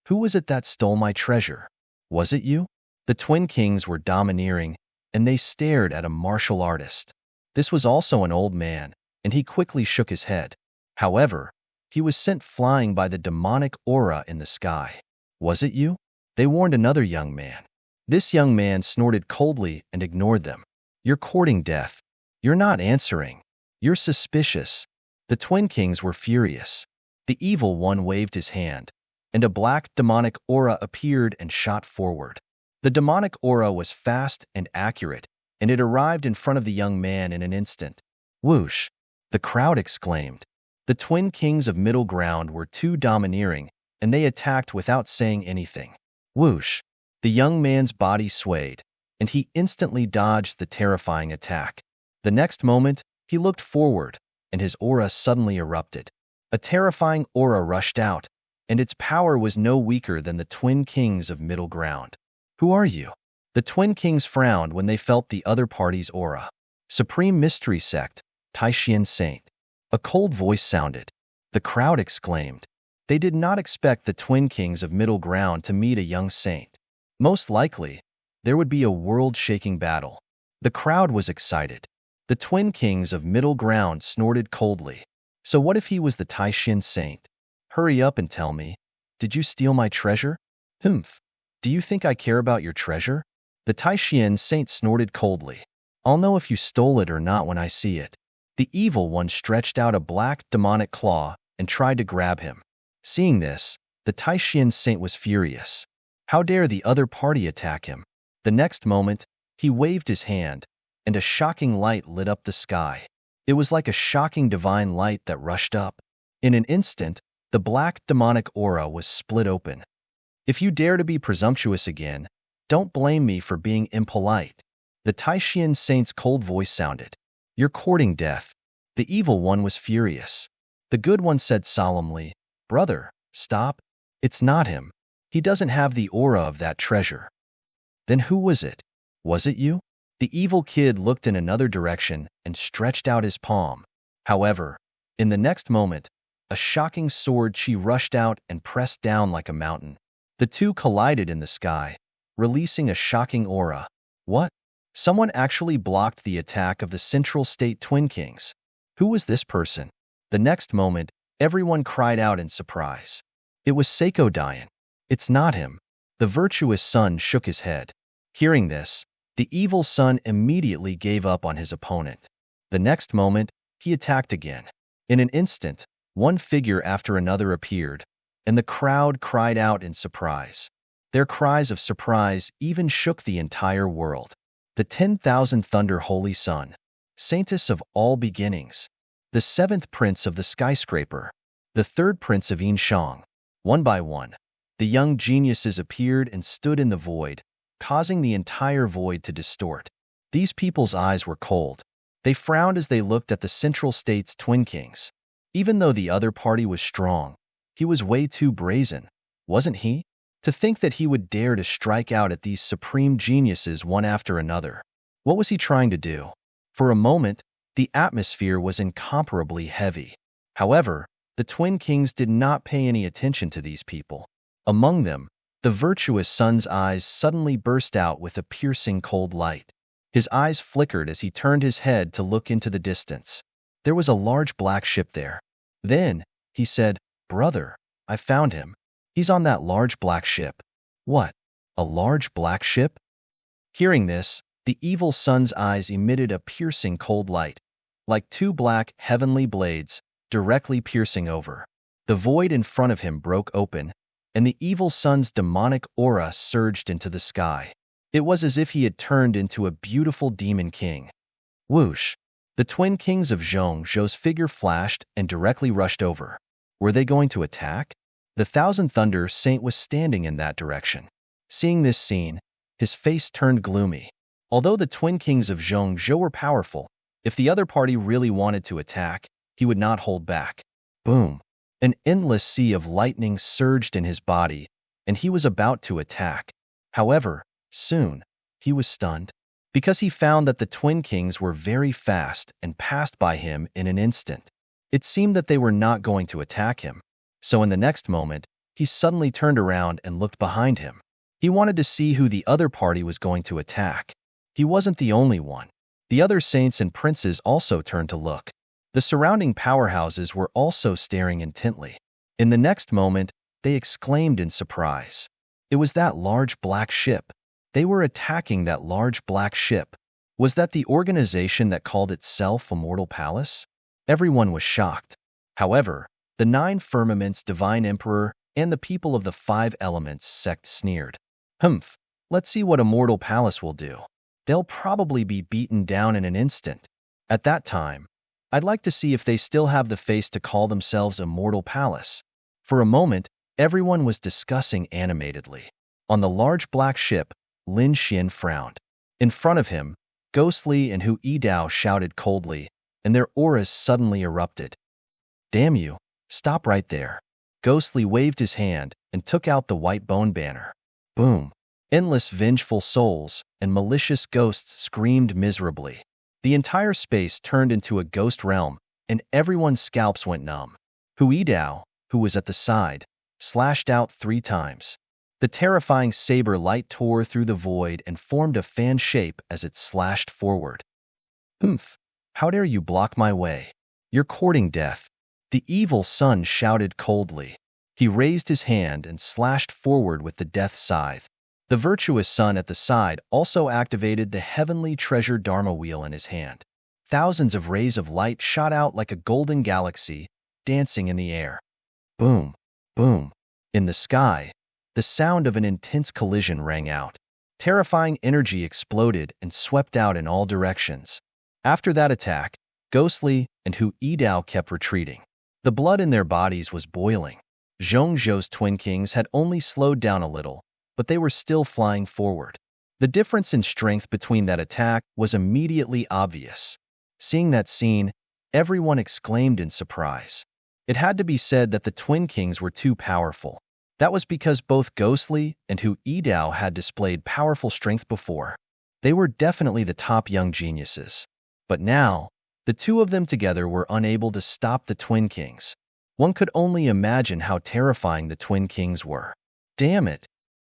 Who was it that stole my treasure? Was it you? The twin kings were domineering, and they stared at a martial artist. This was also an old man, and he quickly shook his head. However, he was sent flying by the demonic aura in the sky. Was it you? They warned another young man. This young man snorted coldly and ignored them. You're courting death. You're not answering. You're suspicious. The twin kings were furious. The evil one waved his hand, and a black demonic aura appeared and shot forward. The demonic aura was fast and accurate, and it arrived in front of the young man in an instant. Whoosh! The crowd exclaimed. The twin kings of Middle Ground were too domineering, and they attacked without saying anything. Whoosh! The young man's body swayed, and he instantly dodged the terrifying attack. The next moment, he looked forward, and his aura suddenly erupted. A terrifying aura rushed out, and its power was no weaker than the twin kings of Middle Ground. Who are you? The twin kings frowned when they felt the other party's aura. Supreme Mystery Sect, Taishian Saint. A cold voice sounded. The crowd exclaimed. They did not expect the twin kings of Middle Ground to meet a young saint. Most likely, there would be a world-shaking battle. The crowd was excited. The twin kings of Middle Ground snorted coldly. So what if he was the Taishian Saint? Hurry up and tell me. Did you steal my treasure? Humph. Do you think I care about your treasure? The Taishian Saint snorted coldly. I'll know if you stole it or not when I see it. The evil one stretched out a black demonic claw and tried to grab him. Seeing this, the Taishian Saint was furious. How dare the other party attack him? The next moment, he waved his hand, and a shocking light lit up the sky. It was like a shocking divine light that rushed up. In an instant, the black demonic aura was split open. If you dare to be presumptuous again, don't blame me for being impolite. The Taishian Saint's cold voice sounded. You're courting death. The evil one was furious. The good one said solemnly, Brother, stop. It's not him. He doesn't have the aura of that treasure. Then who was it? Was it you? The evil kid looked in another direction and stretched out his palm. However, in the next moment, a shocking sword chi rushed out and pressed down like a mountain. The two collided in the sky, releasing a shocking aura. What? Someone actually blocked the attack of the Central State Twin Kings. Who was this person? The next moment, everyone cried out in surprise. It was Seiko Dian. It's not him. The virtuous son shook his head. Hearing this, the evil son immediately gave up on his opponent. The next moment, he attacked again. In an instant, one figure after another appeared, and the crowd cried out in surprise. Their cries of surprise even shook the entire world. The 10,000 Thunder Holy Sun, saintess of all beginnings. the seventh prince of the skyscraper, the third prince of Yinshang. One by one, the young geniuses appeared and stood in the void, causing the entire void to distort. These people's eyes were cold. They frowned as they looked at the Central State's twin kings. Even though the other party was strong, he was way too brazen, wasn't he? To think that he would dare to strike out at these supreme geniuses one after another. What was he trying to do? For a moment, the atmosphere was incomparably heavy. However, the twin kings did not pay any attention to these people. Among them, the virtuous son's eyes suddenly burst out with a piercing cold light. His eyes flickered as he turned his head to look into the distance. There was a large black ship there. Then, he said, "Brother, I found him. He's on that large black ship." What? A large black ship? Hearing this, the evil son's eyes emitted a piercing cold light, like two black, heavenly blades, directly piercing over. The void in front of him broke open, and the evil son's demonic aura surged into the sky. It was as if he had turned into a beautiful demon king. Whoosh! The twin kings of Zhongzhou's figure flashed and directly rushed over. Were they going to attack? The Thousand Thunder Saint was standing in that direction. Seeing this scene, his face turned gloomy. Although the twin kings of Zhongzhou were powerful, if the other party really wanted to attack, he would not hold back. Boom! An endless sea of lightning surged in his body, and he was about to attack. However, soon, he was stunned, because he found that the twin kings were very fast and passed by him in an instant. It seemed that they were not going to attack him. So in the next moment, he suddenly turned around and looked behind him. He wanted to see who the other party was going to attack. He wasn't the only one. The other saints and princes also turned to look. The surrounding powerhouses were also staring intently. In the next moment, they exclaimed in surprise. It was that large black ship. They were attacking that large black ship. Was that the organization that called itself Immortal Palace? Everyone was shocked. However, the Nine Firmaments Divine Emperor and the people of the Five Elements sect sneered. Humph, let's see what Immortal Palace will do. They'll probably be beaten down in an instant. At that time, I'd like to see if they still have the face to call themselves Immortal Palace. For a moment, everyone was discussing animatedly. On the large black ship, Lin Xian frowned. In front of him, Ghostly and Hu Yidao shouted coldly, and their auras suddenly erupted. Damn you, stop right there. Ghostly waved his hand and took out the white bone banner. Boom! Endless vengeful souls and malicious ghosts screamed miserably. The entire space turned into a ghost realm, and everyone's scalps went numb. Hu Yidao, who was at the side, slashed out 3 times. The terrifying saber light tore through the void and formed a fan shape as it slashed forward. Humph! How dare you block my way? You're courting death. The evil son shouted coldly. He raised his hand and slashed forward with the death scythe. The virtuous son at the side also activated the heavenly treasure Dharma wheel in his hand. Thousands of rays of light shot out like a golden galaxy, dancing in the air. Boom! Boom! In the sky, the sound of an intense collision rang out. Terrifying energy exploded and swept out in all directions. After that attack, Ghostly and Hu Yidao kept retreating. The blood in their bodies was boiling. Zhongzhou's twin kings had only slowed down a little, but they were still flying forward. The difference in strength between that attack was immediately obvious. Seeing that scene, everyone exclaimed in surprise. It had to be said that the twin kings were too powerful. That was because both Ghostly and Hu Yidao had displayed powerful strength before. They were definitely the top young geniuses. But now, the two of them together were unable to stop the twin kings. One could only imagine how terrifying the twin kings were. Damn it!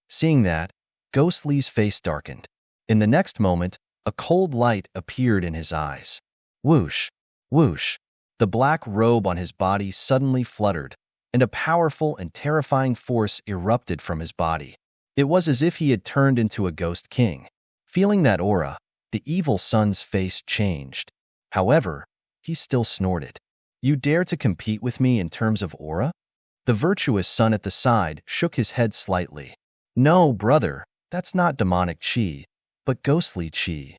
Seeing that, Ghostly's face darkened. In the next moment, a cold light appeared in his eyes. Whoosh! Whoosh! The black robe on his body suddenly fluttered, and a powerful and terrifying force erupted from his body. It was as if he had turned into a ghost king. Feeling that aura, the evil son's face changed. However, he still snorted. You dare to compete with me in terms of aura? The virtuous son at the side shook his head slightly. No, brother, that's not demonic chi, but ghostly chi.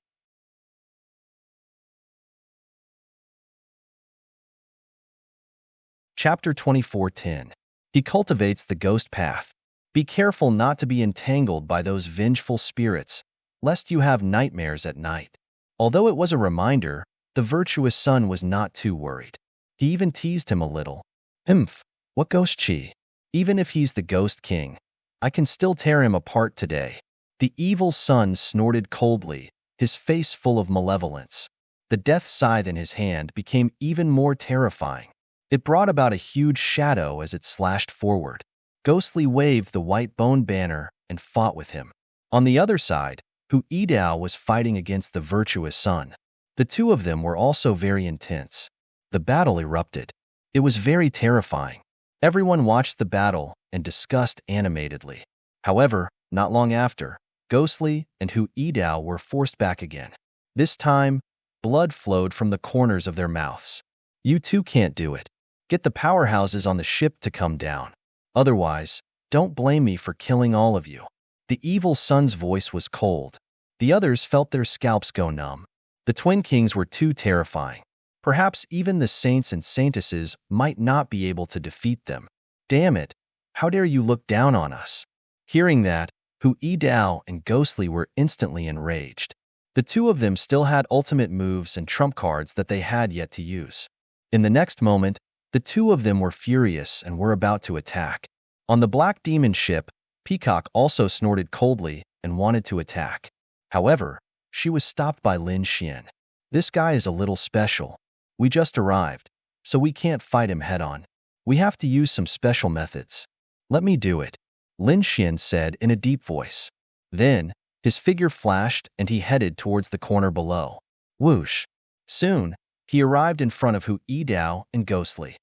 Chapter 24:10. He cultivates the ghost path. Be careful not to be entangled by those vengeful spirits, lest you have nightmares at night. Although it was a reminder, the virtuous son was not too worried. He even teased him a little. Humph, what ghost chi? Even if he's the ghost king, I can still tear him apart today. The evil son snorted coldly, his face full of malevolence. The death scythe in his hand became even more terrifying. It brought about a huge shadow as it slashed forward. Ghostly waved the white bone banner and fought with him. On the other side, Hu Yidao was fighting against the virtuous son. The two of them were also very intense. The battle erupted. It was very terrifying. Everyone watched the battle and discussed animatedly. However, not long after, Ghostly and Hu Yidao were forced back again. This time, blood flowed from the corners of their mouths. You too can't do it. Get the powerhouses on the ship to come down. Otherwise, don't blame me for killing all of you. The evil son's voice was cold. The others felt their scalps go numb. The twin kings were too terrifying. Perhaps even the saints and saintesses might not be able to defeat them. Damn it, how dare you look down on us? Hearing that, Hu Yidao and Ghostly were instantly enraged. The two of them still had ultimate moves and trump cards that they had yet to use. In the next moment, the two of them were furious and were about to attack. On the Black Demon ship, Peacock also snorted coldly and wanted to attack. However, she was stopped by Lin Xian. This guy is a little special. We just arrived, so we can't fight him head-on. We have to use some special methods. Let me do it, Lin Xian said in a deep voice. Then, his figure flashed and he headed towards the corner below. Whoosh! Soon, he arrived in front of Hu Yidao and Ghostly.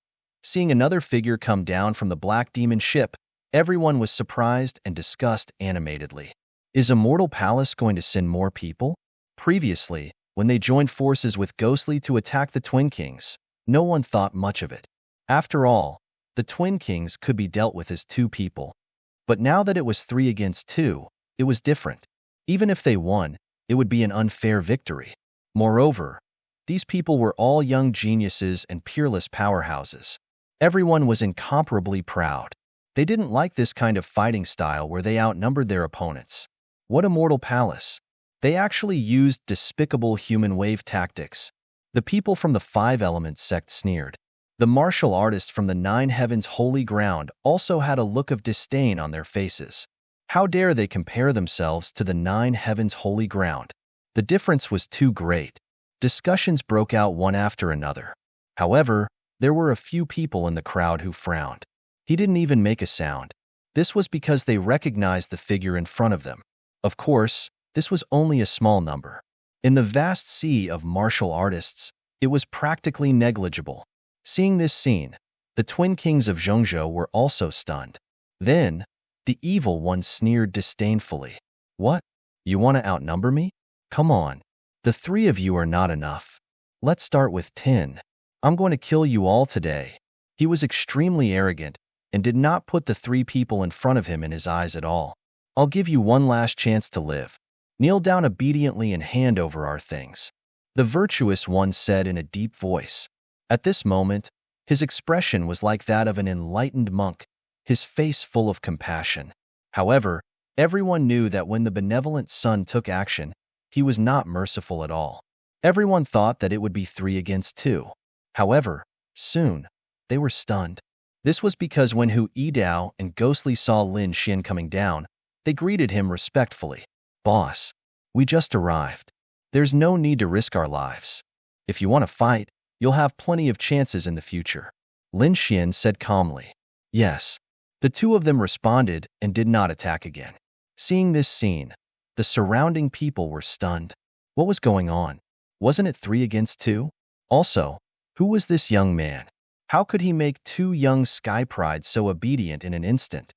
Seeing another figure come down from the Black Demon ship, everyone was surprised and discussed animatedly. Is Immortal Palace going to send more people? Previously, when they joined forces with Ghostly to attack the Twin Kings, no one thought much of it. After all, the Twin Kings could be dealt with as two people. But now that it was 3 against 2, it was different. Even if they won, it would be an unfair victory. Moreover, these people were all young geniuses and peerless powerhouses. Everyone was incomparably proud. They didn't like this kind of fighting style where they outnumbered their opponents. What Immortal Palace? They actually used despicable human wave tactics. The people from the Five Elements sect sneered. The martial artists from the Nine Heavens Holy Ground also had a look of disdain on their faces. How dare they compare themselves to the Nine Heavens Holy Ground? The difference was too great. Discussions broke out one after another. However, there were a few people in the crowd who frowned. He didn't even make a sound. This was because they recognized the figure in front of them. Of course, this was only a small number. In the vast sea of martial artists, it was practically negligible. Seeing this scene, the Twin Kings of Zhongzhou were also stunned. Then, the evil one sneered disdainfully. What? You want to outnumber me? Come on. The 3 of you are not enough. Let's start with 10. I'm going to kill you all today. He was extremely arrogant and did not put the 3 people in front of him in his eyes at all. I'll give you one last chance to live. Kneel down obediently and hand over our things, the virtuous one said in a deep voice. At this moment, his expression was like that of an enlightened monk, his face full of compassion. However, everyone knew that when the benevolent son took action, he was not merciful at all. Everyone thought that it would be 3 against 2. However, soon, they were stunned. This was because when Hu Yidao and Ghostly saw Lin Xian coming down, they greeted him respectfully. Boss, we just arrived. There's no need to risk our lives. If you want to fight, you'll have plenty of chances in the future, Lin Xian said calmly. Yes. The two of them responded and did not attack again. Seeing this scene, the surrounding people were stunned. What was going on? Wasn't it 3 against 2? Also, who was this young man? How could he make 2 young sky prides so obedient in an instant?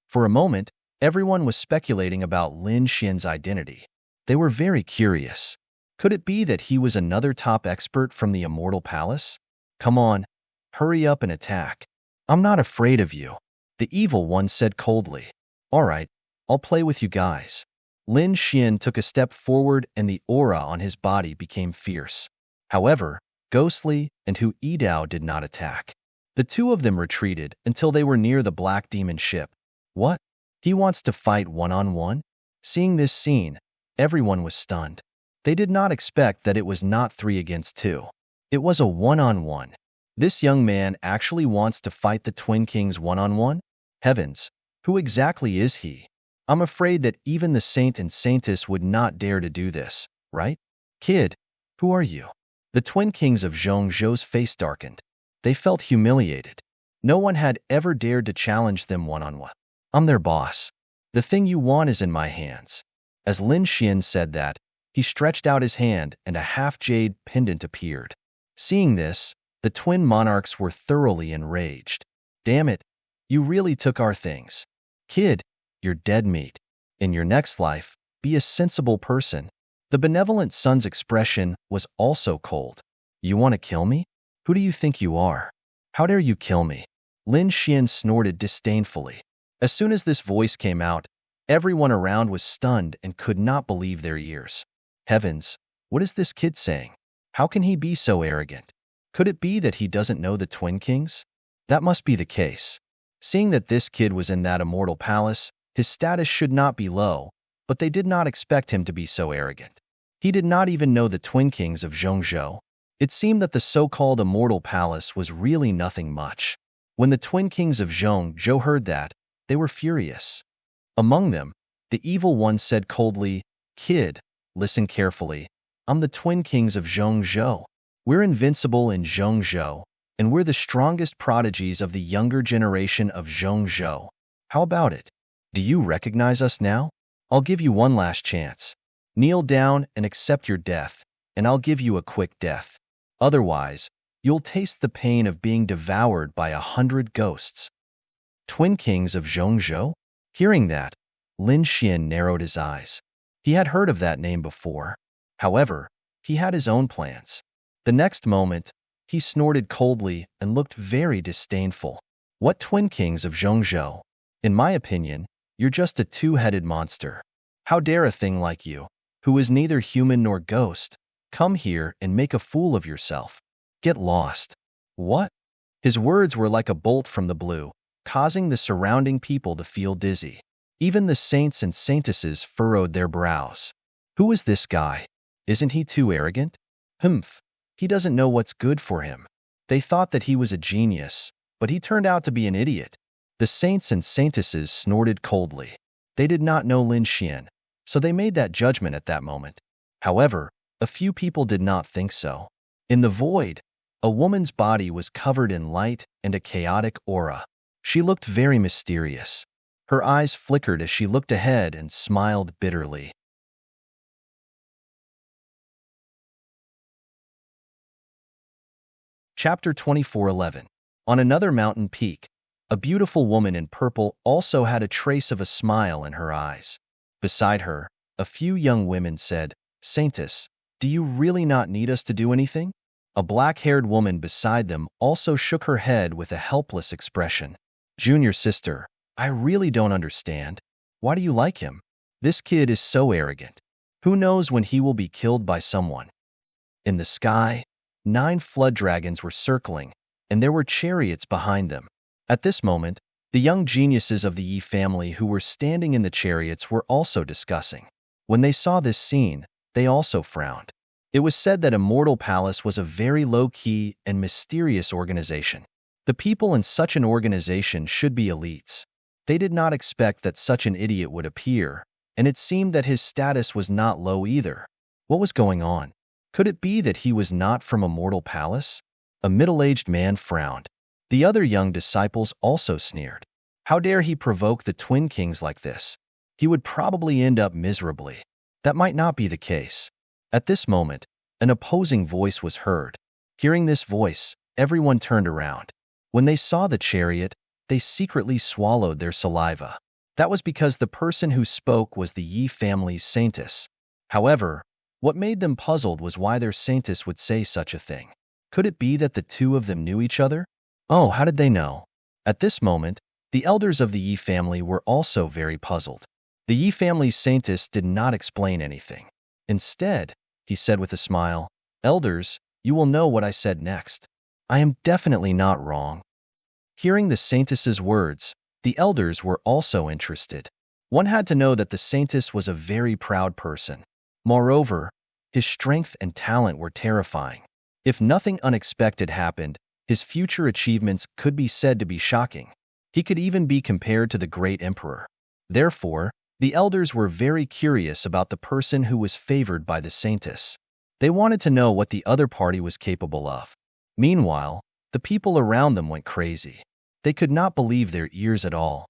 For a moment, everyone was speculating about Lin Xian's identity. They were very curious. Could it be that he was another top expert from the Immortal Palace? Come on, hurry up and attack. I'm not afraid of you, the evil one said coldly. All right, I'll play with you guys. Lin Xian took a step forward and the aura on his body became fierce. However, Ghostly and Hu Yidao did not attack. The two of them retreated until they were near the black demon ship. What? He wants to fight one-on-one? Seeing this scene, everyone was stunned. They did not expect that it was not 3 against 2. It was a one-on-one. This young man actually wants to fight the Twin Kings one-on-one? Heavens, who exactly is he? I'm afraid that even the saint and saintess would not dare to do this, right? Kid, who are you? The Twin Kings of Zhongzhou's face darkened. They felt humiliated. No one had ever dared to challenge them one-on-one. I'm their boss. The thing you want is in my hands. As Lin Xian said that, he stretched out his hand and a half-jade pendant appeared. Seeing this, the twin monarchs were thoroughly enraged. Damn it, you really took our things. Kid, you're dead meat. In your next life, be a sensible person. The benevolent son's expression was also cold. You want to kill me? Who do you think you are? How dare you kill me? Lin Xian snorted disdainfully. As soon as this voice came out, everyone around was stunned and could not believe their ears. Heavens, what is this kid saying? How can he be so arrogant? Could it be that he doesn't know the Twin Kings? That must be the case. Seeing that this kid was in that immortal palace, his status should not be low, but they did not expect him to be so arrogant. He did not even know the Twin Kings of Zhongzhou. It seemed that the so-called immortal palace was really nothing much. When the Twin Kings of Zhongzhou heard that, they were furious. Among them, the evil one said coldly, Kid, listen carefully. I'm the Twin Kings of Zhongzhou. We're invincible in Zhongzhou, and we're the strongest prodigies of the younger generation of Zhongzhou. How about it? Do you recognize us now? I'll give you one last chance. Kneel down and accept your death, and I'll give you a quick death. Otherwise, you'll taste the pain of being devoured by 100 ghosts. Twin Kings of Zhongzhou? Hearing that, Lin Xian narrowed his eyes. He had heard of that name before. However, he had his own plans. The next moment, he snorted coldly and looked very disdainful. What Twin Kings of Zhongzhou? In my opinion, you're just a two-headed monster. How dare a thing like you, who is neither human nor ghost, come here and make a fool of yourself? Get lost. What? His words were like a bolt from the blue, causing the surrounding people to feel dizzy. Even the saints and saintesses furrowed their brows. Who is this guy? Isn't he too arrogant? Humph. He doesn't know what's good for him. They thought that he was a genius, but he turned out to be an idiot. The saints and saintesses snorted coldly. They did not know Lin Xian, so they made that judgment at that moment. However, a few people did not think so. In the void, a woman's body was covered in light and a chaotic aura. She looked very mysterious. Her eyes flickered as she looked ahead and smiled bitterly. Chapter 24:11. On another mountain peak, a beautiful woman in purple also had a trace of a smile in her eyes. Beside her, a few young women said, Saintess, do you really not need us to do anything? A black-haired woman beside them also shook her head with a helpless expression. Junior sister, I really don't understand. Why do you like him? This kid is so arrogant. Who knows when he will be killed by someone? In the sky, 9 flood dragons were circling, and there were chariots behind them. At this moment, the young geniuses of the Yi family who were standing in the chariots were also discussing. When they saw this scene, they also frowned. It was said that Immortal Palace was a very low-key and mysterious organization. The people in such an organization should be elites. They did not expect that such an idiot would appear, and it seemed that his status was not low either. What was going on? Could it be that he was not from Immortal Palace? A middle-aged man frowned. The other young disciples also sneered. How dare he provoke the Twin Kings like this? He would probably end up miserably. That might not be the case. At this moment, an opposing voice was heard. Hearing this voice, everyone turned around. When they saw the chariot, they secretly swallowed their saliva. That was because the person who spoke was the Yi family's saintess. However, what made them puzzled was why their saintess would say such a thing. Could it be that the two of them knew each other? Oh, how did they know? At this moment, the elders of the Yi family were also very puzzled. The Yi family's saintess did not explain anything. Instead, he said with a smile, Elders, you will know what I said next. I am definitely not wrong. Hearing the saintess's words, the elders were also interested. One had to know that the saintess was a very proud person. Moreover, his strength and talent were terrifying. If nothing unexpected happened, his future achievements could be said to be shocking. He could even be compared to the great emperor. Therefore, the elders were very curious about the person who was favored by the saintess. They wanted to know what the other party was capable of. Meanwhile, the people around them went crazy. They could not believe their ears at all.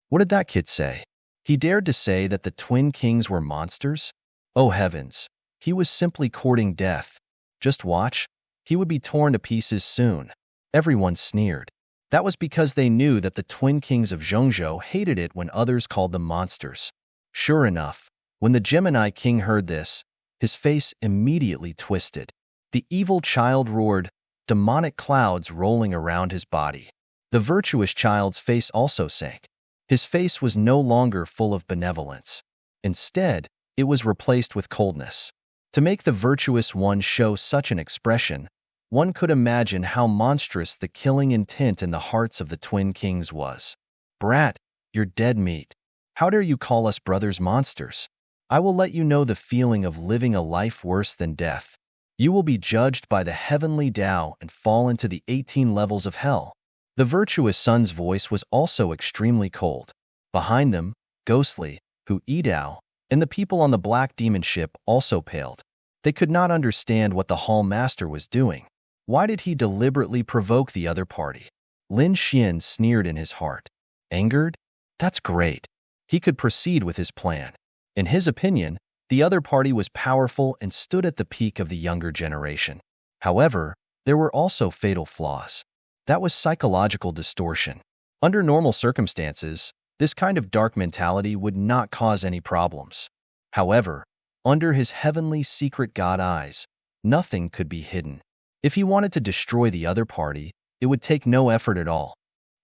What did that kid say? He dared to say that the twin kings were monsters? Oh heavens, he was simply courting death. Just watch, he would be torn to pieces soon. Everyone sneered. That was because they knew that the twin kings of Zhongzhou hated it when others called them monsters. Sure enough, when the Gemini king heard this, his face immediately twisted. The evil child roared, demonic clouds rolling around his body. The virtuous child's face also sank. His face was no longer full of benevolence. Instead, it was replaced with coldness. To make the virtuous one show such an expression, one could imagine how monstrous the killing intent in the hearts of the twin kings was. Brat, you're dead meat. How dare you call us brothers monsters? I will let you know the feeling of living a life worse than death. You will be judged by the heavenly Tao and fall into the 18 levels of hell. The virtuous son's voice was also extremely cold. Behind them, Ghostly, Hu Yidao, and the people on the black demon ship also paled. They could not understand what the hall master was doing. Why did he deliberately provoke the other party? Lin Xian sneered in his heart. Angered? That's great. He could proceed with his plan. In his opinion, the other party was powerful and stood at the peak of the younger generation. However, there were also fatal flaws. That was psychological distortion. Under normal circumstances, this kind of dark mentality would not cause any problems. However, under his heavenly secret god eyes, nothing could be hidden. If he wanted to destroy the other party, it would take no effort at all.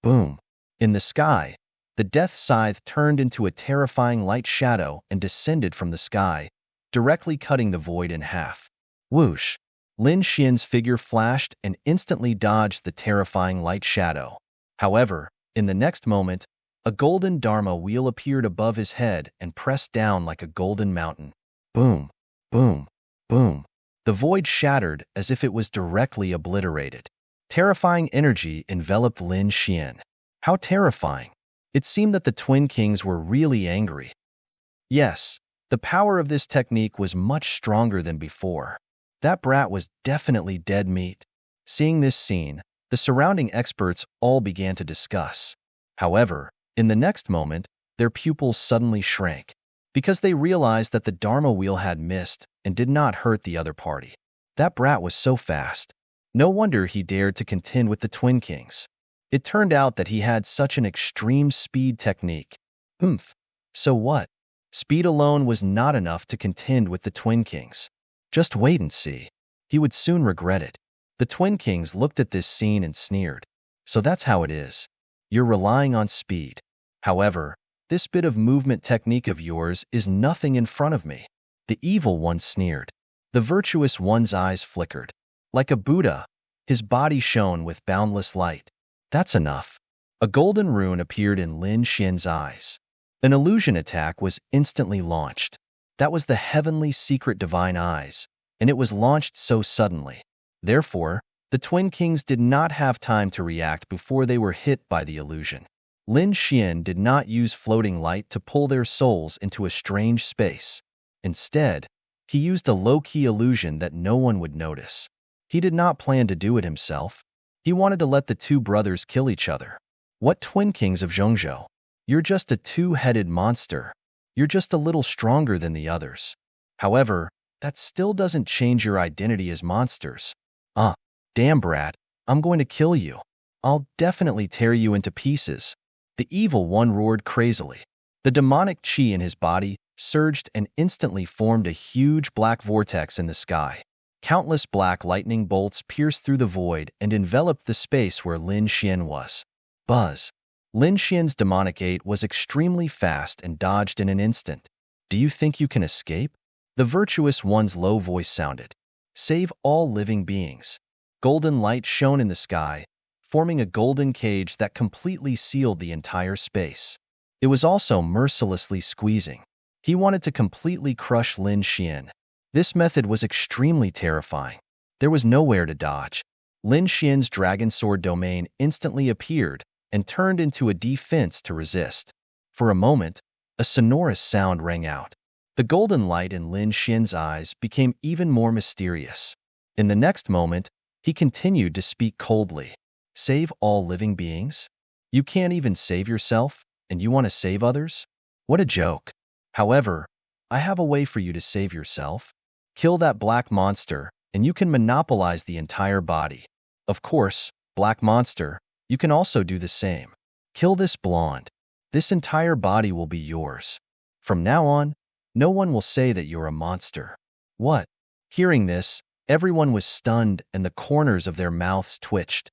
Boom! In the sky, the death scythe turned into a terrifying light shadow and descended from the sky, directly cutting the void in half. Whoosh! Lin Xian's figure flashed and instantly dodged the terrifying light shadow. However, in the next moment, a golden Dharma wheel appeared above his head and pressed down like a golden mountain. Boom! Boom! Boom! The void shattered as if it was directly obliterated. Terrifying energy enveloped Lin Xian. How terrifying! It seemed that the twin kings were really angry. Yes, the power of this technique was much stronger than before. That brat was definitely dead meat. Seeing this scene, the surrounding experts all began to discuss. However, in the next moment, their pupils suddenly shrank, because they realized that the Dharma wheel had missed and did not hurt the other party. That brat was so fast. No wonder he dared to contend with the twin kings. It turned out that he had such an extreme speed technique. Oomph. So what? Speed alone was not enough to contend with the twin kings. Just wait and see. He would soon regret it. The twin kings looked at this scene and sneered. So that's how it is. You're relying on speed. However, this bit of movement technique of yours is nothing in front of me. The evil one sneered. The virtuous one's eyes flickered. Like a Buddha, his body shone with boundless light. That's enough. A golden rune appeared in Lin Xian's eyes. An illusion attack was instantly launched. That was the heavenly secret divine eyes, and it was launched so suddenly. Therefore, the twin kings did not have time to react before they were hit by the illusion. Lin Xian did not use floating light to pull their souls into a strange space. Instead, he used a low-key illusion that no one would notice. He did not plan to do it himself. He wanted to let the two brothers kill each other. What twin kings of Zhongzhou? You're just a two-headed monster. You're just a little stronger than the others. However, that still doesn't change your identity as monsters. Damn brat, I'm going to kill you. I'll definitely tear you into pieces. The evil one roared crazily. The demonic chi in his body surged and instantly formed a huge black vortex in the sky. Countless black lightning bolts pierced through the void and enveloped the space where Lin Xian was. Buzz. Lin Xian's demonic ate was extremely fast and dodged in an instant. Do you think you can escape? The virtuous one's low voice sounded. Save all living beings. Golden light shone in the sky, forming a golden cage that completely sealed the entire space. It was also mercilessly squeezing. He wanted to completely crush Lin Xian. This method was extremely terrifying. There was nowhere to dodge. Lin Xian's dragon sword domain instantly appeared and turned into a defense to resist. For a moment, a sonorous sound rang out. The golden light in Lin Xian's eyes became even more mysterious. In the next moment, he continued to speak coldly. Save all living beings? You can't even save yourself, and you want to save others? What a joke. However, I have a way for you to save yourself. Kill that black monster, and you can monopolize the entire body. Of course, black monster, you can also do the same. Kill this blonde. This entire body will be yours. From now on, no one will say that you're a monster. What? Hearing this, everyone was stunned and the corners of their mouths twitched.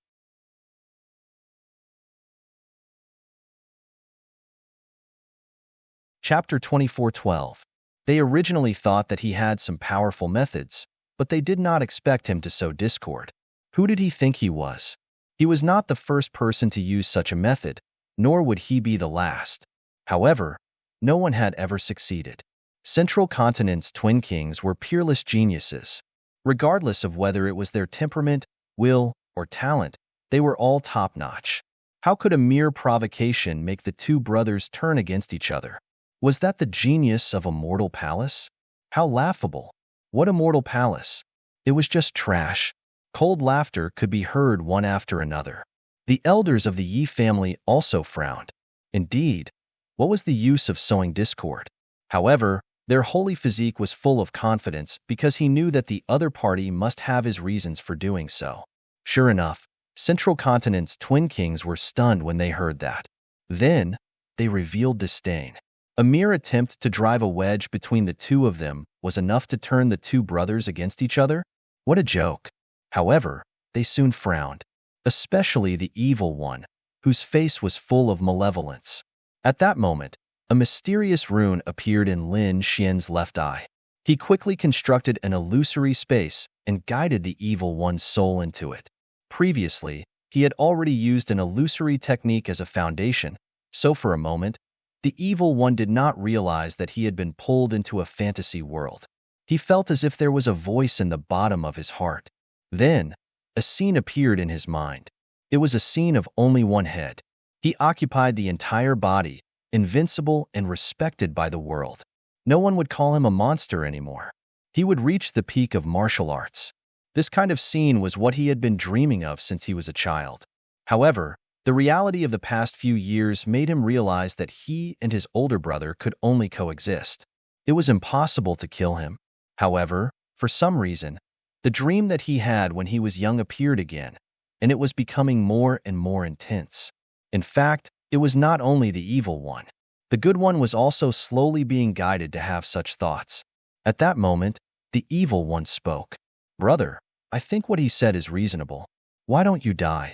Chapter 24:12. They originally thought that he had some powerful methods, but they did not expect him to sow discord. Who did he think he was? He was not the first person to use such a method, nor would he be the last. However, no one had ever succeeded. Central Continent's twin kings were peerless geniuses. Regardless of whether it was their temperament, will, or talent, they were all top-notch. How could a mere provocation make the two brothers turn against each other? Was that the genius of a mortal palace? How laughable. What a mortal palace. It was just trash. Cold laughter could be heard one after another. The elders of the Yi family also frowned. Indeed, what was the use of sowing discord? However, their holy physique was full of confidence because he knew that the other party must have his reasons for doing so. Sure enough, Central Continent's twin kings were stunned when they heard that. Then, they revealed disdain. A mere attempt to drive a wedge between the two of them was enough to turn the two brothers against each other? What a joke. However, they soon frowned, especially the evil one, whose face was full of malevolence. At that moment, a mysterious rune appeared in Lin Xian's left eye. He quickly constructed an illusory space and guided the evil one's soul into it. Previously, he had already used an illusory technique as a foundation, so for a moment, the evil one did not realize that he had been pulled into a fantasy world. He felt as if there was a voice in the bottom of his heart. Then, a scene appeared in his mind. It was a scene of only one head. He occupied the entire body, invincible and respected by the world. No one would call him a monster anymore. He would reach the peak of martial arts. This kind of scene was what he had been dreaming of since he was a child. However, the reality of the past few years made him realize that he and his older brother could only coexist. It was impossible to kill him. However, for some reason, the dream that he had when he was young appeared again, and it was becoming more and more intense. In fact, it was not only the evil one. The good one was also slowly being guided to have such thoughts. At that moment, the evil one spoke. "Brother, I think what he said is reasonable. Why don't you die?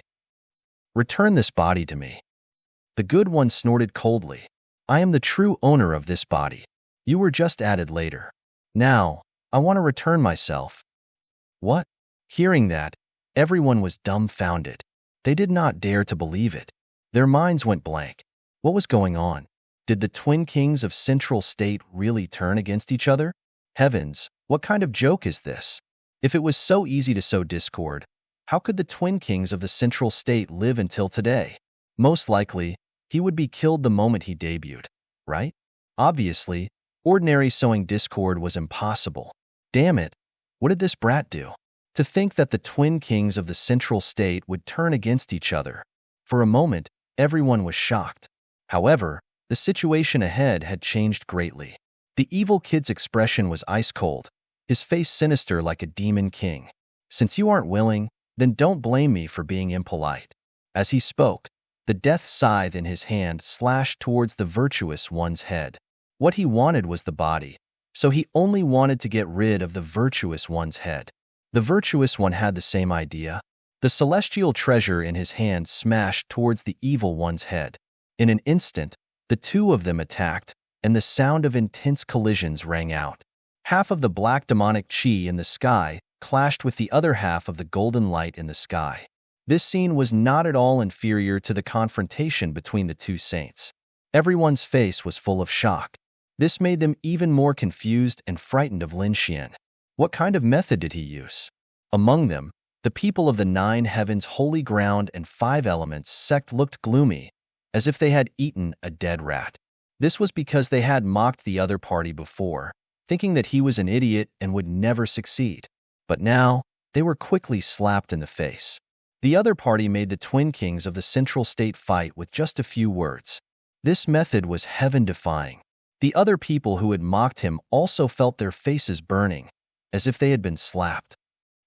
Return this body to me." The good one snorted coldly. "I am the true owner of this body. You were just added later. Now, I want to return myself." What? Hearing that, everyone was dumbfounded. They did not dare to believe it. Their minds went blank. What was going on? Did the twin kings of Central State really turn against each other? Heavens, what kind of joke is this? If it was so easy to sow discord, how could the twin kings of the Central State live until today? Most likely, he would be killed the moment he debuted, right? Obviously, ordinary sowing discord was impossible. Damn it, what did this brat do? To think that the twin kings of the Central State would turn against each other. For a moment, everyone was shocked. However, the situation ahead had changed greatly. The evil kid's expression was ice cold, his face sinister like a demon king. "Since you aren't willing, then don't blame me for being impolite." As he spoke, the death scythe in his hand slashed towards the virtuous one's head. What he wanted was the body, so he only wanted to get rid of the virtuous one's head. The virtuous one had the same idea. The celestial treasure in his hand smashed towards the evil one's head. In an instant, the two of them attacked, and the sound of intense collisions rang out. Half of the black demonic chi in the sky clashed with the other half of the golden light in the sky. This scene was not at all inferior to the confrontation between the two saints. Everyone's face was full of shock. This made them even more confused and frightened of Lin Xian. What kind of method did he use? Among them, the people of the nine heavens, holy ground, and five elements sect looked gloomy, as if they had eaten a dead rat. This was because they had mocked the other party before, thinking that he was an idiot and would never succeed. But now, they were quickly slapped in the face. The other party made the twin kings of the central state fight with just a few words. This method was heaven-defying. The other people who had mocked him also felt their faces burning, as if they had been slapped.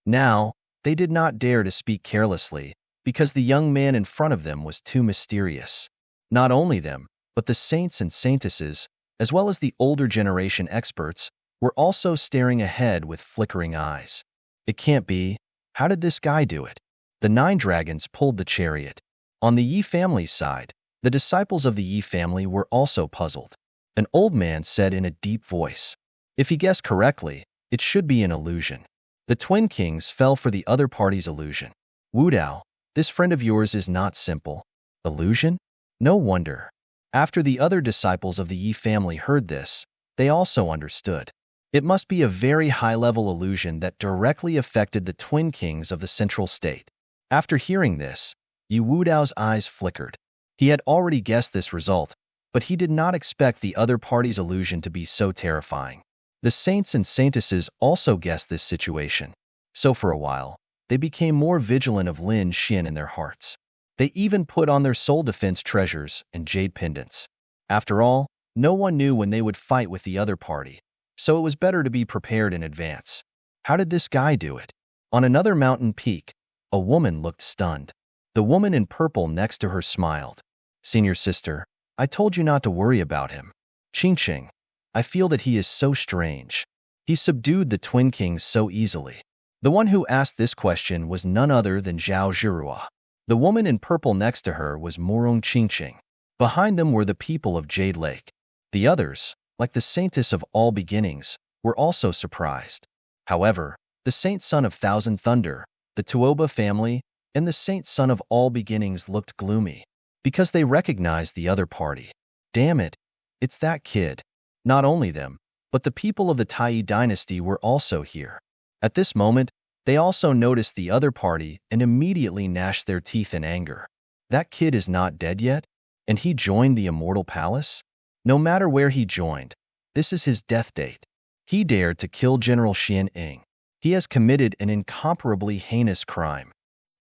Now, they did not dare to speak carelessly, because the young man in front of them was too mysterious. Not only them, but the saints and saintesses, as well as the older generation experts, were also staring ahead with flickering eyes. It can't be. How did this guy do it? The nine dragons pulled the chariot. On the Yi family's side, the disciples of the Yi family were also puzzled. An old man said in a deep voice, "If he guessed correctly, it should be an illusion." The twin kings fell for the other party's illusion. Wu Dao, this friend of yours is not simple. Illusion? No wonder. After the other disciples of the Yi family heard this, they also understood. It must be a very high-level illusion that directly affected the twin kings of the central state. After hearing this, Wu Dao's eyes flickered. He had already guessed this result, but he did not expect the other party's illusion to be so terrifying. The saints and saintesses also guessed this situation. So for a while, they became more vigilant of Lin Xian in their hearts. They even put on their soul defense treasures and jade pendants. After all, no one knew when they would fight with the other party, so it was better to be prepared in advance. How did this guy do it? On another mountain peak, a woman looked stunned. The woman in purple next to her smiled. "Senior sister, I told you not to worry about him. Qingqing, I feel that he is so strange. He subdued the twin kings so easily." The one who asked this question was none other than Zhao Zhirua. The woman in purple next to her was Morong Qingqing. Behind them were the people of Jade Lake. The others, like the saintess of all beginnings, were also surprised. However, the saint son of Thousand Thunder, the Tuoba family, and the saint son of all beginnings looked gloomy, because they recognized the other party. Damn it, it's that kid. Not only them, but the people of the Tai dynasty were also here. At this moment, they also noticed the other party and immediately gnashed their teeth in anger. That kid is not dead yet? And he joined the Immortal Palace? No matter where he joined, this is his death date. He dared to kill General Xian Ying. He has committed an incomparably heinous crime.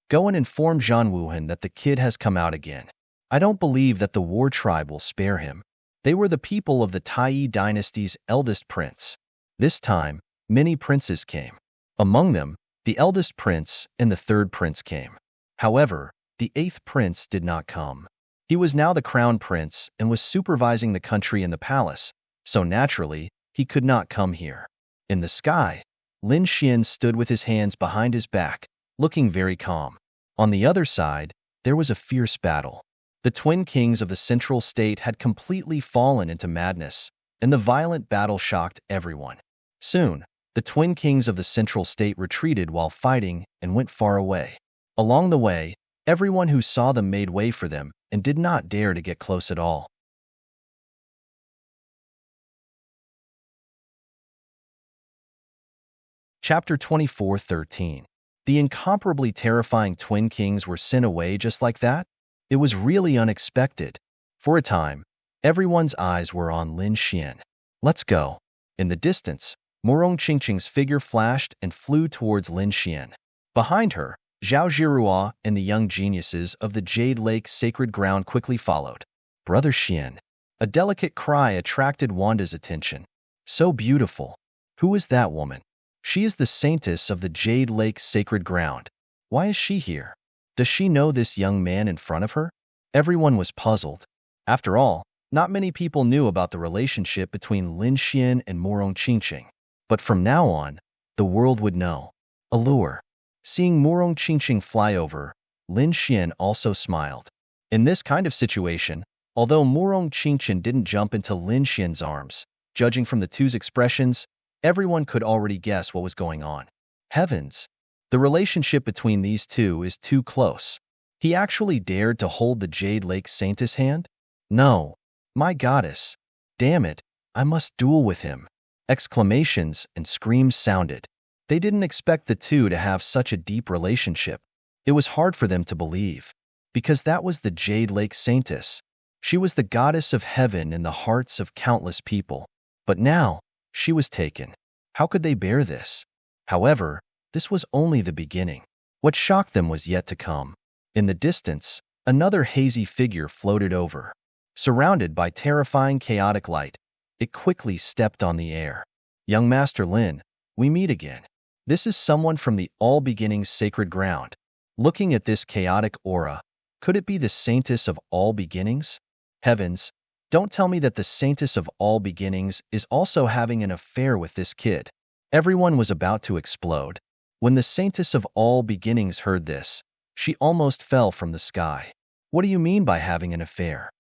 Go and inform Zhan Wuhan that the kid has come out again. I don't believe that the war tribe will spare him. They were the people of the Tai dynasty's eldest prince. This time, many princes came. Among them, the eldest prince and the third prince came. However, the eighth prince did not come. He was now the crown prince and was supervising the country in the palace, so naturally, he could not come here. In the sky, Lin Xian stood with his hands behind his back, looking very calm. On the other side, there was a fierce battle. The twin kings of the central state had completely fallen into madness, and the violent battle shocked everyone. Soon, the twin kings of the central state retreated while fighting and went far away. Along the way, everyone who saw them made way for them and did not dare to get close at all. Chapter 24:13. The incomparably terrifying twin kings were sent away just like that? It was really unexpected. For a time, everyone's eyes were on Lin Xian. Let's go. In the distance, Morong Qingqing's figure flashed and flew towards Lin Xian. Behind her, Zhao Zhirua and the young geniuses of the Jade Lake sacred ground quickly followed. Brother Xian. A delicate cry attracted Wanda's attention. So beautiful. Who is that woman? She is the saintess of the Jade Lake sacred ground. Why is she here? Does she know this young man in front of her? Everyone was puzzled. After all, not many people knew about the relationship between Lin Xian and Morong Qingqing. But from now on, the world would know. Allure. Seeing Morong Qingqing fly over, Lin Xian also smiled. In this kind of situation, although Morong Qingqing didn't jump into Lin Xian's arms, judging from the two's expressions, everyone could already guess what was going on. Heavens! The relationship between these two is too close. He actually dared to hold the Jade Lake Saintess' hand? No. My goddess. Damn it, I must duel with him. Exclamations and screams sounded. They didn't expect the two to have such a deep relationship. It was hard for them to believe, because that was the Jade Lake Saintess. She was the goddess of heaven in the hearts of countless people. But now, she was taken. How could they bear this? However, this was only the beginning. What shocked them was yet to come. In the distance, another hazy figure floated over. Surrounded by terrifying chaotic light, it quickly stepped on the air. Young Master Lin, we meet again. This is someone from the All Beginnings sacred ground. Looking at this chaotic aura, could it be the Saintess of All Beginnings? Heavens, don't tell me that the Saintess of All Beginnings is also having an affair with this kid. Everyone was about to explode. When the Saintess of All Beginnings heard this, she almost fell from the sky. What do you mean by having an affair?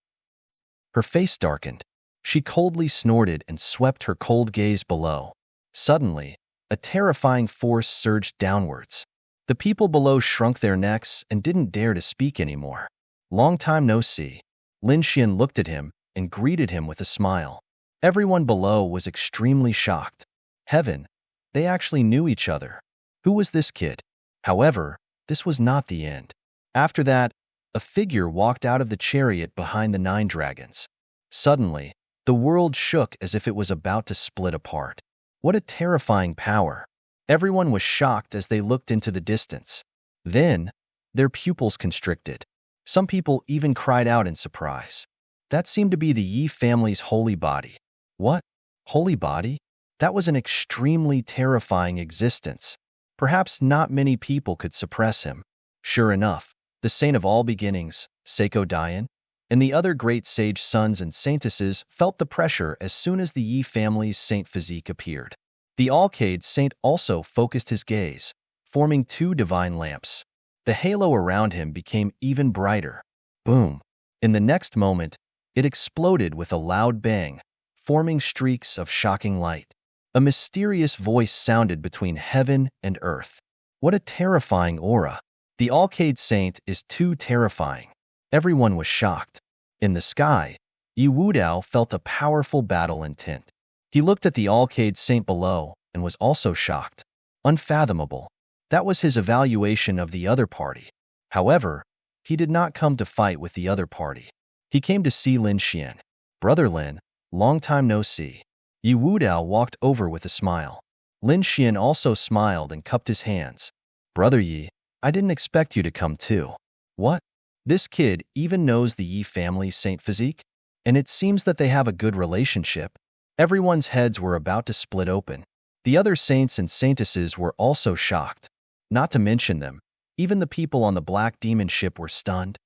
Her face darkened. She coldly snorted and swept her cold gaze below. Suddenly, a terrifying force surged downwards. The people below shrunk their necks and didn't dare to speak anymore. Long time no see. Lin Xian looked at him and greeted him with a smile. Everyone below was extremely shocked. Heaven, they actually knew each other. Who was this kid? However, this was not the end. After that, a figure walked out of the chariot behind the 9 dragons. Suddenly, the world shook as if it was about to split apart. What a terrifying power! Everyone was shocked as they looked into the distance. Then, their pupils constricted. Some people even cried out in surprise. That seemed to be the Yi family's holy body. What? Holy body? That was an extremely terrifying existence. Perhaps not many people could suppress him. Sure enough, the saint of all beginnings, Seiko Dian, and the other great sage sons and saintesses felt the pressure as soon as the Yi family's saint physique appeared. The Alcade saint also focused his gaze, forming 2 divine lamps. The halo around him became even brighter. Boom! In the next moment, it exploded with a loud bang, forming streaks of shocking light. A mysterious voice sounded between heaven and earth. What a terrifying aura! The Alcade saint is too terrifying. Everyone was shocked. In the sky, Yi Wudao felt a powerful battle intent. He looked at the Alcade saint below and was also shocked. Unfathomable. That was his evaluation of the other party. However, he did not come to fight with the other party. He came to see Lin Xian. Brother Lin, long time no see. Yi Wudao walked over with a smile. Lin Xian also smiled and cupped his hands. Brother Yi, I didn't expect you to come too. What? This kid even knows the Yi family's saint physique? And it seems that they have a good relationship. Everyone's heads were about to split open. The other saints and saintesses were also shocked. Not to mention them, even the people on the Black Demon ship were stunned.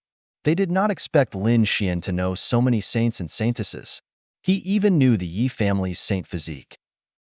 They did not expect Lin Xian to know so many saints and saintesses. He even knew the Yi family's saint physique.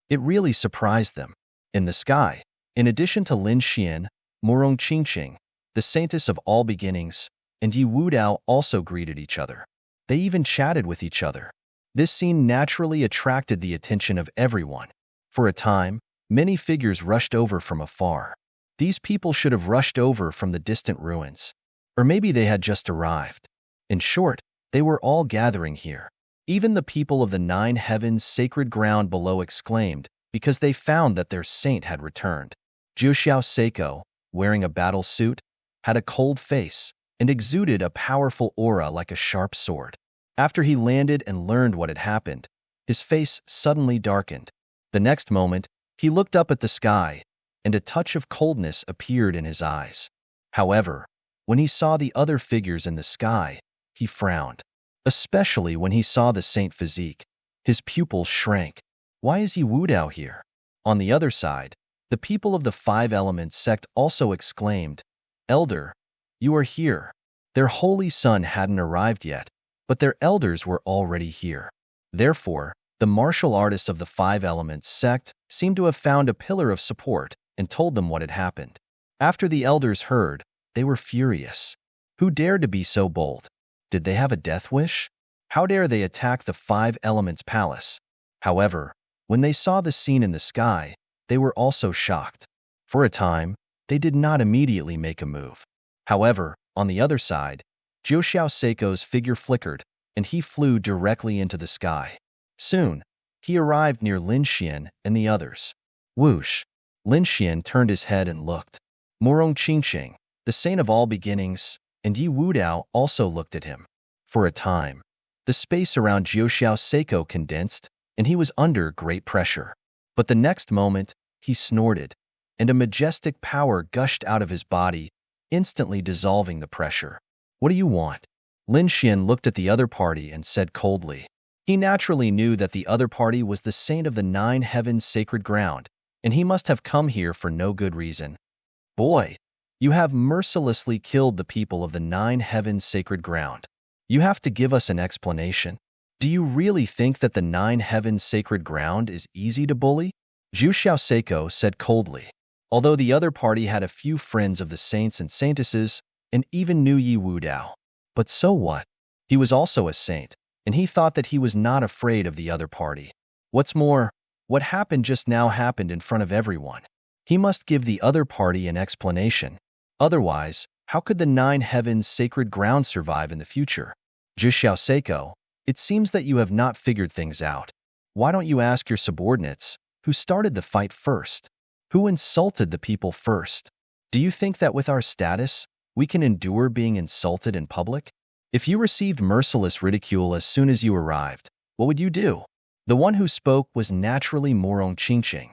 It really surprised them. In the sky, in addition to Lin Xian, Murong Qingqing, the saintess of all beginnings, and Yi Wudao also greeted each other. They even chatted with each other. This scene naturally attracted the attention of everyone. For a time, many figures rushed over from afar. These people should have rushed over from the distant ruins. Or maybe they had just arrived. In short, they were all gathering here. Even the people of the 9 heavens sacred ground below exclaimed, because they found that their saint had returned. Jiuxiao Seiko, wearing a battle suit, had a cold face and exuded a powerful aura like a sharp sword. After he landed and learned what had happened, his face suddenly darkened. The next moment, he looked up at the sky, and a touch of coldness appeared in his eyes. However, when he saw the other figures in the sky, he frowned. Especially when he saw the saint physique. His pupils shrank. Why is Yi Wudao here? On the other side, the people of the 5 Elements sect also exclaimed, Elder, you are here. Their holy son hadn't arrived yet, but their elders were already here. Therefore, the martial artists of the 5 Elements sect seemed to have found a pillar of support and told them what had happened. After the elders heard, they were furious. Who dared to be so bold? Did they have a death wish? How dare they attack the 5 Elements palace? However, when they saw the scene in the sky, they were also shocked. For a time, they did not immediately make a move. However, on the other side, Jiu Seiko's figure flickered, and he flew directly into the sky. Soon, he arrived near Lin Xian and the others. Whoosh! Lin Xian turned his head and looked. Murong Qingqing, the saint of all beginnings, and Yi Wudao also looked at him. For a time, the space around Jiu Seiko condensed, and he was under great pressure. But the next moment, he snorted, and a majestic power gushed out of his body, instantly dissolving the pressure. What do you want? Lin Xian looked at the other party and said coldly. He naturally knew that the other party was the saint of the 9 heavens sacred ground, and he must have come here for no good reason. Boy, you have mercilessly killed the people of the 9 heavens sacred ground. You have to give us an explanation. Do you really think that the 9 heavens sacred ground is easy to bully? Jiu Seiko said coldly. Although the other party had a few friends of the saints and saintesses, and even knew Yi Wudao. But so what? He was also a saint, and he thought that he was not afraid of the other party. What's more, what happened just now happened in front of everyone. He must give the other party an explanation. Otherwise, how could the 9 heavens sacred ground survive in the future? Jiu Seiko, it seems that you have not figured things out. Why don't you ask your subordinates, who started the fight first? Who insulted the people first? Do you think that with our status, we can endure being insulted in public? If you received merciless ridicule as soon as you arrived, what would you do? The one who spoke was naturally Murong Qingqing.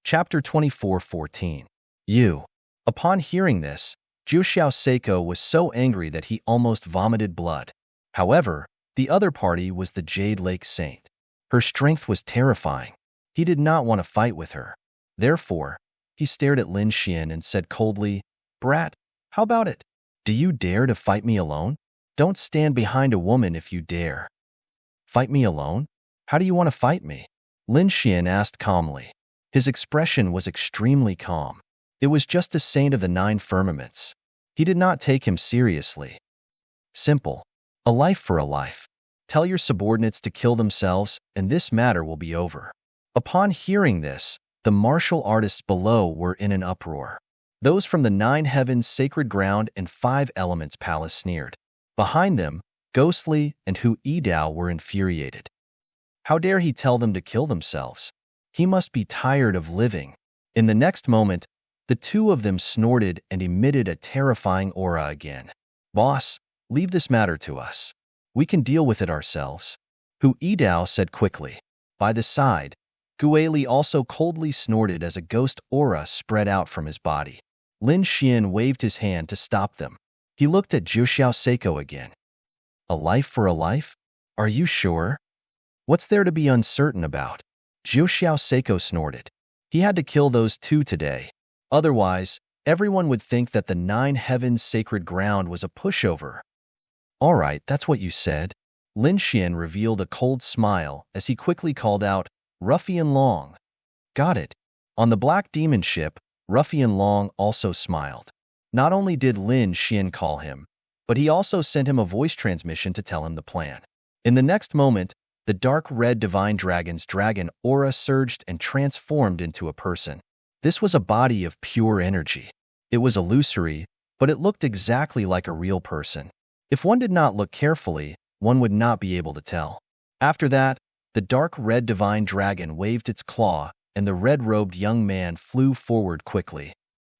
Chapter 24:14. You. Upon hearing this, Jiu Seiko was so angry that he almost vomited blood. However, the other party was the Jade Lake Saint. Her strength was terrifying. He did not want to fight with her. Therefore, he stared at Lin Xian and said coldly, Brat, how about it? Do you dare to fight me alone? Don't stand behind a woman if you dare. Fight me alone? How do you want to fight me? Lin Xian asked calmly. His expression was extremely calm. It was just a saint of the 9 firmaments. He did not take him seriously. Simple. A life for a life. Tell your subordinates to kill themselves, and this matter will be over. Upon hearing this, the martial artists below were in an uproar. Those from the 9 heavens sacred ground and 5 elements palace sneered. Behind them, Ghostly and Hu Yidao were infuriated. How dare he tell them to kill themselves? He must be tired of living. In the next moment, the two of them snorted and emitted a terrifying aura again. Boss, leave this matter to us. We can deal with it ourselves. Hu Yidao said quickly. By the side, Gueli also coldly snorted as a ghost aura spread out from his body. Lin Xian waved his hand to stop them. He looked at Jiu Seiko again. A life for a life? Are you sure? What's there to be uncertain about? Jiu Seiko snorted. He had to kill those two today. Otherwise, everyone would think that the 9 heavens sacred ground was a pushover. All right, that's what you said. Lin Xian revealed a cold smile as he quickly called out, Ruffian Long. Got it. On the Black Demon ship, Ruffian Long also smiled. Not only did Lin Xian call him, but he also sent him a voice transmission to tell him the plan. In the next moment, the dark red divine dragon's dragon aura surged and transformed into a person. This was a body of pure energy. It was illusory, but it looked exactly like a real person. If one did not look carefully, one would not be able to tell. After that, the dark red divine dragon waved its claw, and the red-robed young man flew forward quickly.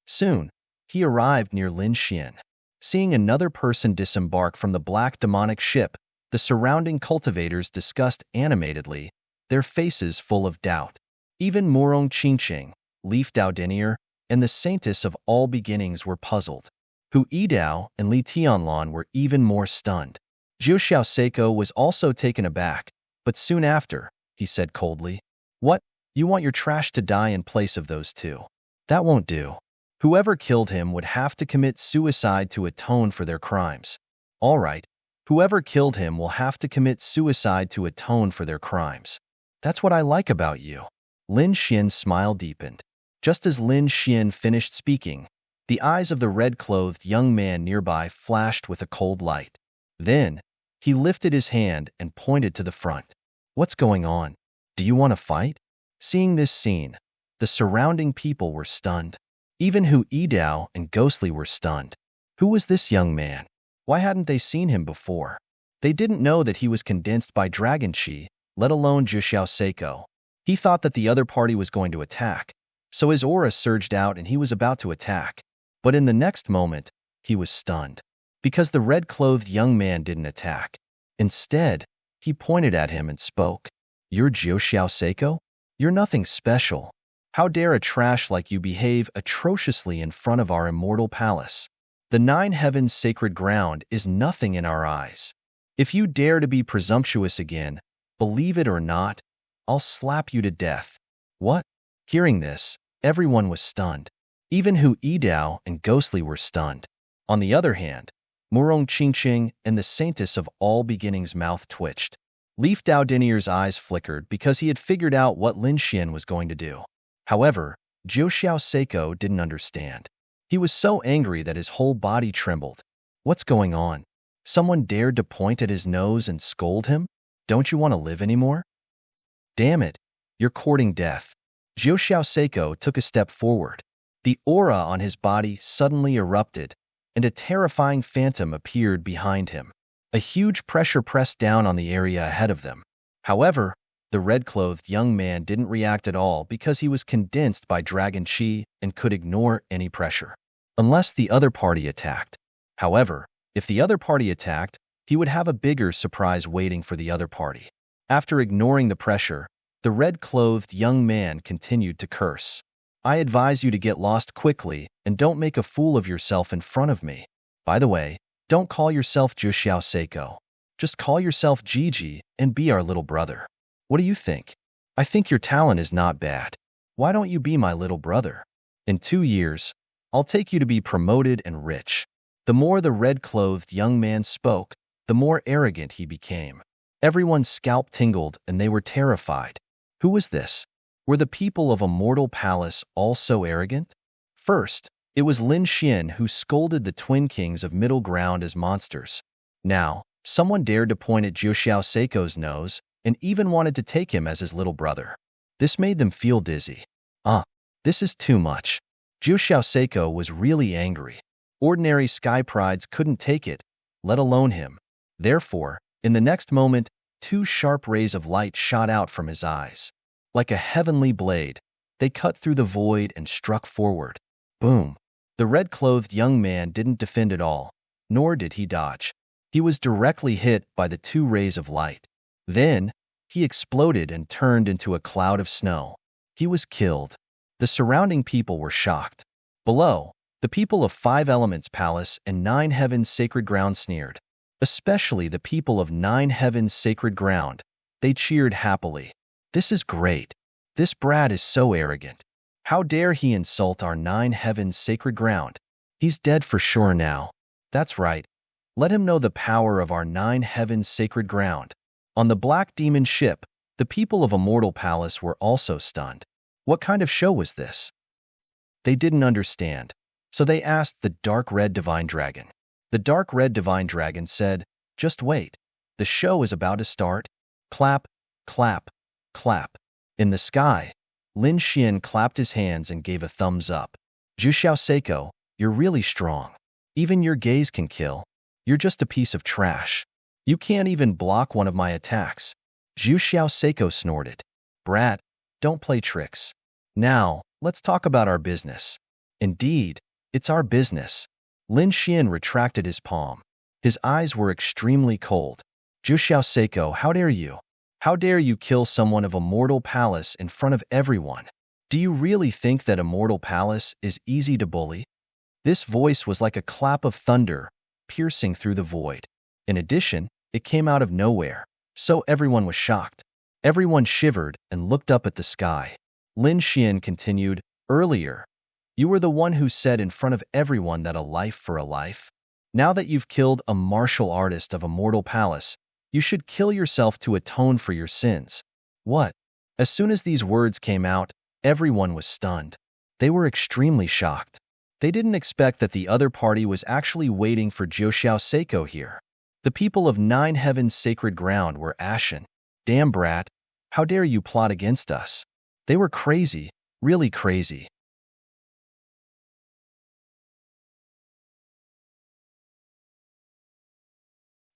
Soon, he arrived near Lin Xian. Seeing another person disembark from the black demonic ship, the surrounding cultivators discussed animatedly, their faces full of doubt. Even Murong Qingqing, Leaf Daodinier, and the saintess of all beginnings were puzzled. Hu Yidao and Li Tianlan were even more stunned. Jiu Seiko was also taken aback, but soon after, he said coldly, What? You want your trash to die in place of those two? That won't do. Whoever killed him would have to commit suicide to atone for their crimes. All right, whoever killed him will have to commit suicide to atone for their crimes. That's what I like about you. Lin Xian's smile deepened. Just as Lin Xian finished speaking, the eyes of the red-clothed young man nearby flashed with a cold light. Then, he lifted his hand and pointed to the front. What's going on? Do you want to fight? Seeing this scene, the surrounding people were stunned. Even Hu Yidao and Ghostly were stunned. Who was this young man? Why hadn't they seen him before? They didn't know that he was condensed by dragon chi, let alone Juxiao Seiko. He thought that the other party was going to attack, so his aura surged out and he was about to attack. But in the next moment, he was stunned. Because the red-clothed young man didn't attack. Instead, he pointed at him and spoke. You're Juxiao Seiko? You're nothing special. How dare a trash like you behave atrociously in front of our immortal palace? The nine heavens' sacred ground is nothing in our eyes. If you dare to be presumptuous again, believe it or not, I'll slap you to death. What? Hearing this, everyone was stunned. Even Hu Yidao and Ghostly were stunned. On the other hand, Murong Qingqing and the saintess of all beginnings' mouth twitched. Leaf Dao Dinier's eyes flickered because he had figured out what Lin Xian was going to do. However, Juxiao Seiko didn't understand. He was so angry that his whole body trembled. What's going on? Someone dared to point at his nose and scold him? Don't you want to live anymore? Damn it, you're courting death. Juxiao Seiko took a step forward. The aura on his body suddenly erupted, and a terrifying phantom appeared behind him. A huge pressure pressed down on the area ahead of them. However, the red-clothed young man didn't react at all because he was condensed by dragon chi and could ignore any pressure. Unless the other party attacked. However, if the other party attacked, he would have a bigger surprise waiting for the other party. After ignoring the pressure, the red-clothed young man continued to curse. I advise you to get lost quickly and don't make a fool of yourself in front of me. By the way, don't call yourself Juxiao Seiko. Just call yourself Gigi and be our little brother. What do you think? I think your talent is not bad. Why don't you be my little brother? In 2 years, I'll take you to be promoted and rich. The more the red-clothed young man spoke, the more arrogant he became. Everyone's scalp tingled and they were terrified. Who was this? Were the people of Immortal Palace all so arrogant? First, it was Lin Xian who scolded the twin kings of Middle Ground as monsters. Now, someone dared to point at Juxiao Seiko's nose and even wanted to take him as his little brother. This made them feel dizzy. This is too much. Juxiao Seiko was really angry. Ordinary sky prides couldn't take it, let alone him. Therefore, in the next moment, 2 sharp rays of light shot out from his eyes. Like a heavenly blade, they cut through the void and struck forward. Boom! The red-clothed young man didn't defend at all, nor did he dodge. He was directly hit by the 2 rays of light. Then, he exploded and turned into a cloud of snow. He was killed. The surrounding people were shocked. Below, the people of 5 Elements Palace and 9 Heavens Sacred Ground sneered. Especially the people of 9 Heavens Sacred Ground. They cheered happily. This is great. This brat is so arrogant. How dare he insult our 9 Heavens Sacred Ground? He's dead for sure now. That's right. Let him know the power of our 9 Heavens Sacred Ground. On the Black Demon ship, the people of Immortal Palace were also stunned. What kind of show was this? They didn't understand, so they asked the Dark Red Divine Dragon. The Dark Red Divine Dragon said, just wait. The show is about to start. Clap, clap, clap. In the sky, Lin Xian clapped his hands and gave a thumbs up. Juxiao Seiko, you're really strong. Even your gaze can kill. You're just a piece of trash. You can't even block one of my attacks. Juxiao Seiko snorted. Brat, don't play tricks. Now, let's talk about our business. Indeed, it's our business. Lin Xian retracted his palm. His eyes were extremely cold. Juxiao Seiko, how dare you? How dare you kill someone of Immortal Palace in front of everyone? Do you really think that Immortal Palace is easy to bully? This voice was like a clap of thunder, piercing through the void. In addition, it came out of nowhere, so everyone was shocked. Everyone shivered and looked up at the sky. Lin Xian continued, earlier, you were the one who said in front of everyone that a life for a life. Now that you've killed a martial artist of Immortal Palace, you should kill yourself to atone for your sins. What? As soon as these words came out, everyone was stunned. They were extremely shocked. They didn't expect that the other party was actually waiting for Juxiao Seiko here. The people of 9 Heavens Sacred Ground were ashen. Damn brat, how dare you plot against us? They were crazy, really crazy.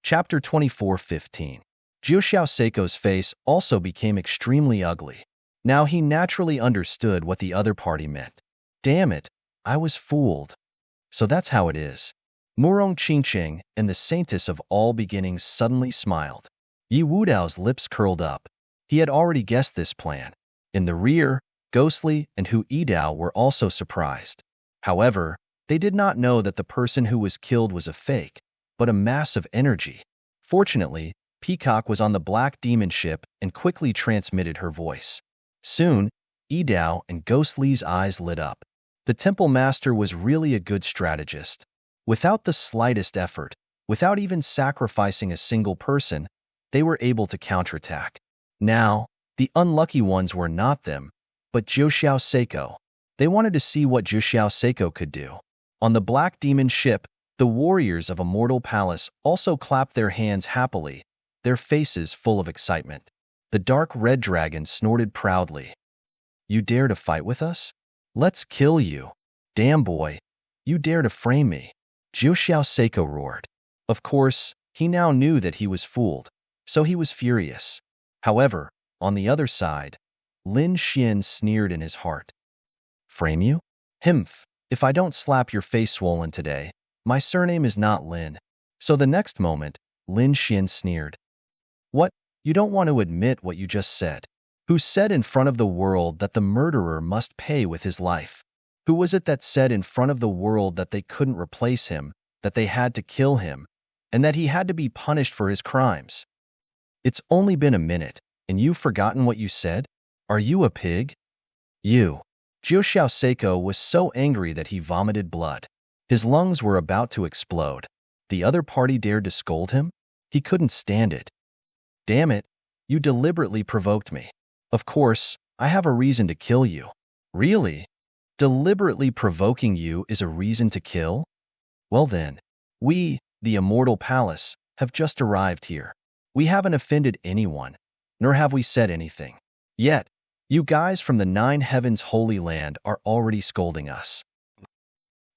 Chapter 24:15. Jiuxiao Seiko's face also became extremely ugly. Now he naturally understood what the other party meant. Damn it, I was fooled. So that's how it is. Murong Qingqing and the saintess of all beginnings suddenly smiled. Yi Wudao's lips curled up. He had already guessed this plan. In the rear, Ghostly and Hu Yidao were also surprised. However, they did not know that the person who was killed was a fake, but a mass of energy. Fortunately, Peacock was on the black demon ship and quickly transmitted her voice. Soon, Yidao and Ghostly's eyes lit up. The temple master was really a good strategist. Without the slightest effort, without even sacrificing a single person, they were able to counterattack. Now, the unlucky ones were not them, but Jiuxiao Seiko. They wanted to see what Jiuxiao Seiko could do. On the black demon ship, the warriors of Immortal Palace also clapped their hands happily, their faces full of excitement. The dark red dragon snorted proudly. You dare to fight with us? Let's kill you. Damn boy, you dare to frame me. Jiuxiao Seiko roared. Of course, he now knew that he was fooled, so he was furious. However, on the other side, Lin Xian sneered in his heart. Frame you? Himph, if I don't slap your face swollen today, my surname is not Lin. So the next moment, Lin Xian sneered. What? You don't want to admit what you just said? Who said in front of the world that the murderer must pay with his life? Who was it that said in front of the world that they couldn't replace him, that they had to kill him, and that he had to be punished for his crimes? It's only been a minute, and you've forgotten what you said? Are you a pig? You. Jiuxiao Seiko was so angry that he vomited blood. His lungs were about to explode. The other party dared to scold him? He couldn't stand it. Damn it, you deliberately provoked me. Of course, I have a reason to kill you. Really? Deliberately provoking you is a reason to kill? Well then, we, the Immortal Palace, have just arrived here. We haven't offended anyone, nor have we said anything. Yet, you guys from the Nine Heavens Holy Land are already scolding us.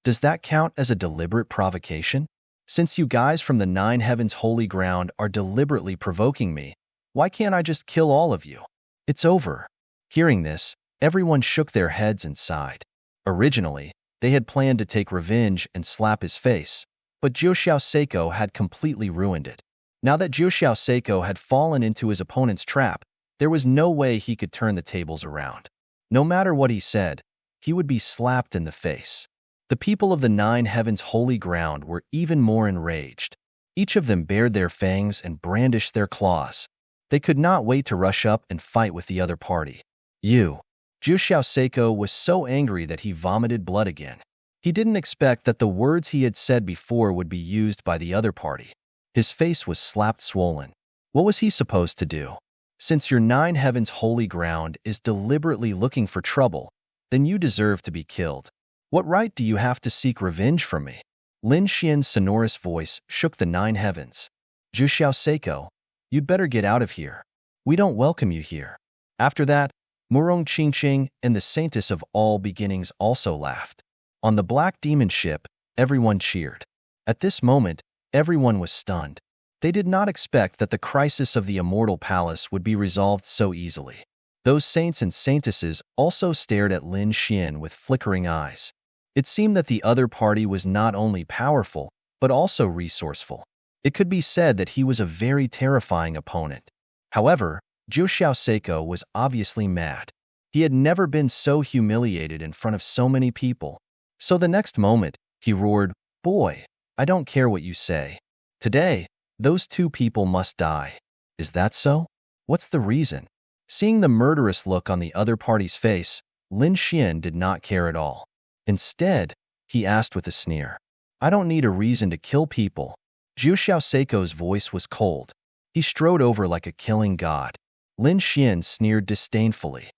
Does that count as a deliberate provocation? Since you guys from the Nine Heavens Holy Ground are deliberately provoking me, why can't I just kill all of you? It's over. Hearing this, everyone shook their heads and sighed. Originally, they had planned to take revenge and slap his face, but Jiuxiao Seiko had completely ruined it. Now that Jiuxiao Seiko had fallen into his opponent's trap, there was no way he could turn the tables around. No matter what he said, he would be slapped in the face. The people of the Nine Heavens Holy Ground were even more enraged. Each of them bared their fangs and brandished their claws. They could not wait to rush up and fight with the other party. Jiuxiao Seiko was so angry that he vomited blood again. He didn't expect that the words he had said before would be used by the other party. His face was slapped swollen. What was he supposed to do? Since your Nine Heavens Holy Ground is deliberately looking for trouble, then you deserve to be killed. What right do you have to seek revenge from me? Lin Xian's sonorous voice shook the Nine Heavens. Jiuxiao Seiko, you'd better get out of here. We don't welcome you here. After that, Murong Qingqing and the saintess of all beginnings also laughed. On the black demon ship, everyone cheered. At this moment, everyone was stunned. They did not expect that the crisis of the Immortal Palace would be resolved so easily. Those saints and saintesses also stared at Lin Xian with flickering eyes. It seemed that the other party was not only powerful, but also resourceful. It could be said that he was a very terrifying opponent. However, Jiuxiao Seiko was obviously mad. He had never been so humiliated in front of so many people. So the next moment, he roared, "Boy, I don't care what you say. Today, those two people must die." Is that so? What's the reason? Seeing the murderous look on the other party's face, Lin Xian did not care at all. Instead, he asked with a sneer, "I don't need a reason to kill people." Jiuxiao Seiko's voice was cold. He strode over like a killing god. Lin Xian sneered disdainfully.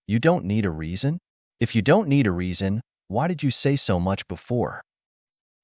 You don't need a reason? If you don't need a reason, why did you say so much before?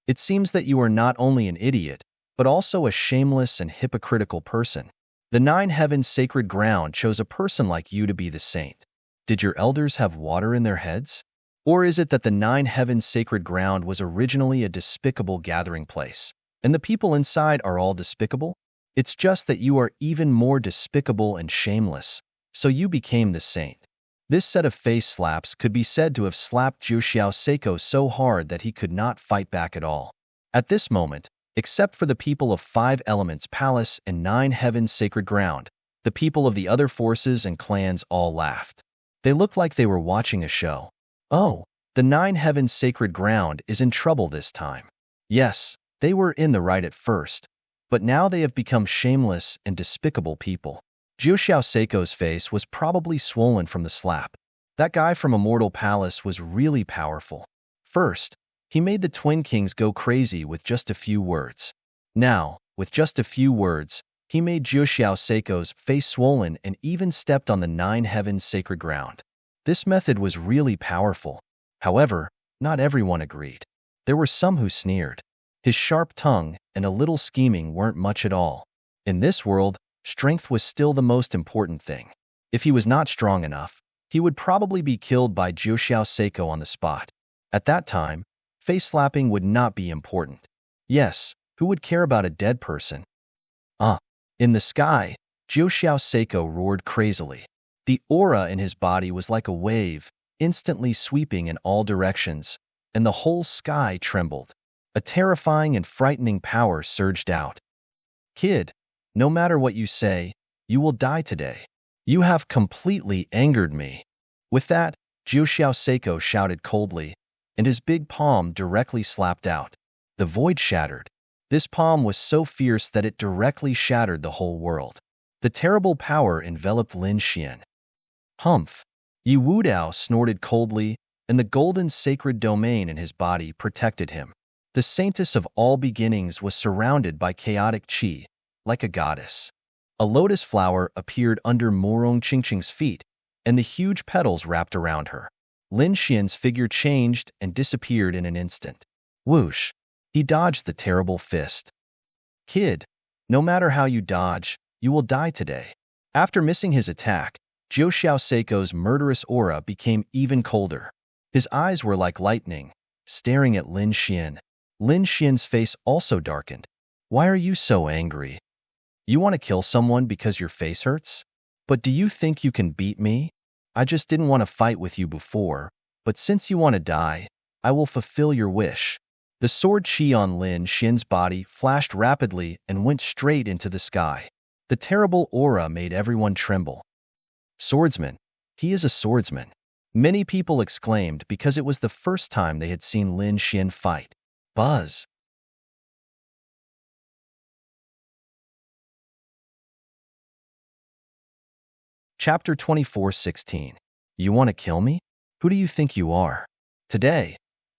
It seems that you are not only an idiot, but also a shameless and hypocritical person. The nine heavens sacred ground chose a person like you to be the saint. Did your elders have water in their heads? Or is it that the nine heavens sacred ground was originally a despicable gathering place, and the people inside are all despicable? It's just that you are even more despicable and shameless, so you became the saint. This set of face slaps could be said to have slapped Zhu Seiko so hard that he could not fight back at all. At this moment, except for the people of Five Elements Palace and Nine Heavens Sacred Ground, the people of the other forces and clans all laughed. They looked like they were watching a show. Oh, the Nine Heavens Sacred Ground is in trouble this time. Yes, they were in the right at first, but now they have become shameless and despicable people. Zhu Seiko's face was probably swollen from the slap. That guy from Immortal Palace was really powerful. First, he made the Twin Kings go crazy with just a few words. Now, with just a few words, he made Zhu Seiko's face swollen and even stepped on the Nine Heavens Sacred Ground. This method was really powerful. However, not everyone agreed. There were some who sneered. His sharp tongue and a little scheming weren't much at all. In this world, strength was still the most important thing. If he was not strong enough, he would probably be killed by Zhu Seiko on the spot. At that time, face slapping would not be important. Yes, who would care about a dead person? In the sky, Zhu Seiko roared crazily. The aura in his body was like a wave, instantly sweeping in all directions, and the whole sky trembled. A terrifying and frightening power surged out. Kid, no matter what you say, you will die today. You have completely angered me. With that, Zhu Seiko shouted coldly, and his big palm directly slapped out. The void shattered. This palm was so fierce that it directly shattered the whole world. The terrible power enveloped Lin Xian. Humph! Yi Wudao snorted coldly, and the golden sacred domain in his body protected him. The saintess of all beginnings was surrounded by chaotic qi, like a goddess. A lotus flower appeared under Morong Qingqing's feet, and the huge petals wrapped around her. Lin Xian's figure changed and disappeared in an instant. Whoosh! He dodged the terrible fist. Kid, no matter how you dodge, you will die today. After missing his attack, Zhu Seiko's murderous aura became even colder. His eyes were like lightning, staring at Lin Xian. Lin Xian's face also darkened. Why are you so angry? You want to kill someone because your face hurts? But do you think you can beat me? I just didn't want to fight with you before, but since you want to die, I will fulfill your wish. The sword qi on Lin Xian's body flashed rapidly and went straight into the sky. The terrible aura made everyone tremble. Swordsman. He is a swordsman. Many people exclaimed because it was the first time they had seen Lin Xian fight. Buzz. Chapter 24:16. You want to kill me? Who do you think you are? Today,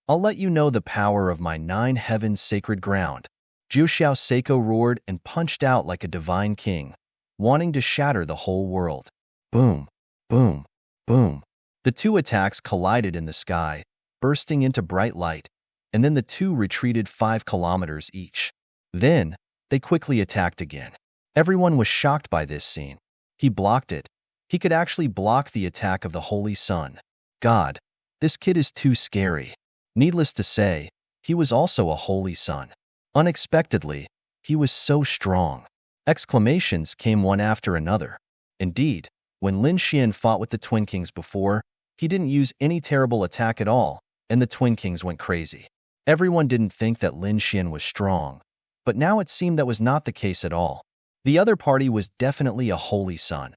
I'll let you know the power of my Nine Heavens Sacred Ground. Zhu Seiko roared and punched out like a divine king, wanting to shatter the whole world. Boom, boom, boom. The two attacks collided in the sky, bursting into bright light, and then the two retreated 5 kilometers each. Then, they quickly attacked again. Everyone was shocked by this scene. He blocked it. He could actually block the attack of the Holy Sun. God, this kid is too scary. Needless to say, he was also a holy son. Unexpectedly, he was so strong. Exclamations came one after another. Indeed, when Lin Xian fought with the Twin Kings before, he didn't use any terrible attack at all, and the Twin Kings went crazy. Everyone didn't think that Lin Xian was strong, but now it seemed that was not the case at all. The other party was definitely a holy son.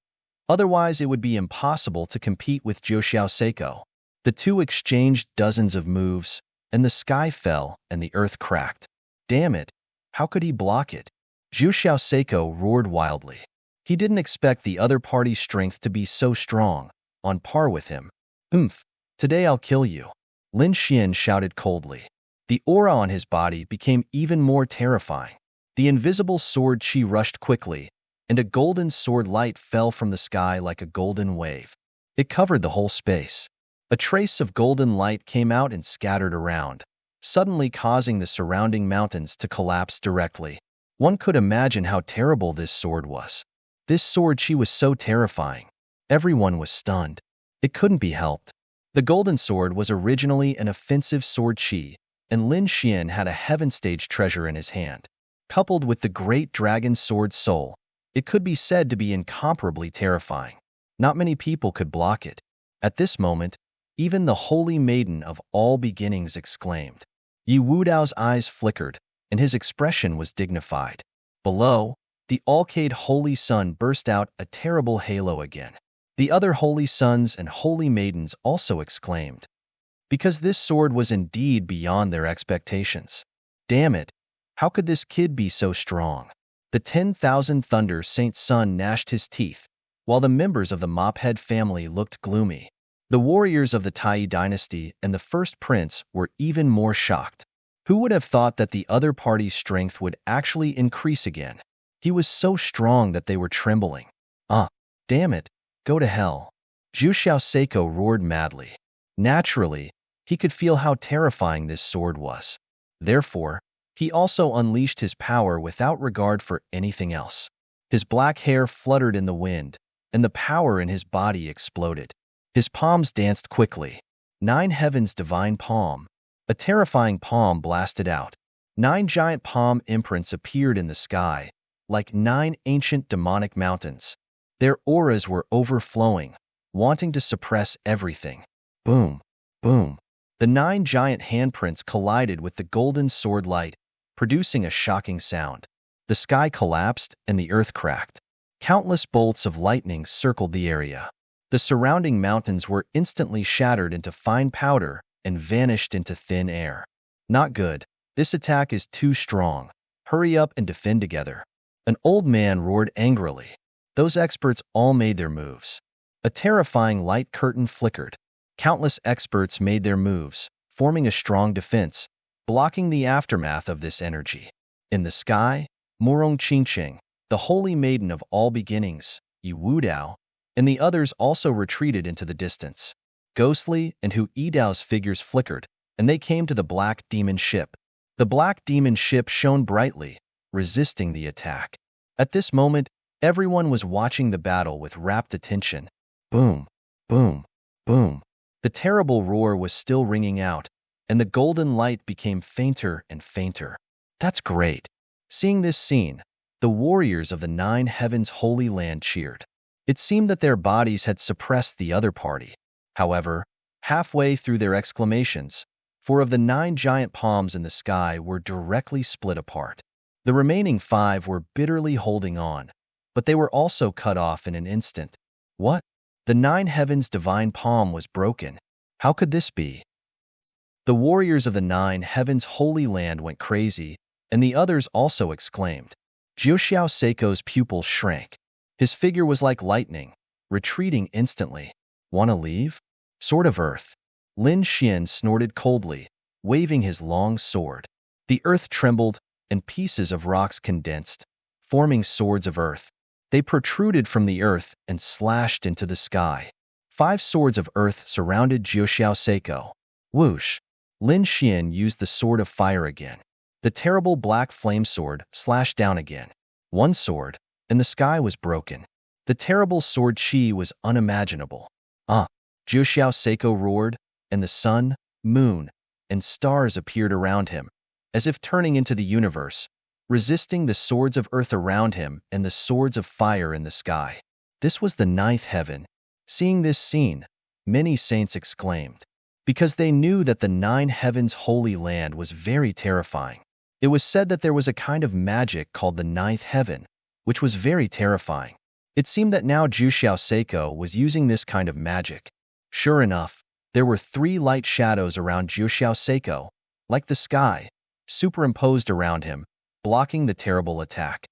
Otherwise, it would be impossible to compete with Zhu Seiko. The two exchanged dozens of moves, and the sky fell and the earth cracked. Damn it! How could he block it? Zhu Seiko roared wildly. He didn't expect the other party's strength to be so strong, on par with him. Today I'll kill you. Lin Xian shouted coldly. The aura on his body became even more terrifying. The invisible sword qi rushed quickly, and a golden sword light fell from the sky like a golden wave. It covered the whole space. A trace of golden light came out and scattered around, suddenly causing the surrounding mountains to collapse directly. One could imagine how terrible this sword was. This sword chi was so terrifying. Everyone was stunned. It couldn't be helped. The golden sword was originally an offensive sword chi, and Lin Xian had a heaven-stage treasure in his hand. Coupled with the great dragon sword soul, it could be said to be incomparably terrifying. Not many people could block it. At this moment, even the holy maiden of all beginnings exclaimed. Yi Wudao's eyes flickered, and his expression was dignified. Below, the Alcade Holy Sun burst out a terrible halo again. The other holy sons and holy maidens also exclaimed, because this sword was indeed beyond their expectations. Damn it, how could this kid be so strong? The 10,000 Thunder Saint Sun gnashed his teeth, while the members of the Mophead family looked gloomy. The warriors of the Tai dynasty and the first prince were even more shocked. Who would have thought that the other party's strength would actually increase again? He was so strong that they were trembling. Damn it, go to hell. Zhu Seiko roared madly. Naturally, he could feel how terrifying this sword was. Therefore, he also unleashed his power without regard for anything else. His black hair fluttered in the wind, and the power in his body exploded. His palms danced quickly. 9 heavens divine palm. A terrifying palm blasted out. 9 giant palm imprints appeared in the sky, like 9 ancient demonic mountains. Their auras were overflowing, wanting to suppress everything. Boom, boom. The 9 giant handprints collided with the golden sword light, producing a shocking sound. The sky collapsed and the earth cracked. Countless bolts of lightning circled the area. The surrounding mountains were instantly shattered into fine powder and vanished into thin air. Not good. This attack is too strong. Hurry up and defend together. An old man roared angrily. Those experts all made their moves. A terrifying light curtain flickered. Countless experts made their moves, forming a strong defense, blocking the aftermath of this energy. In the sky, Morong Qingqing, the holy maiden of all beginnings, Yi Wudao, and the others also retreated into the distance. Ghostly and Hu Yidao's figures flickered, and they came to the black demon ship. The black demon ship shone brightly, resisting the attack. At this moment, everyone was watching the battle with rapt attention. Boom, boom, boom. The terrible roar was still ringing out, and the golden light became fainter and fainter. That's great. Seeing this scene, the warriors of the 9 heavens holy land cheered. It seemed that their bodies had suppressed the other party. However, halfway through their exclamations, 4 of the 9 giant palms in the sky were directly split apart. The remaining 5 were bitterly holding on, but they were also cut off in an instant. What? The 9 heavens divine palm was broken. How could this be? The warriors of the 9 heavens holy land went crazy, and the others also exclaimed. Jiuxiao Seiko's pupils shrank. His figure was like lightning, retreating instantly. Wanna leave? Sword of Earth. Lin Xian snorted coldly, waving his long sword. The earth trembled, and pieces of rocks condensed, forming swords of earth. They protruded from the earth and slashed into the sky. 5 swords of earth surrounded Jiuxiao Seiko. Whoosh! Lin Xian used the sword of fire again. The terrible black flame sword slashed down again. 1 sword, and the sky was broken. The terrible sword chi was unimaginable. Jiuxiao Seiko roared, and the sun, moon, and stars appeared around him, as if turning into the universe, resisting the swords of earth around him and the swords of fire in the sky. This was the 9th heaven. Seeing this scene, many saints exclaimed, because they knew that the 9 heavens holy land was very terrifying. It was said that there was a kind of magic called the 9th heaven, which was very terrifying. It seemed that now Jiuxiao Seiko was using this kind of magic. Sure enough, there were 3 light shadows around Jiuxiao Seiko, like the sky, superimposed around him, blocking the terrible attack.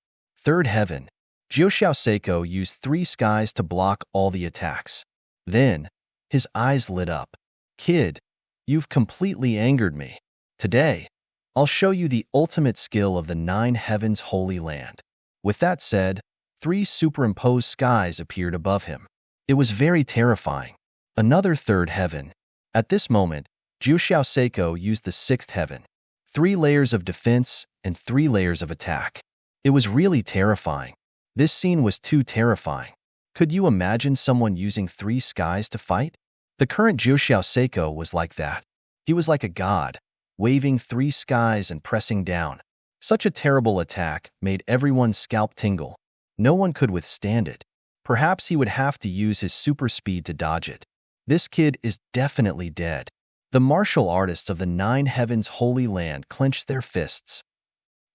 3rd heaven. Jiuxiao Seiko used 3 skies to block all the attacks. Then, his eyes lit up. Kid, you've completely angered me. Today, I'll show you the ultimate skill of the 9 heavens holy land. With that said, 3 superimposed skies appeared above him. It was very terrifying. Another 3rd heaven. At this moment, Jiuxiao Seiko used the 6th heaven. 3 layers of defense and 3 layers of attack. It was really terrifying. This scene was too terrifying. Could you imagine someone using three skies to fight? The current Zhou Seiko was like that. He was like a god, waving three skies and pressing down. Such a terrible attack made everyone's scalp tingle. No one could withstand it. Perhaps he would have to use his super speed to dodge it. This kid is definitely dead. The martial artists of the Nine Heavens Holy Land clenched their fists.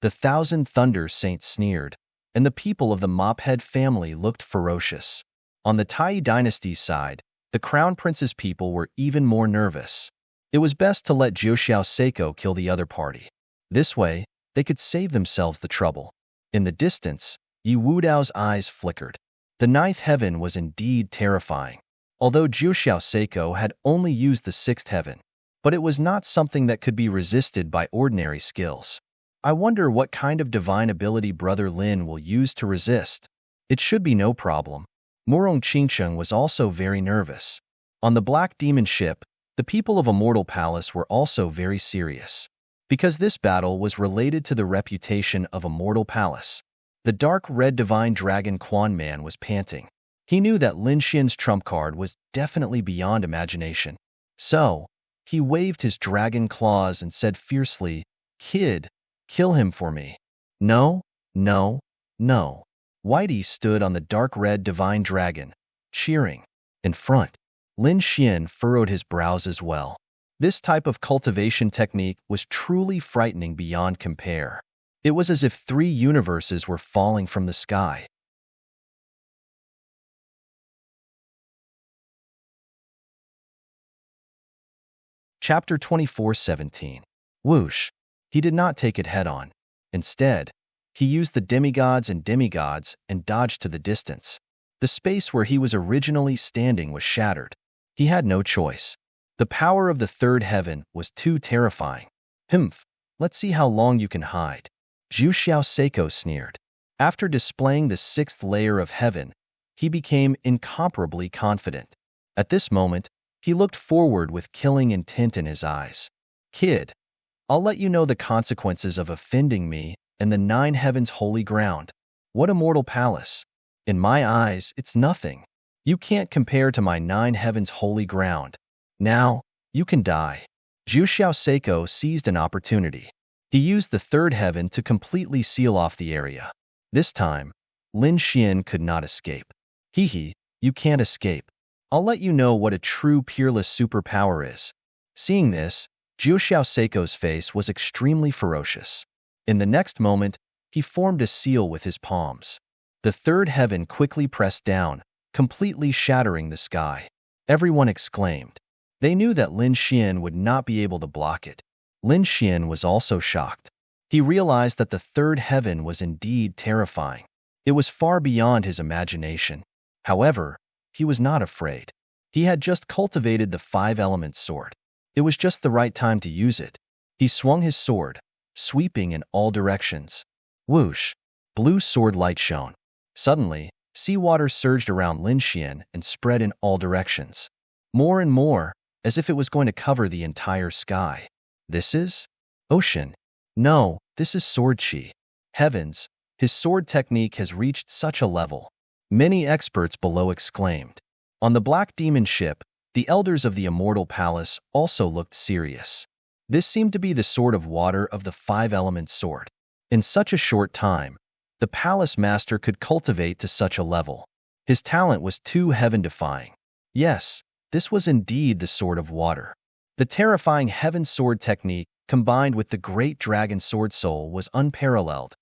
The Thousand Thunder Saints sneered, and the people of the Mophead family looked ferocious. On the Tai dynasty's side, the Crown Prince's people were even more nervous. It was best to let Zhou Seiko kill the other party. This way, they could save themselves the trouble. In the distance, Yi Wudao's eyes flickered. The ninth heaven was indeed terrifying, although Zhou Seiko had only used the sixth heaven. But it was not something that could be resisted by ordinary skills. I wonder what kind of divine ability Brother Lin will use to resist. It should be no problem. Murong Qingcheng was also very nervous. On the Black Demon ship, the people of Immortal Palace were also very serious. Because this battle was related to the reputation of Immortal Palace. The dark red divine dragon Quan Man was panting. He knew that Lin Xian's trump card was definitely beyond imagination. So, he waved his dragon claws and said fiercely, "Kid, kill him for me." No, no, no. Whitey stood on the dark red divine dragon, cheering. In front, Lin Xian furrowed his brows as well. This type of cultivation technique was truly frightening beyond compare. It was as if three universes were falling from the sky. Chapter 24:17. Whoosh. He did not take it head-on. Instead, he used the demigods and dodged to the distance. The space where he was originally standing was shattered. He had no choice. The power of the third heaven was too terrifying. Humph, let's see how long you can hide. Zhou Seiko sneered. After displaying the sixth layer of heaven, he became incomparably confident. At this moment, he looked forward with killing intent in his eyes. Kid, I'll let you know the consequences of offending me and the Nine Heavens Holy Ground. What Immortal Palace? In my eyes, it's nothing. You can't compare to my Nine Heavens Holy Ground. Now, you can die. Zhou Seiko seized an opportunity. He used the third heaven to completely seal off the area. This time, Lin Xian could not escape. Hee, you can't escape. I'll let you know what a true peerless superpower is. Seeing this, Zhou Seiko's face was extremely ferocious. In the next moment, he formed a seal with his palms. The third heaven quickly pressed down, completely shattering the sky. Everyone exclaimed. They knew that Lin Xian would not be able to block it. Lin Xian was also shocked. He realized that the third heaven was indeed terrifying. It was far beyond his imagination. However, he was not afraid. He had just cultivated the five-element sword. It was just the right time to use it. He swung his sword, sweeping in all directions. Whoosh! Blue sword light shone. Suddenly, seawater surged around Lin Xian and spread in all directions. More and more, as if it was going to cover the entire sky. This is? Ocean. No, this is sword chi. Heavens, his sword technique has reached such a level. Many experts below exclaimed. On the Black Demon ship, the elders of the Immortal Palace also looked serious. This seemed to be the sword of water of the five-element sword. In such a short time, the palace master could cultivate to such a level. His talent was too heaven-defying. Yes, this was indeed the sword of water. The terrifying heaven sword technique, combined with the great dragon sword soul, was unparalleled.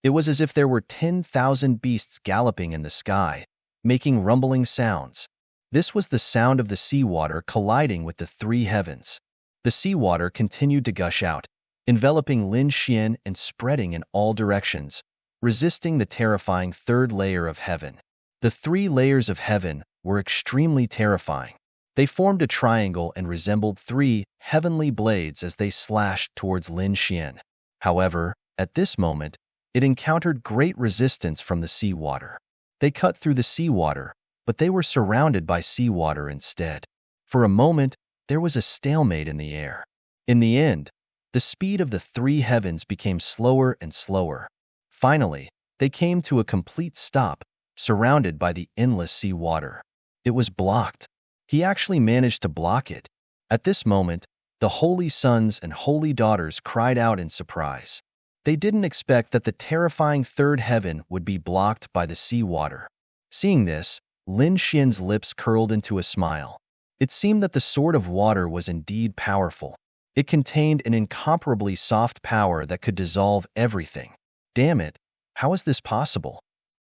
It was as if there were 10,000 beasts galloping in the sky, making rumbling sounds. This was the sound of the seawater colliding with the three heavens. The seawater continued to gush out, enveloping Lin Xian and spreading in all directions, resisting the terrifying third layer of heaven. The three layers of heaven were extremely terrifying. They formed a triangle and resembled three heavenly blades as they slashed towards Lin Xian. However, at this moment, it encountered great resistance from the seawater. They cut through the seawater, but they were surrounded by seawater instead. For a moment, there was a stalemate in the air. In the end, the speed of the three heavens became slower and slower. Finally, They came to a complete stop, surrounded by the endless sea water. It was blocked. He actually managed to block it. At this moment, the holy sons and holy daughters cried out in surprise. They didn't expect that the terrifying third heaven would be blocked by the sea water. Seeing this, Lin Xian's lips curled into a smile. It seemed that the sword of water was indeed powerful. It contained an incomparably soft power that could dissolve everything. Damn it, how is this possible?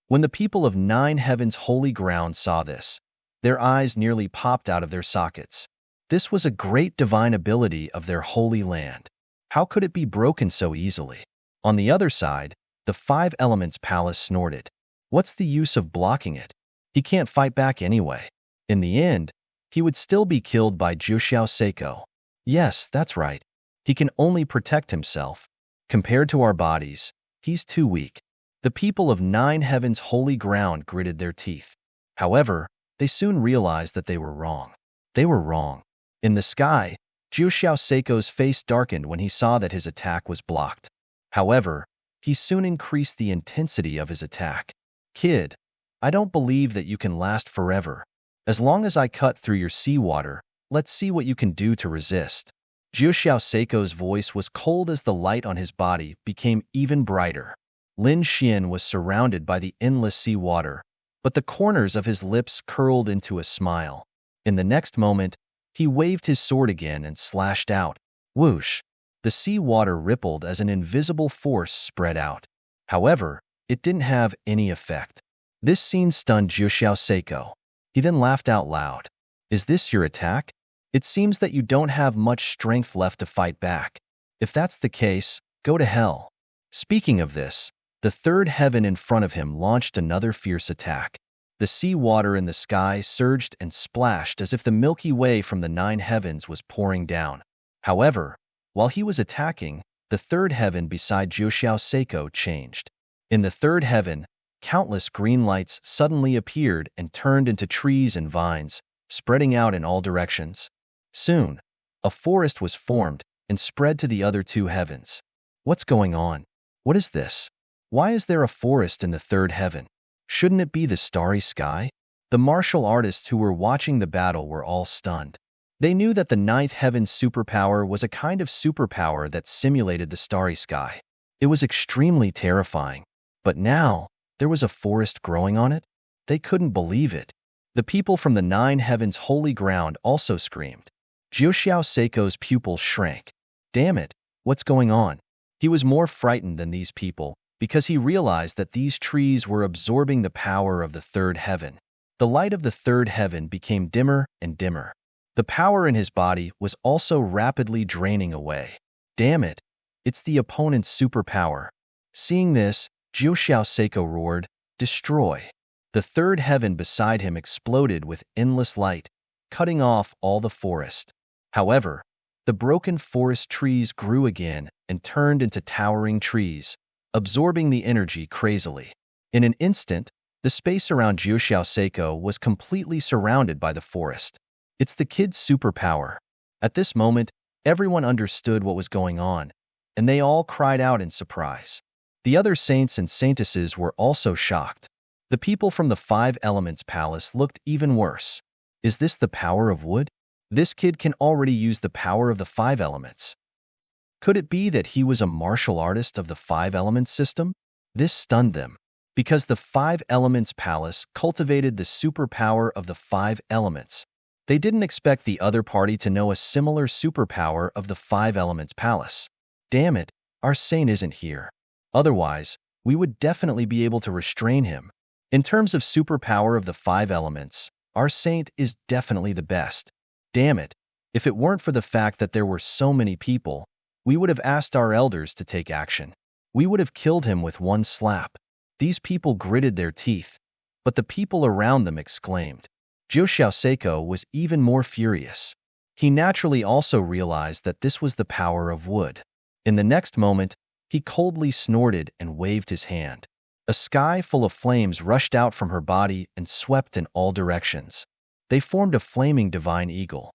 When the people of Nine Heavens' holy ground saw this, their eyes nearly popped out of their sockets. This was a great divine ability of their holy land. How could it be broken so easily? On the other side, the Five Elements Palace snorted. What's the use of blocking it? He can't fight back anyway. In the end, he would still be killed by Juxiao Seiko. Yes, that's right. He can only protect himself. Compared to our bodies, he's too weak. The people of Nine Heavens' holy ground gritted their teeth. However, they soon realized that they were wrong. They were wrong. In the sky, Juxiao Seiko's face darkened when he saw that his attack was blocked. However, he soon increased the intensity of his attack. Kid, I don't believe that you can last forever. As long as I cut through your seawater, let's see what you can do to resist. Juxiao Seiko's voice was cold as the light on his body became even brighter. Lin Xian was surrounded by the endless sea water, but the corners of his lips curled into a smile. In the next moment, he waved his sword again and slashed out. Whoosh! The sea water rippled as an invisible force spread out. However, it didn't have any effect. This scene stunned Juxiao Seiko. He then laughed out loud. Is this your attack? It seems that you don't have much strength left to fight back. If that's the case, go to hell. Speaking of this, the third heaven in front of him launched another fierce attack. The sea water in the sky surged and splashed as if the Milky Way from the Nine Heavens was pouring down. However, while he was attacking, the third heaven beside Juxiao Seiko changed. In the third heaven, countless green lights suddenly appeared and turned into trees and vines, spreading out in all directions. Soon, a forest was formed and spread to the other two heavens. What's going on? What is this? Why is there a forest in the third heaven? Shouldn't it be the starry sky? The martial artists who were watching the battle were all stunned. They knew that the ninth heaven's superpower was a kind of superpower that simulated the starry sky. It was extremely terrifying. But now, there was a forest growing on it? They couldn't believe it. The people from the Nine Heavens' holy ground also screamed. Juxiao Seiko's pupils shrank. Damn it, what's going on? He was more frightened than these people because he realized that these trees were absorbing the power of the third heaven. The light of the third heaven became dimmer and dimmer. The power in his body was also rapidly draining away. Damn it, it's the opponent's superpower. Seeing this, Juxiao Seiko roared, "Destroy!" The third heaven beside him exploded with endless light, cutting off all the forest. However, the broken forest trees grew again and turned into towering trees, absorbing the energy crazily. In an instant, the space around Juxiao Seiko was completely surrounded by the forest. It's the kid's superpower. At this moment, everyone understood what was going on, and they all cried out in surprise. The other saints and saintesses were also shocked. The people from the Five Elements Palace looked even worse. Is this the power of wood? This kid can already use the power of the five elements. Could it be that he was a martial artist of the Five Elements system? This stunned them, because the Five Elements Palace cultivated the superpower of the five elements. They didn't expect the other party to know a similar superpower of the Five Elements Palace. Damn it, our saint isn't here. Otherwise, we would definitely be able to restrain him. In terms of superpower of the five elements, our saint is definitely the best. Damn it, if it weren't for the fact that there were so many people, we would have asked our elders to take action. We would have killed him with one slap. These people gritted their teeth, but the people around them exclaimed. Juxiao Seiko was even more furious. He naturally also realized that this was the power of wood. In the next moment, he coldly snorted and waved his hand. A sky full of flames rushed out from her body and swept in all directions. They formed a flaming divine eagle.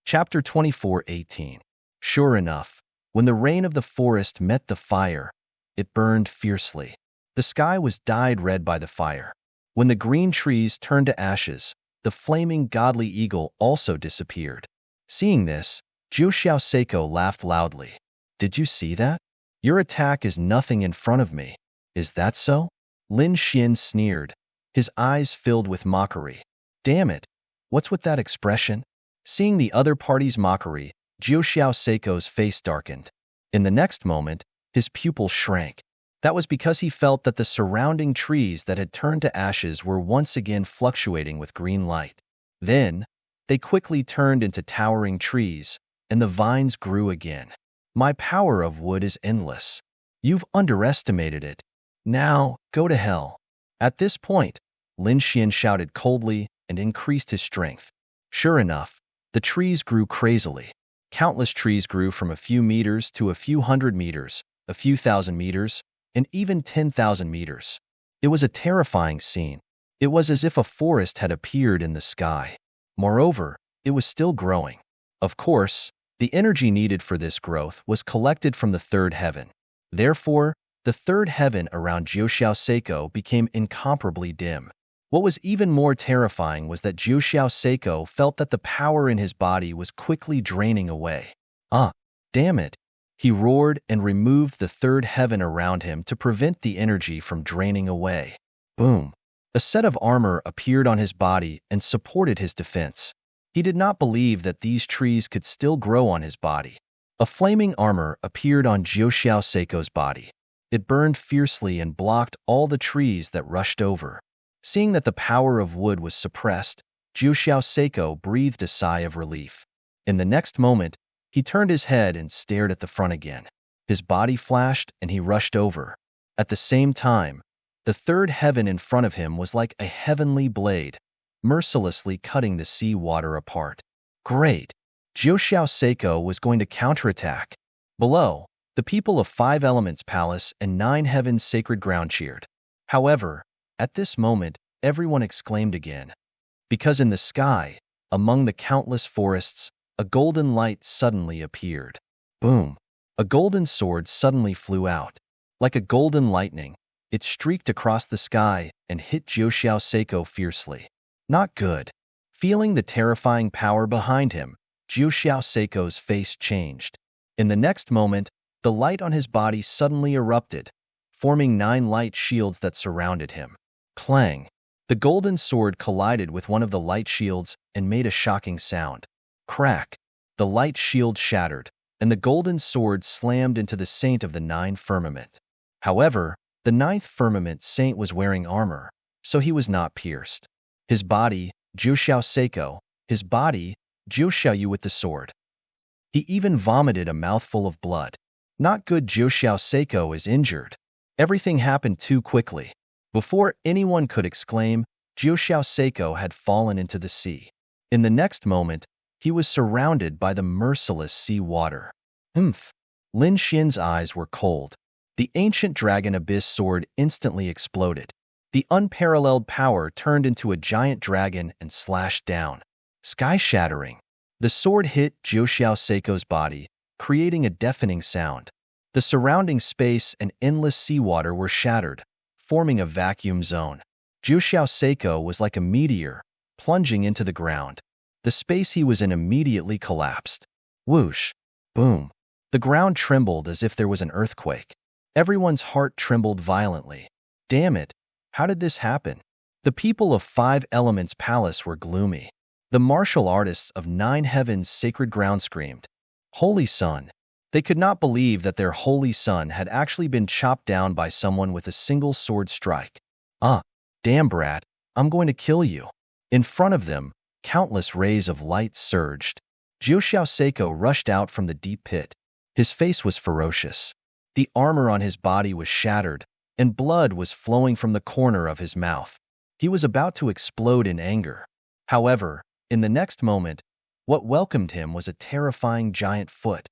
Chapter 24:18. Sure enough, when the rain of the forest met the fire, it burned fiercely. The sky was dyed red by the fire. When the green trees turned to ashes, the flaming godly eagle also disappeared. Seeing this, Jiu Xiao Seiko laughed loudly. Did you see that? Your attack is nothing in front of me. Is that so? Lin Xian sneered, his eyes filled with mockery. Damn it, what's with that expression? Seeing the other party's mockery, Jiu Xiao Seiko's face darkened. In the next moment, his pupil shrank. That was because he felt that the surrounding trees that had turned to ashes were once again fluctuating with green light. Then, they quickly turned into towering trees, and the vines grew again. My power of wood is endless. You've underestimated it. Now, go to hell. At this point, Lin Xian shouted coldly and increased his strength. Sure enough, the trees grew crazily. Countless trees grew from a few meters to a few hundred meters, a few thousand meters, and even 10,000 meters. It was a terrifying scene. It was as if a forest had appeared in the sky. Moreover, it was still growing. Of course, the energy needed for this growth was collected from the third heaven. Therefore, the third heaven around Jiu Xiao Seiko became incomparably dim. What was even more terrifying was that Jiu Xiao Seiko felt that the power in his body was quickly draining away. Ah, damn it! He roared and removed the third heaven around him to prevent the energy from draining away. Boom! A set of armor appeared on his body and supported his defense. He did not believe that these trees could still grow on his body. A flaming armor appeared on Jiu Xiao Seiko's body. It burned fiercely and blocked all the trees that rushed over. Seeing that the power of wood was suppressed, Jiu Xiao Seiko breathed a sigh of relief. In the next moment, he turned his head and stared at the front again. His body flashed and he rushed over. At the same time, the third heaven in front of him was like a heavenly blade, mercilessly cutting the sea water apart. Great! Jiu Xiao Seiko was going to counterattack. Below, the people of 5 Elements Palace and 9 Heavens Sacred Ground cheered. However, at this moment, everyone exclaimed again. Because in the sky, among the countless forests, a golden light suddenly appeared. Boom! A golden sword suddenly flew out. Like a golden lightning, it streaked across the sky and hit Jiu Xiao Seiko fiercely. Not good. Feeling the terrifying power behind him, Jiu Xiao Seiko's face changed. In the next moment, the light on his body suddenly erupted, forming 9 light shields that surrounded him. Clang! The golden sword collided with one of the light shields and made a shocking sound. Crack! The light shield shattered, and the golden sword slammed into the saint of the 9 firmament. However, the 9th firmament saint was wearing armor, so he was not pierced. His body, Jiu Xiao Seiko, his body, Jiu Xiaoyu with the sword. He even vomited a mouthful of blood. Not good. Jiu Xiao Seiko is injured. Everything happened too quickly. Before anyone could exclaim, Jiu Xiao Seiko had fallen into the sea. In the next moment, he was surrounded by the merciless sea water. Humph! Lin Xian's eyes were cold. The ancient dragon abyss sword instantly exploded. The unparalleled power turned into a giant dragon and slashed down. Sky-shattering. The sword hit Jiu Xiao Seiko's body, creating a deafening sound. The surrounding space and endless seawater were shattered, forming a vacuum zone. Jiu Xiao Seiko was like a meteor, plunging into the ground. The space he was in immediately collapsed. Whoosh! Boom! The ground trembled as if there was an earthquake. Everyone's heart trembled violently. Damn it! How did this happen? The people of 5 Elements Palace were gloomy. The martial artists of 9 Heavens Sacred Ground screamed, Holy Sun! They could not believe that their holy son had actually been chopped down by someone with a single sword strike. Ah, damn brat, I'm going to kill you. In front of them, countless rays of light surged. Jiu Xiao Seiko rushed out from the deep pit. His face was ferocious. The armor on his body was shattered, and blood was flowing from the corner of his mouth. He was about to explode in anger. However, in the next moment, what welcomed him was a terrifying giant foot.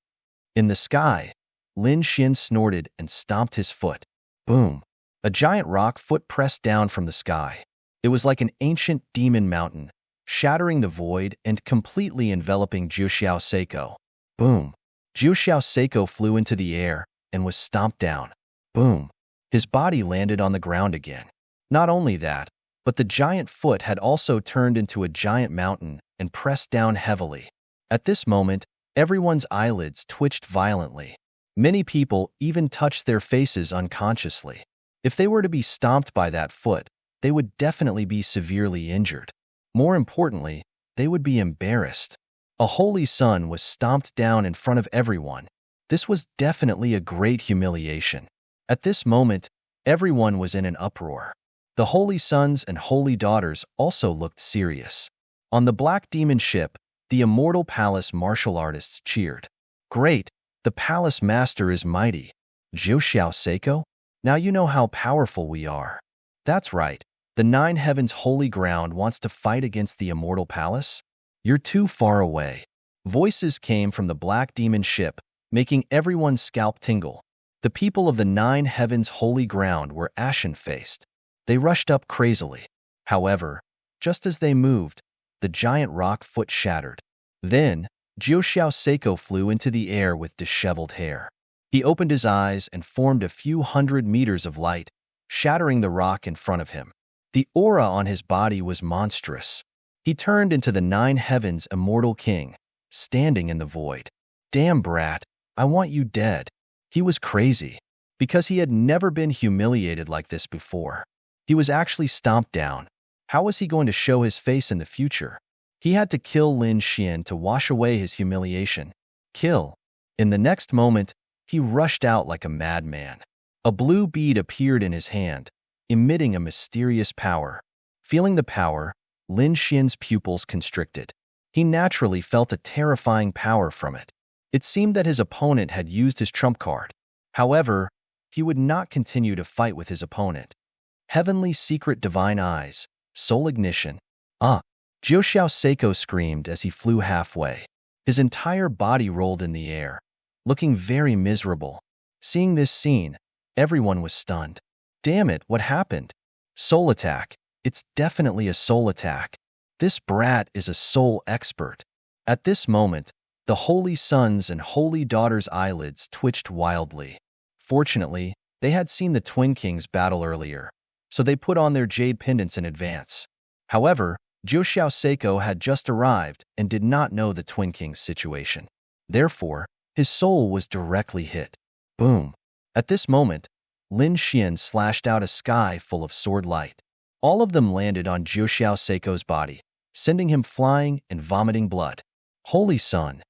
In the sky, Lin Xian snorted and stomped his foot. Boom! A giant rock foot pressed down from the sky. It was like an ancient demon mountain, shattering the void and completely enveloping Jiu Seiko. Boom! Jiu Seiko flew into the air and was stomped down. Boom! His body landed on the ground again. Not only that, but the giant foot had also turned into a giant mountain and pressed down heavily. At this moment, everyone's eyelids twitched violently. Many people even touched their faces unconsciously. If they were to be stomped by that foot, they would definitely be severely injured. More importantly, they would be embarrassed. A holy son was stomped down in front of everyone. This was definitely a great humiliation. At this moment, everyone was in an uproar. The holy sons and holy daughters also looked serious. On the Black Demon ship, the Immortal Palace martial artists cheered. Great, the palace master is mighty. Jiu Seiko? Now you know how powerful we are. That's right. The Nine Heavens Holy Ground wants to fight against the Immortal Palace? You're too far away. Voices came from the Black Demon ship, making everyone's scalp tingle. The people of the Nine Heavens Holy Ground were ashen-faced. They rushed up crazily. However, just as they moved, the giant rock foot shattered. Then, Jiu Seiko flew into the air with disheveled hair. He opened his eyes and formed a few hundred meters of light, shattering the rock in front of him. The aura on his body was monstrous. He turned into the Nine Heavens Immortal King, standing in the void. Damn brat, I want you dead. He was crazy, because he had never been humiliated like this before. He was actually stomped down. How was he going to show his face in the future? He had to kill Lin Xian to wash away his humiliation. Kill. In the next moment, he rushed out like a madman. A blue bead appeared in his hand, emitting a mysterious power. Feeling the power, Lin Xian's pupils constricted. He naturally felt a terrifying power from it. It seemed that his opponent had used his trump card. However, he would not continue to fight with his opponent. Heavenly secret divine eyes, soul ignition. Jiu Seiko screamed as he flew halfway. His entire body rolled in the air, looking very miserable. Seeing this scene, everyone was stunned. Damn it, what happened? Soul attack. It's definitely a soul attack. This brat is a soul expert. At this moment, the holy sons and holy daughters' eyelids twitched wildly. Fortunately, they had seen the Twin Kings battle earlier, so they put on their jade pendants in advance. However, Jiu Seiko had just arrived and did not know the Twin Kings' situation. Therefore, his soul was directly hit. Boom. At this moment, Lin Xian slashed out a sky full of sword light. All of them landed on Jiu Seiko's body, sending him flying and vomiting blood. Holy Sun.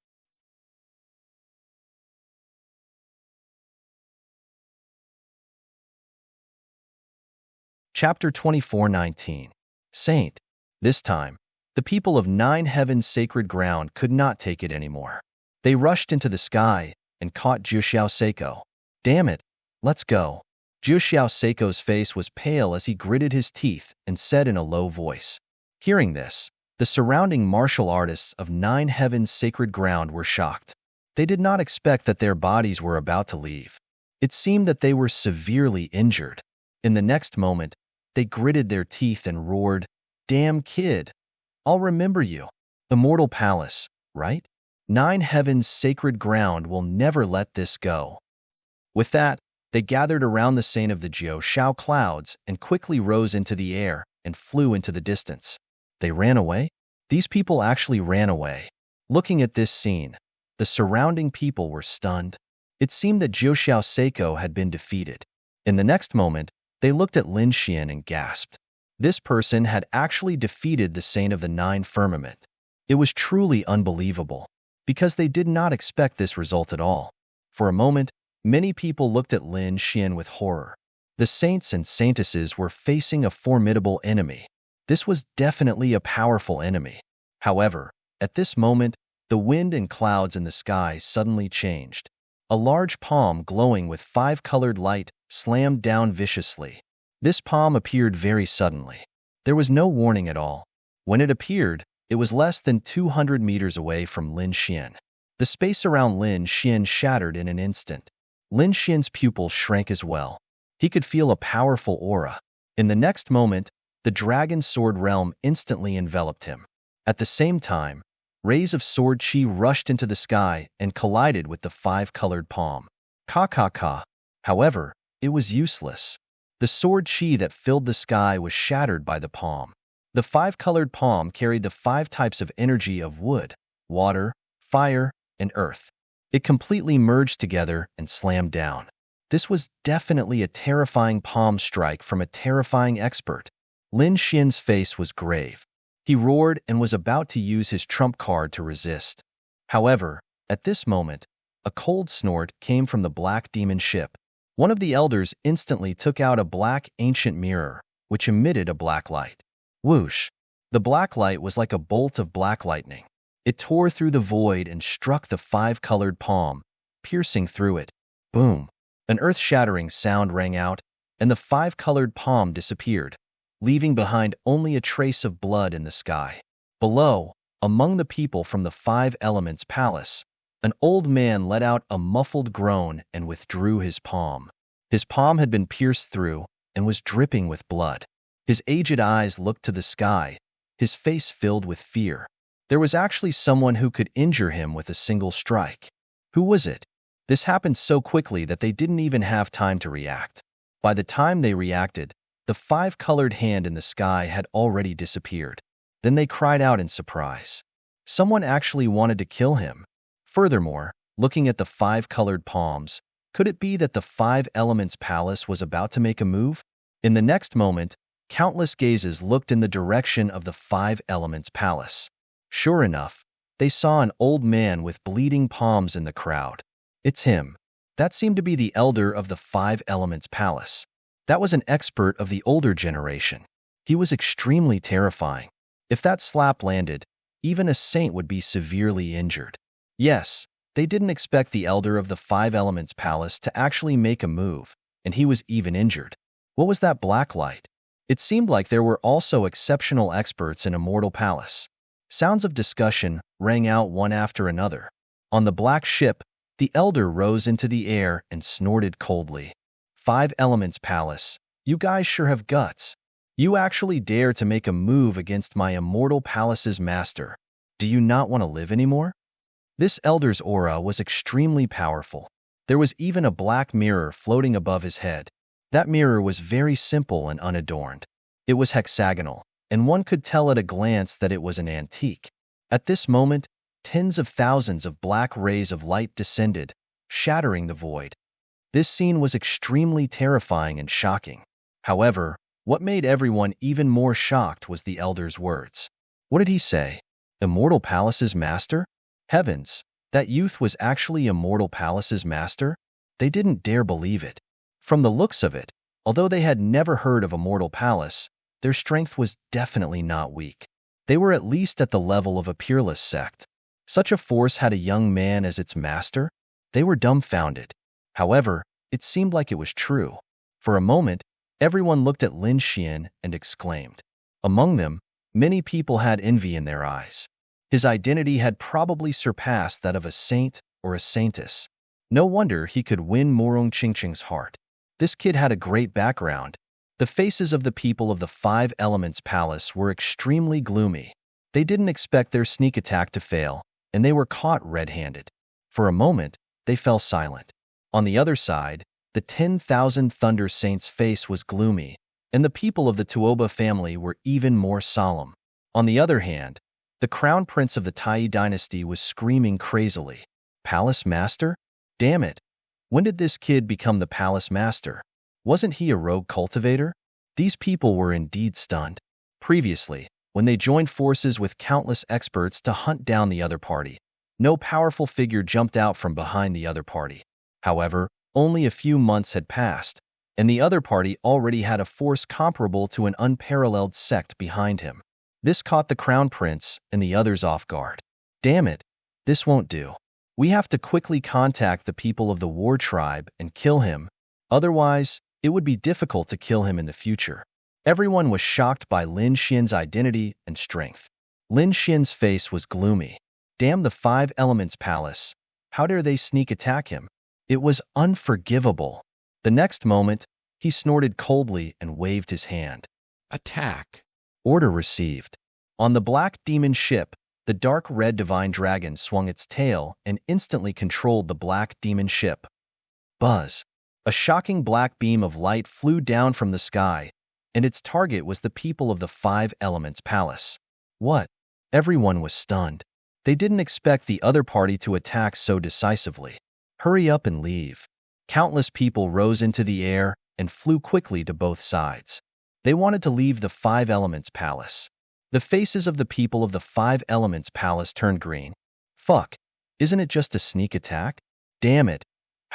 Chapter 24:19. Saint. This time, the people of Nine Heavens Sacred Ground could not take it anymore. They rushed into the sky and caught Jiu Seiko. Damn it, let's go. Jiu Seiko's face was pale as he gritted his teeth and said in a low voice. Hearing this, the surrounding martial artists of Nine Heavens Sacred Ground were shocked. They did not expect that their bodies were about to leave. It seemed that they were severely injured. In the next moment, they gritted their teeth and roared, Damn kid! I'll remember you. Immortal Palace, right? Nine Heavens Sacred Ground will never let this go. With that, they gathered around the saint of the Jiu Shao clouds and quickly rose into the air and flew into the distance. They ran away? These people actually ran away. Looking at this scene, the surrounding people were stunned. It seemed that Jiu Seiko had been defeated. In the next moment, they looked at Lin Xian and gasped. This person had actually defeated the Saint of the Nine Firmament. It was truly unbelievable, because they did not expect this result at all. For a moment, many people looked at Lin Xian with horror. The saints and saintesses were facing a formidable enemy. This was definitely a powerful enemy. However, at this moment, the wind and clouds in the sky suddenly changed. A large palm glowing with five-colored light slammed down viciously. This palm appeared very suddenly. There was no warning at all. When it appeared, it was less than 200 meters away from Lin Xian. The space around Lin Xian shattered in an instant. Lin Xian's pupils shrank as well. He could feel a powerful aura. In the next moment, the dragon sword realm instantly enveloped him. At the same time, rays of sword chi rushed into the sky and collided with the five-colored palm. Ka. However, it was useless. The sword chi that filled the sky was shattered by the palm. The five-colored palm carried the five types of energy of wood, water, fire, and earth. It completely merged together and slammed down. This was definitely a terrifying palm strike from a terrifying expert. Lin Xian's face was grave. He roared and was about to use his trump card to resist. However, at this moment, a cold snort came from the black demon ship. One of the elders instantly took out a black ancient mirror, which emitted a black light. Whoosh! The black light was like a bolt of black lightning. It tore through the void and struck the five-colored palm, piercing through it. Boom! An earth-shattering sound rang out, and the five-colored palm disappeared, leaving behind only a trace of blood in the sky. Below, among the people from the Five Elements Palace, an old man let out a muffled groan and withdrew his palm. His palm had been pierced through and was dripping with blood. His aged eyes looked to the sky, his face filled with fear. There was actually someone who could injure him with a single strike. Who was it? This happened so quickly that they didn't even have time to react. By the time they reacted, the five-colored hand in the sky had already disappeared. Then they cried out in surprise. Someone actually wanted to kill him. Furthermore, looking at the five-colored palms, could it be that the Five Elements Palace was about to make a move? In the next moment, countless gazes looked in the direction of the Five Elements Palace. Sure enough, they saw an old man with bleeding palms in the crowd. It's him. That seemed to be the elder of the Five Elements Palace. That was an expert of the older generation. He was extremely terrifying. If that slap landed, even a saint would be severely injured. Yes, they didn't expect the elder of the Five Elements Palace to actually make a move, and he was even injured. What was that black light? It seemed like there were also exceptional experts in Immortal Palace. Sounds of discussion rang out one after another. On the black ship, the elder rose into the air and snorted coldly. Five Elements Palace, you guys sure have guts. You actually dare to make a move against my Immortal Palace's master. Do you not want to live anymore? This elder's aura was extremely powerful. There was even a black mirror floating above his head. That mirror was very simple and unadorned. It was hexagonal, and one could tell at a glance that it was an antique. At this moment, tens of thousands of black rays of light descended, shattering the void. This scene was extremely terrifying and shocking. However, what made everyone even more shocked was the elder's words. What did he say? Immortal Palace's master? Heavens, that youth was actually Immortal Palace's master? They didn't dare believe it. From the looks of it, although they had never heard of Immortal Palace, their strength was definitely not weak. They were at least at the level of a peerless sect. Such a force had a young man as its master? They were dumbfounded. However, it seemed like it was true. For a moment, everyone looked at Lin Xian and exclaimed. Among them, many people had envy in their eyes. His identity had probably surpassed that of a saint or a saintess. No wonder he could win Morong Qingqing's heart. This kid had a great background. The faces of the people of the Five Elements Palace were extremely gloomy. They didn't expect their sneak attack to fail, and they were caught red-handed. For a moment, they fell silent. On the other side, the 10,000 Thunder Saints' face was gloomy, and the people of the Tuoba family were even more solemn. On the other hand, the crown prince of the Tai dynasty was screaming crazily. Palace Master? Damn it! When did this kid become the Palace Master? Wasn't he a rogue cultivator? These people were indeed stunned. Previously, when they joined forces with countless experts to hunt down the other party, no powerful figure jumped out from behind the other party. However, only a few months had passed, and the other party already had a force comparable to an unparalleled sect behind him. This caught the crown prince and the others off guard. Damn it, this won't do. We have to quickly contact the people of the war tribe and kill him. Otherwise, it would be difficult to kill him in the future. Everyone was shocked by Lin Xian's identity and strength. Lin Xian's face was gloomy. Damn the Five Elements Palace. How dare they sneak attack him? It was unforgivable. The next moment, he snorted coldly and waved his hand. Attack. Order received. On the black demon ship, the dark red divine dragon swung its tail and instantly controlled the black demon ship. Buzz! A shocking black beam of light flew down from the sky, and its target was the people of the Five Elements Palace. What? Everyone was stunned. They didn't expect the other party to attack so decisively. Hurry up and leave. Countless people rose into the air and flew quickly to both sides. They wanted to leave the Five Elements Palace. The faces of the people of the Five Elements Palace turned green. Fuck, isn't it just a sneak attack? Damn it,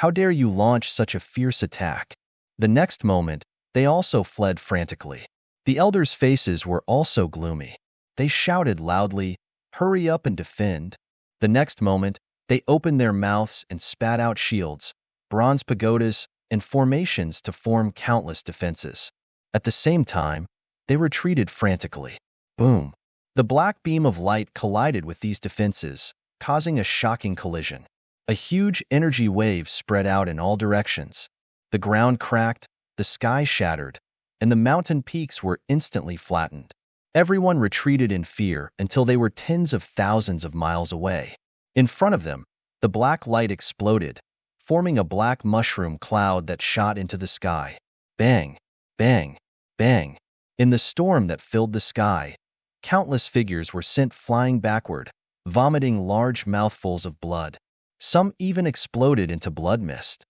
how dare you launch such a fierce attack? The next moment, they also fled frantically. The elders' faces were also gloomy. They shouted loudly, "Hurry up and defend." The next moment, they opened their mouths and spat out shields, bronze pagodas, and formations to form countless defenses. At the same time, they retreated frantically. Boom! The black beam of light collided with these defenses, causing a shocking collision. A huge energy wave spread out in all directions. The ground cracked, the sky shattered, and the mountain peaks were instantly flattened. Everyone retreated in fear until they were tens of thousands of miles away. In front of them, the black light exploded, forming a black mushroom cloud that shot into the sky. Bang! Bang! Bang! In the storm that filled the sky, countless figures were sent flying backward, vomiting large mouthfuls of blood. Some even exploded into blood mist.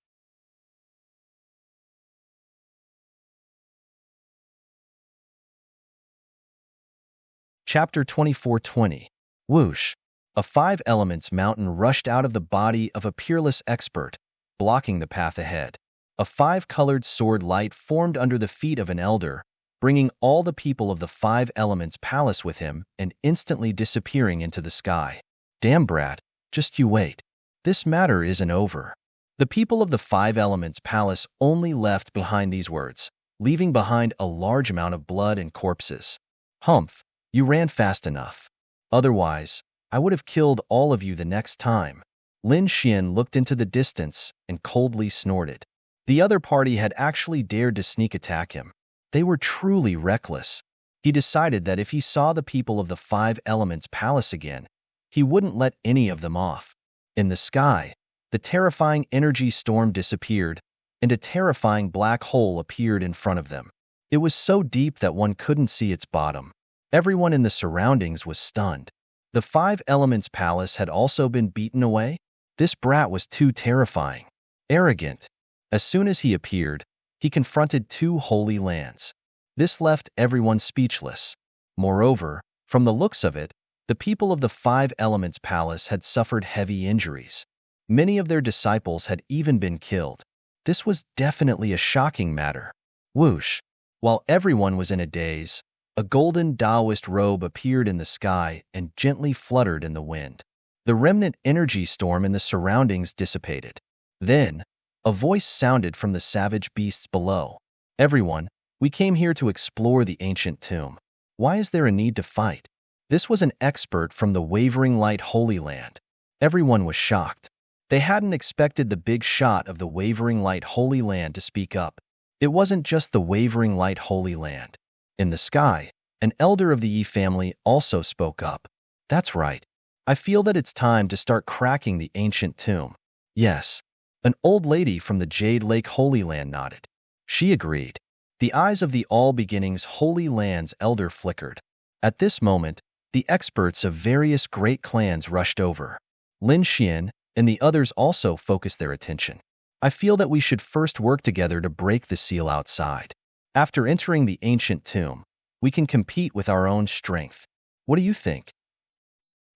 Chapter 24:20. Whoosh! A Five Elements mountain rushed out of the body of a peerless expert, blocking the path ahead. A five-colored sword light formed under the feet of an elder, bringing all the people of the Five Elements Palace with him and instantly disappearing into the sky. Damn brat, just you wait. This matter isn't over. The people of the Five Elements Palace only left behind these words, leaving behind a large amount of blood and corpses. Humph, you ran fast enough. Otherwise, I would have killed all of you the next time. Lin Xian looked into the distance and coldly snorted. The other party had actually dared to sneak attack him. They were truly reckless. He decided that if he saw the people of the Five Elements Palace again, he wouldn't let any of them off. In the sky, the terrifying energy storm disappeared, and a terrifying black hole appeared in front of them. It was so deep that one couldn't see its bottom. Everyone in the surroundings was stunned. The Five Elements Palace had also been beaten away? This brat was too terrifying. Arrogant. As soon as he appeared, he confronted two holy lands. This left everyone speechless. Moreover, from the looks of it, the people of the Five Elements Palace had suffered heavy injuries. Many of their disciples had even been killed. This was definitely a shocking matter. Whoosh! While everyone was in a daze, a golden Taoist robe appeared in the sky and gently fluttered in the wind. The remnant energy storm in the surroundings dissipated. Then, a voice sounded from the savage beasts below. Everyone, we came here to explore the ancient tomb. Why is there a need to fight? This was an expert from the Wavering Light Holy Land. Everyone was shocked. They hadn't expected the big shot of the Wavering Light Holy Land to speak up. It wasn't just the Wavering Light Holy Land. In the sky, an elder of the Yi family also spoke up. That's right. I feel that it's time to start cracking the ancient tomb. Yes. An old lady from the Jade Lake Holy Land nodded. She agreed. The eyes of the All Beginnings Holy Land's elder flickered. At this moment, the experts of various great clans rushed over. Lin Xian and the others also focused their attention. I feel that we should first work together to break the seal outside. After entering the ancient tomb, we can compete with our own strength. What do you think?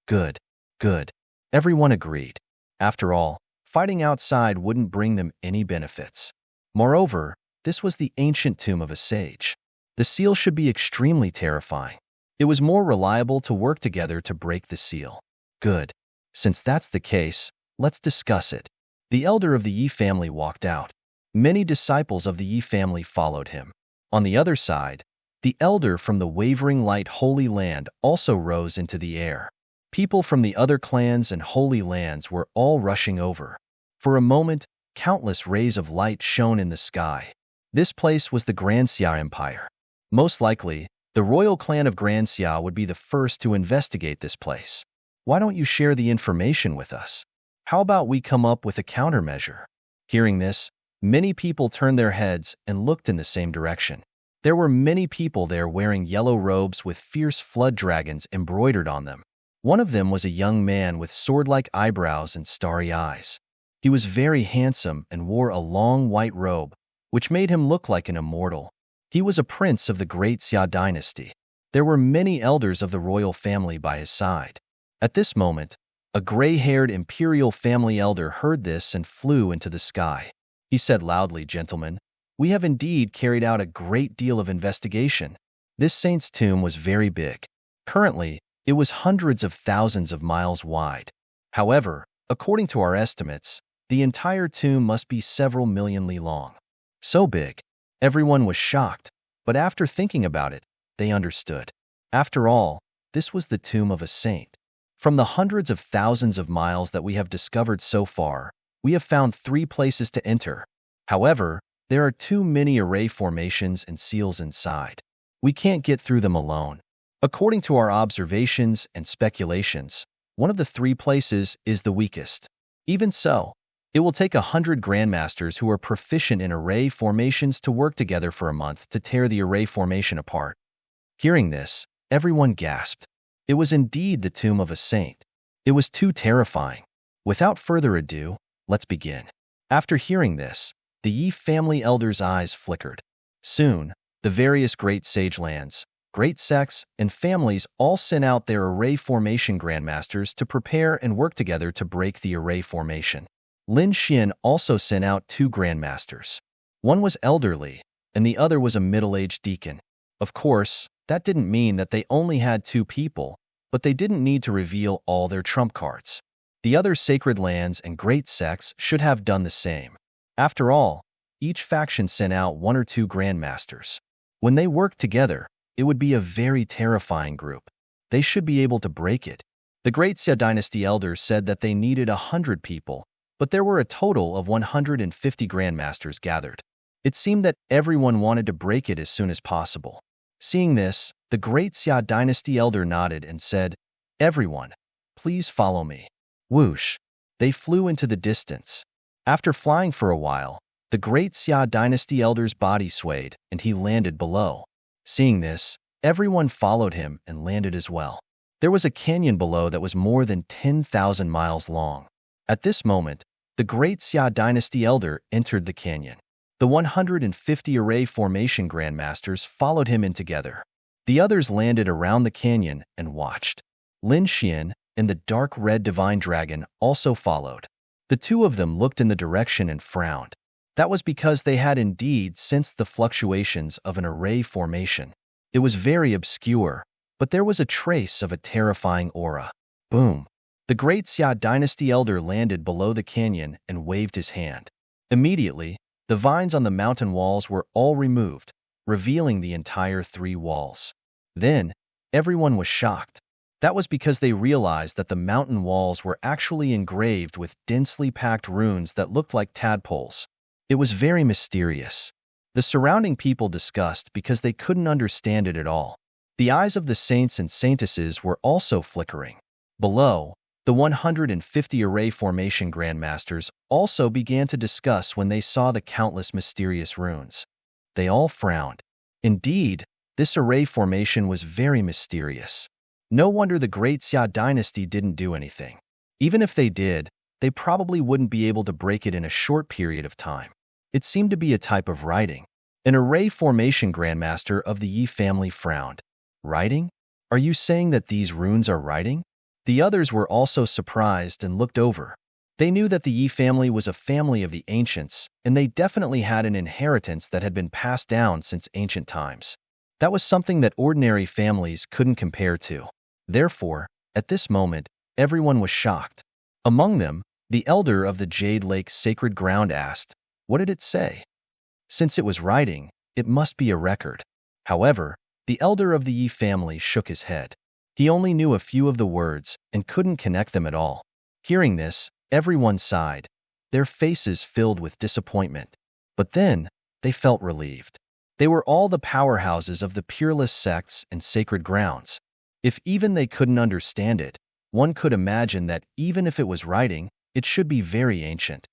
Good. Good. Everyone agreed. After all, fighting outside wouldn't bring them any benefits. Moreover, this was the ancient tomb of a sage. The seal should be extremely terrifying. It was more reliable to work together to break the seal. Good. Since that's the case, let's discuss it. The elder of the Yi family walked out. Many disciples of the Yi family followed him. On the other side, the elder from the Wavering Light Holy Land also rose into the air. People from the other clans and holy lands were all rushing over. For a moment, countless rays of light shone in the sky. This place was the Grand Xia Empire. Most likely, The royal clan of Grand Xia would be the first to investigate this place. Why don't you share the information with us? How about we come up with a countermeasure? Hearing this, many people turned their heads and looked in the same direction. There were many people there wearing yellow robes with fierce flood dragons embroidered on them. One of them was a young man with sword-like eyebrows and starry eyes. He was very handsome and wore a long white robe, which made him look like an immortal. He was a prince of the great Xia dynasty. There were many elders of the royal family by his side. At this moment, a gray-haired imperial family elder heard this and flew into the sky. He said loudly, "Gentlemen, we have indeed carried out a great deal of investigation. This saint's tomb was very big. Currently, it was hundreds of thousands of miles wide. However, according to our estimates, the entire tomb must be several million li long." So big. Everyone was shocked, but after thinking about it, they understood. After all, this was the tomb of a saint. From the hundreds of thousands of miles that we have discovered so far, we have found 3 places to enter. However, there are too many array formations and seals inside. We can't get through them alone. According to our observations and speculations, one of the 3 places is the weakest. Even so, it will take 100 grandmasters who are proficient in array formations to work together for a month to tear the array formation apart. Hearing this, everyone gasped. It was indeed the tomb of a saint. It was too terrifying. Without further ado, let's begin. After hearing this, the Yi family elders' eyes flickered. Soon, the various great sage lands, great sects, and families all sent out their array formation grandmasters to prepare and work together to break the array formation. Lin Xian also sent out 2 grandmasters. One was elderly, and the other was a middle-aged deacon. Of course, that didn't mean that they only had 2 people, but they didn't need to reveal all their trump cards. The other sacred lands and great sects should have done the same. After all, each faction sent out 1 or 2 grandmasters. When they worked together, it would be a very terrifying group. They should be able to break it. The great Xia dynasty elders said that they needed 100 people, but there were a total of 150 grandmasters gathered. It seemed that everyone wanted to break it as soon as possible. Seeing this, the great Xia dynasty elder nodded and said, "Everyone, please follow me." Whoosh! They flew into the distance. After flying for a while, the great Xia dynasty elder's body swayed and he landed below. Seeing this, everyone followed him and landed as well. There was a canyon below that was more than 10,000 miles long. At this moment, the great Xia dynasty elder entered the canyon. The 150 array formation grandmasters followed him in together. The others landed around the canyon and watched. Lin Xian and the dark red divine dragon also followed. The 2 of them looked in the direction and frowned. That was because they had indeed sensed the fluctuations of an array formation. It was very obscure, but there was a trace of a terrifying aura. Boom! The great Xia dynasty elder landed below the canyon and waved his hand. Immediately, the vines on the mountain walls were all removed, revealing the entire 3 walls. Then, everyone was shocked. That was because they realized that the mountain walls were actually engraved with densely packed runes that looked like tadpoles. It was very mysterious. The surrounding people discussed because they couldn't understand it at all. The eyes of the saints and saintesses were also flickering. Below, the 150 array formation grandmasters also began to discuss when they saw the countless mysterious runes. They all frowned. Indeed, this array formation was very mysterious. No wonder the great Xia dynasty didn't do anything. Even if they did, they probably wouldn't be able to break it in a short period of time. It seemed to be a type of writing. An array formation grandmaster of the Yi family frowned. Writing? Are you saying that these runes are writing? The others were also surprised and looked over. They knew that the Yi family was a family of the ancients, and they definitely had an inheritance that had been passed down since ancient times. That was something that ordinary families couldn't compare to. Therefore, at this moment, everyone was shocked. Among them, the elder of the Jade Lake Sacred Ground asked, "What did it say?" Since it was writing, it must be a record. However, the elder of the Yi family shook his head. He only knew a few of the words and couldn't connect them at all. Hearing this, everyone sighed, their faces filled with disappointment. But then, they felt relieved. They were all the powerhouses of the peerless sects and sacred grounds. If even they couldn't understand it, one could imagine that even if it was writing, it should be very ancient.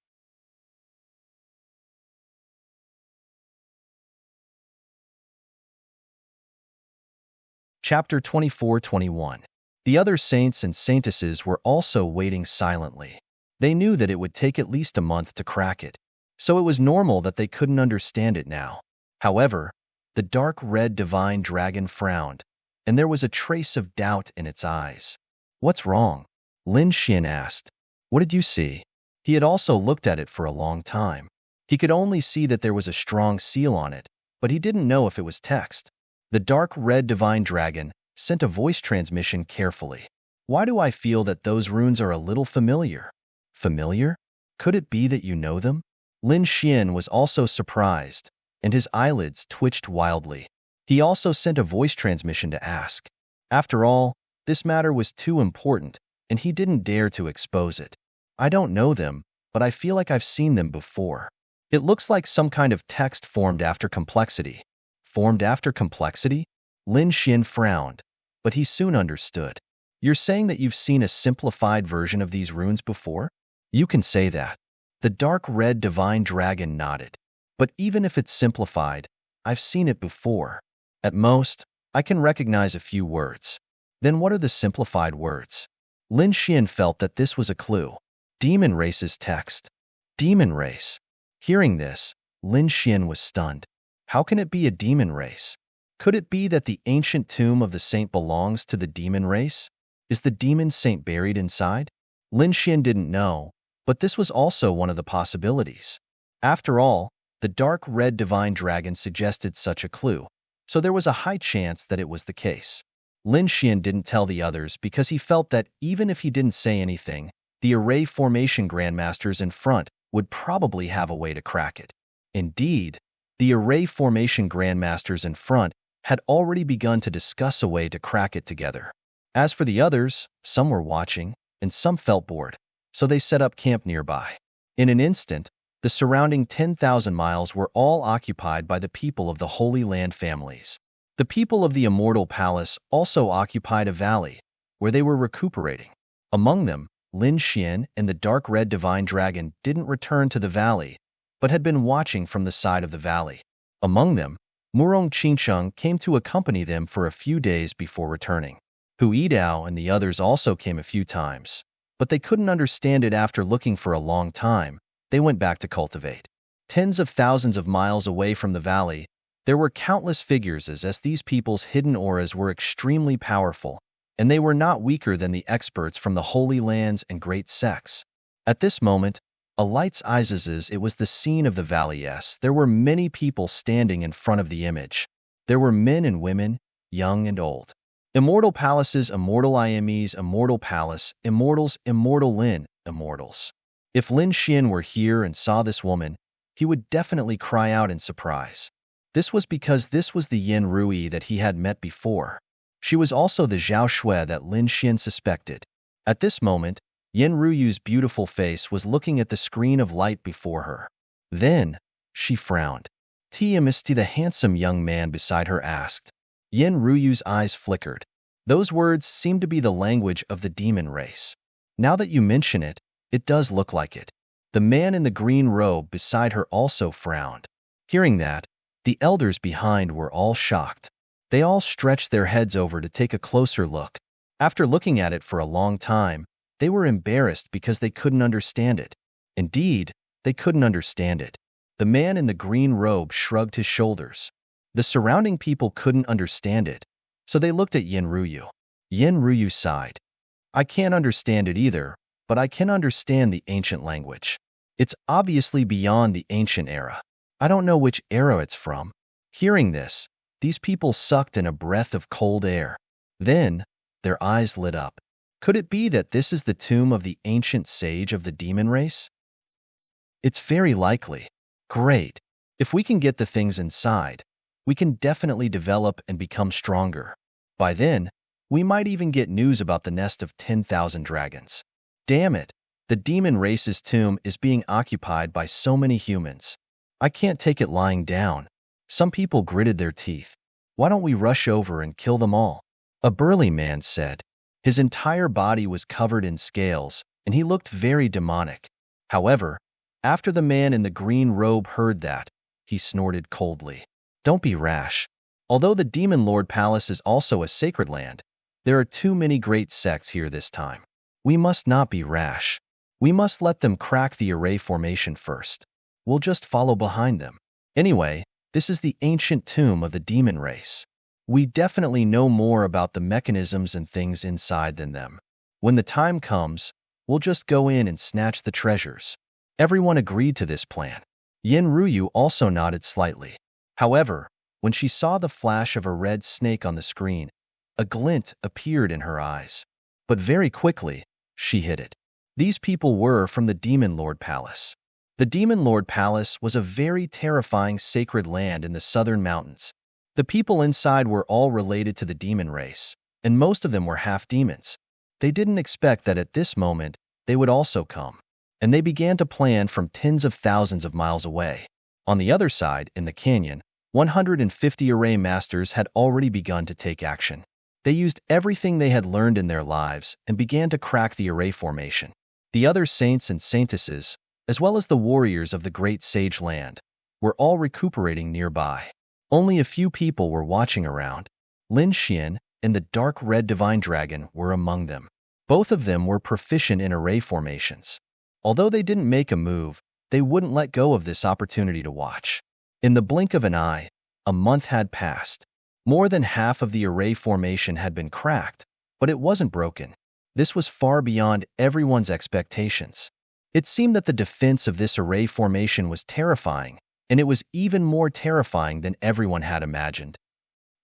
Chapter 24-21. The other saints and saintesses were also waiting silently. They knew that it would take at least a month to crack it, so it was normal that they couldn't understand it now. However, the dark red divine dragon frowned, and there was a trace of doubt in its eyes. "What's wrong?" Lin Xian asked. "What did you see?" He had also looked at it for a long time. He could only see that there was a strong seal on it, but he didn't know if it was text. The dark red divine dragon sent a voice transmission carefully. "Why do I feel that those runes are a little familiar?" Familiar? Could it be that you know them? Lin Xian was also surprised, and his eyelids twitched wildly. He also sent a voice transmission to ask. After all, this matter was too important, and he didn't dare to expose it. "I don't know them, but I feel like I've seen them before. It looks like some kind of text formed after complexity." Formed after complexity? Lin Xian frowned, but he soon understood. "You're saying that you've seen a simplified version of these runes before?" "You can say that." The dark red divine dragon nodded. "But even if it's simplified, I've seen it before. At most, I can recognize a few words." "Then what are the simplified words?" Lin Xian felt that this was a clue. Demon race's text. Demon race. Hearing this, Lin Xian was stunned. How can it be a demon race? Could it be that the ancient tomb of the saint belongs to the demon race? Is the demon saint buried inside? Lin Xian didn't know, but this was also one of the possibilities. After all, the dark red divine dragon suggested such a clue, so there was a high chance that it was the case. Lin Xian didn't tell the others because he felt that even if he didn't say anything, the array formation grandmasters in front would probably have a way to crack it. Indeed, the array formation grandmasters in front had already begun to discuss a way to crack it together. As for the others, some were watching, and some felt bored, so they set up camp nearby. In an instant, the surrounding 10,000 miles were all occupied by the people of the Holy Land families. The people of the Immortal Palace also occupied a valley, where they were recuperating. Among them, Lin Xian and the dark red divine dragon didn't return to the valley, but had been watching from the side of the valley. Among them, Murong Qingcheng came to accompany them for a few days before returning. Hu Yidao and the others also came a few times, but they couldn't understand it after looking for a long time. They went back to cultivate. Tens of thousands of miles away from the valley, there were countless figures as these people's hidden auras were extremely powerful, and they were not weaker than the experts from the Holy Lands and great sects. At this moment, a light's eyes as it was the scene of the valley. There were many people standing in front of the image. There were men and women, young and old. Immortal palaces, immortal IMEs, immortal palace, immortals, immortal Lin, immortals. If Lin Xian were here and saw this woman, he would definitely cry out in surprise. This was because this was the Yin Rui that he had met before. She was also the Zhao Shui that Lin Xian suspected. At this moment, Yin Ruyu's beautiful face was looking at the screen of light before her. Then, she frowned. Misty, the handsome young man beside her, asked. Yin Ruyu's eyes flickered. Those words seemed to be the language of the demon race. Now that you mention it, it does look like it. The man in the green robe beside her also frowned. Hearing that, the elders behind were all shocked. They all stretched their heads over to take a closer look. After looking at it for a long time, they were embarrassed because they couldn't understand it. Indeed, they couldn't understand it. The man in the green robe shrugged his shoulders. The surrounding people couldn't understand it, so they looked at Yin Ruyu. Yin Ruyu sighed. "I can't understand it either, but I can understand the ancient language. It's obviously beyond the ancient era. I don't know which era it's from." Hearing this, these people sucked in a breath of cold air. Then, their eyes lit up. Could it be that this is the tomb of the ancient sage of the demon race? It's very likely. Great. If we can get the things inside, we can definitely develop and become stronger. By then, we might even get news about the nest of 10,000 dragons. Damn it, the demon race's tomb is being occupied by so many humans. I can't take it lying down. Some people gritted their teeth. Why don't we rush over and kill them all? A burly man said. His entire body was covered in scales, and he looked very demonic. However, after the man in the green robe heard that, he snorted coldly. Don't be rash. Although the Demon Lord Palace is also a sacred land, there are too many great sects here this time. We must not be rash. We must let them crack the array formation first. We'll just follow behind them. Anyway, this is the ancient tomb of the demon race. We definitely know more about the mechanisms and things inside than them. When the time comes, we'll just go in and snatch the treasures. Everyone agreed to this plan. Yin Ruyu also nodded slightly. However, when she saw the flash of a red snake on the screen, a glint appeared in her eyes. But very quickly, she hid it. These people were from the Demon Lord Palace. The Demon Lord Palace was a very terrifying sacred land in the southern mountains. The people inside were all related to the demon race, and most of them were half demons. They didn't expect that at this moment, they would also come, and they began to plan from tens of thousands of miles away. On the other side, in the canyon, 150 array masters had already begun to take action. They used everything they had learned in their lives and began to crack the array formation. The other saints and saintesses, as well as the warriors of the great sage land, were all recuperating nearby. Only a few people were watching around. Lin Xian and the dark red divine dragon were among them. Both of them were proficient in array formations. Although they didn't make a move, they wouldn't let go of this opportunity to watch. In the blink of an eye, a month had passed. More than half of the array formation had been cracked, but it wasn't broken. This was far beyond everyone's expectations. It seemed that the defense of this array formation was terrifying, and it was even more terrifying than everyone had imagined.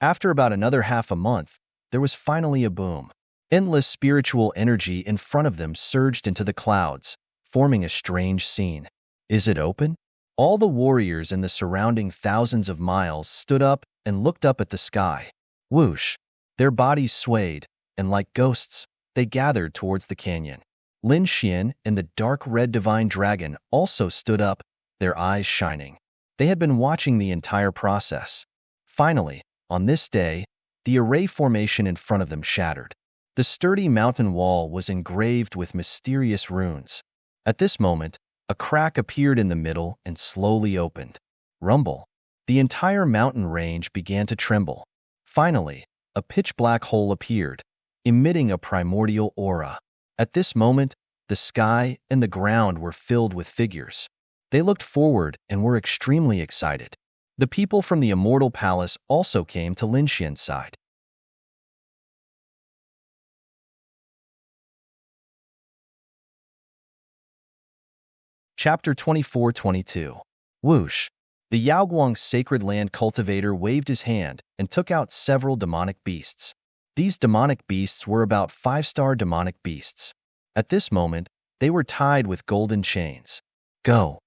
After about another half a month, there was finally a boom. Endless spiritual energy in front of them surged into the clouds, forming a strange scene. Is it open? All the warriors in the surrounding thousands of miles stood up and looked up at the sky. Whoosh! Their bodies swayed, and like ghosts, they gathered towards the canyon. Lin Xian and the dark red divine dragon also stood up, their eyes shining. They had been watching the entire process. Finally, on this day, the array formation in front of them shattered. The sturdy mountain wall was engraved with mysterious runes. At this moment, a crack appeared in the middle and slowly opened. Rumble. The entire mountain range began to tremble. Finally, a pitch-black hole appeared, emitting a primordial aura. At this moment, the sky and the ground were filled with figures. They looked forward and were extremely excited. The people from the Immortal Palace also came to Lin Xian's side. Chapter 24-22. Whoosh! The Yaoguang sacred land cultivator waved his hand and took out several demonic beasts. These demonic beasts were about 5-star demonic beasts. At this moment, they were tied with golden chains. Go!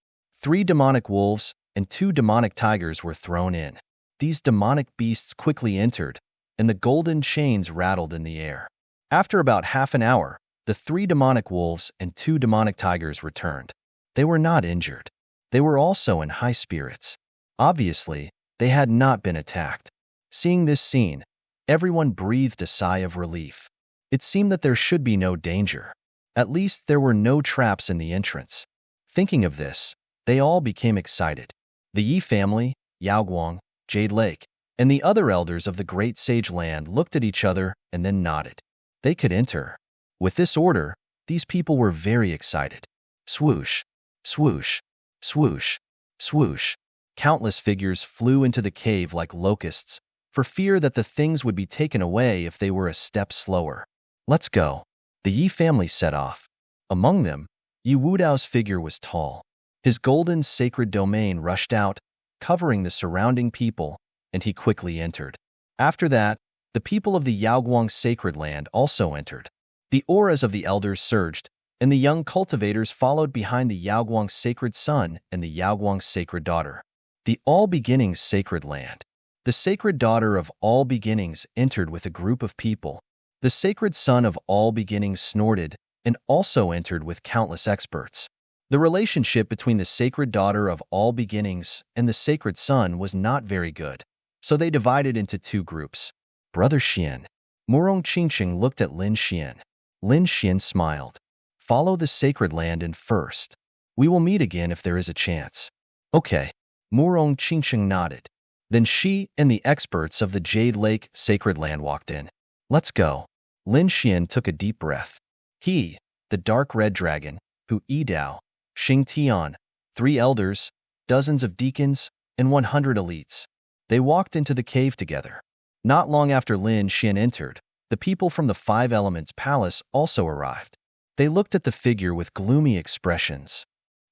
3 demonic wolves and 2 demonic tigers were thrown in. These demonic beasts quickly entered, and the golden chains rattled in the air. After about half an hour, the 3 demonic wolves and 2 demonic tigers returned. They were not injured. They were also in high spirits. Obviously, they had not been attacked. Seeing this scene, everyone breathed a sigh of relief. It seemed that there should be no danger. At least there were no traps in the entrance. Thinking of this, they all became excited. The Yi family, Yaoguang, Jade Lake, and the other elders of the great sage land looked at each other and then nodded. They could enter. With this order, these people were very excited. Swoosh! Swoosh! Swoosh! Swoosh! Countless figures flew into the cave like locusts, for fear that the things would be taken away if they were a step slower. Let's go. The Yi family set off. Among them, Yi Wudao's figure was tall. His golden sacred domain rushed out, covering the surrounding people, and he quickly entered. After that, the people of the Yaoguang sacred land also entered. The auras of the elders surged, and the young cultivators followed behind the Yaoguang sacred son and the Yaoguang sacred daughter. The All Beginnings sacred land. The sacred daughter of All Beginnings entered with a group of people. The sacred son of All Beginnings snorted and also entered with countless experts. The relationship between the sacred daughter of all beginnings and the sacred son was not very good, so they divided into two groups. Brother Xian. Murong Qingqing looked at Lin Xian. Lin Xian smiled. Follow the sacred land in first. We will meet again if there is a chance. Okay. Murong Qingqing nodded. Then she and the experts of the Jade Lake sacred land walked in. Let's go. Lin Xian took a deep breath. He, the dark red dragon, Hu Yidao, Xing Tian, 3 elders, dozens of deacons, and 100 elites. They walked into the cave together. Not long after Lin Xian entered, the people from the 5 Elements Palace also arrived. They looked at the figure with gloomy expressions.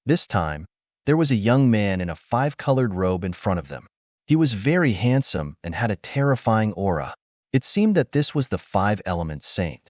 This time, there was a young man in a 5-colored robe in front of them. He was very handsome and had a terrifying aura. It seemed that this was the 5 Elements Saint.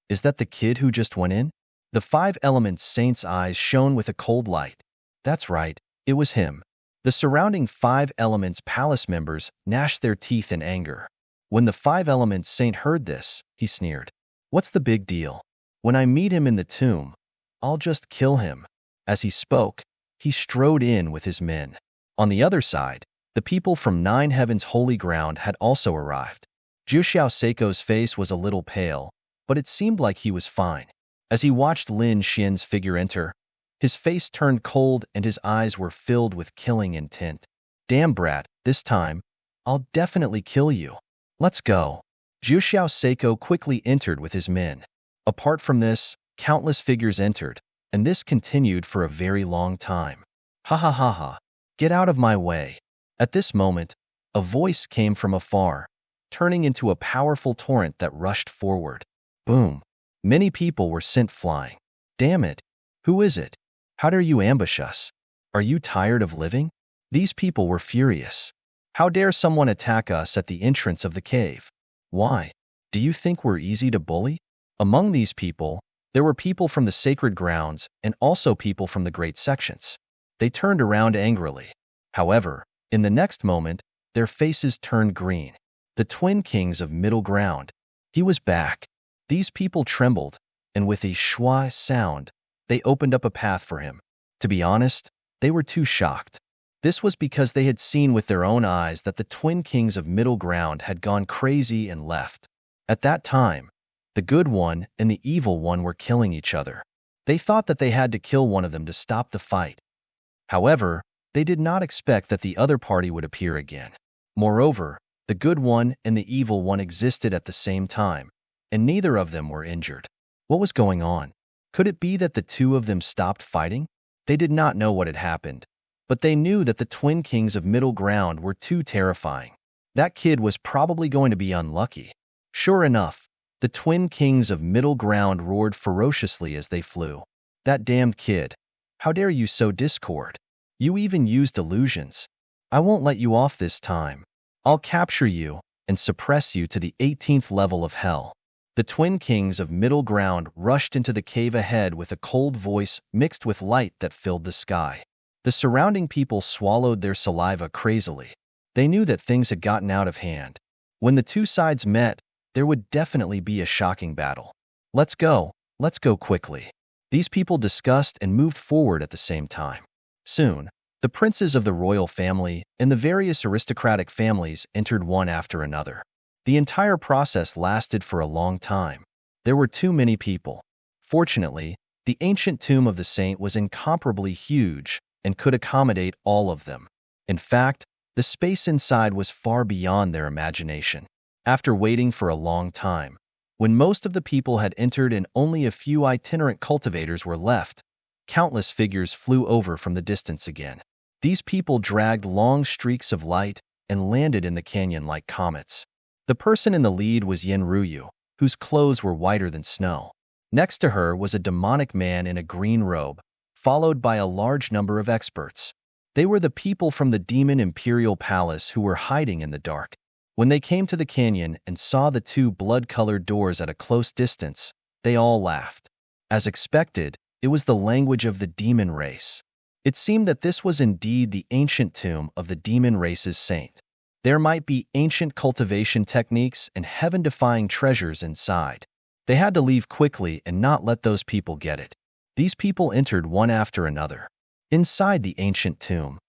Is that the kid who just went in? The 5 Elements Saint's eyes shone with a cold light. That's right, it was him. The surrounding 5 Elements Palace members gnashed their teeth in anger. When the 5 Elements Saint heard this, he sneered. What's the big deal? When I meet him in the tomb, I'll just kill him. As he spoke, he strode in with his men. On the other side, the people from 9 Heavens Holy Ground had also arrived. Jiuxiao Seiko's face was a little pale, but it seemed like he was fine. As he watched Lin Xian's figure enter, his face turned cold and his eyes were filled with killing intent. Damn brat, this time, I'll definitely kill you. Let's go. Jiuxiao Seiko quickly entered with his men. Apart from this, countless figures entered, and this continued for a very long time. Ha ha ha ha. Get out of my way. At this moment, a voice came from afar, turning into a powerful torrent that rushed forward. Boom. Many people were sent flying. Damn it. Who is it? How dare you ambush us? Are you tired of living? These people were furious. How dare someone attack us at the entrance of the cave? Why? Do you think we're easy to bully? Among these people, there were people from the sacred grounds and also people from the great sections. They turned around angrily. However, in the next moment, their faces turned green. The twin kings of middle ground. He was back. These people trembled, and with a schwa sound, they opened up a path for him. To be honest, they were too shocked. This was because they had seen with their own eyes that the twin kings of middle ground had gone crazy and left. At that time, the good one and the evil one were killing each other. They thought that they had to kill one of them to stop the fight. However, they did not expect that the other party would appear again. Moreover, the good one and the evil one existed at the same time, and neither of them were injured. What was going on? Could it be that the two of them stopped fighting? They did not know what had happened, but they knew that the twin kings of middle ground were too terrifying. That kid was probably going to be unlucky. Sure enough, the twin kings of middle ground roared ferociously as they flew. That damned kid. How dare you sow discord? You even used illusions. I won't let you off this time. I'll capture you and suppress you to the 18th level of hell. The twin kings of middle ground rushed into the cave ahead with a cold voice mixed with light that filled the sky. The surrounding people swallowed their saliva crazily. They knew that things had gotten out of hand. When the two sides met, there would definitely be a shocking battle. Let's go quickly. These people discussed and moved forward at the same time. Soon, the princes of the royal family and the various aristocratic families entered one after another. The entire process lasted for a long time. There were too many people. Fortunately, the ancient tomb of the saint was incomparably huge and could accommodate all of them. In fact, the space inside was far beyond their imagination. After waiting for a long time, when most of the people had entered and only a few itinerant cultivators were left, countless figures flew over from the distance again. These people dragged long streaks of light and landed in the canyon like comets. The person in the lead was Yen Ruyu, whose clothes were whiter than snow. Next to her was a demonic man in a green robe, followed by a large number of experts. They were the people from the Demon Imperial Palace who were hiding in the dark. When they came to the canyon and saw the two blood-colored doors at a close distance, they all laughed. As expected, it was the language of the demon race. It seemed that this was indeed the ancient tomb of the demon race's saint. There might be ancient cultivation techniques and heaven-defying treasures inside. They had to leave quickly and not let those people get it. These people entered one after another. Inside the ancient tomb,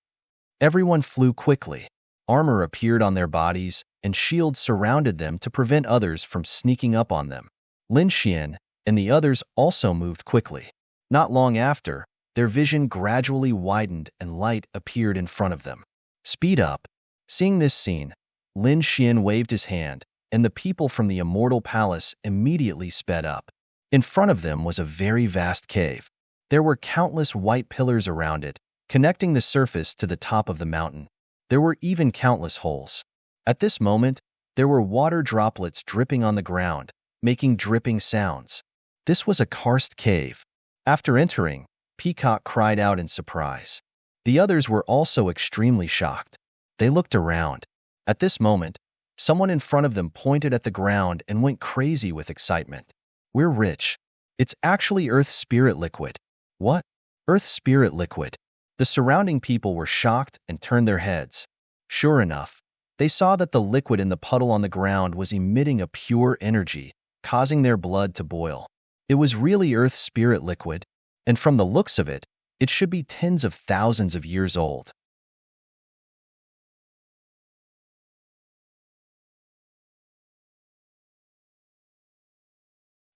everyone flew quickly. Armor appeared on their bodies, and shields surrounded them to prevent others from sneaking up on them. Lin Xian and the others also moved quickly. Not long after, their vision gradually widened and light appeared in front of them. Speed up. Seeing this scene, Lin Xian waved his hand, and the people from the immortal palace immediately sped up. In front of them was a very vast cave. There were countless white pillars around it, connecting the surface to the top of the mountain. There were even countless holes. At this moment, there were water droplets dripping on the ground, making dripping sounds. This was a karst cave. After entering, Peacock cried out in surprise. The others were also extremely shocked. They looked around. At this moment, someone in front of them pointed at the ground and went crazy with excitement. We're rich. It's actually Earth Spirit liquid. What? Earth Spirit liquid? The surrounding people were shocked and turned their heads. Sure enough, they saw that the liquid in the puddle on the ground was emitting a pure energy, causing their blood to boil. It was really Earth Spirit liquid, and from the looks of it, it should be tens of thousands of years old.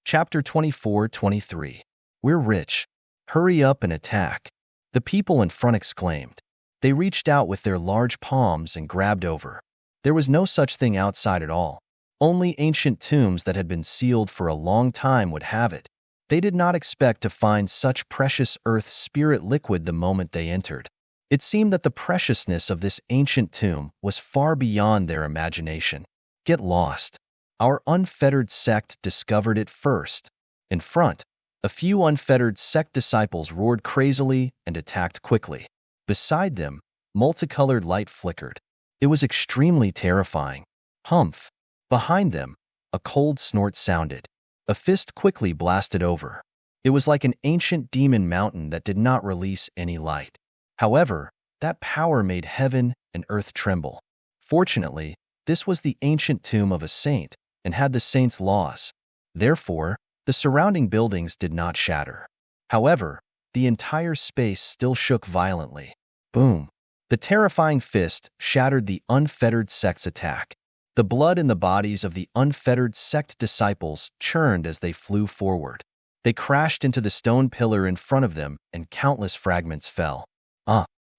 Chapter 24-23. We're rich. Hurry up and attack. The people in front exclaimed. They reached out with their large palms and grabbed over. There was no such thing outside at all. Only ancient tombs that had been sealed for a long time would have it. They did not expect to find such precious Earth Spirit liquid the moment they entered. It seemed that the preciousness of this ancient tomb was far beyond their imagination. Get lost. Our unfettered sect discovered it first. In front, a few unfettered sect disciples roared crazily and attacked quickly. Beside them, multicolored light flickered. It was extremely terrifying. Humph! Behind them, a cold snort sounded. A fist quickly blasted over. It was like an ancient demon mountain that did not release any light. However, that power made heaven and earth tremble. Fortunately, this was the ancient tomb of a saint and had the saint's laws. Therefore, the surrounding buildings did not shatter. However, the entire space still shook violently. Boom! The terrifying fist shattered the unfettered sect's attack. The blood in the bodies of the unfettered sect disciples churned as they flew forward. They crashed into the stone pillar in front of them, and countless fragments fell.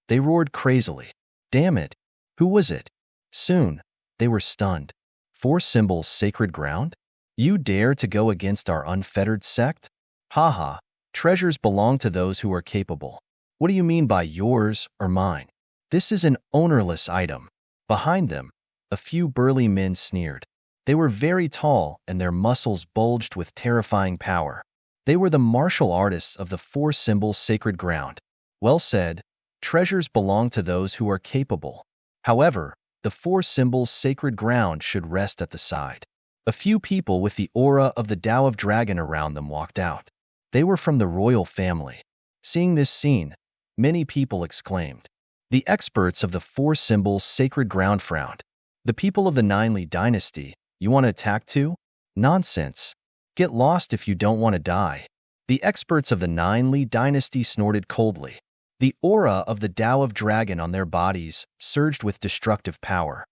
They roared crazily. Damn it! Who was it? Soon, they were stunned. Four symbols sacred ground? You dare to go against our unfettered sect? Haha, treasures belong to those who are capable. What do you mean by yours or mine? This is an ownerless item. Behind them, a few burly men sneered. They were very tall and their muscles bulged with terrifying power. They were the martial artists of the four symbols sacred ground. Well said, treasures belong to those who are capable. However, the four symbols sacred ground should rest at the side. A few people with the aura of the Tao of Dragon around them walked out. They were from the royal family. Seeing this scene, many people exclaimed. The experts of the four symbols sacred ground frowned. The people of the Ninely dynasty, you want to attack too? Nonsense. Get lost if you don't want to die. The experts of the Ninely dynasty snorted coldly. The aura of the Tao of Dragon on their bodies surged with destructive power.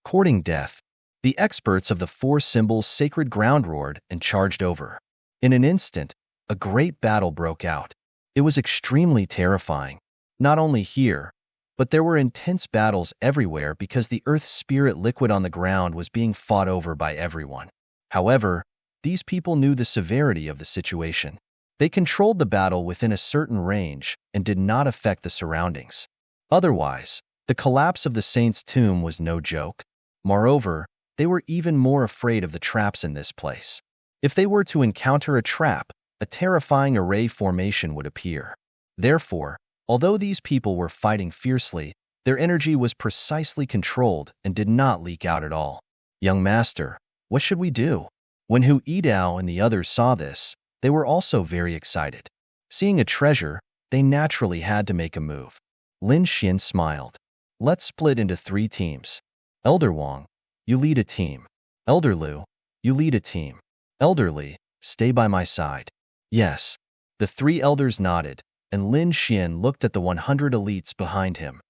Courting death, the experts of the four symbols sacred ground roared and charged over. In an instant, a great battle broke out. It was extremely terrifying. Not only here, but there were intense battles everywhere because the earth spirit liquid on the ground was being fought over by everyone. However, these people knew the severity of the situation. They controlled the battle within a certain range and did not affect the surroundings. Otherwise, the collapse of the saint's tomb was no joke. Moreover, they were even more afraid of the traps in this place. If they were to encounter a trap, a terrifying array formation would appear. Therefore, although these people were fighting fiercely, their energy was precisely controlled and did not leak out at all. Young master, what should we do? When Hu Yidao and the others saw this, they were also very excited. Seeing a treasure, they naturally had to make a move. Lin Xian smiled. Let's split into 3 teams. Elder Wang, you lead a team. Elder Lu, you lead a team. Elder Li, stay by my side. Yes. The three elders nodded, and Lin Xian looked at the 100 elites behind him.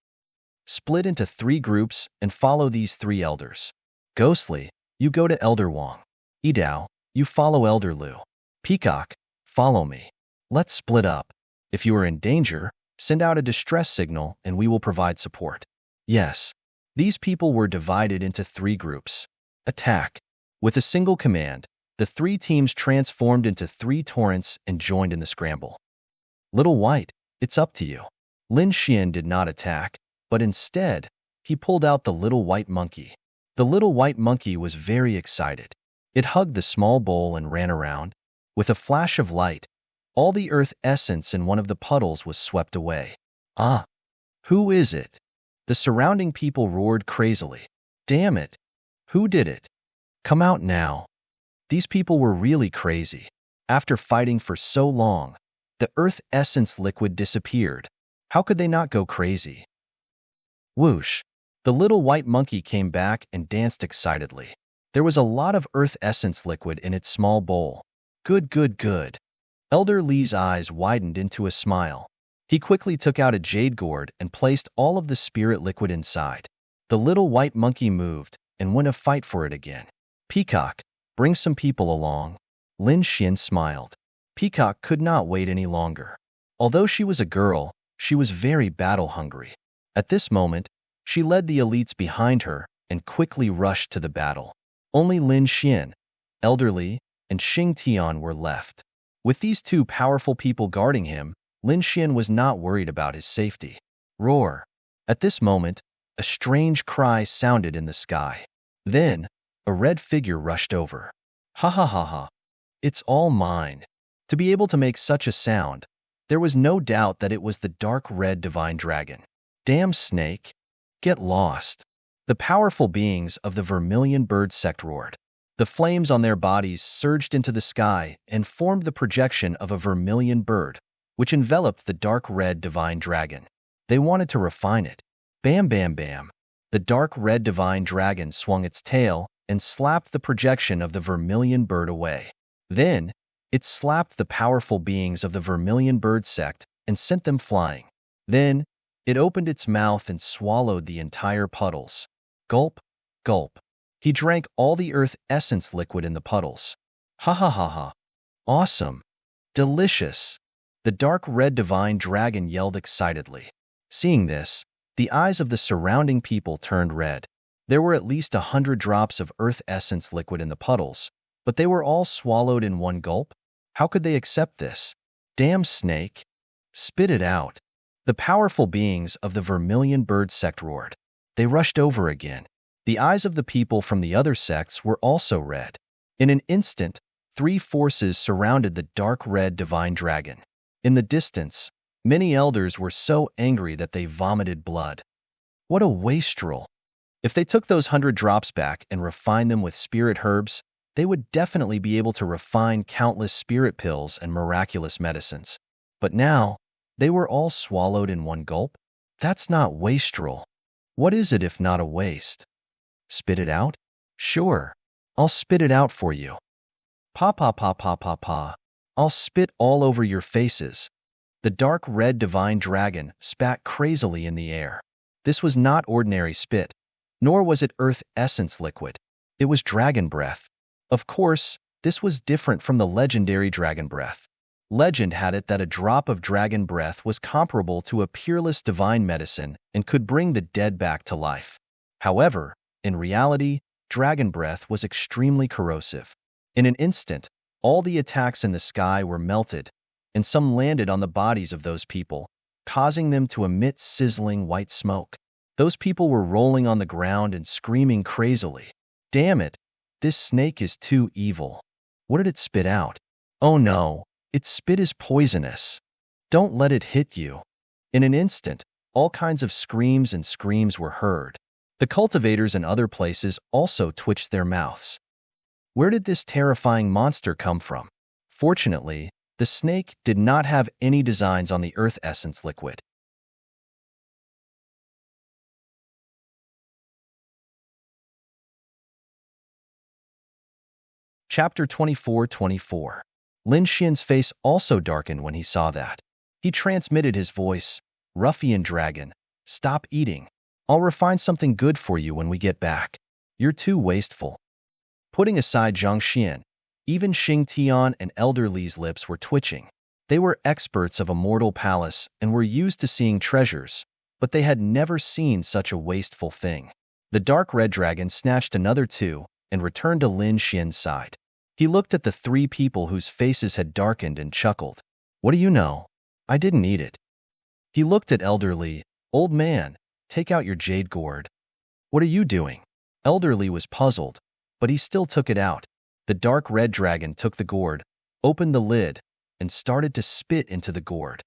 Split into 3 groups and follow these 3 elders. Ghostly, you go to Elder Wang. Yidao, you follow Elder Liu. Peacock, follow me. Let's split up. If you are in danger, send out a distress signal and we will provide support. Yes. These people were divided into 3 groups. Attack. With a single command, the 3 teams transformed into 3 torrents and joined in the scramble. Little White, it's up to you. Lin Xian did not attack, but instead, he pulled out the little white monkey. The little white monkey was very excited. It hugged the small bowl and ran around. With a flash of light, all the earth essence in one of the puddles was swept away. Ah! Who is it? The surrounding people roared crazily. Damn it! Who did it? Come out now. These people were really crazy. After fighting for so long, the earth essence liquid disappeared. How could they not go crazy? Whoosh! The little white monkey came back and danced excitedly. There was a lot of earth essence liquid in its small bowl. Good, good, good. Elder Li's eyes widened into a smile. He quickly took out a jade gourd and placed all of the spirit liquid inside. The little white monkey moved and went to fight for it again. Peacock, bring some people along. Lin Xian smiled. Peacock could not wait any longer. Although she was a girl, she was very battle-hungry. At this moment, she led the elites behind her and quickly rushed to the battle. Only Lin Xian, Elder Li, and Xing Tian were left. With these 2 powerful people guarding him, Lin Xian was not worried about his safety. Roar! At this moment, a strange cry sounded in the sky. Then, a red figure rushed over. Ha ha ha ha! It's all mine. To be able to make such a sound, there was no doubt that it was the dark red divine dragon. Damn snake! Get lost! The powerful beings of the vermilion bird sect roared. The flames on their bodies surged into the sky and formed the projection of a vermilion bird, which enveloped the dark red divine dragon. They wanted to refine it. Bam bam bam! The dark red divine dragon swung its tail and slapped the projection of the vermilion bird away. Then, it slapped the powerful beings of the vermilion bird sect and sent them flying. Then, it opened its mouth and swallowed the entire puddles. Gulp, gulp. He drank all the earth essence liquid in the puddles. Ha ha ha ha. Awesome. Delicious. The dark red divine dragon yelled excitedly. Seeing this, the eyes of the surrounding people turned red. There were at least 100 drops of earth essence liquid in the puddles, but they were all swallowed in one gulp? How could they accept this? Damn snake. Spit it out. The powerful beings of the vermilion bird sect roared. They rushed over again. The eyes of the people from the other sects were also red. In an instant, 3 forces surrounded the dark red divine dragon. In the distance, many elders were so angry that they vomited blood. What a wastrel! If they took those 100 drops back and refined them with spirit herbs, they would definitely be able to refine countless spirit pills and miraculous medicines. But now, they were all swallowed in one gulp? That's not wastrel. What is it if not a waste? Spit it out? Sure. I'll spit it out for you. Pa pa pa pa pa pa. I'll spit all over your faces. The dark red divine dragon spat crazily in the air. This was not ordinary spit, nor was it earth essence liquid. It was dragon breath. Of course, this was different from the legendary dragon breath. Legend had it that a drop of dragon breath was comparable to a peerless divine medicine and could bring the dead back to life. However, in reality, dragon breath was extremely corrosive. In an instant, all the attacks in the sky were melted, and some landed on the bodies of those people, causing them to emit sizzling white smoke. Those people were rolling on the ground and screaming crazily. Damn it, this snake is too evil. What did it spit out? Oh no, its spit is poisonous. Don't let it hit you. In an instant, all kinds of screams and screams were heard. The cultivators in other places also twitched their mouths. Where did this terrifying monster come from? Fortunately, the snake did not have any designs on the earth essence liquid. Chapter 24:24. Lin Xian's face also darkened when he saw that. He transmitted his voice, "Ruffian dragon, stop eating. I'll refine something good for you when we get back. You're too wasteful." Putting aside Zhang Xian, even Xing Tian and Elder Li's lips were twitching. They were experts of a mortal palace and were used to seeing treasures, but they had never seen such a wasteful thing. The dark red dragon snatched another two and returned to Lin Xian's side. He looked at the three people whose faces had darkened and chuckled. "What do you know? I didn't eat it." He looked at Elder Li. "Old man, take out your jade gourd." "What are you doing?" Elder Li was puzzled, but he still took it out. The dark red dragon took the gourd, opened the lid, and started to spit into the gourd.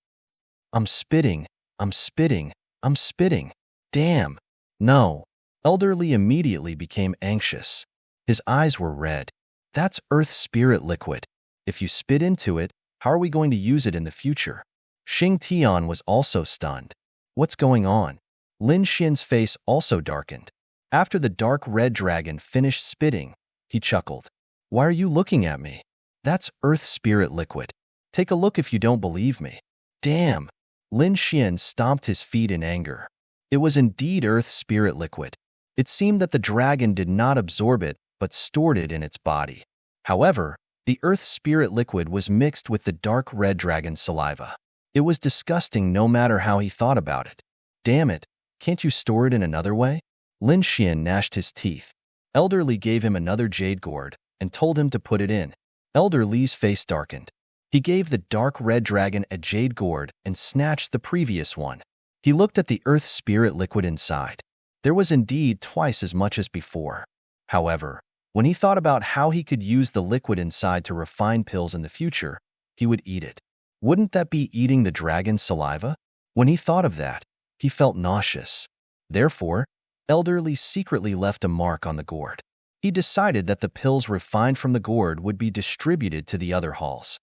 "I'm spitting, I'm spitting, I'm spitting. Damn. No." Elder Li immediately became anxious. His eyes were red. "That's Earth Spirit liquid. If you spit into it, how are we going to use it in the future?" Xing Tian was also stunned. "What's going on?" Lin Xian's face also darkened. After the dark red dragon finished spitting, he chuckled. "Why are you looking at me? That's Earth Spirit liquid. Take a look if you don't believe me." "Damn." Lin Xian stomped his feet in anger. It was indeed Earth Spirit liquid. It seemed that the dragon did not absorb it, but stored it in its body. However, the Earth Spirit liquid was mixed with the dark red dragon's saliva. It was disgusting no matter how he thought about it. "Damn it, can't you store it in another way?" Lin Xian gnashed his teeth. Elder Li gave him another jade gourd and told him to put it in. Elder Li's face darkened. He gave the dark red dragon a jade gourd and snatched the previous one. He looked at the Earth Spirit liquid inside. There was indeed twice as much as before. However, when he thought about how he could use the liquid inside to refine pills in the future, he would eat it. Wouldn't that be eating the dragon's saliva? When he thought of that, he felt nauseous. Therefore, Elder Li secretly left a mark on the gourd. He decided that the pills refined from the gourd would be distributed to the other halls.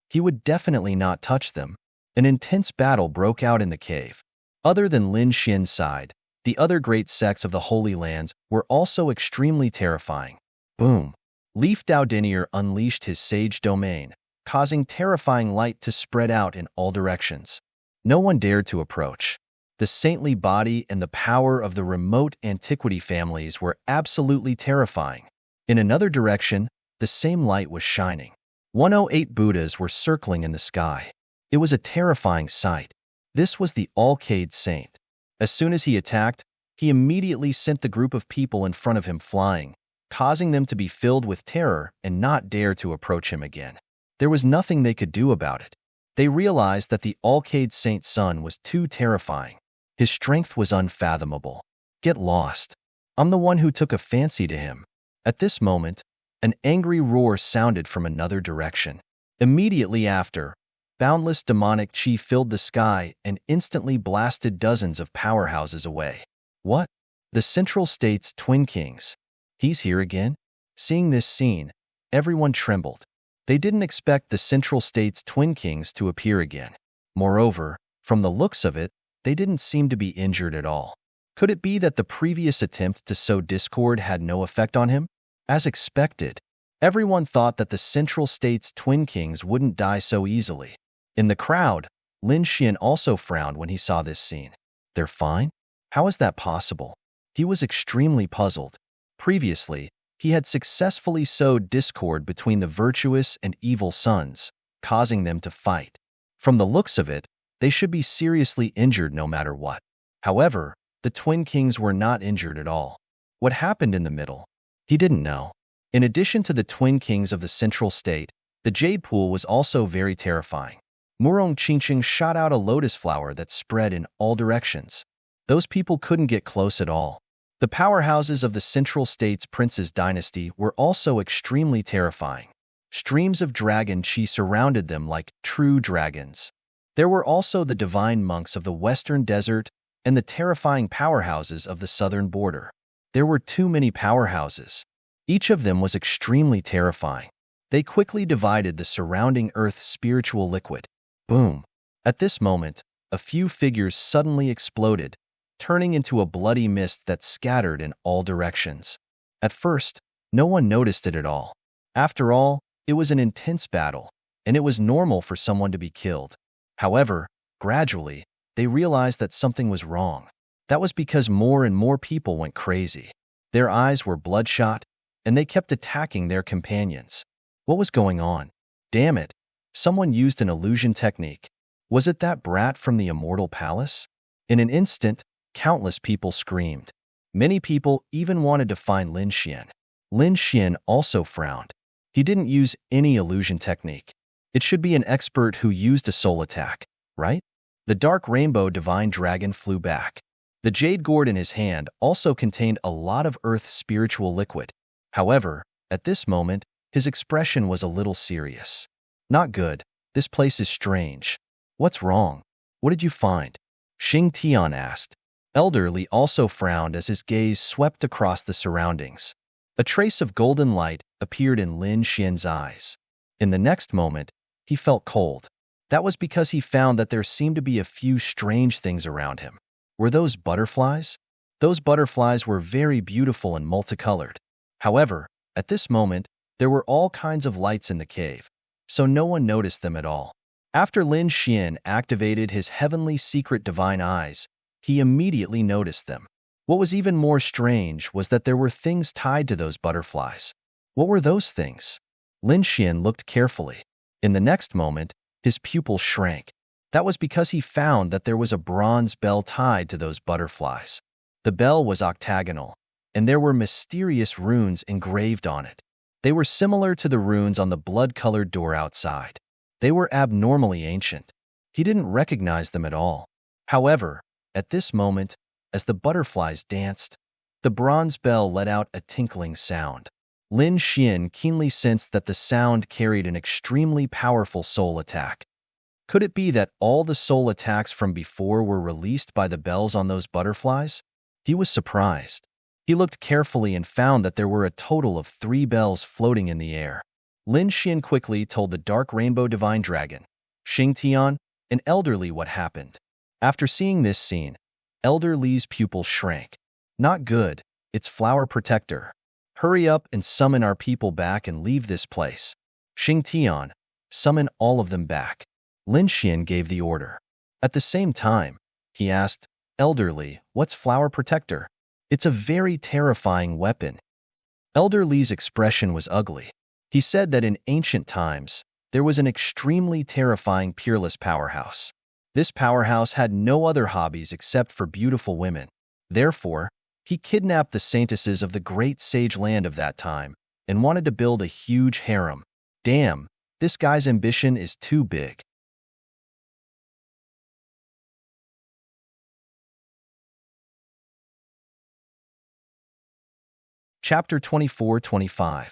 He would definitely not touch them. An intense battle broke out in the cave. Other than Lin Xian's side, the other great sects of the Holy Lands were also extremely terrifying. Boom! Leaf Doudinier unleashed his sage domain, causing terrifying light to spread out in all directions. No one dared to approach. The saintly body and the power of the remote antiquity families were absolutely terrifying. In another direction, the same light was shining. 108 Buddhas were circling in the sky. It was a terrifying sight. This was the Alcade Saint. As soon as he attacked, he immediately sent the group of people in front of him flying, causing them to be filled with terror and not dare to approach him again. There was nothing they could do about it. They realized that the Alcade Saint's son was too terrifying. His strength was unfathomable. "Get lost. I'm the one who took a fancy to him." At this moment, an angry roar sounded from another direction. Immediately after, boundless demonic chi filled the sky and instantly blasted dozens of powerhouses away. "What? The Central State's Twin Kings. He's here again?" Seeing this scene, everyone trembled. They didn't expect the Central State's Twin Kings to appear again. Moreover, from the looks of it, they didn't seem to be injured at all. Could it be that the previous attempt to sow discord had no effect on him? As expected, everyone thought that the Central State's Twin Kings wouldn't die so easily. In the crowd, Lin Xian also frowned when he saw this scene. "They're fine? How is that possible?" He was extremely puzzled. Previously, he had successfully sowed discord between the virtuous and evil sons, causing them to fight. From the looks of it, they should be seriously injured no matter what. However, the Twin Kings were not injured at all. What happened in the middle? He didn't know. In addition to the Twin Kings of the Central State, the Jade Pool was also very terrifying. Murong Qingqing shot out a lotus flower that spread in all directions. Those people couldn't get close at all. The powerhouses of the Central State's Prince's dynasty were also extremely terrifying. Streams of dragon chi surrounded them like true dragons. There were also the divine monks of the Western Desert and the terrifying powerhouses of the southern border. There were too many powerhouses. Each of them was extremely terrifying. They quickly divided the surrounding Earth's spiritual liquid. Boom! At this moment, a few figures suddenly exploded, turning into a bloody mist that scattered in all directions. At first, no one noticed it at all. After all, it was an intense battle. and it was normal for someone to be killed. However, gradually, they realized that something was wrong. That was because more and more people went crazy. Their eyes were bloodshot, and they kept attacking their companions. What was going on? Damn it! Someone used an illusion technique. Was it that brat from the Immortal Palace? In an instant, countless people screamed. Many people even wanted to find Lin Xian. Lin Xian also frowned. He didn't use any illusion technique. It should be an expert who used a soul attack, right? The dark rainbow divine dragon flew back. The jade gourd in his hand also contained a lot of earth spiritual liquid. However, at this moment, his expression was a little serious. Not good. This place is strange. What's wrong? What did you find? Xing Tian asked. Elderly also frowned as his gaze swept across the surroundings. A trace of golden light appeared in Lin Xian's eyes. In the next moment, he felt cold. That was because he found that there seemed to be a few strange things around him. Were those butterflies? Those butterflies were very beautiful and multicolored. However, at this moment, there were all kinds of lights in the cave, so no one noticed them at all. After Lin Xian activated his heavenly secret divine eyes, he immediately noticed them. What was even more strange was that there were things tied to those butterflies. What were those things? Lin Xian looked carefully. In the next moment, his pupils shrank. That was because he found that there was a bronze bell tied to those butterflies. The bell was octagonal, and there were mysterious runes engraved on it. They were similar to the runes on the blood-colored door outside. They were abnormally ancient. He didn't recognize them at all. However, at this moment, as the butterflies danced, the bronze bell let out a tinkling sound. Lin Xian keenly sensed that the sound carried an extremely powerful soul attack. Could it be that all the soul attacks from before were released by the bells on those butterflies? He was surprised. He looked carefully and found that there were a total of 3 bells floating in the air. Lin Xian quickly told the Dark Rainbow Divine Dragon, Xing Tian, and Elderly what happened. After seeing this scene, Elder Li's pupils shrank. Not good, it's Flower Protector. Hurry up and summon our people back and leave this place. Xing Tian, summon all of them back. Lin Xian gave the order. At the same time, he asked, Elderly, what's Flower Protector? It's a very terrifying weapon. Elder Li's expression was ugly. He said that in ancient times, there was an extremely terrifying peerless powerhouse. This powerhouse had no other hobbies except for beautiful women. Therefore, he kidnapped the saintesses of the great sage land of that time and wanted to build a huge harem. Damn, this guy's ambition is too big. Chapter 24-25.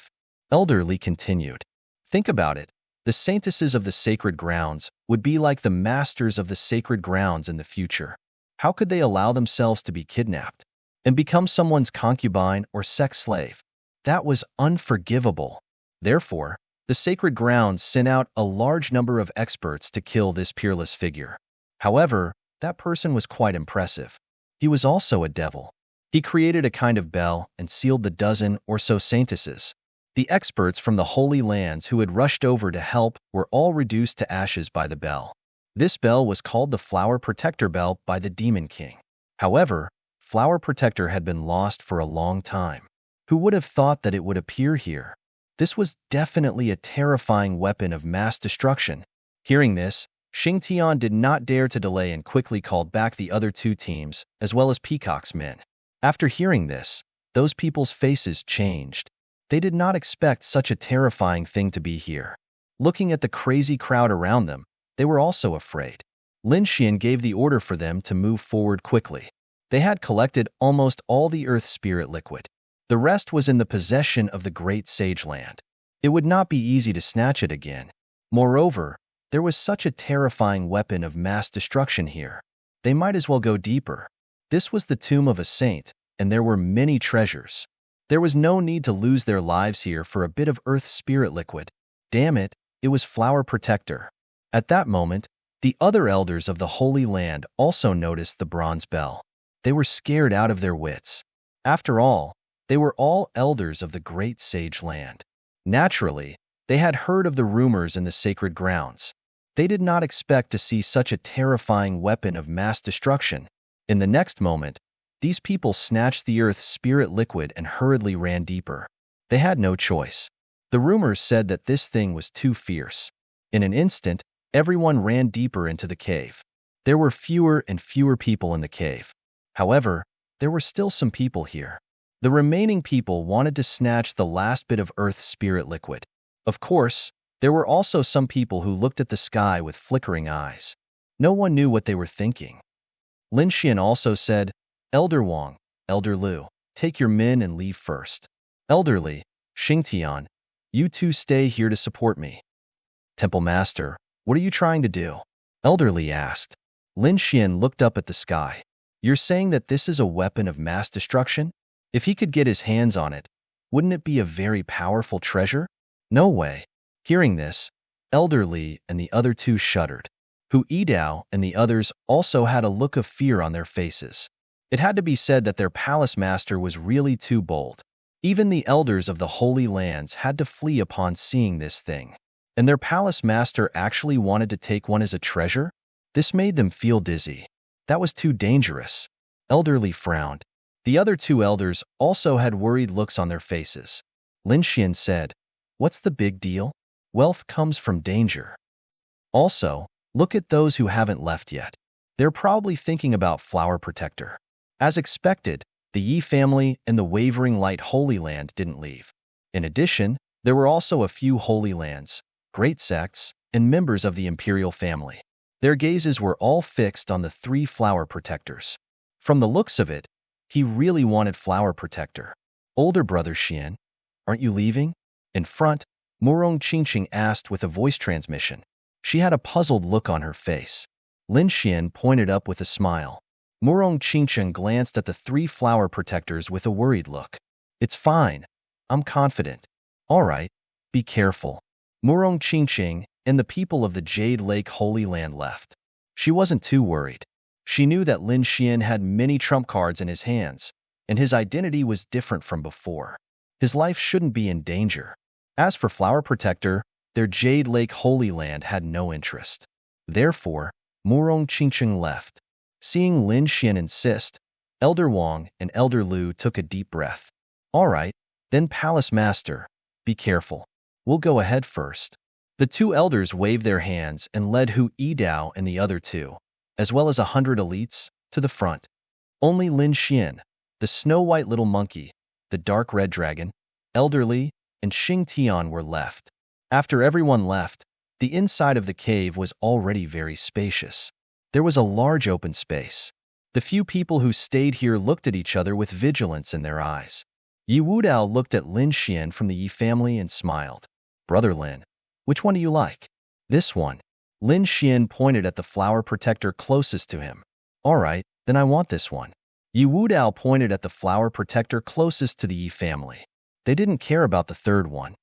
Elderly continued. Think about it. The saintesses of the sacred grounds would be like the masters of the sacred grounds in the future. How could they allow themselves to be kidnapped and become someone's concubine or sex slave? That was unforgivable. Therefore, the sacred grounds sent out a large number of experts to kill this peerless figure. However, that person was quite impressive. He was also a devil. He created a kind of bell and sealed the dozen or so saintesses. The experts from the Holy Lands who had rushed over to help were all reduced to ashes by the bell. This bell was called the Flower Protector Bell by the Demon King. However, Flower Protector had been lost for a long time. Who would have thought that it would appear here? This was definitely a terrifying weapon of mass destruction. Hearing this, Xing Tian did not dare to delay and quickly called back the other 2 teams, as well as Peacock's men. After hearing this, those people's faces changed. They did not expect such a terrifying thing to be here. Looking at the crazy crowd around them, they were also afraid. Lin Xian gave the order for them to move forward quickly. They had collected almost all the earth spirit liquid. The rest was in the possession of the great sage land. It would not be easy to snatch it again. Moreover, there was such a terrifying weapon of mass destruction here. They might as well go deeper. This was the tomb of a saint, and there were many treasures. There was no need to lose their lives here for a bit of earth spirit liquid. Damn it, it was Flower Protector. At that moment, the other elders of the Holy Land also noticed the bronze bell. They were scared out of their wits. After all, they were all elders of the great sage land. Naturally, They had heard of the rumors in the sacred grounds. They did not expect to see such a terrifying weapon of mass destruction. In the next moment, these people snatched the earth's spirit liquid and hurriedly ran deeper. They had no choice. The rumors said that this thing was too fierce. In an instant, everyone ran deeper into the cave. There were fewer and fewer people in the cave. However, there were still some people here. The remaining people wanted to snatch the last bit of Earth's spirit liquid. Of course, there were also some people who looked at the sky with flickering eyes. No one knew what they were thinking. Lin Xian also said, Elder Wang, Elder Lu, take your men and leave first. Elderly, Xing Tian, you two stay here to support me. Temple Master, what are you trying to do? Elderly asked. Lin Xian looked up at the sky. You're saying that this is a weapon of mass destruction? If he could get his hands on it, wouldn't it be a very powerful treasure? No way. Hearing this, Elderly and the other two shuddered. Hu Yidao and the others also had a look of fear on their faces. It had to be said that their palace master was really too bold. Even the elders of the Holy Lands had to flee upon seeing this thing. And their palace master actually wanted to take one as a treasure? This made them feel dizzy. That was too dangerous. Elderly frowned. The other two elders also had worried looks on their faces. Lin Xian said, What's the big deal? Wealth comes from danger. Also, look at those who haven't left yet. They're probably thinking about Flower Protector. As expected, the Yi family and the Wavering Light Holy Land didn't leave. In addition, there were also a few Holy Lands, great sects, and members of the imperial family. Their gazes were all fixed on the three Flower Protectors. From the looks of it, he really wanted Flower Protector. Older brother Xian, aren't you leaving? In front, Murong Qingqing asked with a voice transmission. She had a puzzled look on her face. Lin Xian pointed up with a smile. Murong Qingqing glanced at the three Flower Protectors with a worried look. It's fine. I'm confident. All right, be careful. Murong Qingqing and the people of the Jade Lake Holy Land left. She wasn't too worried. She knew that Lin Xian had many trump cards in his hands, and his identity was different from before. His life shouldn't be in danger. As for Flower Protector, their Jade Lake Holy Land had no interest. Therefore, Murong Qingqing left. Seeing Lin Xian insist, Elder Wang and Elder Lu took a deep breath. All right, then Palace Master, be careful. We'll go ahead first. The two elders waved their hands and led Hu Yidao and the other two, as well as 100 elites, to the front. Only Lin Xian, the snow-white little monkey, the dark red dragon, Elderly, and Xing Tian were left. After everyone left, the inside of the cave was already very spacious. There was a large open space. The few people who stayed here looked at each other with vigilance in their eyes. Yi Wudao looked at Lin Xian from the Yi family and smiled. Brother Lin, which one do you like? This one. Lin Xian pointed at the Flower Protector closest to him. All right, then I want this one. Yi Wudao pointed at the Flower Protector closest to the Yi family. They didn't care about the third one.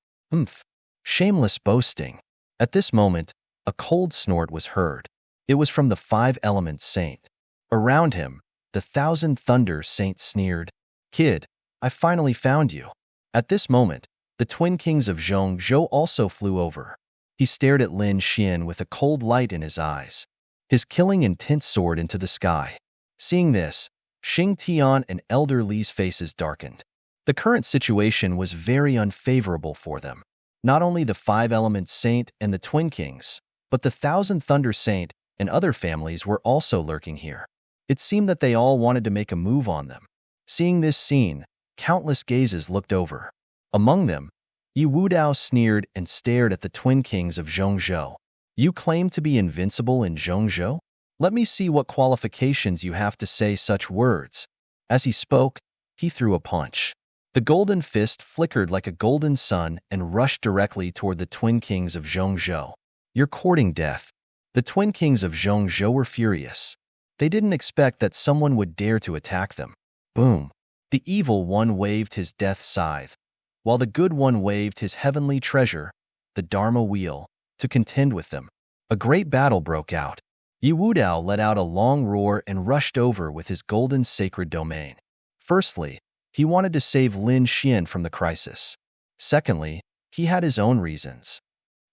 Shameless boasting. At this moment, a cold snort was heard. It was from the five-element saint. Around him, the Thousand Thunder Saint sneered. Kid, I finally found you. At this moment, the twin kings of Zhongzhou also flew over. He stared at Lin Xian with a cold light in his eyes. His killing intent soared into the sky. Seeing this, Xing Tian and Elder Li's faces darkened. The current situation was very unfavorable for them. Not only the five-element saint and the twin kings, but the Thousand Thunder Saint and other families were also lurking here. It seemed that they all wanted to make a move on them. Seeing this scene, countless gazes looked over. Among them, Yi Wudao sneered and stared at the twin kings of Zhongzhou. You claim to be invincible in Zhongzhou? Let me see what qualifications you have to say such words. As he spoke, he threw a punch. The golden fist flickered like a golden sun and rushed directly toward the twin kings of Zhongzhou. You're courting death. The twin kings of Zhongzhou were furious. They didn't expect that someone would dare to attack them. Boom! The evil one waved his death scythe, while the good one waved his heavenly treasure, the Dharma wheel, to contend with them. A great battle broke out. Yi Wudao let out a long roar and rushed over with his golden sacred domain. Firstly, he wanted to save Lin Xian from the crisis. Secondly, he had his own reasons.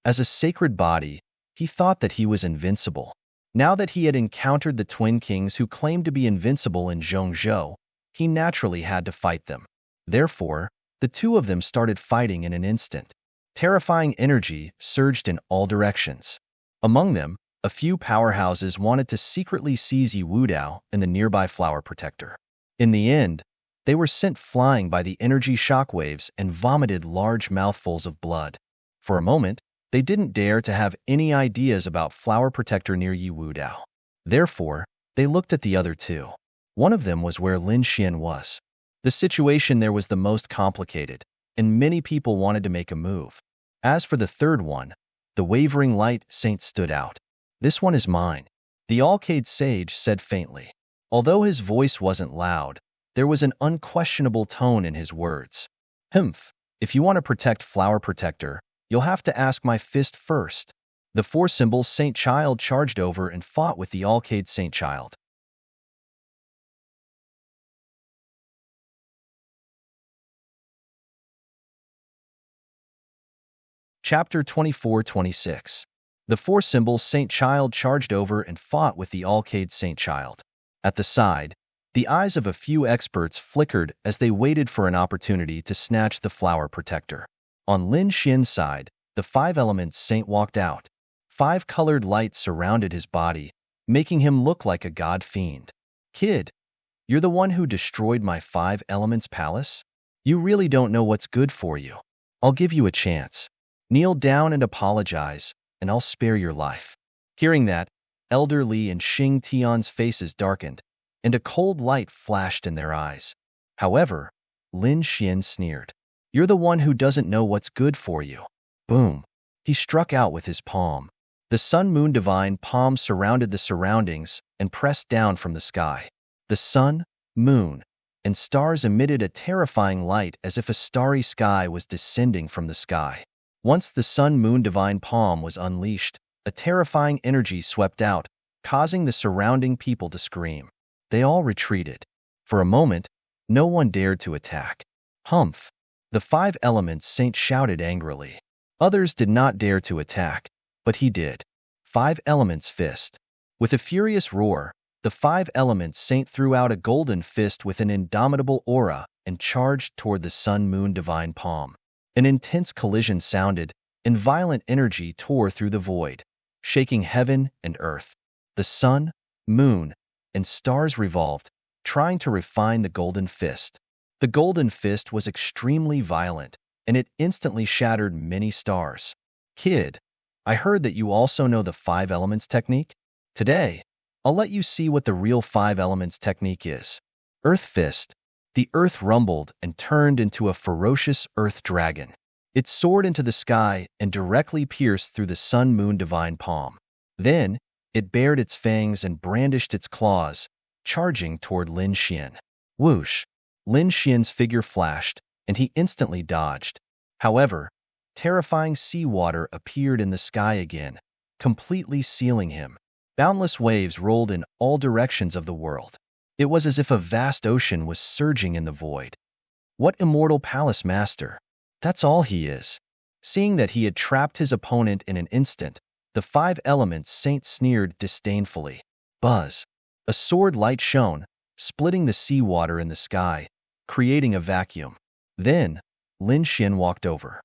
As a sacred body, he thought that he was invincible. Now that he had encountered the twin kings who claimed to be invincible in Zhongzhou, he naturally had to fight them. Therefore, the two of them started fighting in an instant. Terrifying energy surged in all directions. Among them, a few powerhouses wanted to secretly seize Yi Wudao and the nearby flower protector. In the end, they were sent flying by the energy shockwaves and vomited large mouthfuls of blood. For a moment, they didn't dare to have any ideas about flower protector near Yi Wudao. Therefore, they looked at the other two. One of them was where Lin Xian was. The situation there was the most complicated, and many people wanted to make a move. As for the third one, the wavering light saint stood out. This one is mine, the Alcade sage said faintly. Although his voice wasn't loud, there was an unquestionable tone in his words. Humph, if you want to protect Flower Protector, you'll have to ask my fist first. The four symbols Saint Child charged over and fought with the Alcade Saint Child. Chapter 24-26. The four symbols Saint Child charged over and fought with the Alcade Saint Child. At the side, the eyes of a few experts flickered as they waited for an opportunity to snatch the Flower Protector. On Lin Xian's side, the five elements saint walked out. 5 colored lights surrounded his body, making him look like a god fiend. Kid, you're the one who destroyed my 5 elements palace? You really don't know what's good for you. I'll give you a chance. Kneel down and apologize, and I'll spare your life. Hearing that, Elder Li and Xing Tian's faces darkened, and a cold light flashed in their eyes. However, Lin Xian sneered. You're the one who doesn't know what's good for you. Boom. He struck out with his palm. The sun-moon divine palm surrounded the surroundings and pressed down from the sky. The sun, moon, and stars emitted a terrifying light as if a starry sky was descending from the sky. Once the sun-moon divine palm was unleashed, a terrifying energy swept out, causing the surrounding people to scream. They all retreated. For a moment, no one dared to attack. Humph! The 5 elements saint shouted angrily. Others did not dare to attack, but he did. 5 elements fist. With a furious roar, the 5 elements saint threw out a golden fist with an indomitable aura and charged toward the sun-moon divine palm. An intense collision sounded, and violent energy tore through the void, shaking heaven and earth. The sun, moon, and stars revolved, trying to refine the golden fist. The golden fist was extremely violent, and it instantly shattered many stars. Kid, I heard that you also know the 5 elements technique? Today, I'll let you see what the real 5 elements technique is. Earth Fist. The earth rumbled and turned into a ferocious earth dragon. It soared into the sky and directly pierced through the sun-moon divine palm. Then, it bared its fangs and brandished its claws, charging toward Lin Xian. Whoosh! Lin Xian's figure flashed, and he instantly dodged. However, terrifying seawater appeared in the sky again, completely sealing him. Boundless waves rolled in all directions of the world. It was as if a vast ocean was surging in the void. What immortal palace master? That's all he is. Seeing that he had trapped his opponent in an instant, the 5 elements saint sneered disdainfully. Buzz! A sword light shone, splitting the seawater in the sky, creating a vacuum. Then, Lin Xian walked over.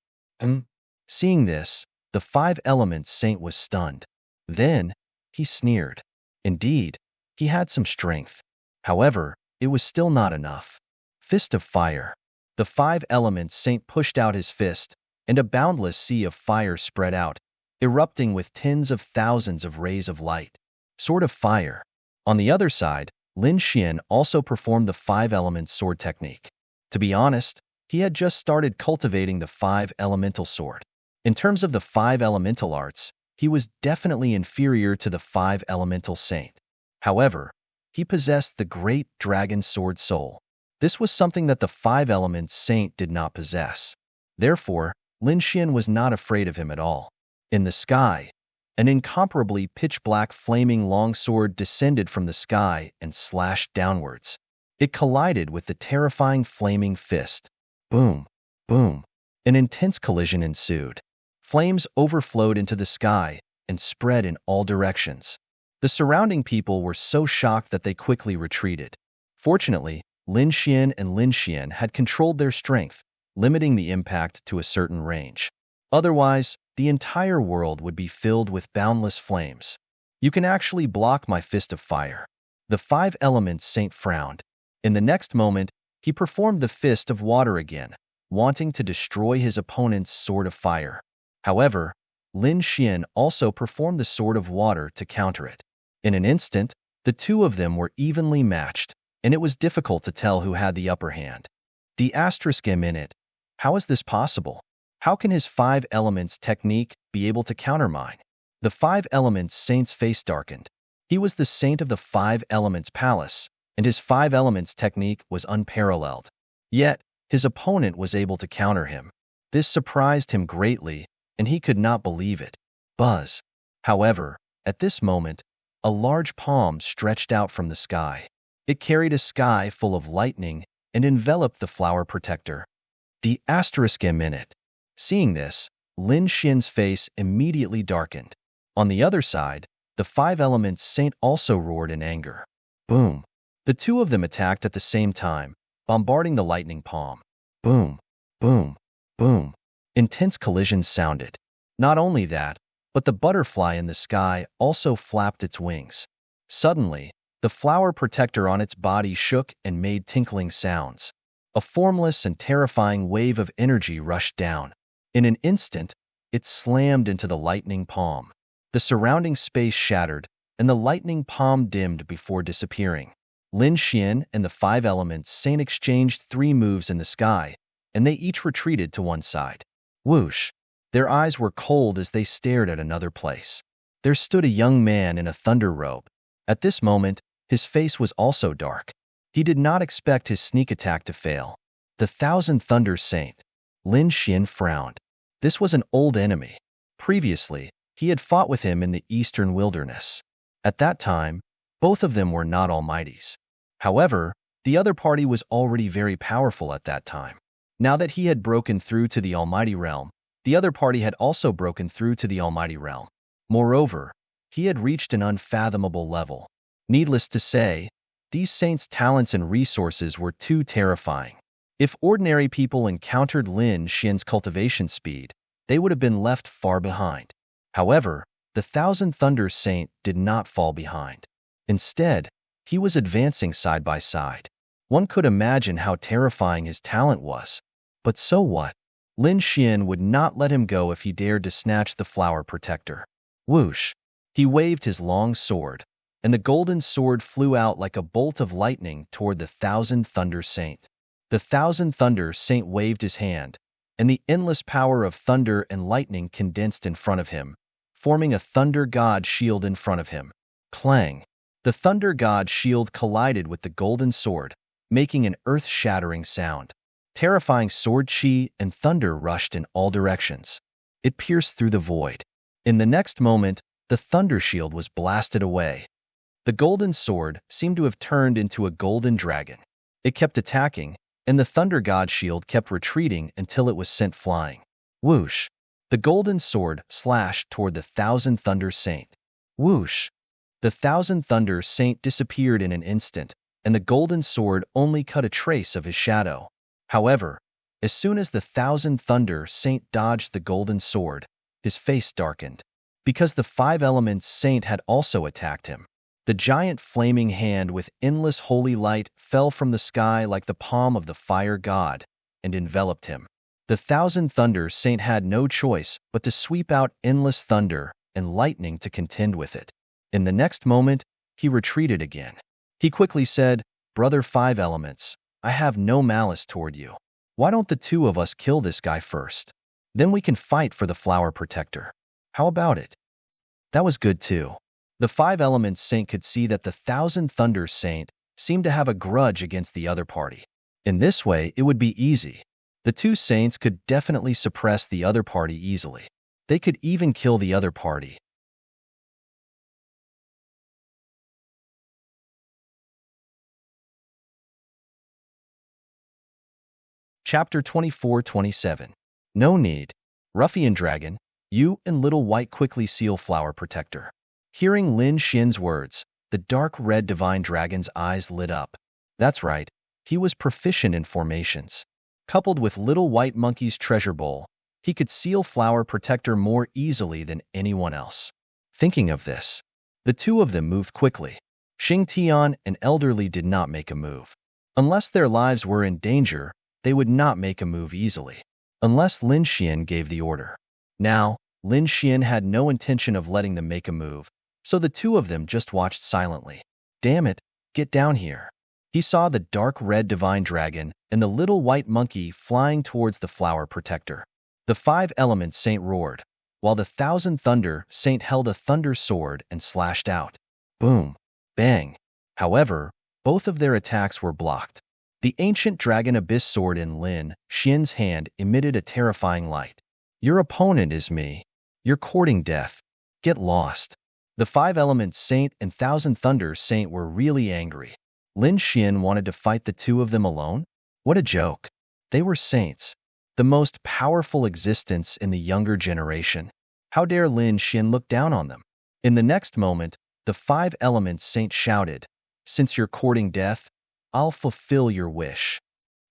Seeing this, the 5 elements saint was stunned. Then, he sneered. Indeed, he had some strength. However, it was still not enough. Fist of Fire. The 5 elements saint pushed out his fist, and a boundless sea of fire spread out, erupting with tens of thousands of rays of light. Sword of Fire. On the other side, Lin Xian also performed the 5 elements sword technique. To be honest, he had just started cultivating the 5 elemental sword. In terms of the 5 elemental arts, he was definitely inferior to the 5 elemental saint. However, he possessed the great dragon sword soul. This was something that the 5 elements saint did not possess. Therefore, Lin Xian was not afraid of him at all. In the sky, an incomparably pitch-black flaming longsword descended from the sky and slashed downwards. It collided with the terrifying flaming fist. Boom! Boom! An intense collision ensued. Flames overflowed into the sky and spread in all directions. The surrounding people were so shocked that they quickly retreated. Fortunately, Lin Xian and Lin Xian had controlled their strength, limiting the impact to a certain range. Otherwise, the entire world would be filled with boundless flames. You can actually block my fist of fire. The five elements saint frowned. In the next moment, he performed the fist of water again, wanting to destroy his opponent's sword of fire. However, Lin Xian also performed the sword of water to counter it. In an instant, the two of them were evenly matched, and it was difficult to tell who had the upper hand. (*M*. How is this possible? How can his five elements technique be able to counter mine? The five elements saint's face darkened. He was the saint of the five elements palace, and his five elements technique was unparalleled. Yet, his opponent was able to counter him. This surprised him greatly, and he could not believe it. Buzz. However, at this moment, a large palm stretched out from the sky. It carried a sky full of lightning and enveloped the flower protector. (*M*. Seeing this, Lin Xian's face immediately darkened. On the other side, the five elements saint also roared in anger. Boom. The two of them attacked at the same time, bombarding the lightning palm. Boom, boom, boom. Intense collisions sounded. Not only that, but the butterfly in the sky also flapped its wings. Suddenly, the flower protector on its body shook and made tinkling sounds. A formless and terrifying wave of energy rushed down. In an instant, it slammed into the lightning palm. The surrounding space shattered, and the lightning palm dimmed before disappearing. Lin Xian and the five elements saint exchanged 3 moves in the sky, and they each retreated to one side. Whoosh! Their eyes were cold as they stared at another place. There stood a young man in a thunder robe. At this moment, his face was also dark. He did not expect his sneak attack to fail. The Thousand Thunder Saint. Lin Xian frowned. This was an old enemy. Previously, he had fought with him in the eastern wilderness. At that time, both of them were not almighties. However, the other party was already very powerful at that time. Now that he had broken through to the almighty realm, the other party had also broken through to the almighty realm. Moreover, he had reached an unfathomable level. Needless to say, these saints' talents and resources were too terrifying. If ordinary people encountered Lin Xian's cultivation speed, they would have been left far behind. However, the Thousand Thunder Saint did not fall behind. Instead, he was advancing side by side. One could imagine how terrifying his talent was. But so what? Lin Xian would not let him go if he dared to snatch the flower protector. Whoosh! He waved his long sword, and the golden sword flew out like a bolt of lightning toward the Thousand Thunder Saint. The Thousand Thunder Saint waved his hand, and the endless power of thunder and lightning condensed in front of him, forming a thunder god shield in front of him. Clang! The thunder god shield collided with the golden sword, making an earth-shattering sound. Terrifying sword chi and thunder rushed in all directions. It pierced through the void. In the next moment, the thunder shield was blasted away. The golden sword seemed to have turned into a golden dragon. It kept attacking, and the thunder god shield kept retreating until it was sent flying. Whoosh! The golden sword slashed toward the Thousand Thunder Saint. Whoosh! The Thousand Thunder Saint disappeared in an instant, and the golden sword only cut a trace of his shadow. However, as soon as the Thousand Thunder Saint dodged the golden sword, his face darkened. Because the five elements saint had also attacked him. The giant flaming hand with endless holy light fell from the sky like the palm of the fire god and enveloped him. The Thousand Thunder Saint had no choice but to sweep out endless thunder and lightning to contend with it. In the next moment, he retreated again. He quickly said, "Brother Five Elements, I have no malice toward you. Why don't the two of us kill this guy first? Then we can fight for the flower protector. How about it?" That was good too. The Five Elements Saint could see that the Thousand Thunder Saint seemed to have a grudge against the other party. In this way, it would be easy. The two saints could definitely suppress the other party easily. They could even kill the other party. Chapter 24-27. No need. Ruffian dragon, you and little white quickly seal flower protector. Hearing Lin Xian's words, the dark red divine dragon's eyes lit up. That's right, he was proficient in formations. Coupled with little white monkey's treasure bowl, he could seal flower protector more easily than anyone else. Thinking of this, the two of them moved quickly. Xing Tian and elderly did not make a move. Unless their lives were in danger, they would not make a move easily. Unless Lin Xian gave the order. Now, Lin Xian had no intention of letting them make a move, so the two of them just watched silently. Damn it, get down here. He saw the dark red divine dragon and the little white monkey flying towards the flower protector. The five elements saint roared, while the thousand thunder saint held a thunder sword and slashed out. Boom. Bang. However, both of their attacks were blocked. The ancient dragon abyss sword in Lin Xian's hand emitted a terrifying light. Your opponent is me. You're courting death. Get lost. The five elements saint and thousand thunder saint were really angry. Lin Xian wanted to fight the two of them alone? What a joke. They were saints, the most powerful existence in the younger generation. How dare Lin Xian look down on them? In the next moment, the five elements saint shouted, since you're courting death, I'll fulfill your wish.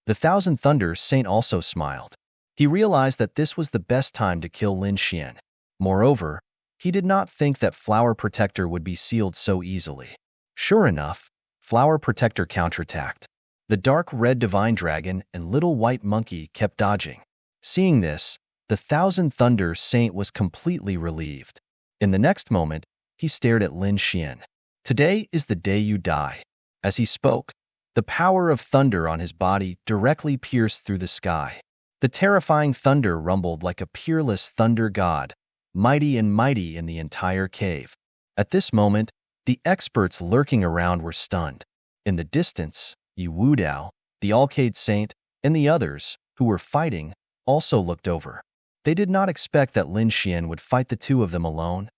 The thousand thunder saint also smiled. He realized that this was the best time to kill Lin Xian. Moreover, he did not think that flower protector would be sealed so easily. Sure enough, flower protector counterattacked. The dark red divine dragon and little white monkey kept dodging. Seeing this, the thousand thunder saint was completely relieved. In the next moment, he stared at Lin Xian. Today is the day you die. As he spoke, the power of thunder on his body directly pierced through the sky. The terrifying thunder rumbled like a peerless thunder god, mighty and mighty in the entire cave. At this moment, the experts lurking around were stunned. In the distance, Yu Wudao, the Alcade Saint, and the others, who were fighting, also looked over. They did not expect that Lin Xian would fight the two of them alone.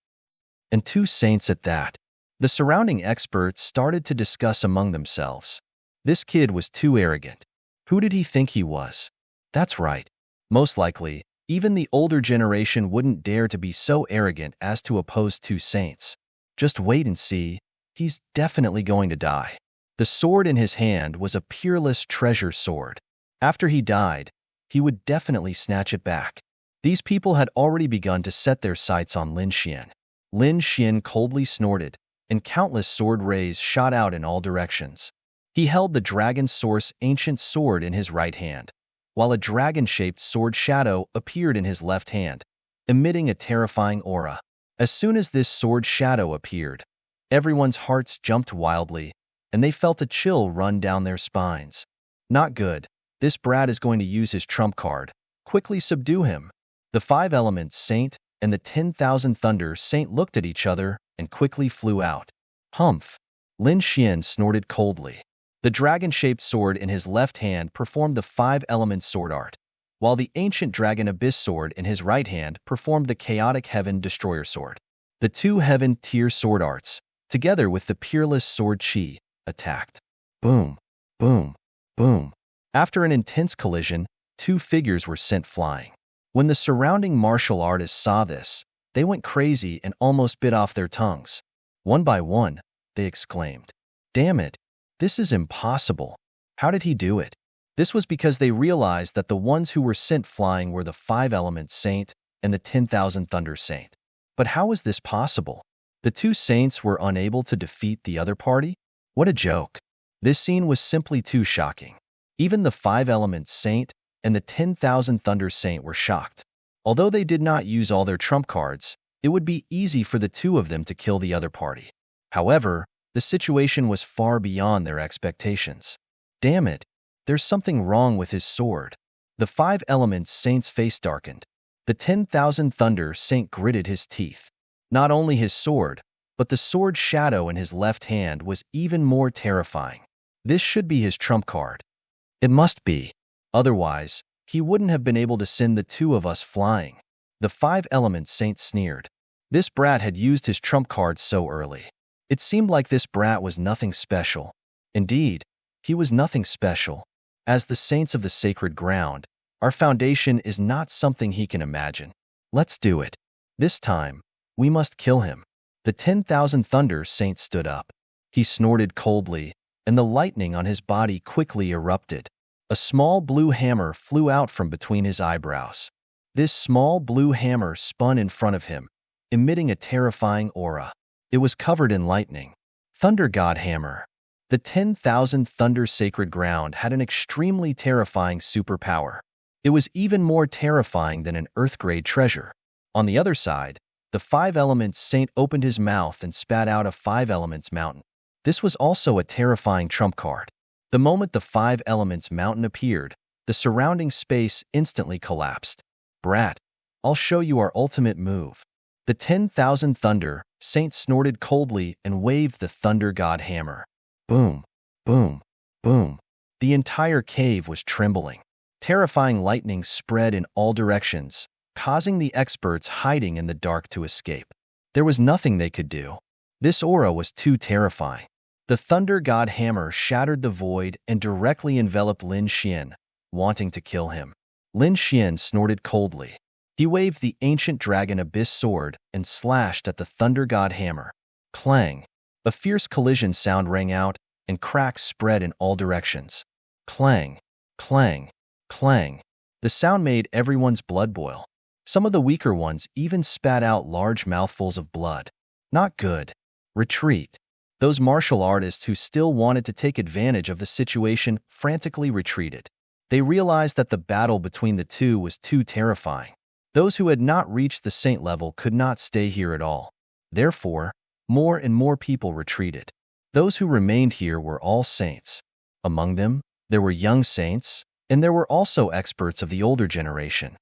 And two saints at that. The surrounding experts started to discuss among themselves. This kid was too arrogant. Who did he think he was? That's right. Most likely, even the older generation wouldn't dare to be so arrogant as to oppose two saints. Just wait and see. He's definitely going to die. The sword in his hand was a peerless treasure sword. After he died, he would definitely snatch it back. These people had already begun to set their sights on Lin Xian. Lin Xian coldly snorted, and countless sword rays shot out in all directions. He held the dragon source ancient sword in his right hand, while a dragon-shaped sword shadow appeared in his left hand, emitting a terrifying aura. As soon as this sword shadow appeared, everyone's hearts jumped wildly, and they felt a chill run down their spines. Not good. This brat is going to use his trump card. Quickly subdue him. The five elements saint and the 10,000 thunder saint looked at each other and quickly flew out. Humph. Lin Xian snorted coldly. The dragon-shaped sword in his left hand performed the five-element sword art, while the ancient dragon abyss sword in his right hand performed the chaotic heaven destroyer sword. The two heaven-tier sword arts, together with the peerless sword chi, attacked. Boom, boom, boom. After an intense collision, two figures were sent flying. When the surrounding martial artists saw this, they went crazy and almost bit off their tongues. One by one, they exclaimed, "Damn it! This is impossible. How did he do it?" This was because they realized that the ones who were sent flying were the five-element saint and the 10,000 thunder saint. But how was this possible? The two saints were unable to defeat the other party? What a joke. This scene was simply too shocking. Even the five-element saint and the 10,000 thunder saint were shocked. Although they did not use all their trump cards, it would be easy for the two of them to kill the other party. However, the situation was far beyond their expectations. Damn it, there's something wrong with his sword. The five-element saint's face darkened. The 10,000 thunder saint gritted his teeth. Not only his sword, but the sword shadow in his left hand was even more terrifying. This should be his trump card. It must be. Otherwise, he wouldn't have been able to send the two of us flying. The five-element saint sneered. This brat had used his trump card so early. It seemed like this brat was nothing special. Indeed, he was nothing special. As the saints of the sacred ground, Our foundation is not something he can imagine. Let's do it. This time, we must kill him. The 10,000 Thunder Saint stood up. He snorted coldly, and the lightning on his body quickly erupted. A small blue hammer flew out from between his eyebrows. This small blue hammer spun in front of him, emitting a terrifying aura. It was covered in lightning. Thunder God Hammer. The 10,000 Thunder Sacred Ground had an extremely terrifying superpower. It was even more terrifying than an Earth-grade treasure. On the other side, the Five Elements Saint opened his mouth and spat out a Five Elements Mountain. This was also a terrifying trump card. The moment the Five Elements Mountain appeared, the surrounding space instantly collapsed. Brat, I'll show you our ultimate move. The 10,000 Thunder Saint snorted coldly and waved the Thunder God Hammer. Boom, boom, boom. The entire cave was trembling. Terrifying lightning spread in all directions, causing the experts hiding in the dark to escape. There was nothing they could do. This aura was too terrifying. The Thunder God Hammer shattered the void and directly enveloped Lin Xian, wanting to kill him. Lin Xian snorted coldly. He waved the ancient dragon abyss sword and slashed at the Thunder God Hammer. Clang! A fierce collision sound rang out, and cracks spread in all directions. Clang! Clang! Clang! The sound made everyone's blood boil. Some of the weaker ones even spat out large mouthfuls of blood. Not good. Retreat. Those martial artists who still wanted to take advantage of the situation frantically retreated. They realized that the battle between the two was too terrifying. Those who had not reached the saint level could not stay here at all. Therefore, more and more people retreated. Those who remained here were all saints. Among them, there were young saints, and there were also experts of the older generation.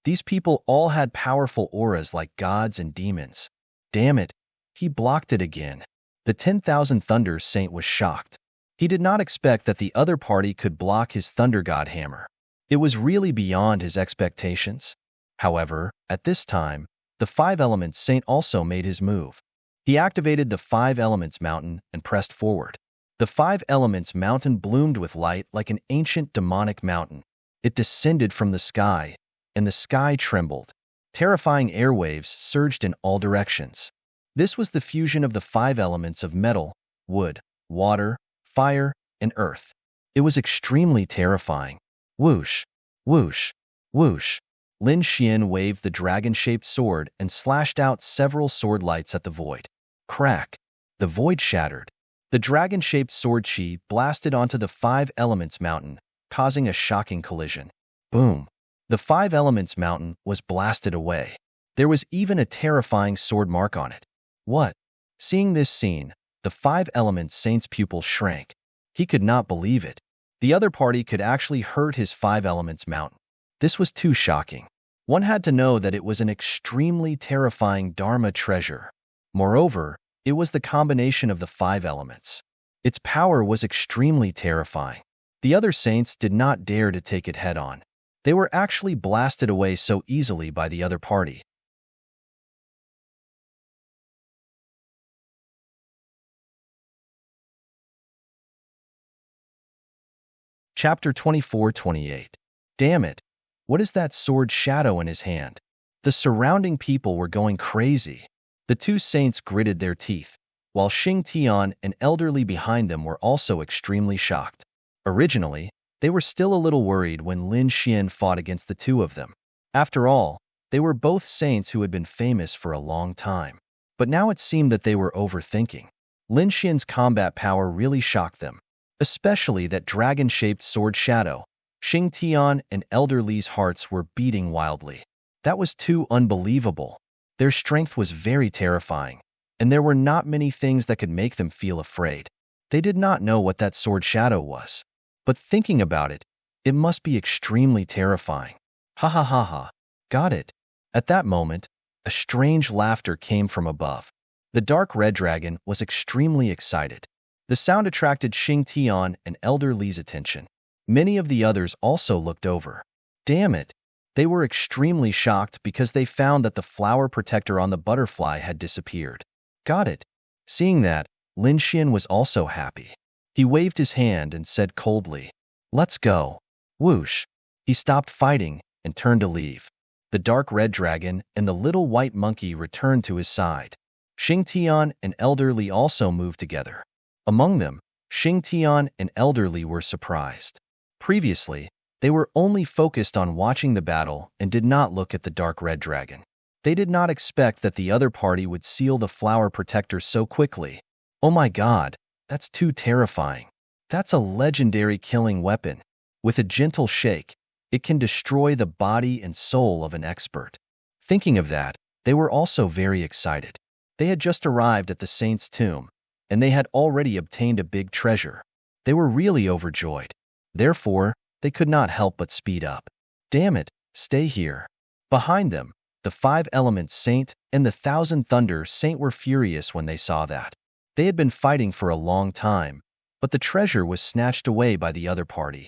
These people all had powerful auras like gods and demons. Damn it, he blocked it again. The 10,000 Thunder Saint was shocked. He did not expect that the other party could block his Thunder God Hammer. It was really beyond his expectations. However, at this time, the Five Elements Saint also made his move. He activated the Five Elements Mountain and pressed forward. The Five Elements Mountain bloomed with light like an ancient demonic mountain. It descended from the sky, and the sky trembled. Terrifying airwaves surged in all directions. This was the fusion of the five elements of metal, wood, water, fire, and earth. It was extremely terrifying. Whoosh, whoosh, whoosh. Lin Xian waved the dragon-shaped sword and slashed out several sword lights at the void. Crack! The void shattered. The dragon-shaped sword chi blasted onto the Five Elements Mountain, causing a shocking collision. Boom! The Five Elements Mountain was blasted away. There was even a terrifying sword mark on it. What? Seeing this scene, the Five Elements Saint's pupil shrank. He could not believe it. The other party could actually hurt his Five Elements Mountain. This was too shocking. One had to know that it was an extremely terrifying Dharma treasure. Moreover, it was the combination of the five elements. Its power was extremely terrifying. The other saints did not dare to take it head-on. They were actually blasted away so easily by the other party. Chapter 24-28. Damn it! What is that sword shadow in his hand? The surrounding people were going crazy. The two saints gritted their teeth, while Xing Tian and elderly behind them were also extremely shocked. Originally, they were still a little worried when Lin Xian fought against the two of them. After all, they were both saints who had been famous for a long time. But now it seemed that they were overthinking. Lin Xian's combat power really shocked them, especially that dragon-shaped sword shadow. Xing Tian and Elder Li's hearts were beating wildly. That was too unbelievable. Their strength was very terrifying, and there were not many things that could make them feel afraid. They did not know what that sword shadow was. But thinking about it, it must be extremely terrifying. Ha ha ha ha. Got it. At that moment, a strange laughter came from above. The dark red dragon was extremely excited. The sound attracted Xing Tian and Elder Li's attention. Many of the others also looked over. Damn it! They were extremely shocked because they found that the flower protector on the butterfly had disappeared. Got it. Seeing that, Lin Xian was also happy. He waved his hand and said coldly, "Let's go." Whoosh! He stopped fighting and turned to leave. The dark red dragon and the little white monkey returned to his side. Xing Tian and Elder Li also moved together. Among them, Xing Tian and Elder Li were surprised. Previously, they were only focused on watching the battle and did not look at the dark red dragon. They did not expect that the other party would seal the flower protector so quickly. Oh my god, that's too terrifying. That's a legendary killing weapon. With a gentle shake, it can destroy the body and soul of an expert. Thinking of that, they were also very excited. They had just arrived at the saint's tomb, and they had already obtained a big treasure. They were really overjoyed. Therefore, they could not help but speed up. Damn it, stay here. Behind them, the 5 Elements Saint and the 1,000 Thunder Saint were furious when they saw that. They had been fighting for a long time, but the treasure was snatched away by the other party.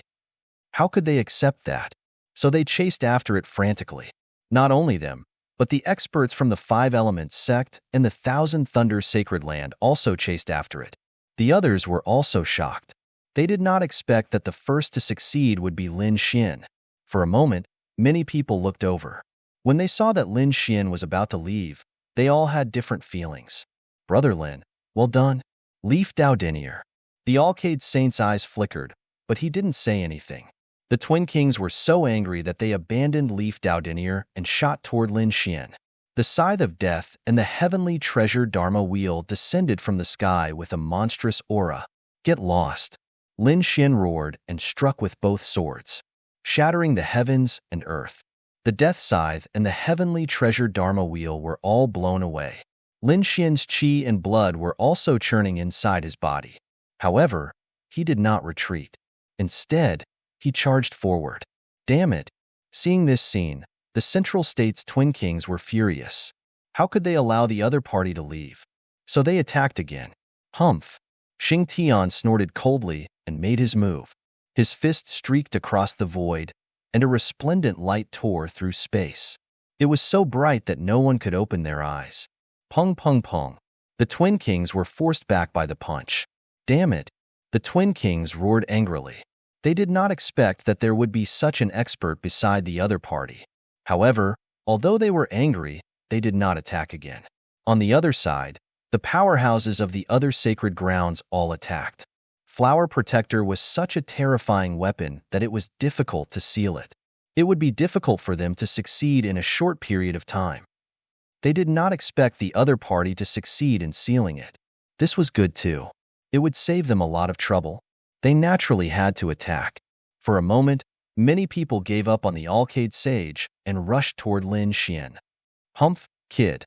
How could they accept that? So they chased after it frantically. Not only them, but the experts from the 5 Elements sect and the 1,000 Thunder Sacred Land also chased after it. The others were also shocked. They did not expect that the first to succeed would be Lin Xian. For a moment, many people looked over. When they saw that Lin Xian was about to leave, they all had different feelings. Brother Lin, well done. Leaf Dao Denier. The Alcade Saint's eyes flickered, but he didn't say anything. The Twin Kings were so angry that they abandoned Leaf Dao Denier and shot toward Lin Xian. The Scythe of Death and the heavenly treasure Dharma Wheel descended from the sky with a monstrous aura. Get lost. Lin Xian roared and struck with both swords, shattering the heavens and earth. The Death Scythe and the heavenly treasure Dharma Wheel were all blown away. Lin Xian's qi and blood were also churning inside his body. However, he did not retreat. Instead, he charged forward. Damn it! Seeing this scene, the Central State's Twin Kings were furious. How could they allow the other party to leave? So they attacked again. Humph! Xing Tian snorted coldly and made his move. His fist streaked across the void, and a resplendent light tore through space. It was so bright that no one could open their eyes. Pung pung pung. The Twin Kings were forced back by the punch. Damn it! The Twin Kings roared angrily. They did not expect that there would be such an expert beside the other party. However, although they were angry, they did not attack again. On the other side, the powerhouses of the other sacred grounds all attacked. Flower Protector was such a terrifying weapon that it was difficult to seal it. It would be difficult for them to succeed in a short period of time. They did not expect the other party to succeed in sealing it. This was good too. It would save them a lot of trouble. They naturally had to attack. For a moment, many people gave up on the Alcade Sage and rushed toward Lin Xian. Humph, kid.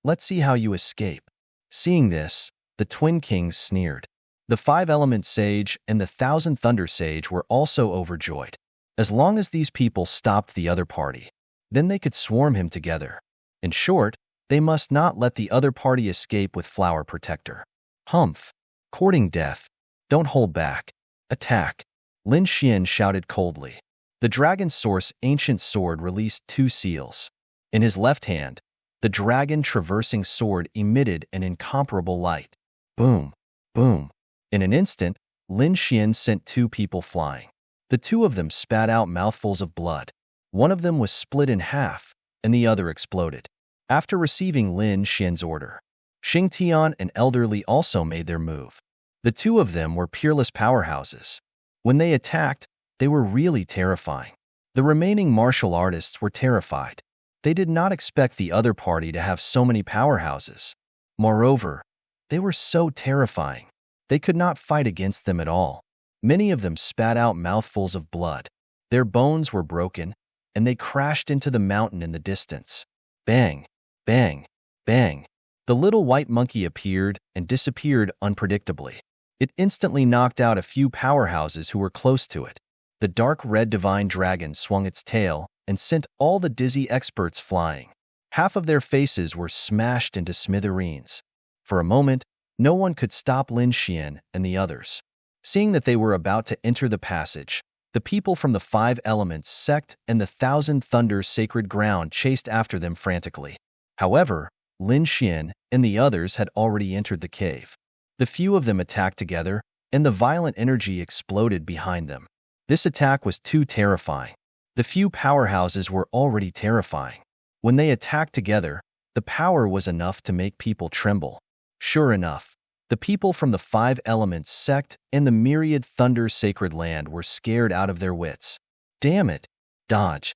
Let's see how you escape. Seeing this, the Twin Kings sneered. The 5 Elements Sage and the 1,000 Thunder Sage were also overjoyed. As long as these people stopped the other party, then they could swarm him together. In short, they must not let the other party escape with Flower Protector. Humph! Courting death. Don't hold back. Attack! Lin Xian shouted coldly. The Dragon Source Ancient Sword released 2 seals. In his left hand, the Dragon Traversing Sword emitted an incomparable light. Boom! Boom! In an instant, Lin Xian sent 2 people flying. The 2 of them spat out mouthfuls of blood. One of them was split in half, and the other exploded. After receiving Lin Xian's order, Xing Tian and Elder Li also made their move. The 2 of them were peerless powerhouses. When they attacked, they were really terrifying. The remaining martial artists were terrified. They did not expect the other party to have so many powerhouses. Moreover, they were so terrifying. They could not fight against them at all. Many of them spat out mouthfuls of blood. Their bones were broken, and they crashed into the mountain in the distance. Bang! Bang! Bang! The little white monkey appeared and disappeared unpredictably. It instantly knocked out a few powerhouses who were close to it. The dark red divine dragon swung its tail and sent all the dizzy experts flying. Half of their faces were smashed into smithereens. For a moment, no one could stop Lin Xian and the others. Seeing that they were about to enter the passage, the people from the 5 Elements sect and the 1,000 Thunder Sacred Ground chased after them frantically. However, Lin Xian and the others had already entered the cave. The few of them attacked together, and the violent energy exploded behind them. This attack was too terrifying. The few powerhouses were already terrifying. When they attacked together, the power was enough to make people tremble. Sure enough, the people from the Five Elements sect and the myriad Thunder Sacred Land were scared out of their wits. Damn it! Dodge!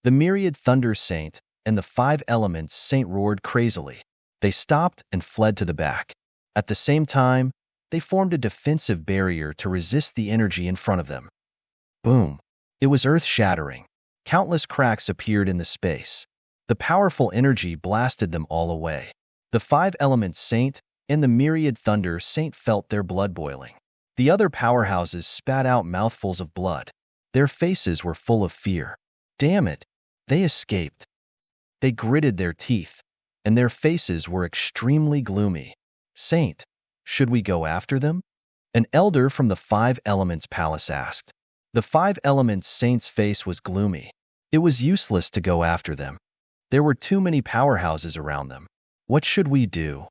The myriad Thunder Saint and the Five Elements Saint roared crazily. They stopped and fled to the back. At the same time, they formed a defensive barrier to resist the energy in front of them. Boom! It was earth-shattering. Countless cracks appeared in the space. The powerful energy blasted them all away. The Five Elements Saint and the myriad Thunder Saint felt their blood boiling. The other powerhouses spat out mouthfuls of blood. Their faces were full of fear. Damn it! They escaped. They gritted their teeth, and their faces were extremely gloomy. Saint, should we go after them? An elder from the Five Elements Palace asked. The Five Elements Saint's face was gloomy. It was useless to go after them. There were too many powerhouses around them. What should we do?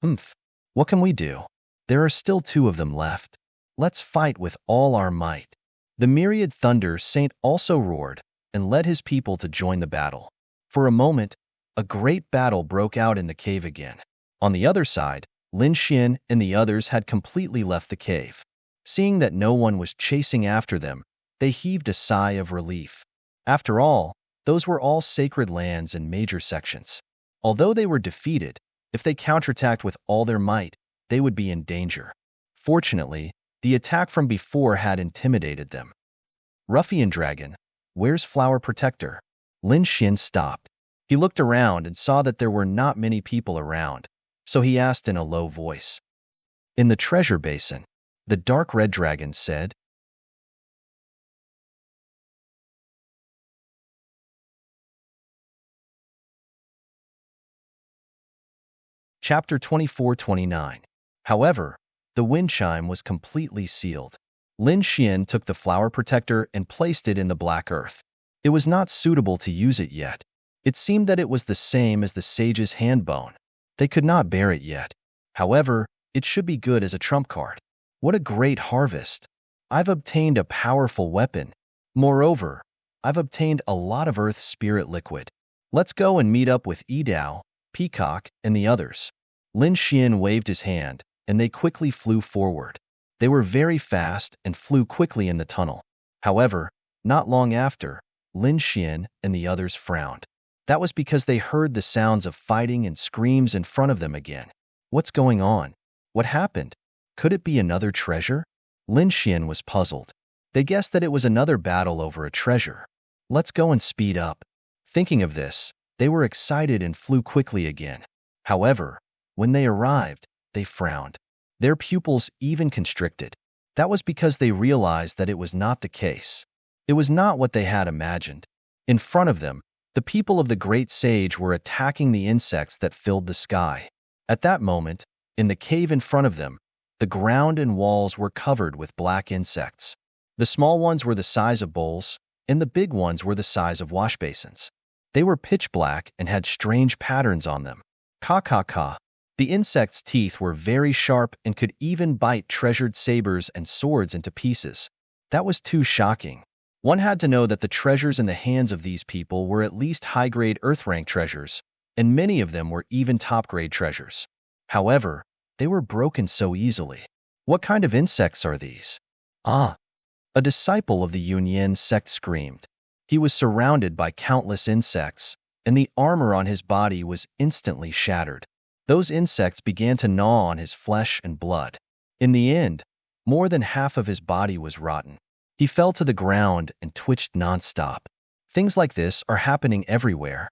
What can we do? There are still two of them left. Let's fight with all our might. The myriad Thunder Saint also roared and led his people to join the battle. For a moment, a great battle broke out in the cave again. On the other side, Lin Xian and the others had completely left the cave. Seeing that no one was chasing after them, they heaved a sigh of relief. After all, those were all sacred lands and major sections. Although they were defeated, if they counterattacked with all their might, they would be in danger. Fortunately, the attack from before had intimidated them. Ruffian Dragon, where's Flower Protector? Lin Xian stopped. He looked around and saw that there were not many people around, so he asked in a low voice. In the treasure basin, the dark red dragon said. Chapter 24-29. However, the wind chime was completely sealed. Lin Xian took the flower protector and placed it in the black earth. It was not suitable to use it yet. It seemed that it was the same as the sage's hand bone. They could not bear it yet. However, it should be good as a trump card. What a great harvest! I've obtained a powerful weapon. Moreover, I've obtained a lot of earth spirit liquid. Let's go and meet up with Yidao, Peacock, and the others. Lin Xian waved his hand, and they quickly flew forward. They were very fast and flew quickly in the tunnel. However, not long after, Lin Xian and the others frowned. That was because they heard the sounds of fighting and screams in front of them again. What's going on? What happened? Could it be another treasure? Lin Xian was puzzled. They guessed that it was another battle over a treasure. Let's go and speed up. Thinking of this, they were excited and flew quickly again. However, when they arrived, they frowned. Their pupils even constricted. That was because they realized that it was not the case. It was not what they had imagined. In front of them, the people of the great sage were attacking the insects that filled the sky. At that moment, in the cave in front of them, the ground and walls were covered with black insects. The small ones were the size of bowls, and the big ones were the size of wash basins. They were pitch black and had strange patterns on them. Ka. The insects' teeth were very sharp and could even bite treasured sabers and swords into pieces. That was too shocking. One had to know that the treasures in the hands of these people were at least high-grade earth-rank treasures, and many of them were even top-grade treasures. However, they were broken so easily. What kind of insects are these? Ah! A disciple of the Yunyan sect screamed. He was surrounded by countless insects, and the armor on his body was instantly shattered. Those insects began to gnaw on his flesh and blood. In the end, more than half of his body was rotten. He fell to the ground and twitched nonstop. Things like this are happening everywhere.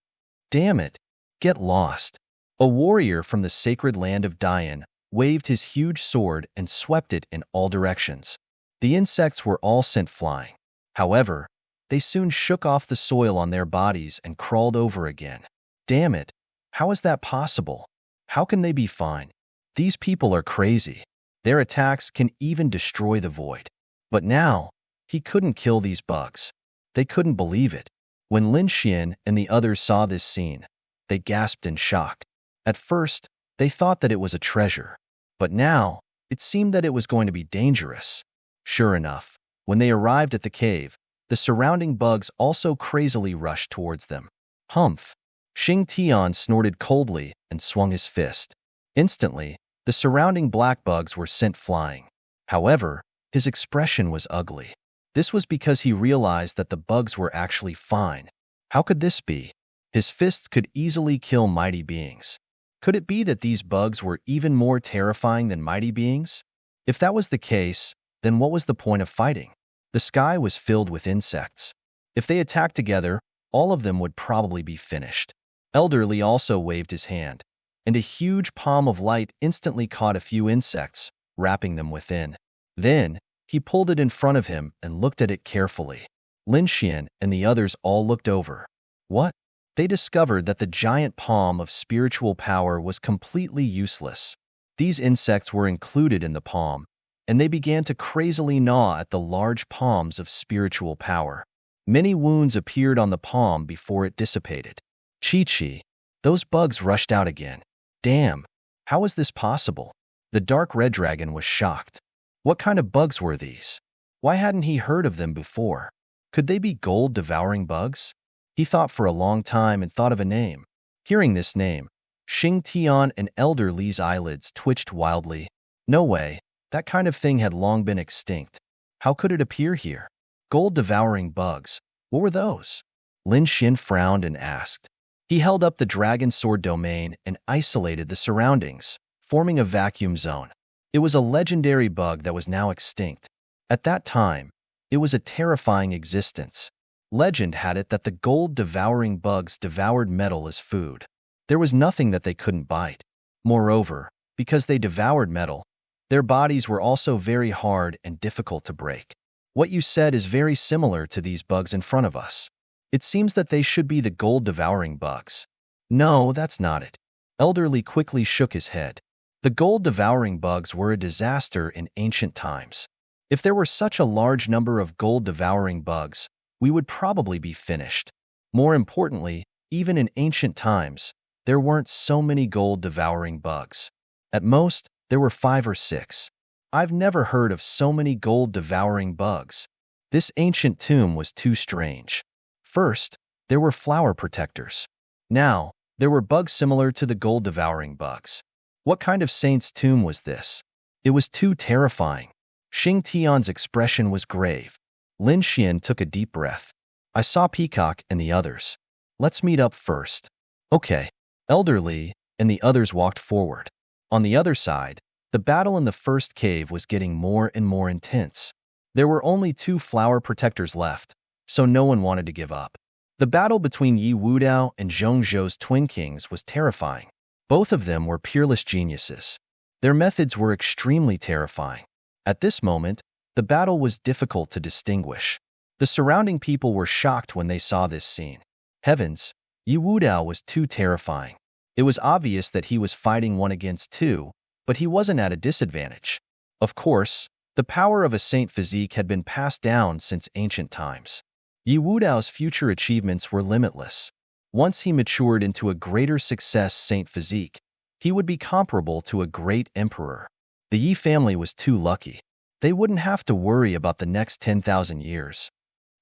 Damn it! Get lost. A warrior from the sacred land of Dian waved his huge sword and swept it in all directions. The insects were all sent flying. However, they soon shook off the soil on their bodies and crawled over again. Damn it! How is that possible? How can they be fine? These people are crazy. Their attacks can even destroy the void. But now, he couldn't kill these bugs. They couldn't believe it. When Lin Xian and the others saw this scene, they gasped in shock. At first, they thought that it was a treasure. But now, it seemed that it was going to be dangerous. Sure enough, when they arrived at the cave, The surrounding bugs also crazily rushed towards them. Humph! Xing Tian snorted coldly and swung his fist. Instantly, the surrounding black bugs were sent flying. However, his expression was ugly. This was because he realized that the bugs were actually fine. How could this be? His fists could easily kill mighty beings. Could it be that these bugs were even more terrifying than mighty beings? If that was the case, then what was the point of fighting? The sky was filled with insects. If they attacked together, all of them would probably be finished. Elderly also waved his hand, and a huge palm of light instantly caught a few insects, wrapping them within. Then, he pulled it in front of him and looked at it carefully. Lin Xian and the others all looked over. What? They discovered that the giant palm of spiritual power was completely useless. These insects were included in the palm, and they began to crazily gnaw at the large palms of spiritual power. Many wounds appeared on the palm before it dissipated. Chi-Chi, those bugs rushed out again. Damn, how is this possible? The dark red dragon was shocked. What kind of bugs were these? Why hadn't he heard of them before? Could they be gold-devouring bugs? He thought for a long time and thought of a name. Hearing this name, Xing Tian and Elder Li's eyelids twitched wildly. No way, that kind of thing had long been extinct. How could it appear here? Gold-devouring bugs, what were those? Lin Xin frowned and asked. He held up the dragon sword domain and isolated the surroundings, forming a vacuum zone. It was a legendary bug that was now extinct. At that time, it was a terrifying existence. Legend had it that the gold-devouring bugs devoured metal as food. There was nothing that they couldn't bite. Moreover, because they devoured metal, their bodies were also very hard and difficult to break. What you said is very similar to these bugs in front of us. It seems that they should be the gold-devouring bugs. No, that's not it. Elderly quickly shook his head. The gold-devouring bugs were a disaster in ancient times. If there were such a large number of gold-devouring bugs, we would probably be finished. More importantly, even in ancient times, there weren't so many gold-devouring bugs. At most, there were 5 or 6. I've never heard of so many gold-devouring bugs. This ancient tomb was too strange. First, there were flower protectors. Now, there were bugs similar to the gold-devouring bugs. What kind of saint's tomb was this? It was too terrifying. Xing Tian's expression was grave. Lin Xian took a deep breath. I saw Peacock and the others. Let's meet up first. Okay. Elderly and the others walked forward. On the other side, the battle in the first cave was getting more and more intense. There were only 2 flower protectors left, so no one wanted to give up. The battle between Yi Wudao and Zhong Zhou's twin kings was terrifying. Both of them were peerless geniuses. Their methods were extremely terrifying. At this moment, the battle was difficult to distinguish. The surrounding people were shocked when they saw this scene. Heavens, Yi Wudao was too terrifying. It was obvious that he was fighting 1 against 2, but he wasn't at a disadvantage. Of course, the power of a saint physique had been passed down since ancient times. Yi Wudao's future achievements were limitless. Once he matured into a greater success saint physique, he would be comparable to a great emperor. The Yi family was too lucky. They wouldn't have to worry about the next 10,000 years.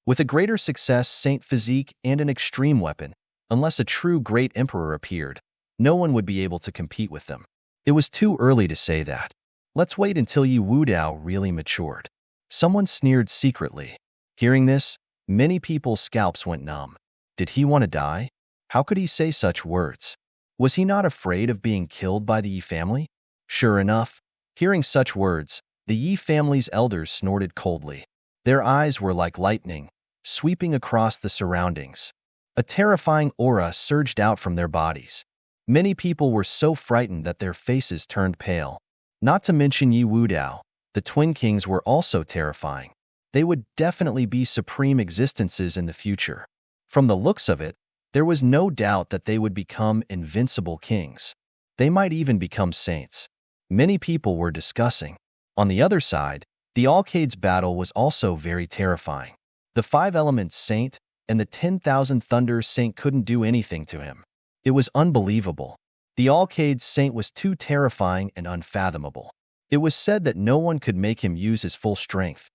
With a greater success saint physique and an extreme weapon, unless a true great emperor appeared, no one would be able to compete with them. It was too early to say that. Let's wait until Yi Wudao really matured. Someone sneered secretly. Hearing this, many people's scalps went numb. Did he want to die? How could he say such words? Was he not afraid of being killed by the Yi family? Sure enough, hearing such words, the Yi family's elders snorted coldly. Their eyes were like lightning, sweeping across the surroundings. A terrifying aura surged out from their bodies. Many people were so frightened that their faces turned pale. Not to mention Yi Wudao, the twin kings were also terrifying. They would definitely be supreme existences in the future. From the looks of it, there was no doubt that they would become invincible kings. They might even become saints. Many people were discussing. On the other side, the Alcade's battle was also very terrifying. The 5 elements saint and the 10,000 thunder saint couldn't do anything to him. It was unbelievable. The Alcade's saint was too terrifying and unfathomable. It was said that no one could make him use his full strength.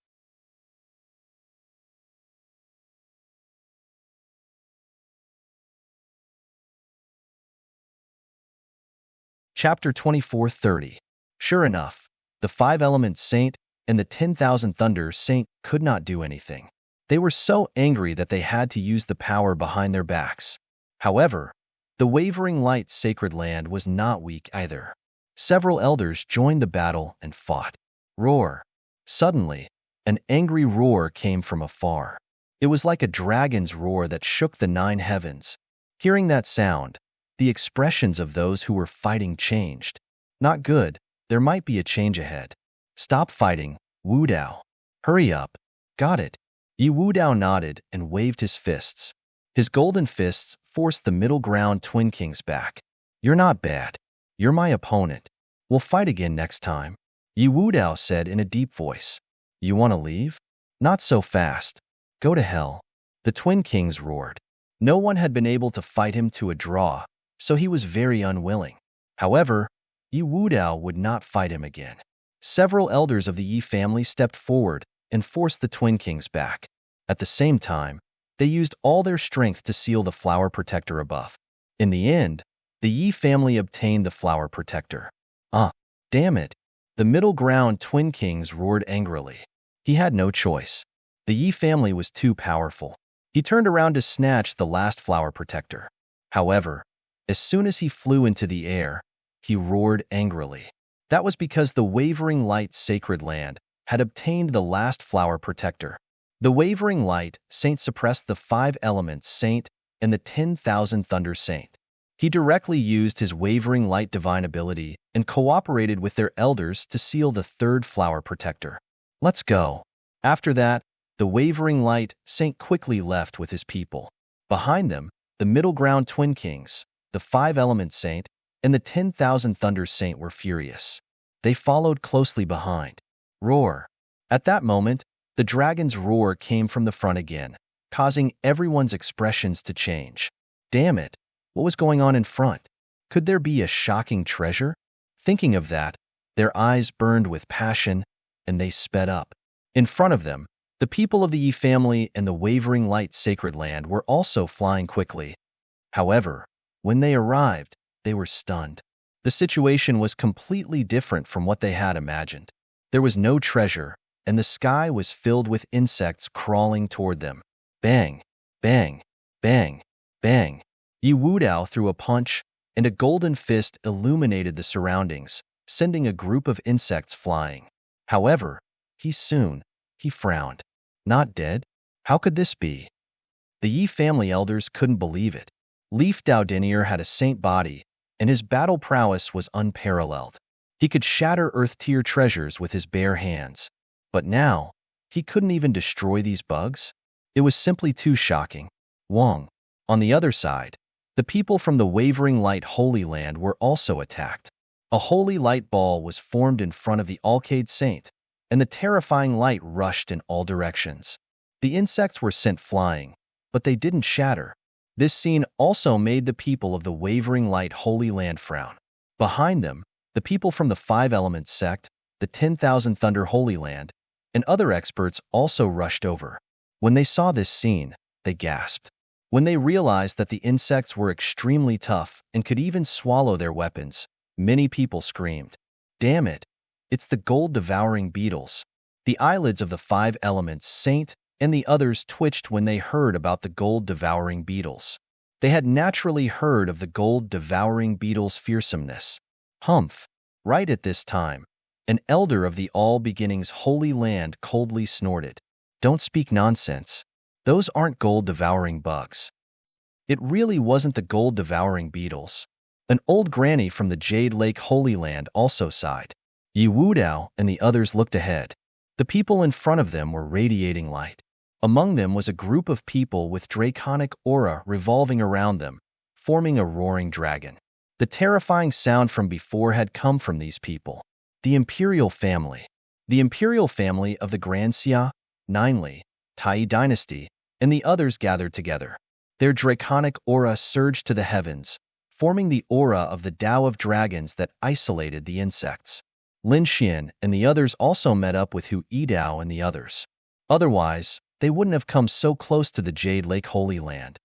Chapter 24:30. Sure enough, the five-element saint and the 10,000 thunder saint could not do anything. They were so angry that they had to use the power behind their backs. However, the wavering light sacred land was not weak either. Several elders joined the battle and fought. Roar. Suddenly, an angry roar came from afar. It was like a dragon's roar that shook the nine heavens. Hearing that sound, the expressions of those who were fighting changed. Not good, there might be a change ahead. Stop fighting, Wu Dao. Hurry up. Got it. Yi Wu Dao nodded and waved his fists. His golden fists forced the middle ground Twin Kings back. You're not bad. You're my opponent. We'll fight again next time. Yi Wu Dao said in a deep voice. You want to leave? Not so fast. Go to hell. The Twin Kings roared. No one had been able to fight him to a draw, so he was very unwilling. However, Yi Wu Dao would not fight him again. Several elders of the Yi family stepped forward and forced the Twin Kings back. At the same time, they used all their strength to seal the flower protector above. In the end, the Yi family obtained the flower protector. Damn it! The middle ground Twin Kings roared angrily. He had no choice. The Yi family was too powerful. He turned around to snatch the last flower protector. However, as soon as he flew into the air, he roared angrily. That was because the wavering light sacred land had obtained the last flower protector. The wavering light saint suppressed the five elements saint and the 10,000 thunder saint. He directly used his wavering light divine ability and cooperated with their elders to seal the third flower protector. Let's go. After that, the wavering light saint quickly left with his people. Behind them, the middle ground Twin Kings, the five-element saint, and the 10,000 thunder saint were furious. They followed closely behind. Roar. At that moment, the dragon's roar came from the front again, causing everyone's expressions to change. Damn it! What was going on in front? Could there be a shocking treasure? Thinking of that, their eyes burned with passion, and they sped up. In front of them, the people of the Yi family and the wavering light sacred land were also flying quickly. However, when they arrived, they were stunned. The situation was completely different from what they had imagined. There was no treasure, and the sky was filled with insects crawling toward them. Bang! Bang! Bang! Bang! Yi Wu Dao threw a punch, and a golden fist illuminated the surroundings, sending a group of insects flying. However, he frowned. Not dead? How could this be? The Yi family elders couldn't believe it. Leaf Dao Denier had a saint body, and his battle prowess was unparalleled. He could shatter earth-tier treasures with his bare hands. But now, he couldn't even destroy these bugs? It was simply too shocking. Wong. On the other side, the people from the wavering light Holy Land were also attacked. A holy light ball was formed in front of the Alcade Saint, and the terrifying light rushed in all directions. The insects were sent flying, but they didn't shatter. This scene also made the people of the wavering light Holy Land frown. Behind them, the people from the Five Elements sect, the 10,000 Thunder Holy Land, and other experts also rushed over. When they saw this scene, they gasped. When they realized that the insects were extremely tough and could even swallow their weapons, many people screamed. Damn it! It's the gold-devouring beetles. The eyelids of the Five Elements Saint and the others twitched when they heard about the gold-devouring beetles. They had naturally heard of the gold-devouring beetles' fearsomeness. Humph! Right at this time, an elder of the All Beginnings Holy Land coldly snorted. Don't speak nonsense. Those aren't gold-devouring bugs. It really wasn't the gold-devouring beetles. An old granny from the Jade Lake Holy Land also sighed. Yi Wu Dao and the others looked ahead. The people in front of them were radiating light. Among them was a group of people with draconic aura revolving around them, forming a roaring dragon. The terrifying sound from before had come from these people. The Imperial Family. The Imperial Family of the Grand Xia, Ninely, Tai Dynasty, and the others gathered together. Their draconic aura surged to the heavens, forming the aura of the Tao of Dragons that isolated the insects. Lin Xian and the others also met up with Hu Yidao and the others. Otherwise, they wouldn't have come so close to the Jade Lake Holy Land.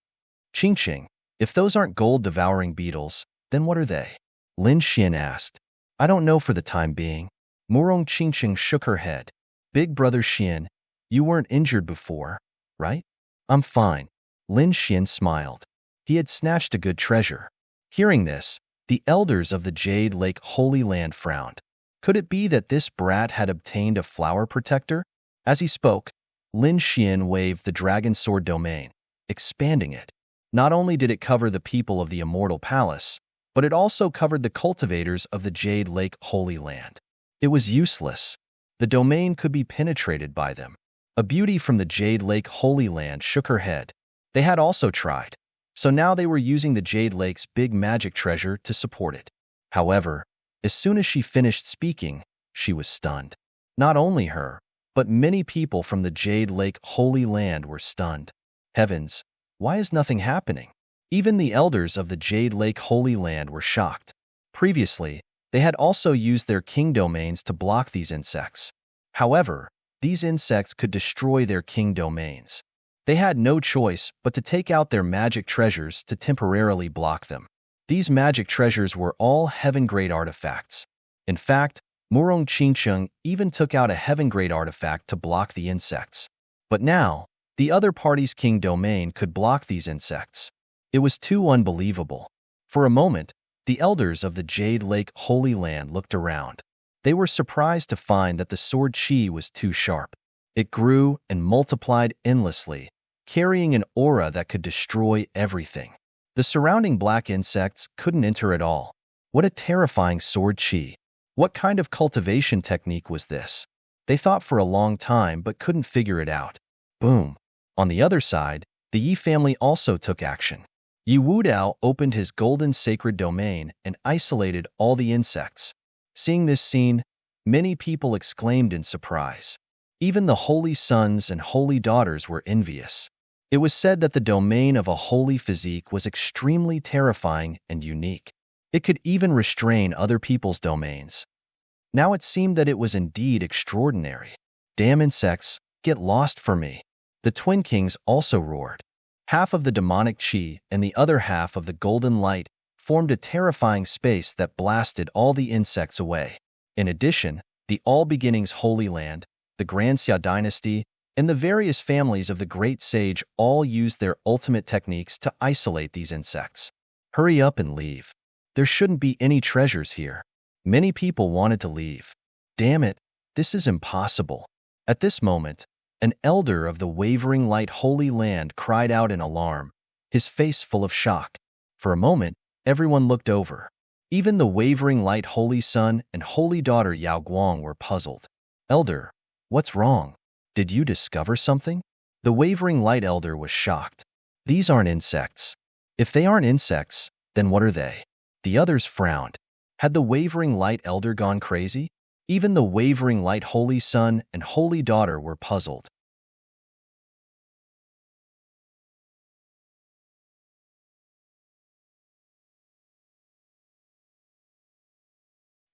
Ching, if those aren't gold-devouring beetles, then what are they? Lin Xian asked. I don't know for the time being. Murong Qingqing shook her head. Big brother Xian, you weren't injured before, right? I'm fine. Lin Xian smiled. He had snatched a good treasure. Hearing this, the elders of the Jade Lake Holy Land frowned. Could it be that this brat had obtained a flower protector? As he spoke, Lin Xian waved the dragon sword domain, expanding it. Not only did it cover the people of the Immortal Palace, but it also covered the cultivators of the Jade Lake Holy Land. It was useless. The domain could be penetrated by them. A beauty from the Jade Lake Holy Land shook her head. They had also tried, so now they were using the Jade Lake's big magic treasure to support it. However, as soon as she finished speaking, she was stunned. Not only her, but many people from the Jade Lake Holy Land were stunned. Heavens, why is nothing happening? Even the elders of the Jade Lake Holy Land were shocked. Previously, they had also used their king domains to block these insects. However, these insects could destroy their king domains. They had no choice but to take out their magic treasures to temporarily block them. These magic treasures were all heaven-grade artifacts. In fact, Murong Qingcheng even took out a heaven-grade artifact to block the insects. But now, the other party's king domain could block these insects. It was too unbelievable. For a moment, the elders of the Jade Lake Holy Land looked around. They were surprised to find that the sword chi was too sharp. It grew and multiplied endlessly, carrying an aura that could destroy everything. The surrounding black insects couldn't enter at all. What a terrifying sword chi! What kind of cultivation technique was this? They thought for a long time but couldn't figure it out. Boom! On the other side, the Yi family also took action. Yi Wudao opened his golden sacred domain and isolated all the insects. Seeing this scene, many people exclaimed in surprise. Even the holy sons and holy daughters were envious. It was said that the domain of a holy physique was extremely terrifying and unique. It could even restrain other people's domains. Now it seemed that it was indeed extraordinary. Damn insects, get lost for me. The twin kings also roared. Half of the demonic chi and the other half of the golden light formed a terrifying space that blasted all the insects away. In addition, the All Beginnings Holy Land, the Grand Xia dynasty, and the various families of the great sage all used their ultimate techniques to isolate these insects. Hurry up and leave. There shouldn't be any treasures here. Many people wanted to leave. Damn it, this is impossible. At this moment, an elder of the Wavering Light Holy Land cried out in alarm, his face full of shock. For a moment, everyone looked over. Even the Wavering Light Holy Son and Holy Daughter Yao Guang were puzzled. Elder, what's wrong? Did you discover something? The Wavering Light Elder was shocked. These aren't insects. If they aren't insects, then what are they? The others frowned. Had the Wavering Light Elder gone crazy? Even the Wavering Light Holy Son and Holy Daughter were puzzled.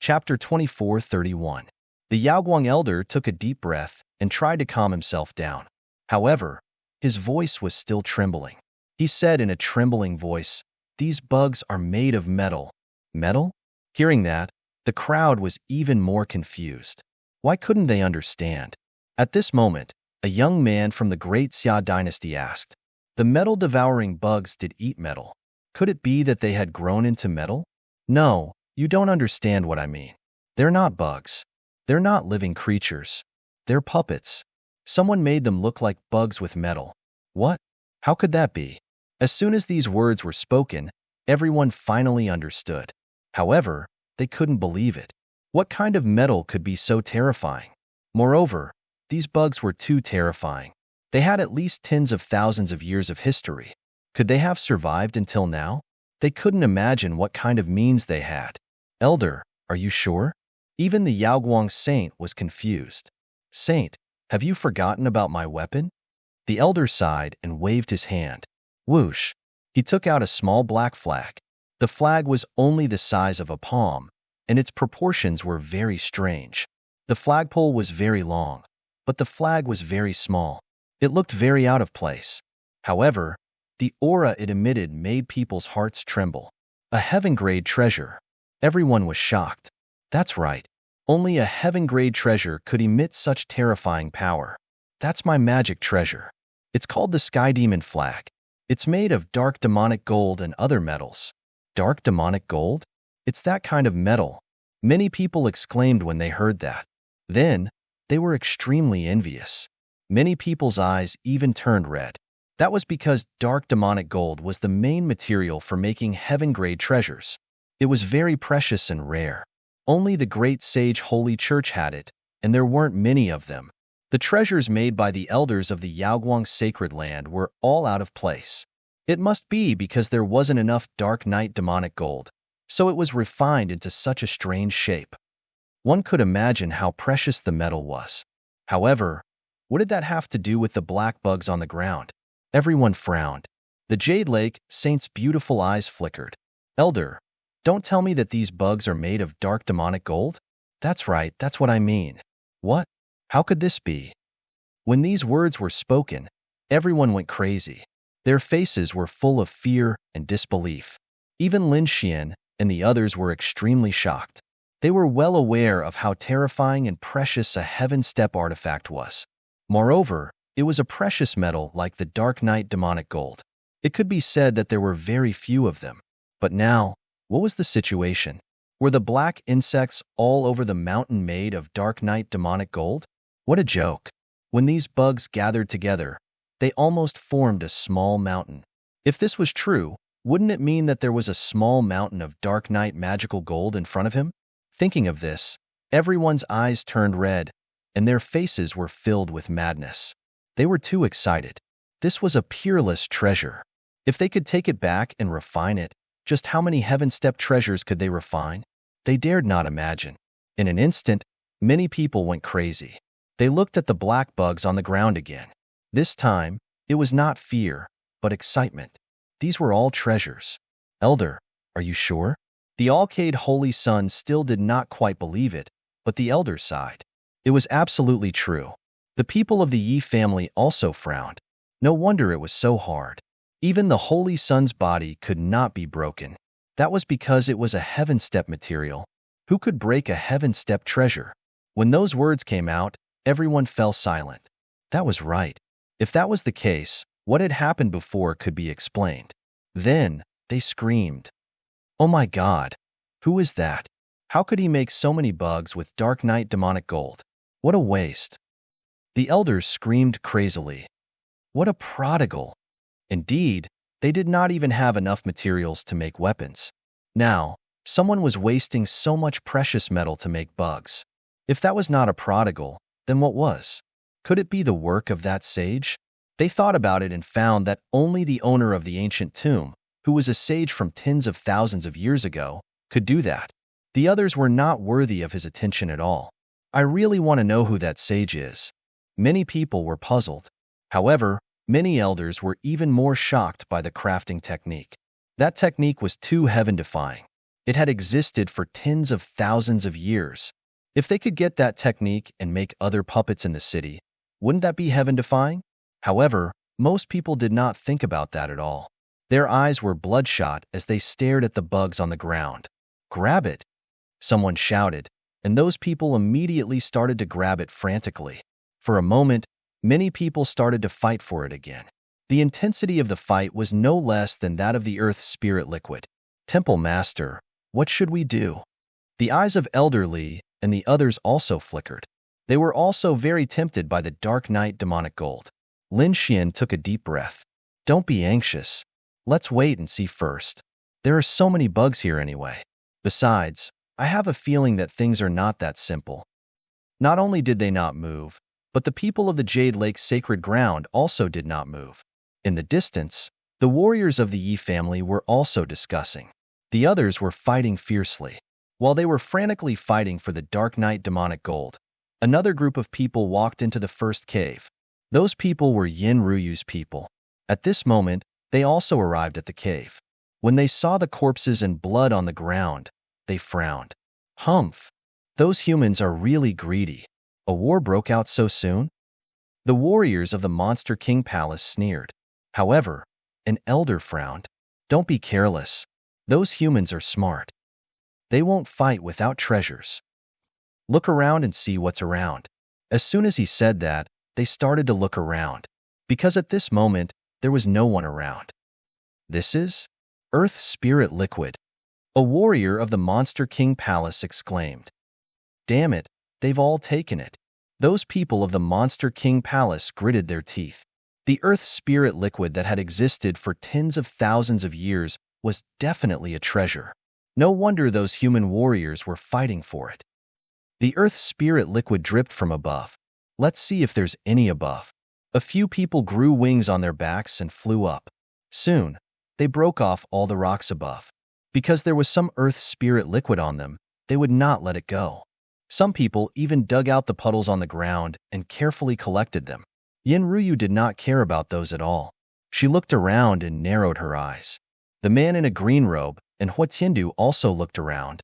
Chapter 24:31. The Yaoguang elder took a deep breath and tried to calm himself down. However, his voice was still trembling. He said in a trembling voice, "These bugs are made of metal." Metal? Hearing that, the crowd was even more confused. Why couldn't they understand? At this moment, a young man from the Great Xia dynasty asked, "The metal-devouring bugs did eat metal. Could it be that they had grown into metal?" "No, you don't understand what I mean. They're not bugs. They're not living creatures. They're puppets. Someone made them look like bugs with metal." "What? How could that be?" As soon as these words were spoken, everyone finally understood. However, they couldn't believe it. What kind of metal could be so terrifying? Moreover, these bugs were too terrifying. They had at least tens of thousands of years of history. Could they have survived until now? They couldn't imagine what kind of means they had. "Elder, are you sure?" Even the Yaoguang saint was confused. "Saint, have you forgotten about my weapon?" The elder sighed and waved his hand. Whoosh! He took out a small black flag. The flag was only the size of a palm, and its proportions were very strange. The flagpole was very long, but the flag was very small. It looked very out of place. However, the aura it emitted made people's hearts tremble. A heaven-grade treasure. Everyone was shocked. That's right. Only a heaven-grade treasure could emit such terrifying power. That's my magic treasure. It's called the Sky Demon Flag. It's made of dark demonic gold and other metals. Dark demonic gold? It's that kind of metal. Many people exclaimed when they heard that. Then, they were extremely envious. Many people's eyes even turned red. That was because dark demonic gold was the main material for making heaven-grade treasures. It was very precious and rare. Only the great sage Holy Church had it, and there weren't many of them. The treasures made by the elders of the Yaoguang sacred land were all out of place. It must be because there wasn't enough dark night demonic gold, so it was refined into such a strange shape. One could imagine how precious the metal was. However, what did that have to do with the black bugs on the ground? Everyone frowned. The Jade Lake Saint's beautiful eyes flickered. Elder, don't tell me that these bugs are made of dark demonic gold? That's right, that's what I mean. What? How could this be? When these words were spoken, everyone went crazy. Their faces were full of fear and disbelief. Even Lin Xian and the others were extremely shocked. They were well aware of how terrifying and precious a heaven step artifact was. Moreover, it was a precious metal like the dark night demonic gold. It could be said that there were very few of them. But now, what was the situation? Were the black insects all over the mountain made of dark night demonic gold? What a joke. When these bugs gathered together, they almost formed a small mountain. If this was true, wouldn't it mean that there was a small mountain of dark night magical gold in front of him? Thinking of this, everyone's eyes turned red, and their faces were filled with madness. They were too excited. This was a peerless treasure. If they could take it back and refine it, just how many heaven-step treasures could they refine? They dared not imagine. In an instant, many people went crazy. They looked at the black bugs on the ground again. This time, it was not fear, but excitement. These were all treasures. Elder, are you sure? The Alcade Holy Son still did not quite believe it, but the elder sighed. It was absolutely true. The people of the Yi family also frowned. No wonder it was so hard. Even the Holy Son's body could not be broken. That was because it was a heaven-step material. Who could break a heaven-step treasure? When those words came out, everyone fell silent. That was right. If that was the case, what had happened before could be explained. Then, they screamed. Oh my God! Who is that? How could he make so many bugs with dark night demonic gold? What a waste! The elders screamed crazily. What a prodigal! Indeed, they did not even have enough materials to make weapons. Now, someone was wasting so much precious metal to make bugs. If that was not a prodigal, then what was? Could it be the work of that sage? They thought about it and found that only the owner of the ancient tomb, who was a sage from tens of thousands of years ago, could do that. The others were not worthy of his attention at all. I really want to know who that sage is. Many people were puzzled. However, many elders were even more shocked by the crafting technique. That technique was too heaven-defying. It had existed for tens of thousands of years. If they could get that technique and make other puppets in the city, wouldn't that be heaven-defying? However, most people did not think about that at all. Their eyes were bloodshot as they stared at the bugs on the ground. Grab it! Someone shouted, and those people immediately started to grab it frantically. For a moment, many people started to fight for it again. The intensity of the fight was no less than that of the Earth Spirit Liquid. Temple Master, what should we do? The eyes of Elder Li and the others also flickered. They were also very tempted by the dark night demonic gold. Lin Xian took a deep breath. Don't be anxious. Let's wait and see first. There are so many bugs here anyway. Besides, I have a feeling that things are not that simple. Not only did they not move, but the people of the Jade Lake sacred ground also did not move. In the distance, the warriors of the Yi family were also discussing. The others were fighting fiercely. While they were frantically fighting for the dark night demonic gold, another group of people walked into the first cave. Those people were Yin Ruyu's people. At this moment, they also arrived at the cave. When they saw the corpses and blood on the ground, they frowned. Humph! Those humans are really greedy. A war broke out so soon? The warriors of the Monster King Palace sneered. However, an elder frowned. Don't be careless. Those humans are smart. They won't fight without treasures. Look around and see what's around. As soon as he said that, they started to look around. Because at this moment, there was no one around. This is Earth Spirit Liquid. A warrior of the Monster King Palace exclaimed. Damn it, they've all taken it. Those people of the Monster King Palace gritted their teeth. The Earth Spirit Liquid that had existed for tens of thousands of years was definitely a treasure. No wonder those human warriors were fighting for it. The Earth Spirit Liquid dripped from above. Let's see if there's any above. A few people grew wings on their backs and flew up. Soon, they broke off all the rocks above. Because there was some Earth Spirit Liquid on them, they would not let it go. Some people even dug out the puddles on the ground and carefully collected them. Yenryu did not care about those at all. She looked around and narrowed her eyes. The man in a green robe and Huatiandu also looked around.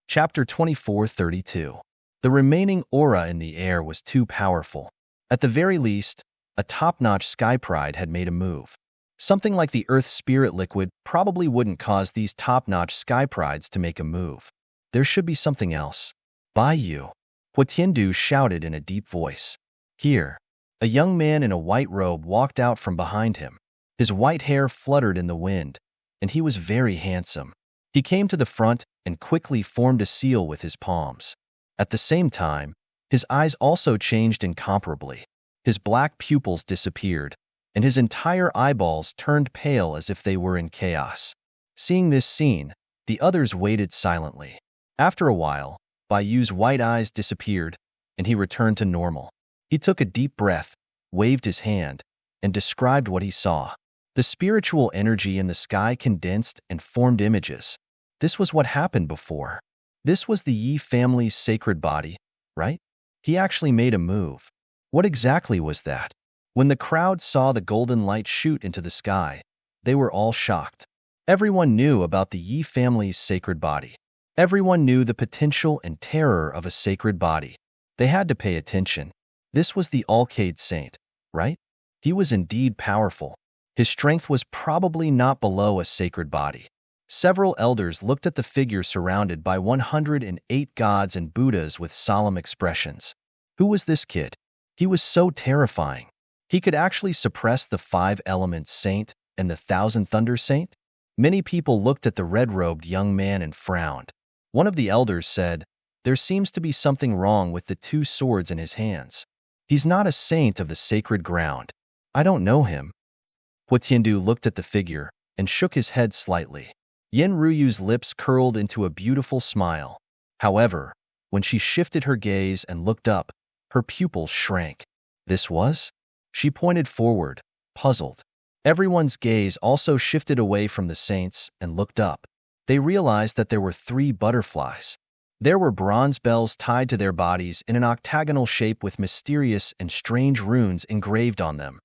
Chapter 24:32. The remaining aura in the air was too powerful. At the very least, a top-notch sky pride had made a move. Something like the Earth Spirit Liquid probably wouldn't cause these top-notch sky prides to make a move. There should be something else. By you. Huatiandu shouted in a deep voice. Here. A young man in a white robe walked out from behind him. His white hair fluttered in the wind, and he was very handsome. He came to the front and quickly formed a seal with his palms. At the same time, his eyes also changed incomparably. His black pupils disappeared, and his entire eyeballs turned pale as if they were in chaos. Seeing this scene, the others waited silently. After a while, Bayu's white eyes disappeared, and he returned to normal. He took a deep breath, waved his hand, and described what he saw. The spiritual energy in the sky condensed and formed images. This was what happened before. This was the Yi family's sacred body, right? He actually made a move. What exactly was that? When the crowd saw the golden light shoot into the sky, they were all shocked. Everyone knew about the Yi family's sacred body. Everyone knew the potential and terror of a sacred body. They had to pay attention. This was the Alcade Saint, right? He was indeed powerful. His strength was probably not below a sacred body. Several elders looked at the figure surrounded by 108 gods and Buddhas with solemn expressions. Who was this kid? He was so terrifying. He could actually suppress the 5 elements saint and the 1,000 thunder saint? Many people looked at the red-robed young man and frowned. One of the elders said, there seems to be something wrong with the 2 swords in his hands. He's not a saint of the sacred ground. I don't know him. Huatiandu looked at the figure and shook his head slightly. Yenryu's lips curled into a beautiful smile. However, when she shifted her gaze and looked up, her pupils shrank. This was? She pointed forward, puzzled. Everyone's gaze also shifted away from the saints and looked up. They realized that there were 3 butterflies. There were bronze bells tied to their bodies in an octagonal shape with mysterious and strange runes engraved on them.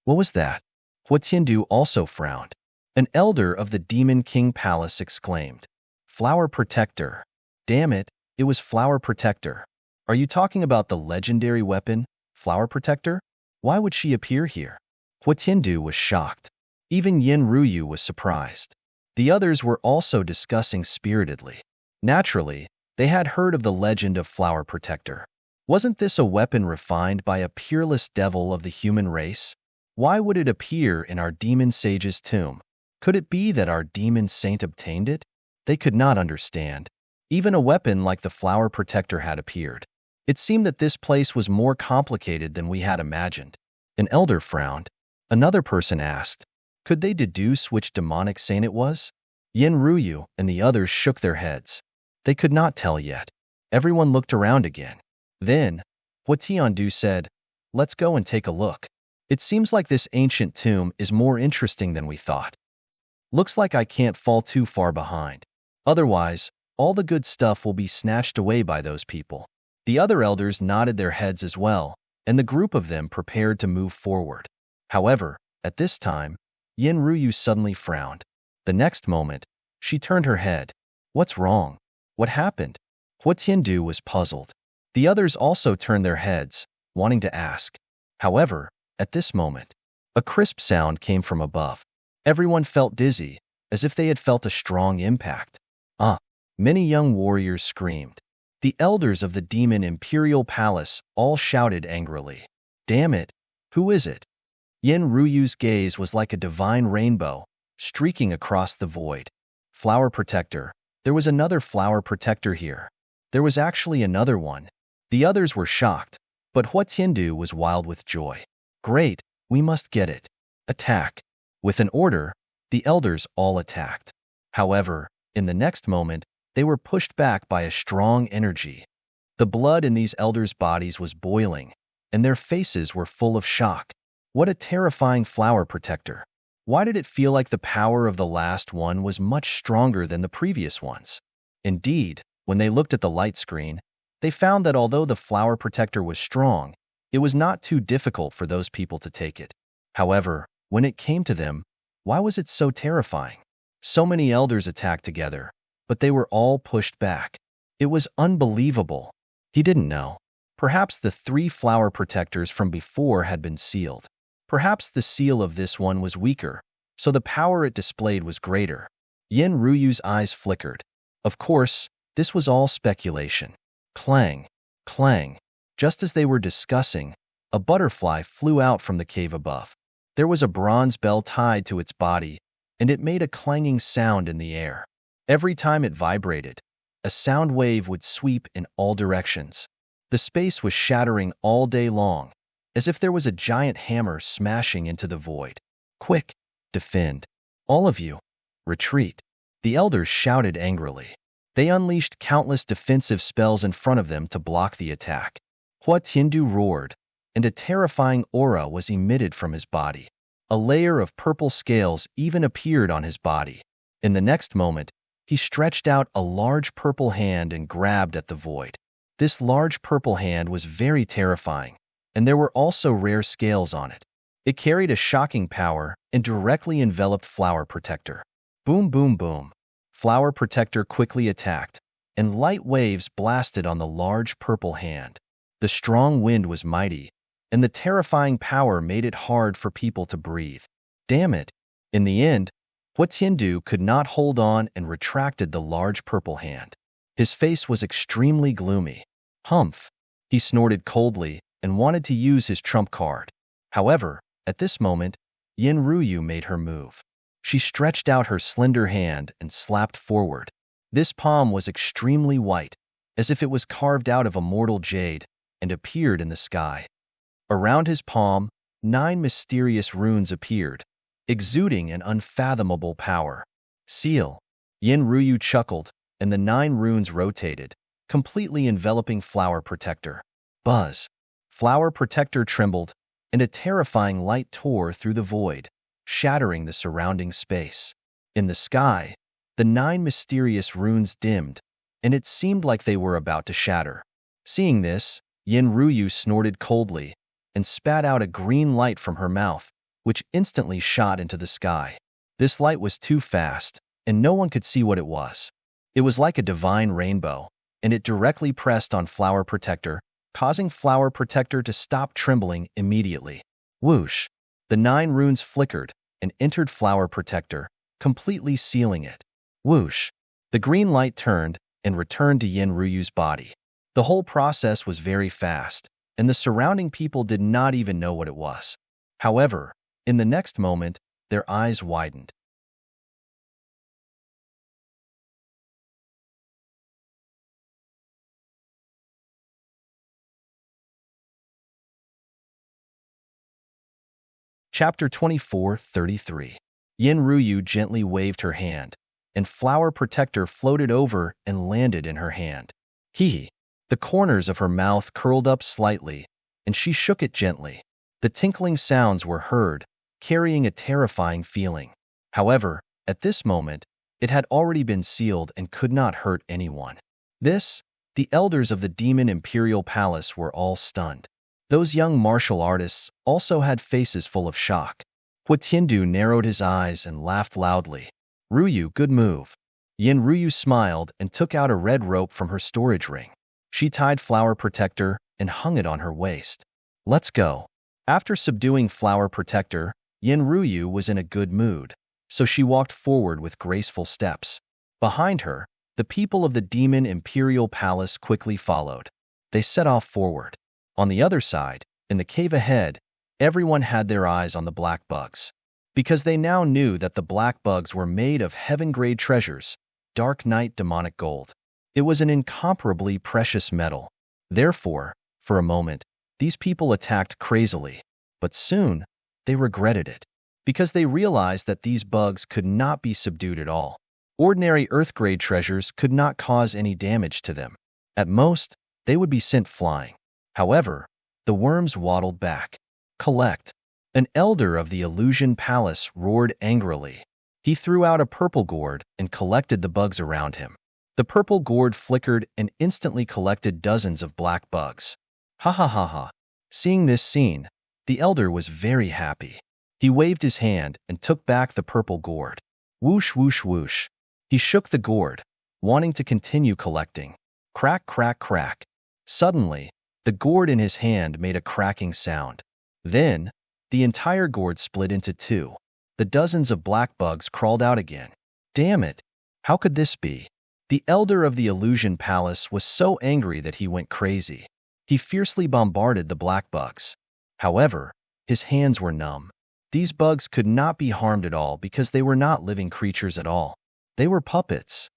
What was that? Huatiandu also frowned. An elder of the Demon King Palace exclaimed, Flower Protector. Damn it, it was Flower Protector. Are you talking about the legendary weapon, Flower Protector? Why would she appear here? Huatiandu was shocked. Even Yenryu was surprised. The others were also discussing spiritedly. Naturally, they had heard of the legend of Flower Protector. Wasn't this a weapon refined by a peerless devil of the human race? Why would it appear in our demon sage's tomb? Could it be that our demon saint obtained it? They could not understand. Even a weapon like the Flower Protector had appeared. It seemed that this place was more complicated than we had imagined. An elder frowned. Another person asked, could they deduce which demonic saint it was? Yenryu and the others shook their heads. They could not tell yet. Everyone looked around again. Then, Huatiandu said, let's go and take a look. It seems like this ancient tomb is more interesting than we thought. Looks like I can't fall too far behind. Otherwise, all the good stuff will be snatched away by those people. The other elders nodded their heads as well, and the group of them prepared to move forward. However, at this time, Yenryu suddenly frowned. The next moment, she turned her head. What's wrong? What happened? Huatiandu was puzzled. The others also turned their heads, wanting to ask. However, at this moment, a crisp sound came from above. Everyone felt dizzy, as if they had felt a strong impact. Ah! Many young warriors screamed. The elders of the demon imperial palace all shouted angrily. Damn it! Who is it? Yin Ruyu's gaze was like a divine rainbow, streaking across the void. Flower protector. There was another flower protector here. There was actually another one. The others were shocked, but Huatindu was wild with joy. Great, we must get it. Attack. With an order, the elders all attacked. However, in the next moment, they were pushed back by a strong energy. The blood in these elders' bodies was boiling, and their faces were full of shock. What a terrifying flower protector. Why did it feel like the power of the last one was much stronger than the previous ones? Indeed, when they looked at the light screen, they found that although the flower protector was strong, it was not too difficult for those people to take it. However, when it came to them, why was it so terrifying? So many elders attacked together, but they were all pushed back. It was unbelievable. He didn't know. Perhaps the 3 flower protectors from before had been sealed. Perhaps the seal of this one was weaker, so the power it displayed was greater. Yin Ruyu's eyes flickered. Of course, this was all speculation. Clang, clang. Just as they were discussing, a butterfly flew out from the cave above. There was a bronze bell tied to its body, and it made a clanging sound in the air. Every time it vibrated, a sound wave would sweep in all directions. The space was shattering all day long, as if there was a giant hammer smashing into the void. Quick, defend. All of you, retreat. The elders shouted angrily. They unleashed countless defensive spells in front of them to block the attack. Huatindu roared, and a terrifying aura was emitted from his body. A layer of purple scales even appeared on his body. In the next moment, he stretched out a large purple hand and grabbed at the void. This large purple hand was very terrifying, and there were also rare scales on it. It carried a shocking power and directly enveloped Flower Protector. Boom, boom, boom. Flower Protector quickly attacked, and light waves blasted on the large purple hand. The strong wind was mighty, and the terrifying power made it hard for people to breathe. Damn it! In the end, Huatindu could not hold on and retracted the large purple hand. His face was extremely gloomy. Humph! He snorted coldly and wanted to use his trump card. However, at this moment, Yin Ruyu made her move. She stretched out her slender hand and slapped forward. This palm was extremely white, as if it was carved out of immortal jade, and appeared in the sky. Around his palm, 9 mysterious runes appeared, exuding an unfathomable power. Seal. Yin Ruyu chuckled, and the 9 runes rotated, completely enveloping Flower Protector. Buzz. Flower Protector trembled, and a terrifying light tore through the void, shattering the surrounding space. In the sky, the 9 mysterious runes dimmed, and it seemed like they were about to shatter. Seeing this, Yin Ruyu snorted coldly and spat out a green light from her mouth, which instantly shot into the sky. This light was too fast, and no one could see what it was. It was like a divine rainbow, and it directly pressed on Flower Protector, causing Flower Protector to stop trembling immediately. Whoosh! The 9 runes flickered and entered Flower Protector, completely sealing it. Whoosh! The green light turned and returned to Yin Ruyu's body. The whole process was very fast, and the surrounding people did not even know what it was. However, in the next moment, their eyes widened. Chapter 24:33. Yin Ruyu gently waved her hand, and Flower Protector floated over and landed in her hand. Hee! The corners of her mouth curled up slightly, and she shook it gently. The tinkling sounds were heard, carrying a terrifying feeling. However, at this moment, it had already been sealed and could not hurt anyone. The elders of the Demon Imperial Palace were all stunned. Those young martial artists also had faces full of shock. Huatindu narrowed his eyes and laughed loudly. Ruyu, good move. Yin Ruyu smiled and took out a red rope from her storage ring. She tied Flower Protector and hung it on her waist. Let's go. After subduing Flower Protector, Yenryu was in a good mood, so she walked forward with graceful steps. Behind her, the people of the Demon Imperial Palace quickly followed. They set off forward. On the other side, in the cave ahead, everyone had their eyes on the black bugs. Because they now knew that the black bugs were made of heaven-grade treasures, dark night demonic gold. It was an incomparably precious metal. Therefore, for a moment, these people attacked crazily. But soon, they regretted it. Because they realized that these bugs could not be subdued at all. Ordinary Earth-grade treasures could not cause any damage to them. At most, they would be sent flying. However, the worms waddled back. Collect. An elder of the Illusion Palace roared angrily. He threw out a purple gourd and collected the bugs around him. The purple gourd flickered and instantly collected dozens of black bugs. Ha ha ha ha. Seeing this scene, the elder was very happy. He waved his hand and took back the purple gourd. Whoosh whoosh whoosh. He shook the gourd, wanting to continue collecting. Crack crack crack. Suddenly, the gourd in his hand made a cracking sound. Then, the entire gourd split into two. The dozens of black bugs crawled out again. Damn it! How could this be? The elder of the Illusion Palace was so angry that he went crazy. He fiercely bombarded the black bugs. However, his hands were numb. These bugs could not be harmed at all because they were not living creatures at all. They were puppets.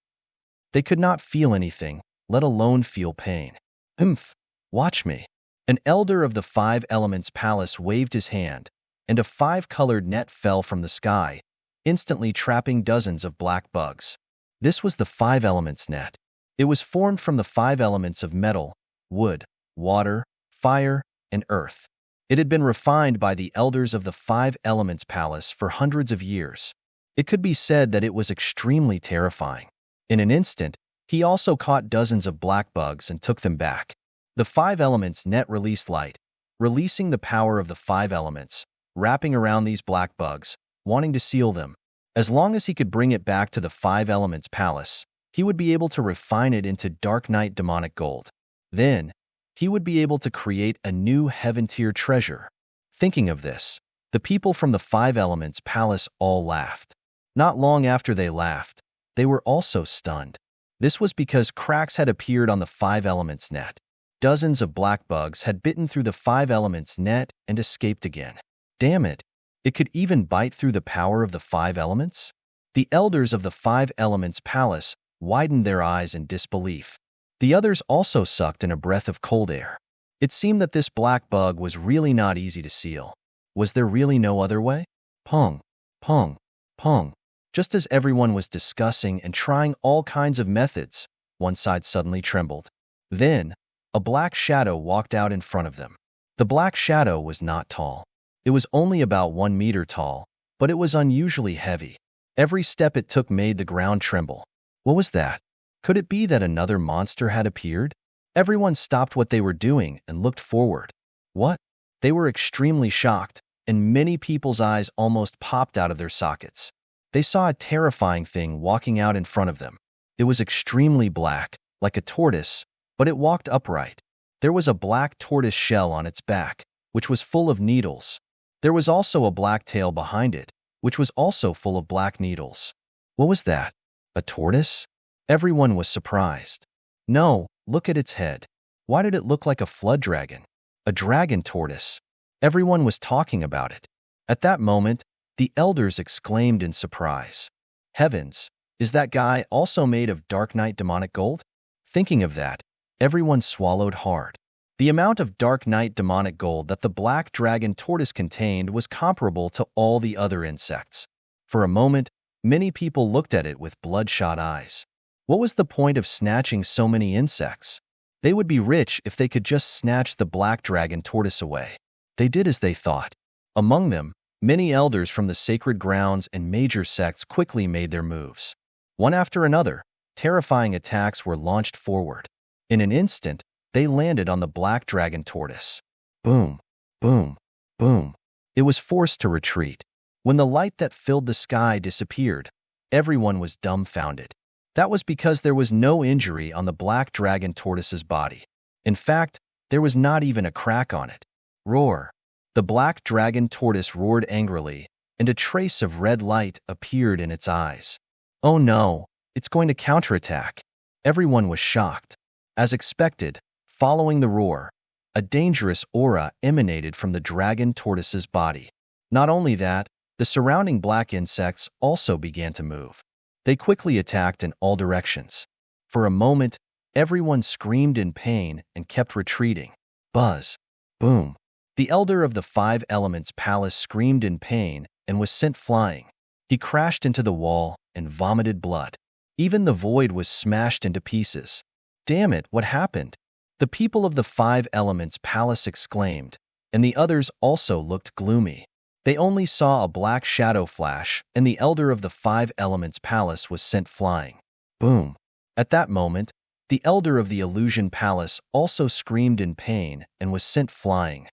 They could not feel anything, let alone feel pain. Humph! Watch me. An elder of the Five Elements Palace waved his hand, and a five-colored net fell from the sky, instantly trapping dozens of black bugs. This was the Five Elements net. It was formed from the five elements of metal, wood, water, fire, and earth. It had been refined by the elders of the Five Elements Palace for hundreds of years. It could be said that it was extremely terrifying. In an instant, he also caught dozens of black bugs and took them back. The Five Elements net released light, releasing the power of the five elements, wrapping around these black bugs, wanting to seal them. As long as he could bring it back to the Five Elements Palace, he would be able to refine it into dark night demonic gold. Then, he would be able to create a new heaven-tier treasure. Thinking of this, the people from the Five Elements Palace all laughed. Not long after they laughed, they were also stunned. This was because cracks had appeared on the Five Elements net. Dozens of black bugs had bitten through the Five Elements net and escaped again. Damn it! It could even bite through the power of the five elements? The elders of the Five Elements Palace widened their eyes in disbelief. The others also sucked in a breath of cold air. It seemed that this black bug was really not easy to seal. Was there really no other way? Pong, pong, pong. Just as everyone was discussing and trying all kinds of methods, one side suddenly trembled. Then, a black shadow walked out in front of them. The black shadow was not tall. It was only about 1 meter tall, but it was unusually heavy. Every step it took made the ground tremble. What was that? Could it be that another monster had appeared? Everyone stopped what they were doing and looked forward. What? They were extremely shocked, and many people's eyes almost popped out of their sockets. They saw a terrifying thing walking out in front of them. It was extremely black, like a tortoise, but it walked upright. There was a black tortoise shell on its back, which was full of needles. There was also a black tail behind it, which was also full of black needles. What was that? A tortoise? Everyone was surprised. No, look at its head. Why did it look like a flood dragon? A dragon tortoise. Everyone was talking about it. At that moment, the elders exclaimed in surprise. Heavens, is that guy also made of dark night demonic gold? Thinking of that, everyone swallowed hard. The amount of dark night demonic gold that the black dragon tortoise contained was comparable to all the other insects. For a moment, many people looked at it with bloodshot eyes. What was the point of snatching so many insects? They would be rich if they could just snatch the black dragon tortoise away. They did as they thought. Among them, many elders from the sacred grounds and major sects quickly made their moves. One after another, terrifying attacks were launched forward. In an instant, they landed on the black dragon tortoise. Boom, boom, boom. It was forced to retreat. When the light that filled the sky disappeared, everyone was dumbfounded. That was because there was no injury on the black dragon tortoise's body. In fact, there was not even a crack on it. Roar. The black dragon tortoise roared angrily, and a trace of red light appeared in its eyes. Oh no, it's going to counterattack. Everyone was shocked. As expected, following the roar, a dangerous aura emanated from the dragon tortoise's body. Not only that, the surrounding black insects also began to move. They quickly attacked in all directions. For a moment, everyone screamed in pain and kept retreating. Buzz. Boom. The elder of the five elements palace screamed in pain and was sent flying. He crashed into the wall and vomited blood. Even the void was smashed into pieces. Damn it, what happened? The people of the five elements palace exclaimed, and the others also looked gloomy. They only saw a black shadow flash, and the elder of the five elements palace was sent flying. Boom. At that moment, the elder of the illusion palace also screamed in pain and was sent flying.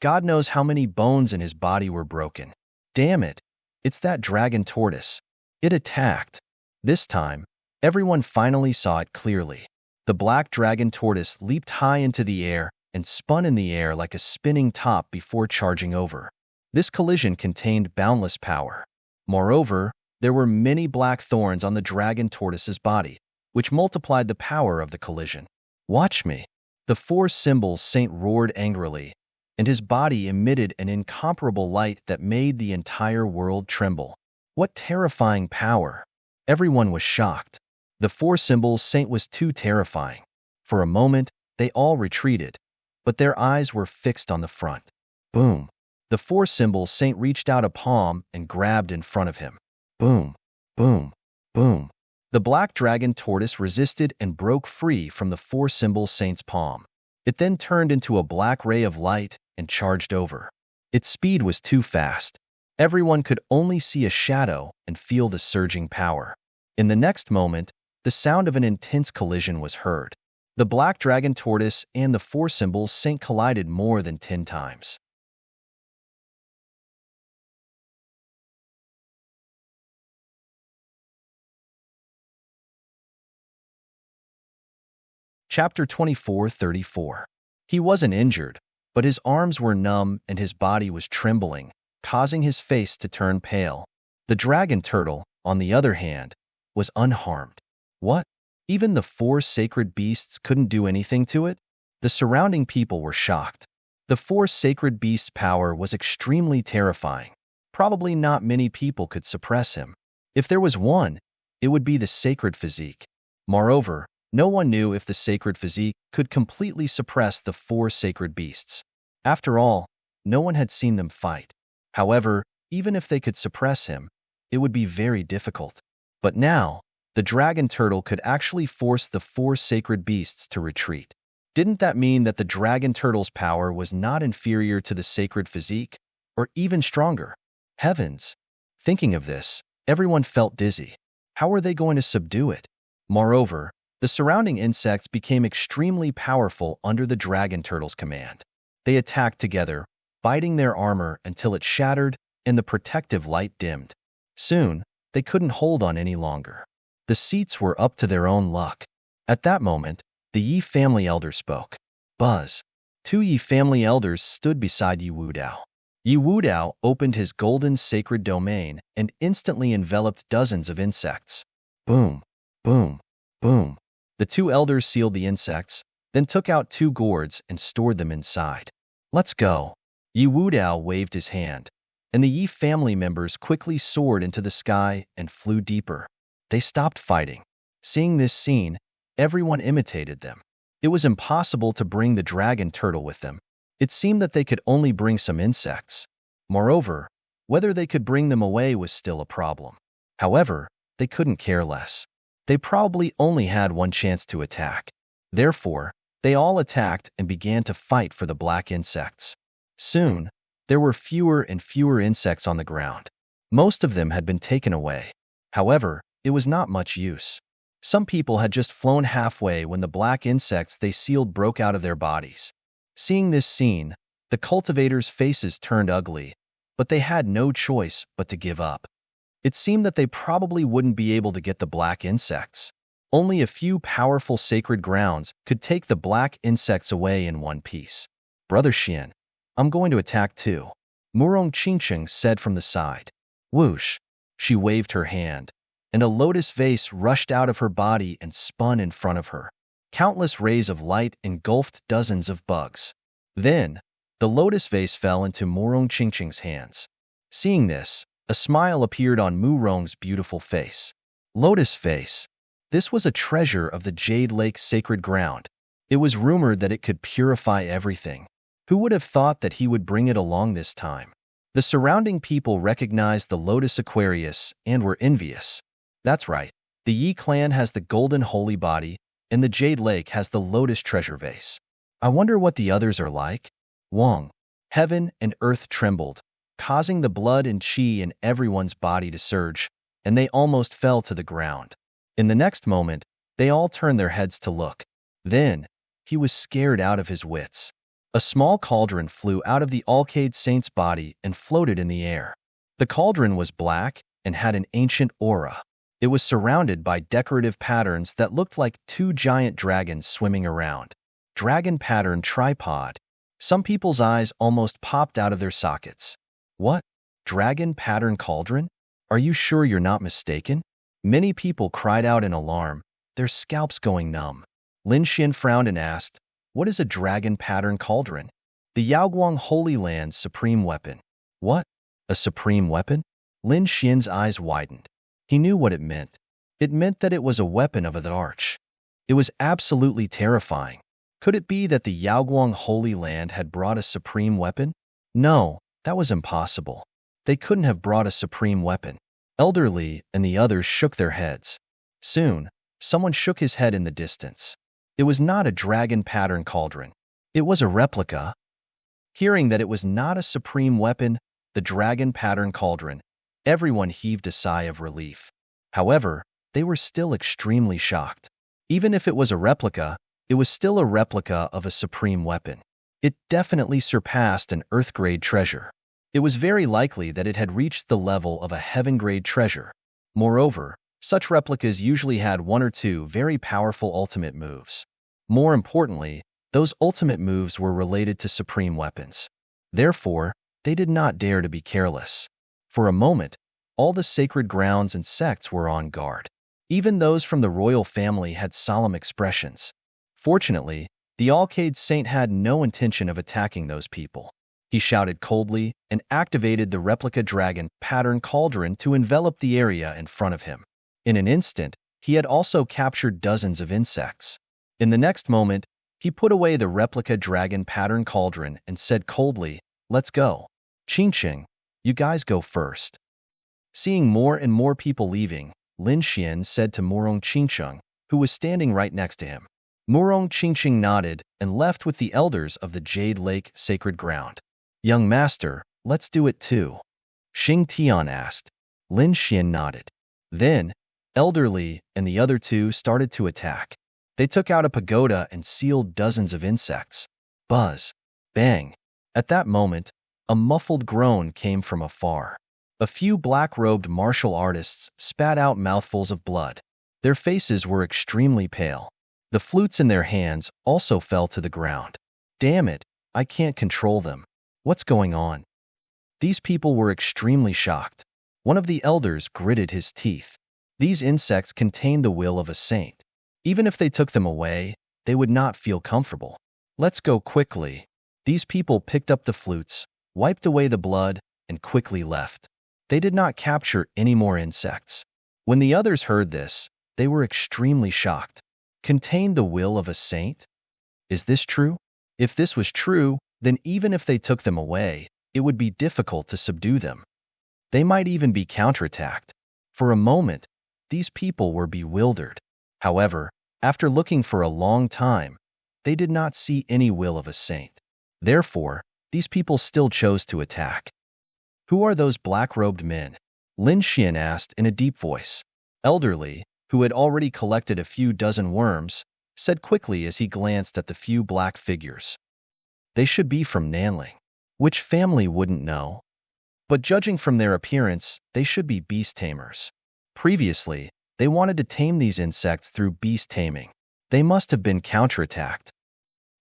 God knows how many bones in his body were broken. Damn it, it's that dragon tortoise. It attacked. This time, everyone finally saw it clearly. The black dragon tortoise leaped high into the air and spun in the air like a spinning top before charging over. This collision contained boundless power. Moreover, there were many black thorns on the dragon tortoise's body, which multiplied the power of the collision. Watch me. The four symbols saint roared angrily, and his body emitted an incomparable light that made the entire world tremble. What terrifying power! Everyone was shocked. The four symbols saint was too terrifying. For a moment, they all retreated, but their eyes were fixed on the front. Boom. The four symbols saint reached out a palm and grabbed in front of him. Boom. Boom. Boom. The black dragon tortoise resisted and broke free from the four symbol saint's palm. It then turned into a black ray of light and charged over. Its speed was too fast. Everyone could only see a shadow and feel the surging power. In the next moment, the sound of an intense collision was heard. The black dragon tortoise and the four symbols saint collided more than 10 times. Chapter 24:34. He wasn't injured, but his arms were numb and his body was trembling, causing his face to turn pale. The dragon turtle, on the other hand, was unharmed. What? Even the four sacred beasts couldn't do anything to it? The surrounding people were shocked. The four sacred beasts' power was extremely terrifying. Probably not many people could suppress him. If there was one, it would be the sacred physique. Moreover, no one knew if the sacred physique could completely suppress the four sacred beasts. After all, no one had seen them fight. However, even if they could suppress him, it would be very difficult. But now, the dragon turtle could actually force the four sacred beasts to retreat. Didn't that mean that the dragon turtle's power was not inferior to the sacred physique, or even stronger? Heavens! Thinking of this, everyone felt dizzy. How were they going to subdue it? Moreover, the surrounding insects became extremely powerful under the dragon turtle's command. They attacked together, biting their armor until it shattered and the protective light dimmed. Soon, they couldn't hold on any longer. The seats were up to their own luck. At that moment, the Yi family elder spoke. Buzz. Two Yi family elders stood beside Yi Wudao. Yi Wudao opened his golden sacred domain and instantly enveloped dozens of insects. Boom, boom, boom. The two elders sealed the insects, then took out two gourds and stored them inside. Let's go. Yi Wudao waved his hand, and the Yi family members quickly soared into the sky and flew deeper. They stopped fighting. Seeing this scene, everyone imitated them. It was impossible to bring the dragon turtle with them. It seemed that they could only bring some insects. Moreover, whether they could bring them away was still a problem. However, they couldn't care less. They probably only had one chance to attack. Therefore, they all attacked and began to fight for the black insects. Soon, there were fewer and fewer insects on the ground. Most of them had been taken away. However, it was not much use. Some people had just flown halfway when the black insects they sealed broke out of their bodies. Seeing this scene, the cultivators' faces turned ugly, but they had no choice but to give up. It seemed that they probably wouldn't be able to get the black insects. Only a few powerful sacred grounds could take the black insects away in one piece. Brother Xian, I'm going to attack too, Murong Qingqing said from the side. Whoosh! She waved her hand, and a lotus vase rushed out of her body and spun in front of her. Countless rays of light engulfed dozens of bugs. Then, the lotus vase fell into Murong Qingqing's hands. Seeing this, a smile appeared on Murong's beautiful face. Lotus vase. This was a treasure of the Jade Lake sacred ground. It was rumored that it could purify everything. Who would have thought that he would bring it along this time? The surrounding people recognized the Lotus Aquarius and were envious. That's right, the Yi clan has the golden holy body, and the Jade Lake has the Lotus treasure vase. I wonder what the others are like? Wong. Heaven and earth trembled, causing the blood and chi in everyone's body to surge, and they almost fell to the ground. In the next moment, they all turned their heads to look. Then, he was scared out of his wits. A small cauldron flew out of the Alcade Saint's body and floated in the air. The cauldron was black and had an ancient aura. It was surrounded by decorative patterns that looked like two giant dragons swimming around. Dragon pattern tripod. Some people's eyes almost popped out of their sockets. What? Dragon pattern cauldron? Are you sure you're not mistaken? Many people cried out in alarm, their scalps going numb. Lin Xian frowned and asked, what is a dragon pattern cauldron? The Yaoguang Holy Land's supreme weapon. What? A supreme weapon? Lin Xian's eyes widened. He knew what it meant. It meant that it was a weapon of the arch. It was absolutely terrifying. Could it be that the Yaoguang Holy Land had brought a supreme weapon? No, that was impossible. They couldn't have brought a supreme weapon. Elderly and the others shook their heads. Soon, someone shook his head in the distance. It was not a dragon pattern cauldron. It was a replica. Hearing that it was not a supreme weapon, the dragon pattern cauldron, everyone heaved a sigh of relief. However, they were still extremely shocked. Even if it was a replica, it was still a replica of a supreme weapon. It definitely surpassed an Earth-grade treasure. It was very likely that it had reached the level of a heaven-grade treasure. Moreover, such replicas usually had one or two very powerful ultimate moves. More importantly, those ultimate moves were related to supreme weapons. Therefore, they did not dare to be careless. For a moment, all the sacred grounds and sects were on guard. Even those from the royal family had solemn expressions. Fortunately, the Alcade Saint had no intention of attacking those people. He shouted coldly and activated the replica dragon pattern cauldron to envelop the area in front of him. In an instant, he had also captured dozens of insects. In the next moment, he put away the replica dragon pattern cauldron and said coldly, let's go. Qingqing, you guys go first. Seeing more and more people leaving, Lin Xian said to Murong Qingqing, who was standing right next to him. Murong Qingqing nodded and left with the elders of the Jade Lake sacred ground. Young master, let's do it too. Xing Tian asked. Lin Xian nodded. Then, Elderly and the other two started to attack. They took out a pagoda and sealed dozens of insects. Buzz. Bang. At that moment, a muffled groan came from afar. A few black-robed martial artists spat out mouthfuls of blood. Their faces were extremely pale. The flutes in their hands also fell to the ground. Damn it, I can't control them. What's going on? These people were extremely shocked. One of the elders gritted his teeth. These insects contained the will of a saint. Even if they took them away, they would not feel comfortable. Let's go quickly. These people picked up the flutes, wiped away the blood, and quickly left. They did not capture any more insects. When the others heard this, they were extremely shocked. Contained the will of a saint? Is this true? If this was true, then even if they took them away, it would be difficult to subdue them. They might even be counterattacked. For a moment, these people were bewildered. However, after looking for a long time, they did not see any will of a saint. Therefore, these people still chose to attack. Who are those black-robed men? Lin Xian asked in a deep voice. Elderly, who had already collected a few dozen worms, said quickly as he glanced at the few black figures. They should be from Nanling. Which family wouldn't know? But judging from their appearance, they should be beast tamers. Previously, they wanted to tame these insects through beast taming. They must have been counterattacked.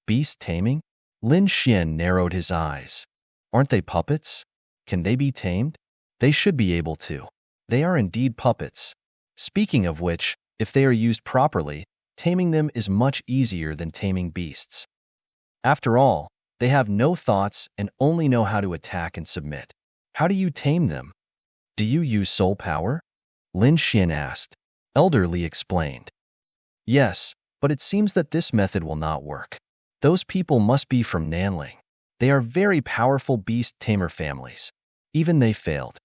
Beast taming? Lin Xian narrowed his eyes. Aren't they puppets? Can they be tamed? They should be able to. They are indeed puppets. Speaking of which, if they are used properly, taming them is much easier than taming beasts. After all, they have no thoughts and only know how to attack and submit. How do you tame them? Do you use soul power? Lin Xian asked. Elderly explained. Yes, but it seems that this method will not work. Those people must be from Nanling. They are very powerful beast tamer families. Even they failed.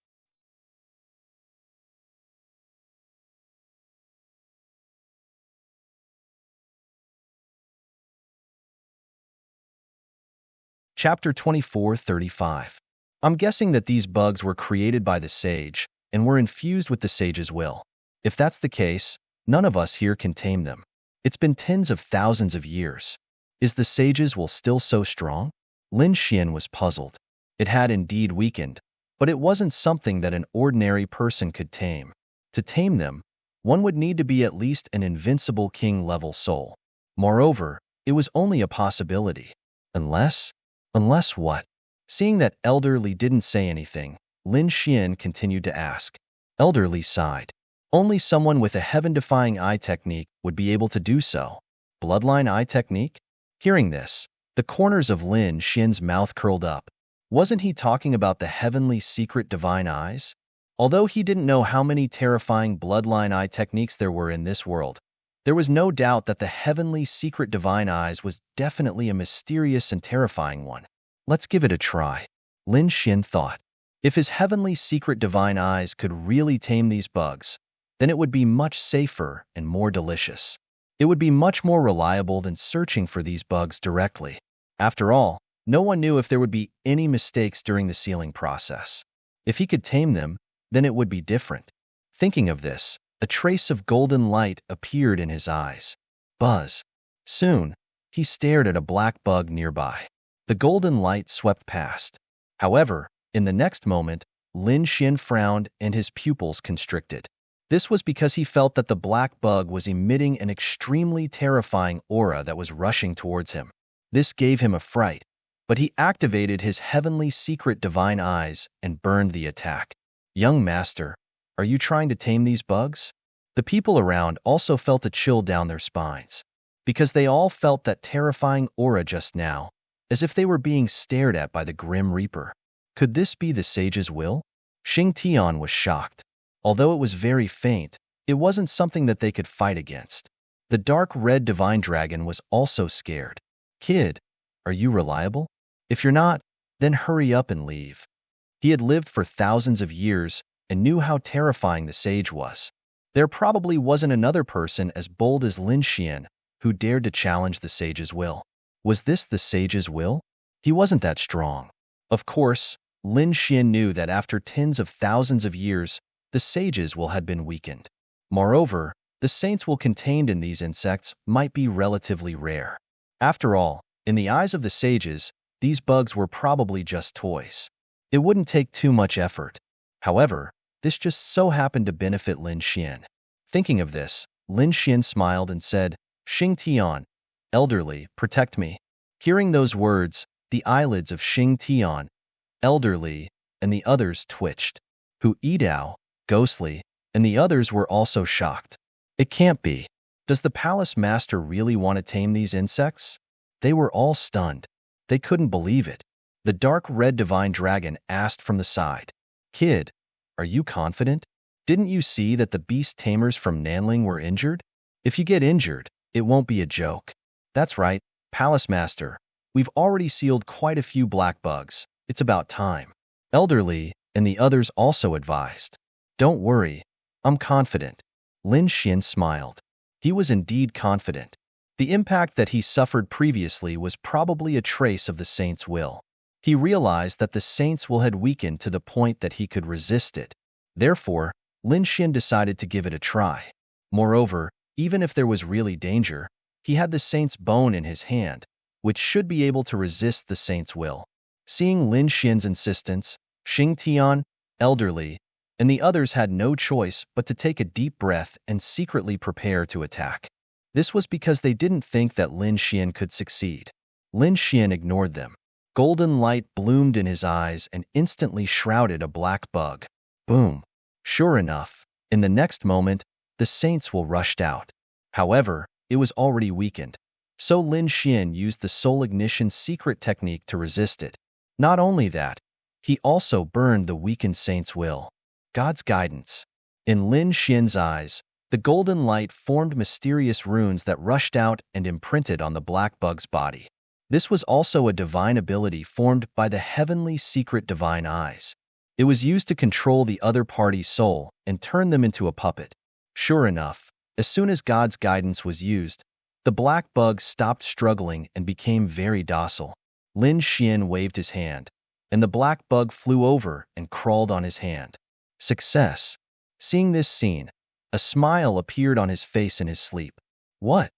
Chapter 24:35. I'm guessing that these bugs were created by the sage and were infused with the sage's will. If that's the case, none of us here can tame them. It's been tens of thousands of years. Is the sage's will still so strong? Lin Xian was puzzled. It had indeed weakened, but it wasn't something that an ordinary person could tame. To tame them, one would need to be at least an invincible king-level soul. Moreover, it was only a possibility. Unless what? Seeing that Elderly didn't say anything, Lin Xian continued to ask. Elderly sighed. Only someone with a heaven-defying eye technique would be able to do so. Bloodline eye technique? Hearing this, the corners of Lin Xian's mouth curled up. Wasn't he talking about the heavenly secret divine eyes? Although he didn't know how many terrifying bloodline eye techniques there were in this world, there was no doubt that the heavenly secret divine eyes was definitely a mysterious and terrifying one. Let's give it a try, Lin Xian thought. If his heavenly secret divine eyes could really tame these bugs, then it would be much safer and more delicious. It would be much more reliable than searching for these bugs directly. After all, no one knew if there would be any mistakes during the sealing process. If he could tame them, then it would be different. Thinking of this, a trace of golden light appeared in his eyes. Buzz. Soon, he stared at a black bug nearby. The golden light swept past. However, in the next moment, Lin Xian frowned and his pupils constricted. This was because he felt that the black bug was emitting an extremely terrifying aura that was rushing towards him. This gave him a fright, but he activated his heavenly secret divine eyes and burned the attack. Young master, are you trying to tame these bugs? The people around also felt a chill down their spines, because they all felt that terrifying aura just now, as if they were being stared at by the Grim Reaper. Could this be the sage's will? Xing Tian was shocked. Although it was very faint, it wasn't something that they could fight against. The dark red divine dragon was also scared. Kid, are you reliable? If you're not, then hurry up and leave. He had lived for thousands of years and knew how terrifying the sage was. There probably wasn't another person as bold as Lin Xian who dared to challenge the sage's will. Was this the sage's will? He wasn't that strong. Of course, Lin Xian knew that after tens of thousands of years, the sage's will had been weakened. Moreover, the saint's will contained in these insects might be relatively rare. After all, in the eyes of the sages, these bugs were probably just toys. It wouldn't take too much effort. However, this just so happened to benefit Lin Xian. Thinking of this, Lin Xian smiled and said, Xing Tian, elderly, protect me. Hearing those words, the eyelids of Xing Tian, elderly, and the others twitched. Hu Yidao, ghostly, and the others were also shocked. It can't be. Does the palace master really want to tame these insects? They were all stunned. They couldn't believe it. The dark red divine dragon asked from the side. Kid, are you confident? Didn't you see that the beast tamers from Nanling were injured? If you get injured, it won't be a joke. That's right, Palace Master. We've already sealed quite a few black bugs. It's about time. Elderly and the others also advised. Don't worry, I'm confident. Lin Xian smiled. He was indeed confident. The impact that he suffered previously was probably a trace of the saint's will. He realized that the saint's will had weakened to the point that he could resist it. Therefore, Lin Xian decided to give it a try. Moreover, even if there was really danger, he had the saint's bone in his hand, which should be able to resist the saint's will. Seeing Lin Xian's insistence, Xing Tian, elderly, and the others had no choice but to take a deep breath and secretly prepare to attack. This was because they didn't think that Lin Xian could succeed. Lin Xian ignored them. Golden light bloomed in his eyes and instantly shrouded a black bug. Boom. Sure enough, in the next moment, the saints will rushed out. However, it was already weakened. So Lin Xian used the soul ignition secret technique to resist it. Not only that, he also burned the weakened saint's will. God's guidance. In Lin Xian's eyes, the golden light formed mysterious runes that rushed out and imprinted on the black bug's body. This was also a divine ability formed by the heavenly secret divine eyes. It was used to control the other party's soul and turn them into a puppet. Sure enough, as soon as God's guidance was used, the black bug stopped struggling and became very docile. Lin Xian waved his hand, and the black bug flew over and crawled on his hand. Success. Seeing this scene, a smile appeared on his face in his sleep. What?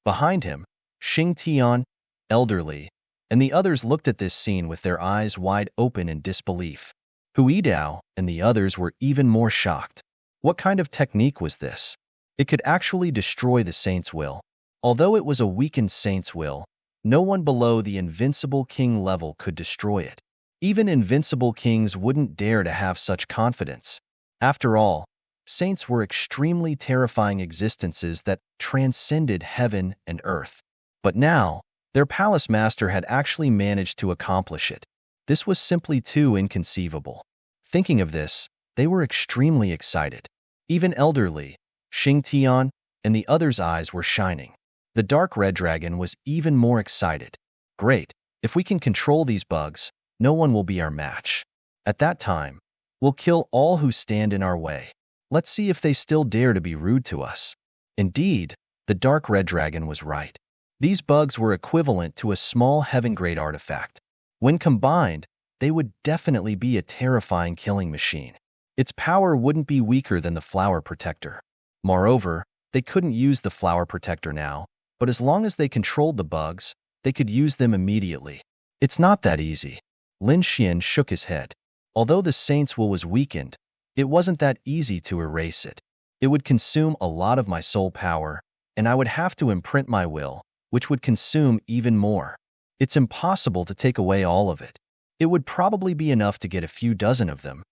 Behind him, Xing Tian, elderly, and the others looked at this scene with their eyes wide open in disbelief. Hui Dao and the others were even more shocked. What kind of technique was this? It could actually destroy the saint's will. Although it was a weakened saint's will, no one below the invincible king level could destroy it. Even invincible kings wouldn't dare to have such confidence. After all, saints were extremely terrifying existences that transcended heaven and earth. But now, their palace master had actually managed to accomplish it. This was simply too inconceivable. Thinking of this, they were extremely excited. Even elderly, Xing Tian, and the others' eyes were shining. The dark red dragon was even more excited. Great, if we can control these bugs, no one will be our match. At that time, we'll kill all who stand in our way. Let's see if they still dare to be rude to us. Indeed, the dark red dragon was right. These bugs were equivalent to a small heaven-grade artifact. When combined, they would definitely be a terrifying killing machine. Its power wouldn't be weaker than the flower protector. Moreover, they couldn't use the flower protector now, but as long as they controlled the bugs, they could use them immediately. It's not that easy. Lin Xian shook his head. Although the saint's will was weakened, it wasn't that easy to erase it. It would consume a lot of my soul power, and I would have to imprint my will, which would consume even more. It's impossible to take away all of it. It would probably be enough to get a few dozen of them.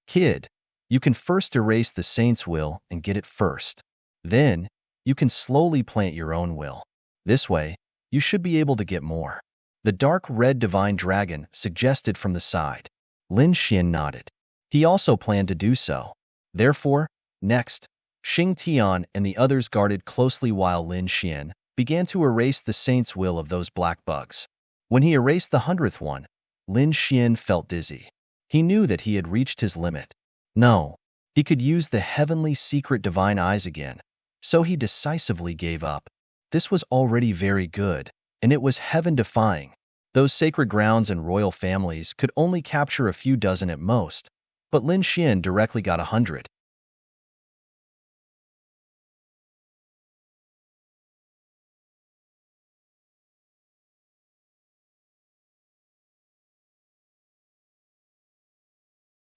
Kid, you can first erase the saint's will and get it first. Then, you can slowly plant your own will. This way, you should be able to get more. The dark red divine dragon suggested from the side. Lin Xian nodded. He also planned to do so. Therefore, next, Xing Tian and the others guarded closely while Lin Xian began to erase the saint's will of those black bugs. When he erased the 100th one, Lin Xian felt dizzy. He knew that he had reached his limit. No, he could use the heavenly secret divine eyes again, so he decisively gave up. This was already very good, and it was heaven-defying. Those sacred grounds and royal families could only capture a few dozen at most, but Lin Xian directly got 100.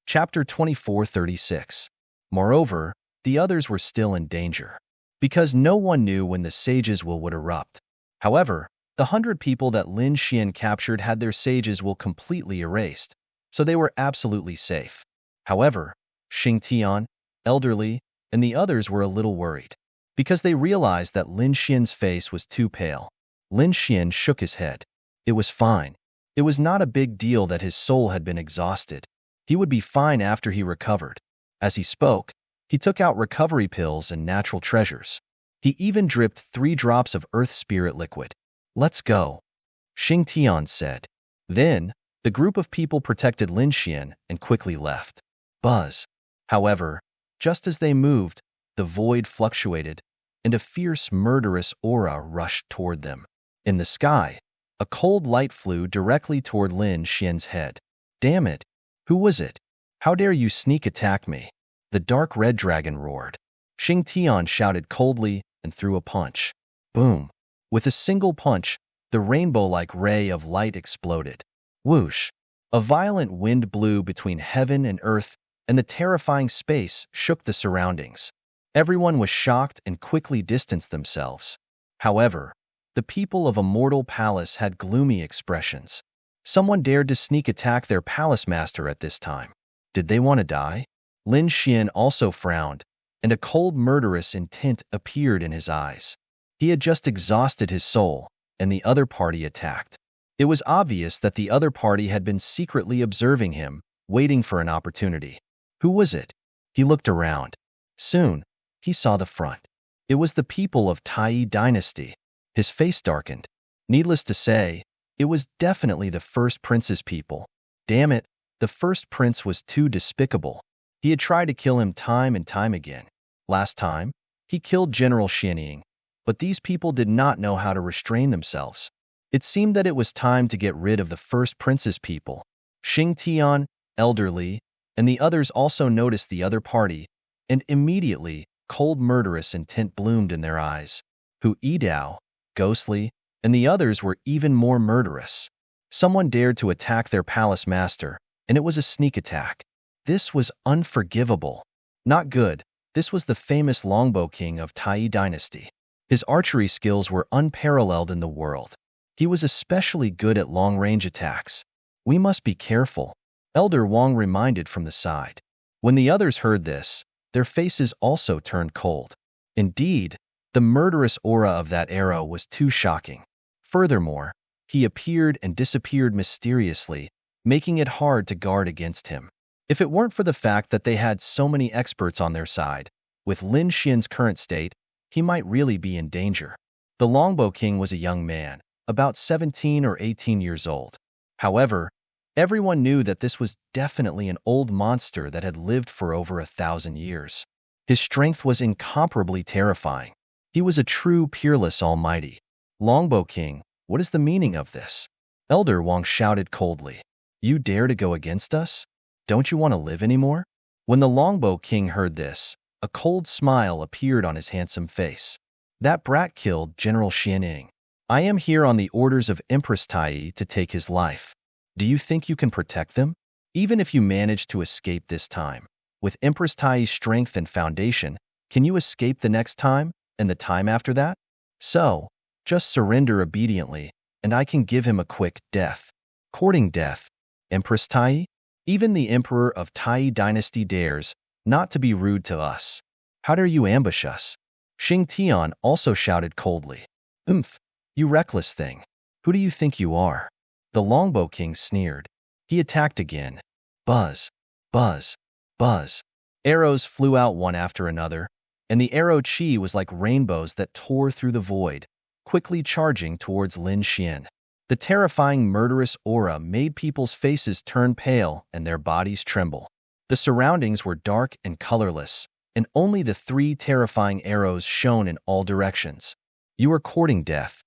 Chapter 2436. Moreover, the others were still in danger, because no one knew when the sage's will would erupt. However, the 100 people that Lin Xian captured had their sage's will completely erased, so they were absolutely safe. However, Xing Tian, elderly, and the others were a little worried, because they realized that Lin Xian's face was too pale. Lin Xian shook his head. It was fine. It was not a big deal that his soul had been exhausted. He would be fine after he recovered. As he spoke, he took out recovery pills and natural treasures. He even dripped 3 drops of earth spirit liquid. Let's go, Xing Tian said. Then, the group of people protected Lin Xian and quickly left. Buzz. However, just as they moved, the void fluctuated, and a fierce murderous aura rushed toward them. In the sky, a cold light flew directly toward Lin Xian's head. Damn it! Who was it? How dare you sneak attack me? The dark red dragon roared. Xing Tian shouted coldly and threw a punch. Boom! With a single punch, the rainbow-like ray of light exploded. Whoosh! A violent wind blew between heaven and earth, and the terrifying space shook the surroundings. Everyone was shocked and quickly distanced themselves. However, the people of a mortal palace had gloomy expressions. Someone dared to sneak attack their palace master at this time. Did they want to die? Lin Xian also frowned, and a cold murderous intent appeared in his eyes. He had just exhausted his soul, and the other party attacked. It was obvious that the other party had been secretly observing him, waiting for an opportunity. Who was it? He looked around. Soon, he saw the front. It was the people of Tai dynasty. His face darkened. Needless to say, it was definitely the first prince's people. Damn it, the first prince was too despicable. He had tried to kill him time and time again. Last time, he killed General Xianying, but these people did not know how to restrain themselves. It seemed that it was time to get rid of the first prince's people. Xing Tian, elderly, and the others also noticed the other party, and immediately, cold murderous intent bloomed in their eyes. Hu Yidao, ghostly, and the others were even more murderous. Someone dared to attack their palace master, and it was a sneak attack. This was unforgivable. Not good. This was the famous longbow king of Tai dynasty. His archery skills were unparalleled in the world. He was especially good at long-range attacks. We must be careful, Elder Wang reminded from the side. When the others heard this, their faces also turned cold. Indeed, the murderous aura of that arrow was too shocking. Furthermore, he appeared and disappeared mysteriously, making it hard to guard against him. If it weren't for the fact that they had so many experts on their side, with Lin Xian's current state, he might really be in danger. The Longbow King was a young man, about 17 or 18 years old. However, everyone knew that this was definitely an old monster that had lived for over 1,000 years. His strength was incomparably terrifying. He was a true peerless almighty. Longbow King, what is the meaning of this? Elder Wang shouted coldly. You dare to go against us? Don't you want to live anymore? When the Longbow King heard this, a cold smile appeared on his handsome face. That brat killed General Xianying. I am here on the orders of Empress Tai to take his life. Do you think you can protect them? Even if you manage to escape this time, with Empress Tai's strength and foundation, can you escape the next time, and the time after that? So, just surrender obediently, and I can give him a quick death. Courting death. Empress Tai? Even the Emperor of Tai dynasty dares not to be rude to us. How dare you ambush us? Xing Tian also shouted coldly. You reckless thing. Who do you think you are? The Longbow King sneered. He attacked again. Buzz, buzz, buzz. Arrows flew out one after another, and the arrow chi was like rainbows that tore through the void, quickly charging towards Lin Xian. The terrifying murderous aura made people's faces turn pale and their bodies tremble. The surroundings were dark and colorless, and only the 3 terrifying arrows shone in all directions. You are courting death.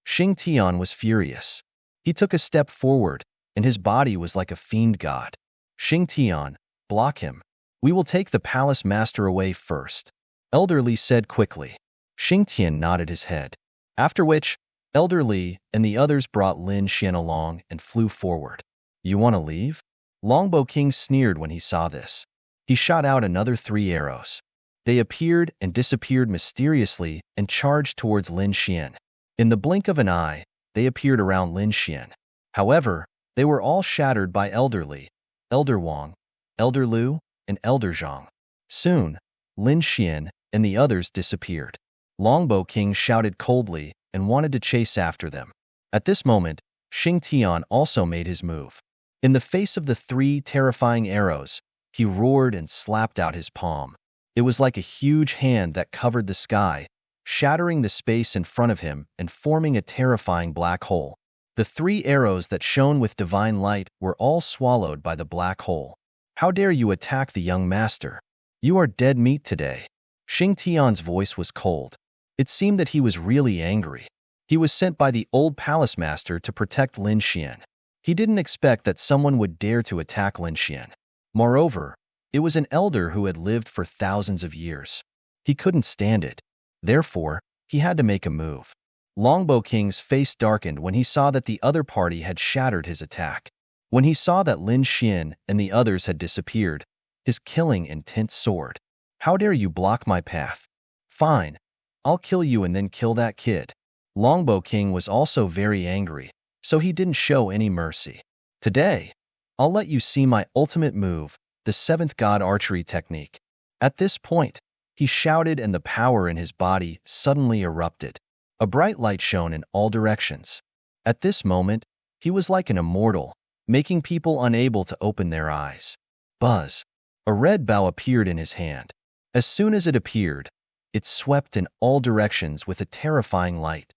Xing Tian was furious. He took a step forward, and his body was like a fiend god. Xing Tian, block him. We will take the palace master away first. Elder Li said quickly. Xing Tian nodded his head. After which, Elder Li and the others brought Lin Xian along and flew forward. You want to leave? Longbow King sneered when he saw this. He shot out another 3 arrows. They appeared and disappeared mysteriously and charged towards Lin Xian. In the blink of an eye, they appeared around Lin Xian. However, they were all shattered by Elder Li, Elder Wang, Elder Lu, and Elder Zhang. Soon, Lin Xian and the others disappeared. Longbow King shouted coldly and wanted to chase after them. At this moment, Xing Tian also made his move. In the face of the 3 terrifying arrows, he roared and slapped out his palm. It was like a huge hand that covered the sky, shattering the space in front of him and forming a terrifying black hole. The 3 arrows that shone with divine light were all swallowed by the black hole. How dare you attack the young master? You are dead meat today. Xing Tian's voice was cold. It seemed that he was really angry. He was sent by the old palace master to protect Lin Xian. He didn't expect that someone would dare to attack Lin Xian. Moreover, it was an elder who had lived for thousands of years. He couldn't stand it. Therefore, he had to make a move. Longbow King's face darkened when he saw that the other party had shattered his attack. When he saw that Lin Xian and the others had disappeared, his killing intent soared. How dare you block my path? Fine. I'll kill you and then kill that kid. Longbow King was also very angry, so he didn't show any mercy. Today, I'll let you see my ultimate move, the seventh god archery technique. At this point, he shouted and the power in his body suddenly erupted. A bright light shone in all directions. At this moment, he was like an immortal, making people unable to open their eyes. Buzz! A red bow appeared in his hand. As soon as it appeared, it swept in all directions with a terrifying light.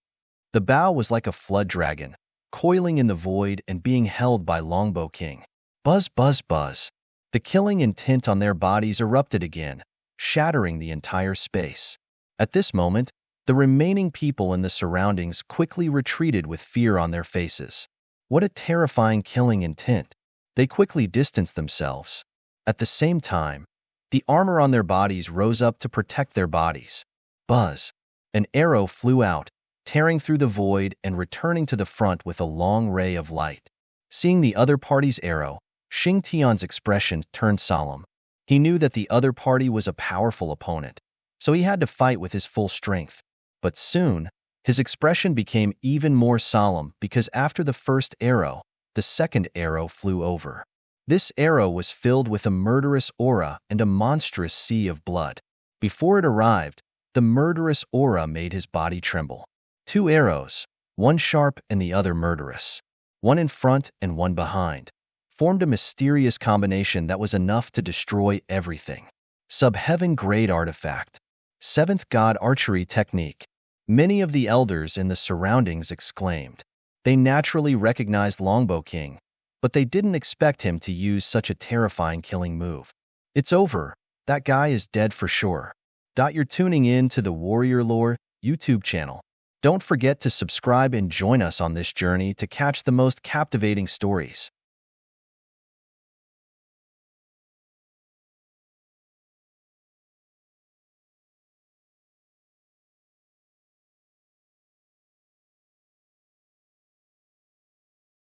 The bow was like a flood dragon, coiling in the void and being held by Longbow King. Buzz, buzz, buzz. The killing intent on their bodies erupted again, shattering the entire space. At this moment, the remaining people in the surroundings quickly retreated with fear on their faces. What a terrifying killing intent. They quickly distanced themselves. At the same time, the armor on their bodies rose up to protect their bodies. Buzz! An arrow flew out, tearing through the void and returning to the front with a long ray of light. Seeing the other party's arrow, Xing Tian's expression turned solemn. He knew that the other party was a powerful opponent, so he had to fight with his full strength. But soon, his expression became even more solemn because after the first arrow, the second arrow flew over. This arrow was filled with a murderous aura and a monstrous sea of blood. Before it arrived, the murderous aura made his body tremble. Two arrows, one sharp and the other murderous, one in front and one behind, formed a mysterious combination that was enough to destroy everything. Sub-heaven grade artifact. Seventh god archery technique. Many of the elders in the surroundings exclaimed. They naturally recognized Longbow King, but they didn't expect him to use such a terrifying killing move. It's over. That guy is dead for sure. You're tuning in to the Warrior Lore YouTube channel. Don't forget to subscribe and join us on this journey to catch the most captivating stories.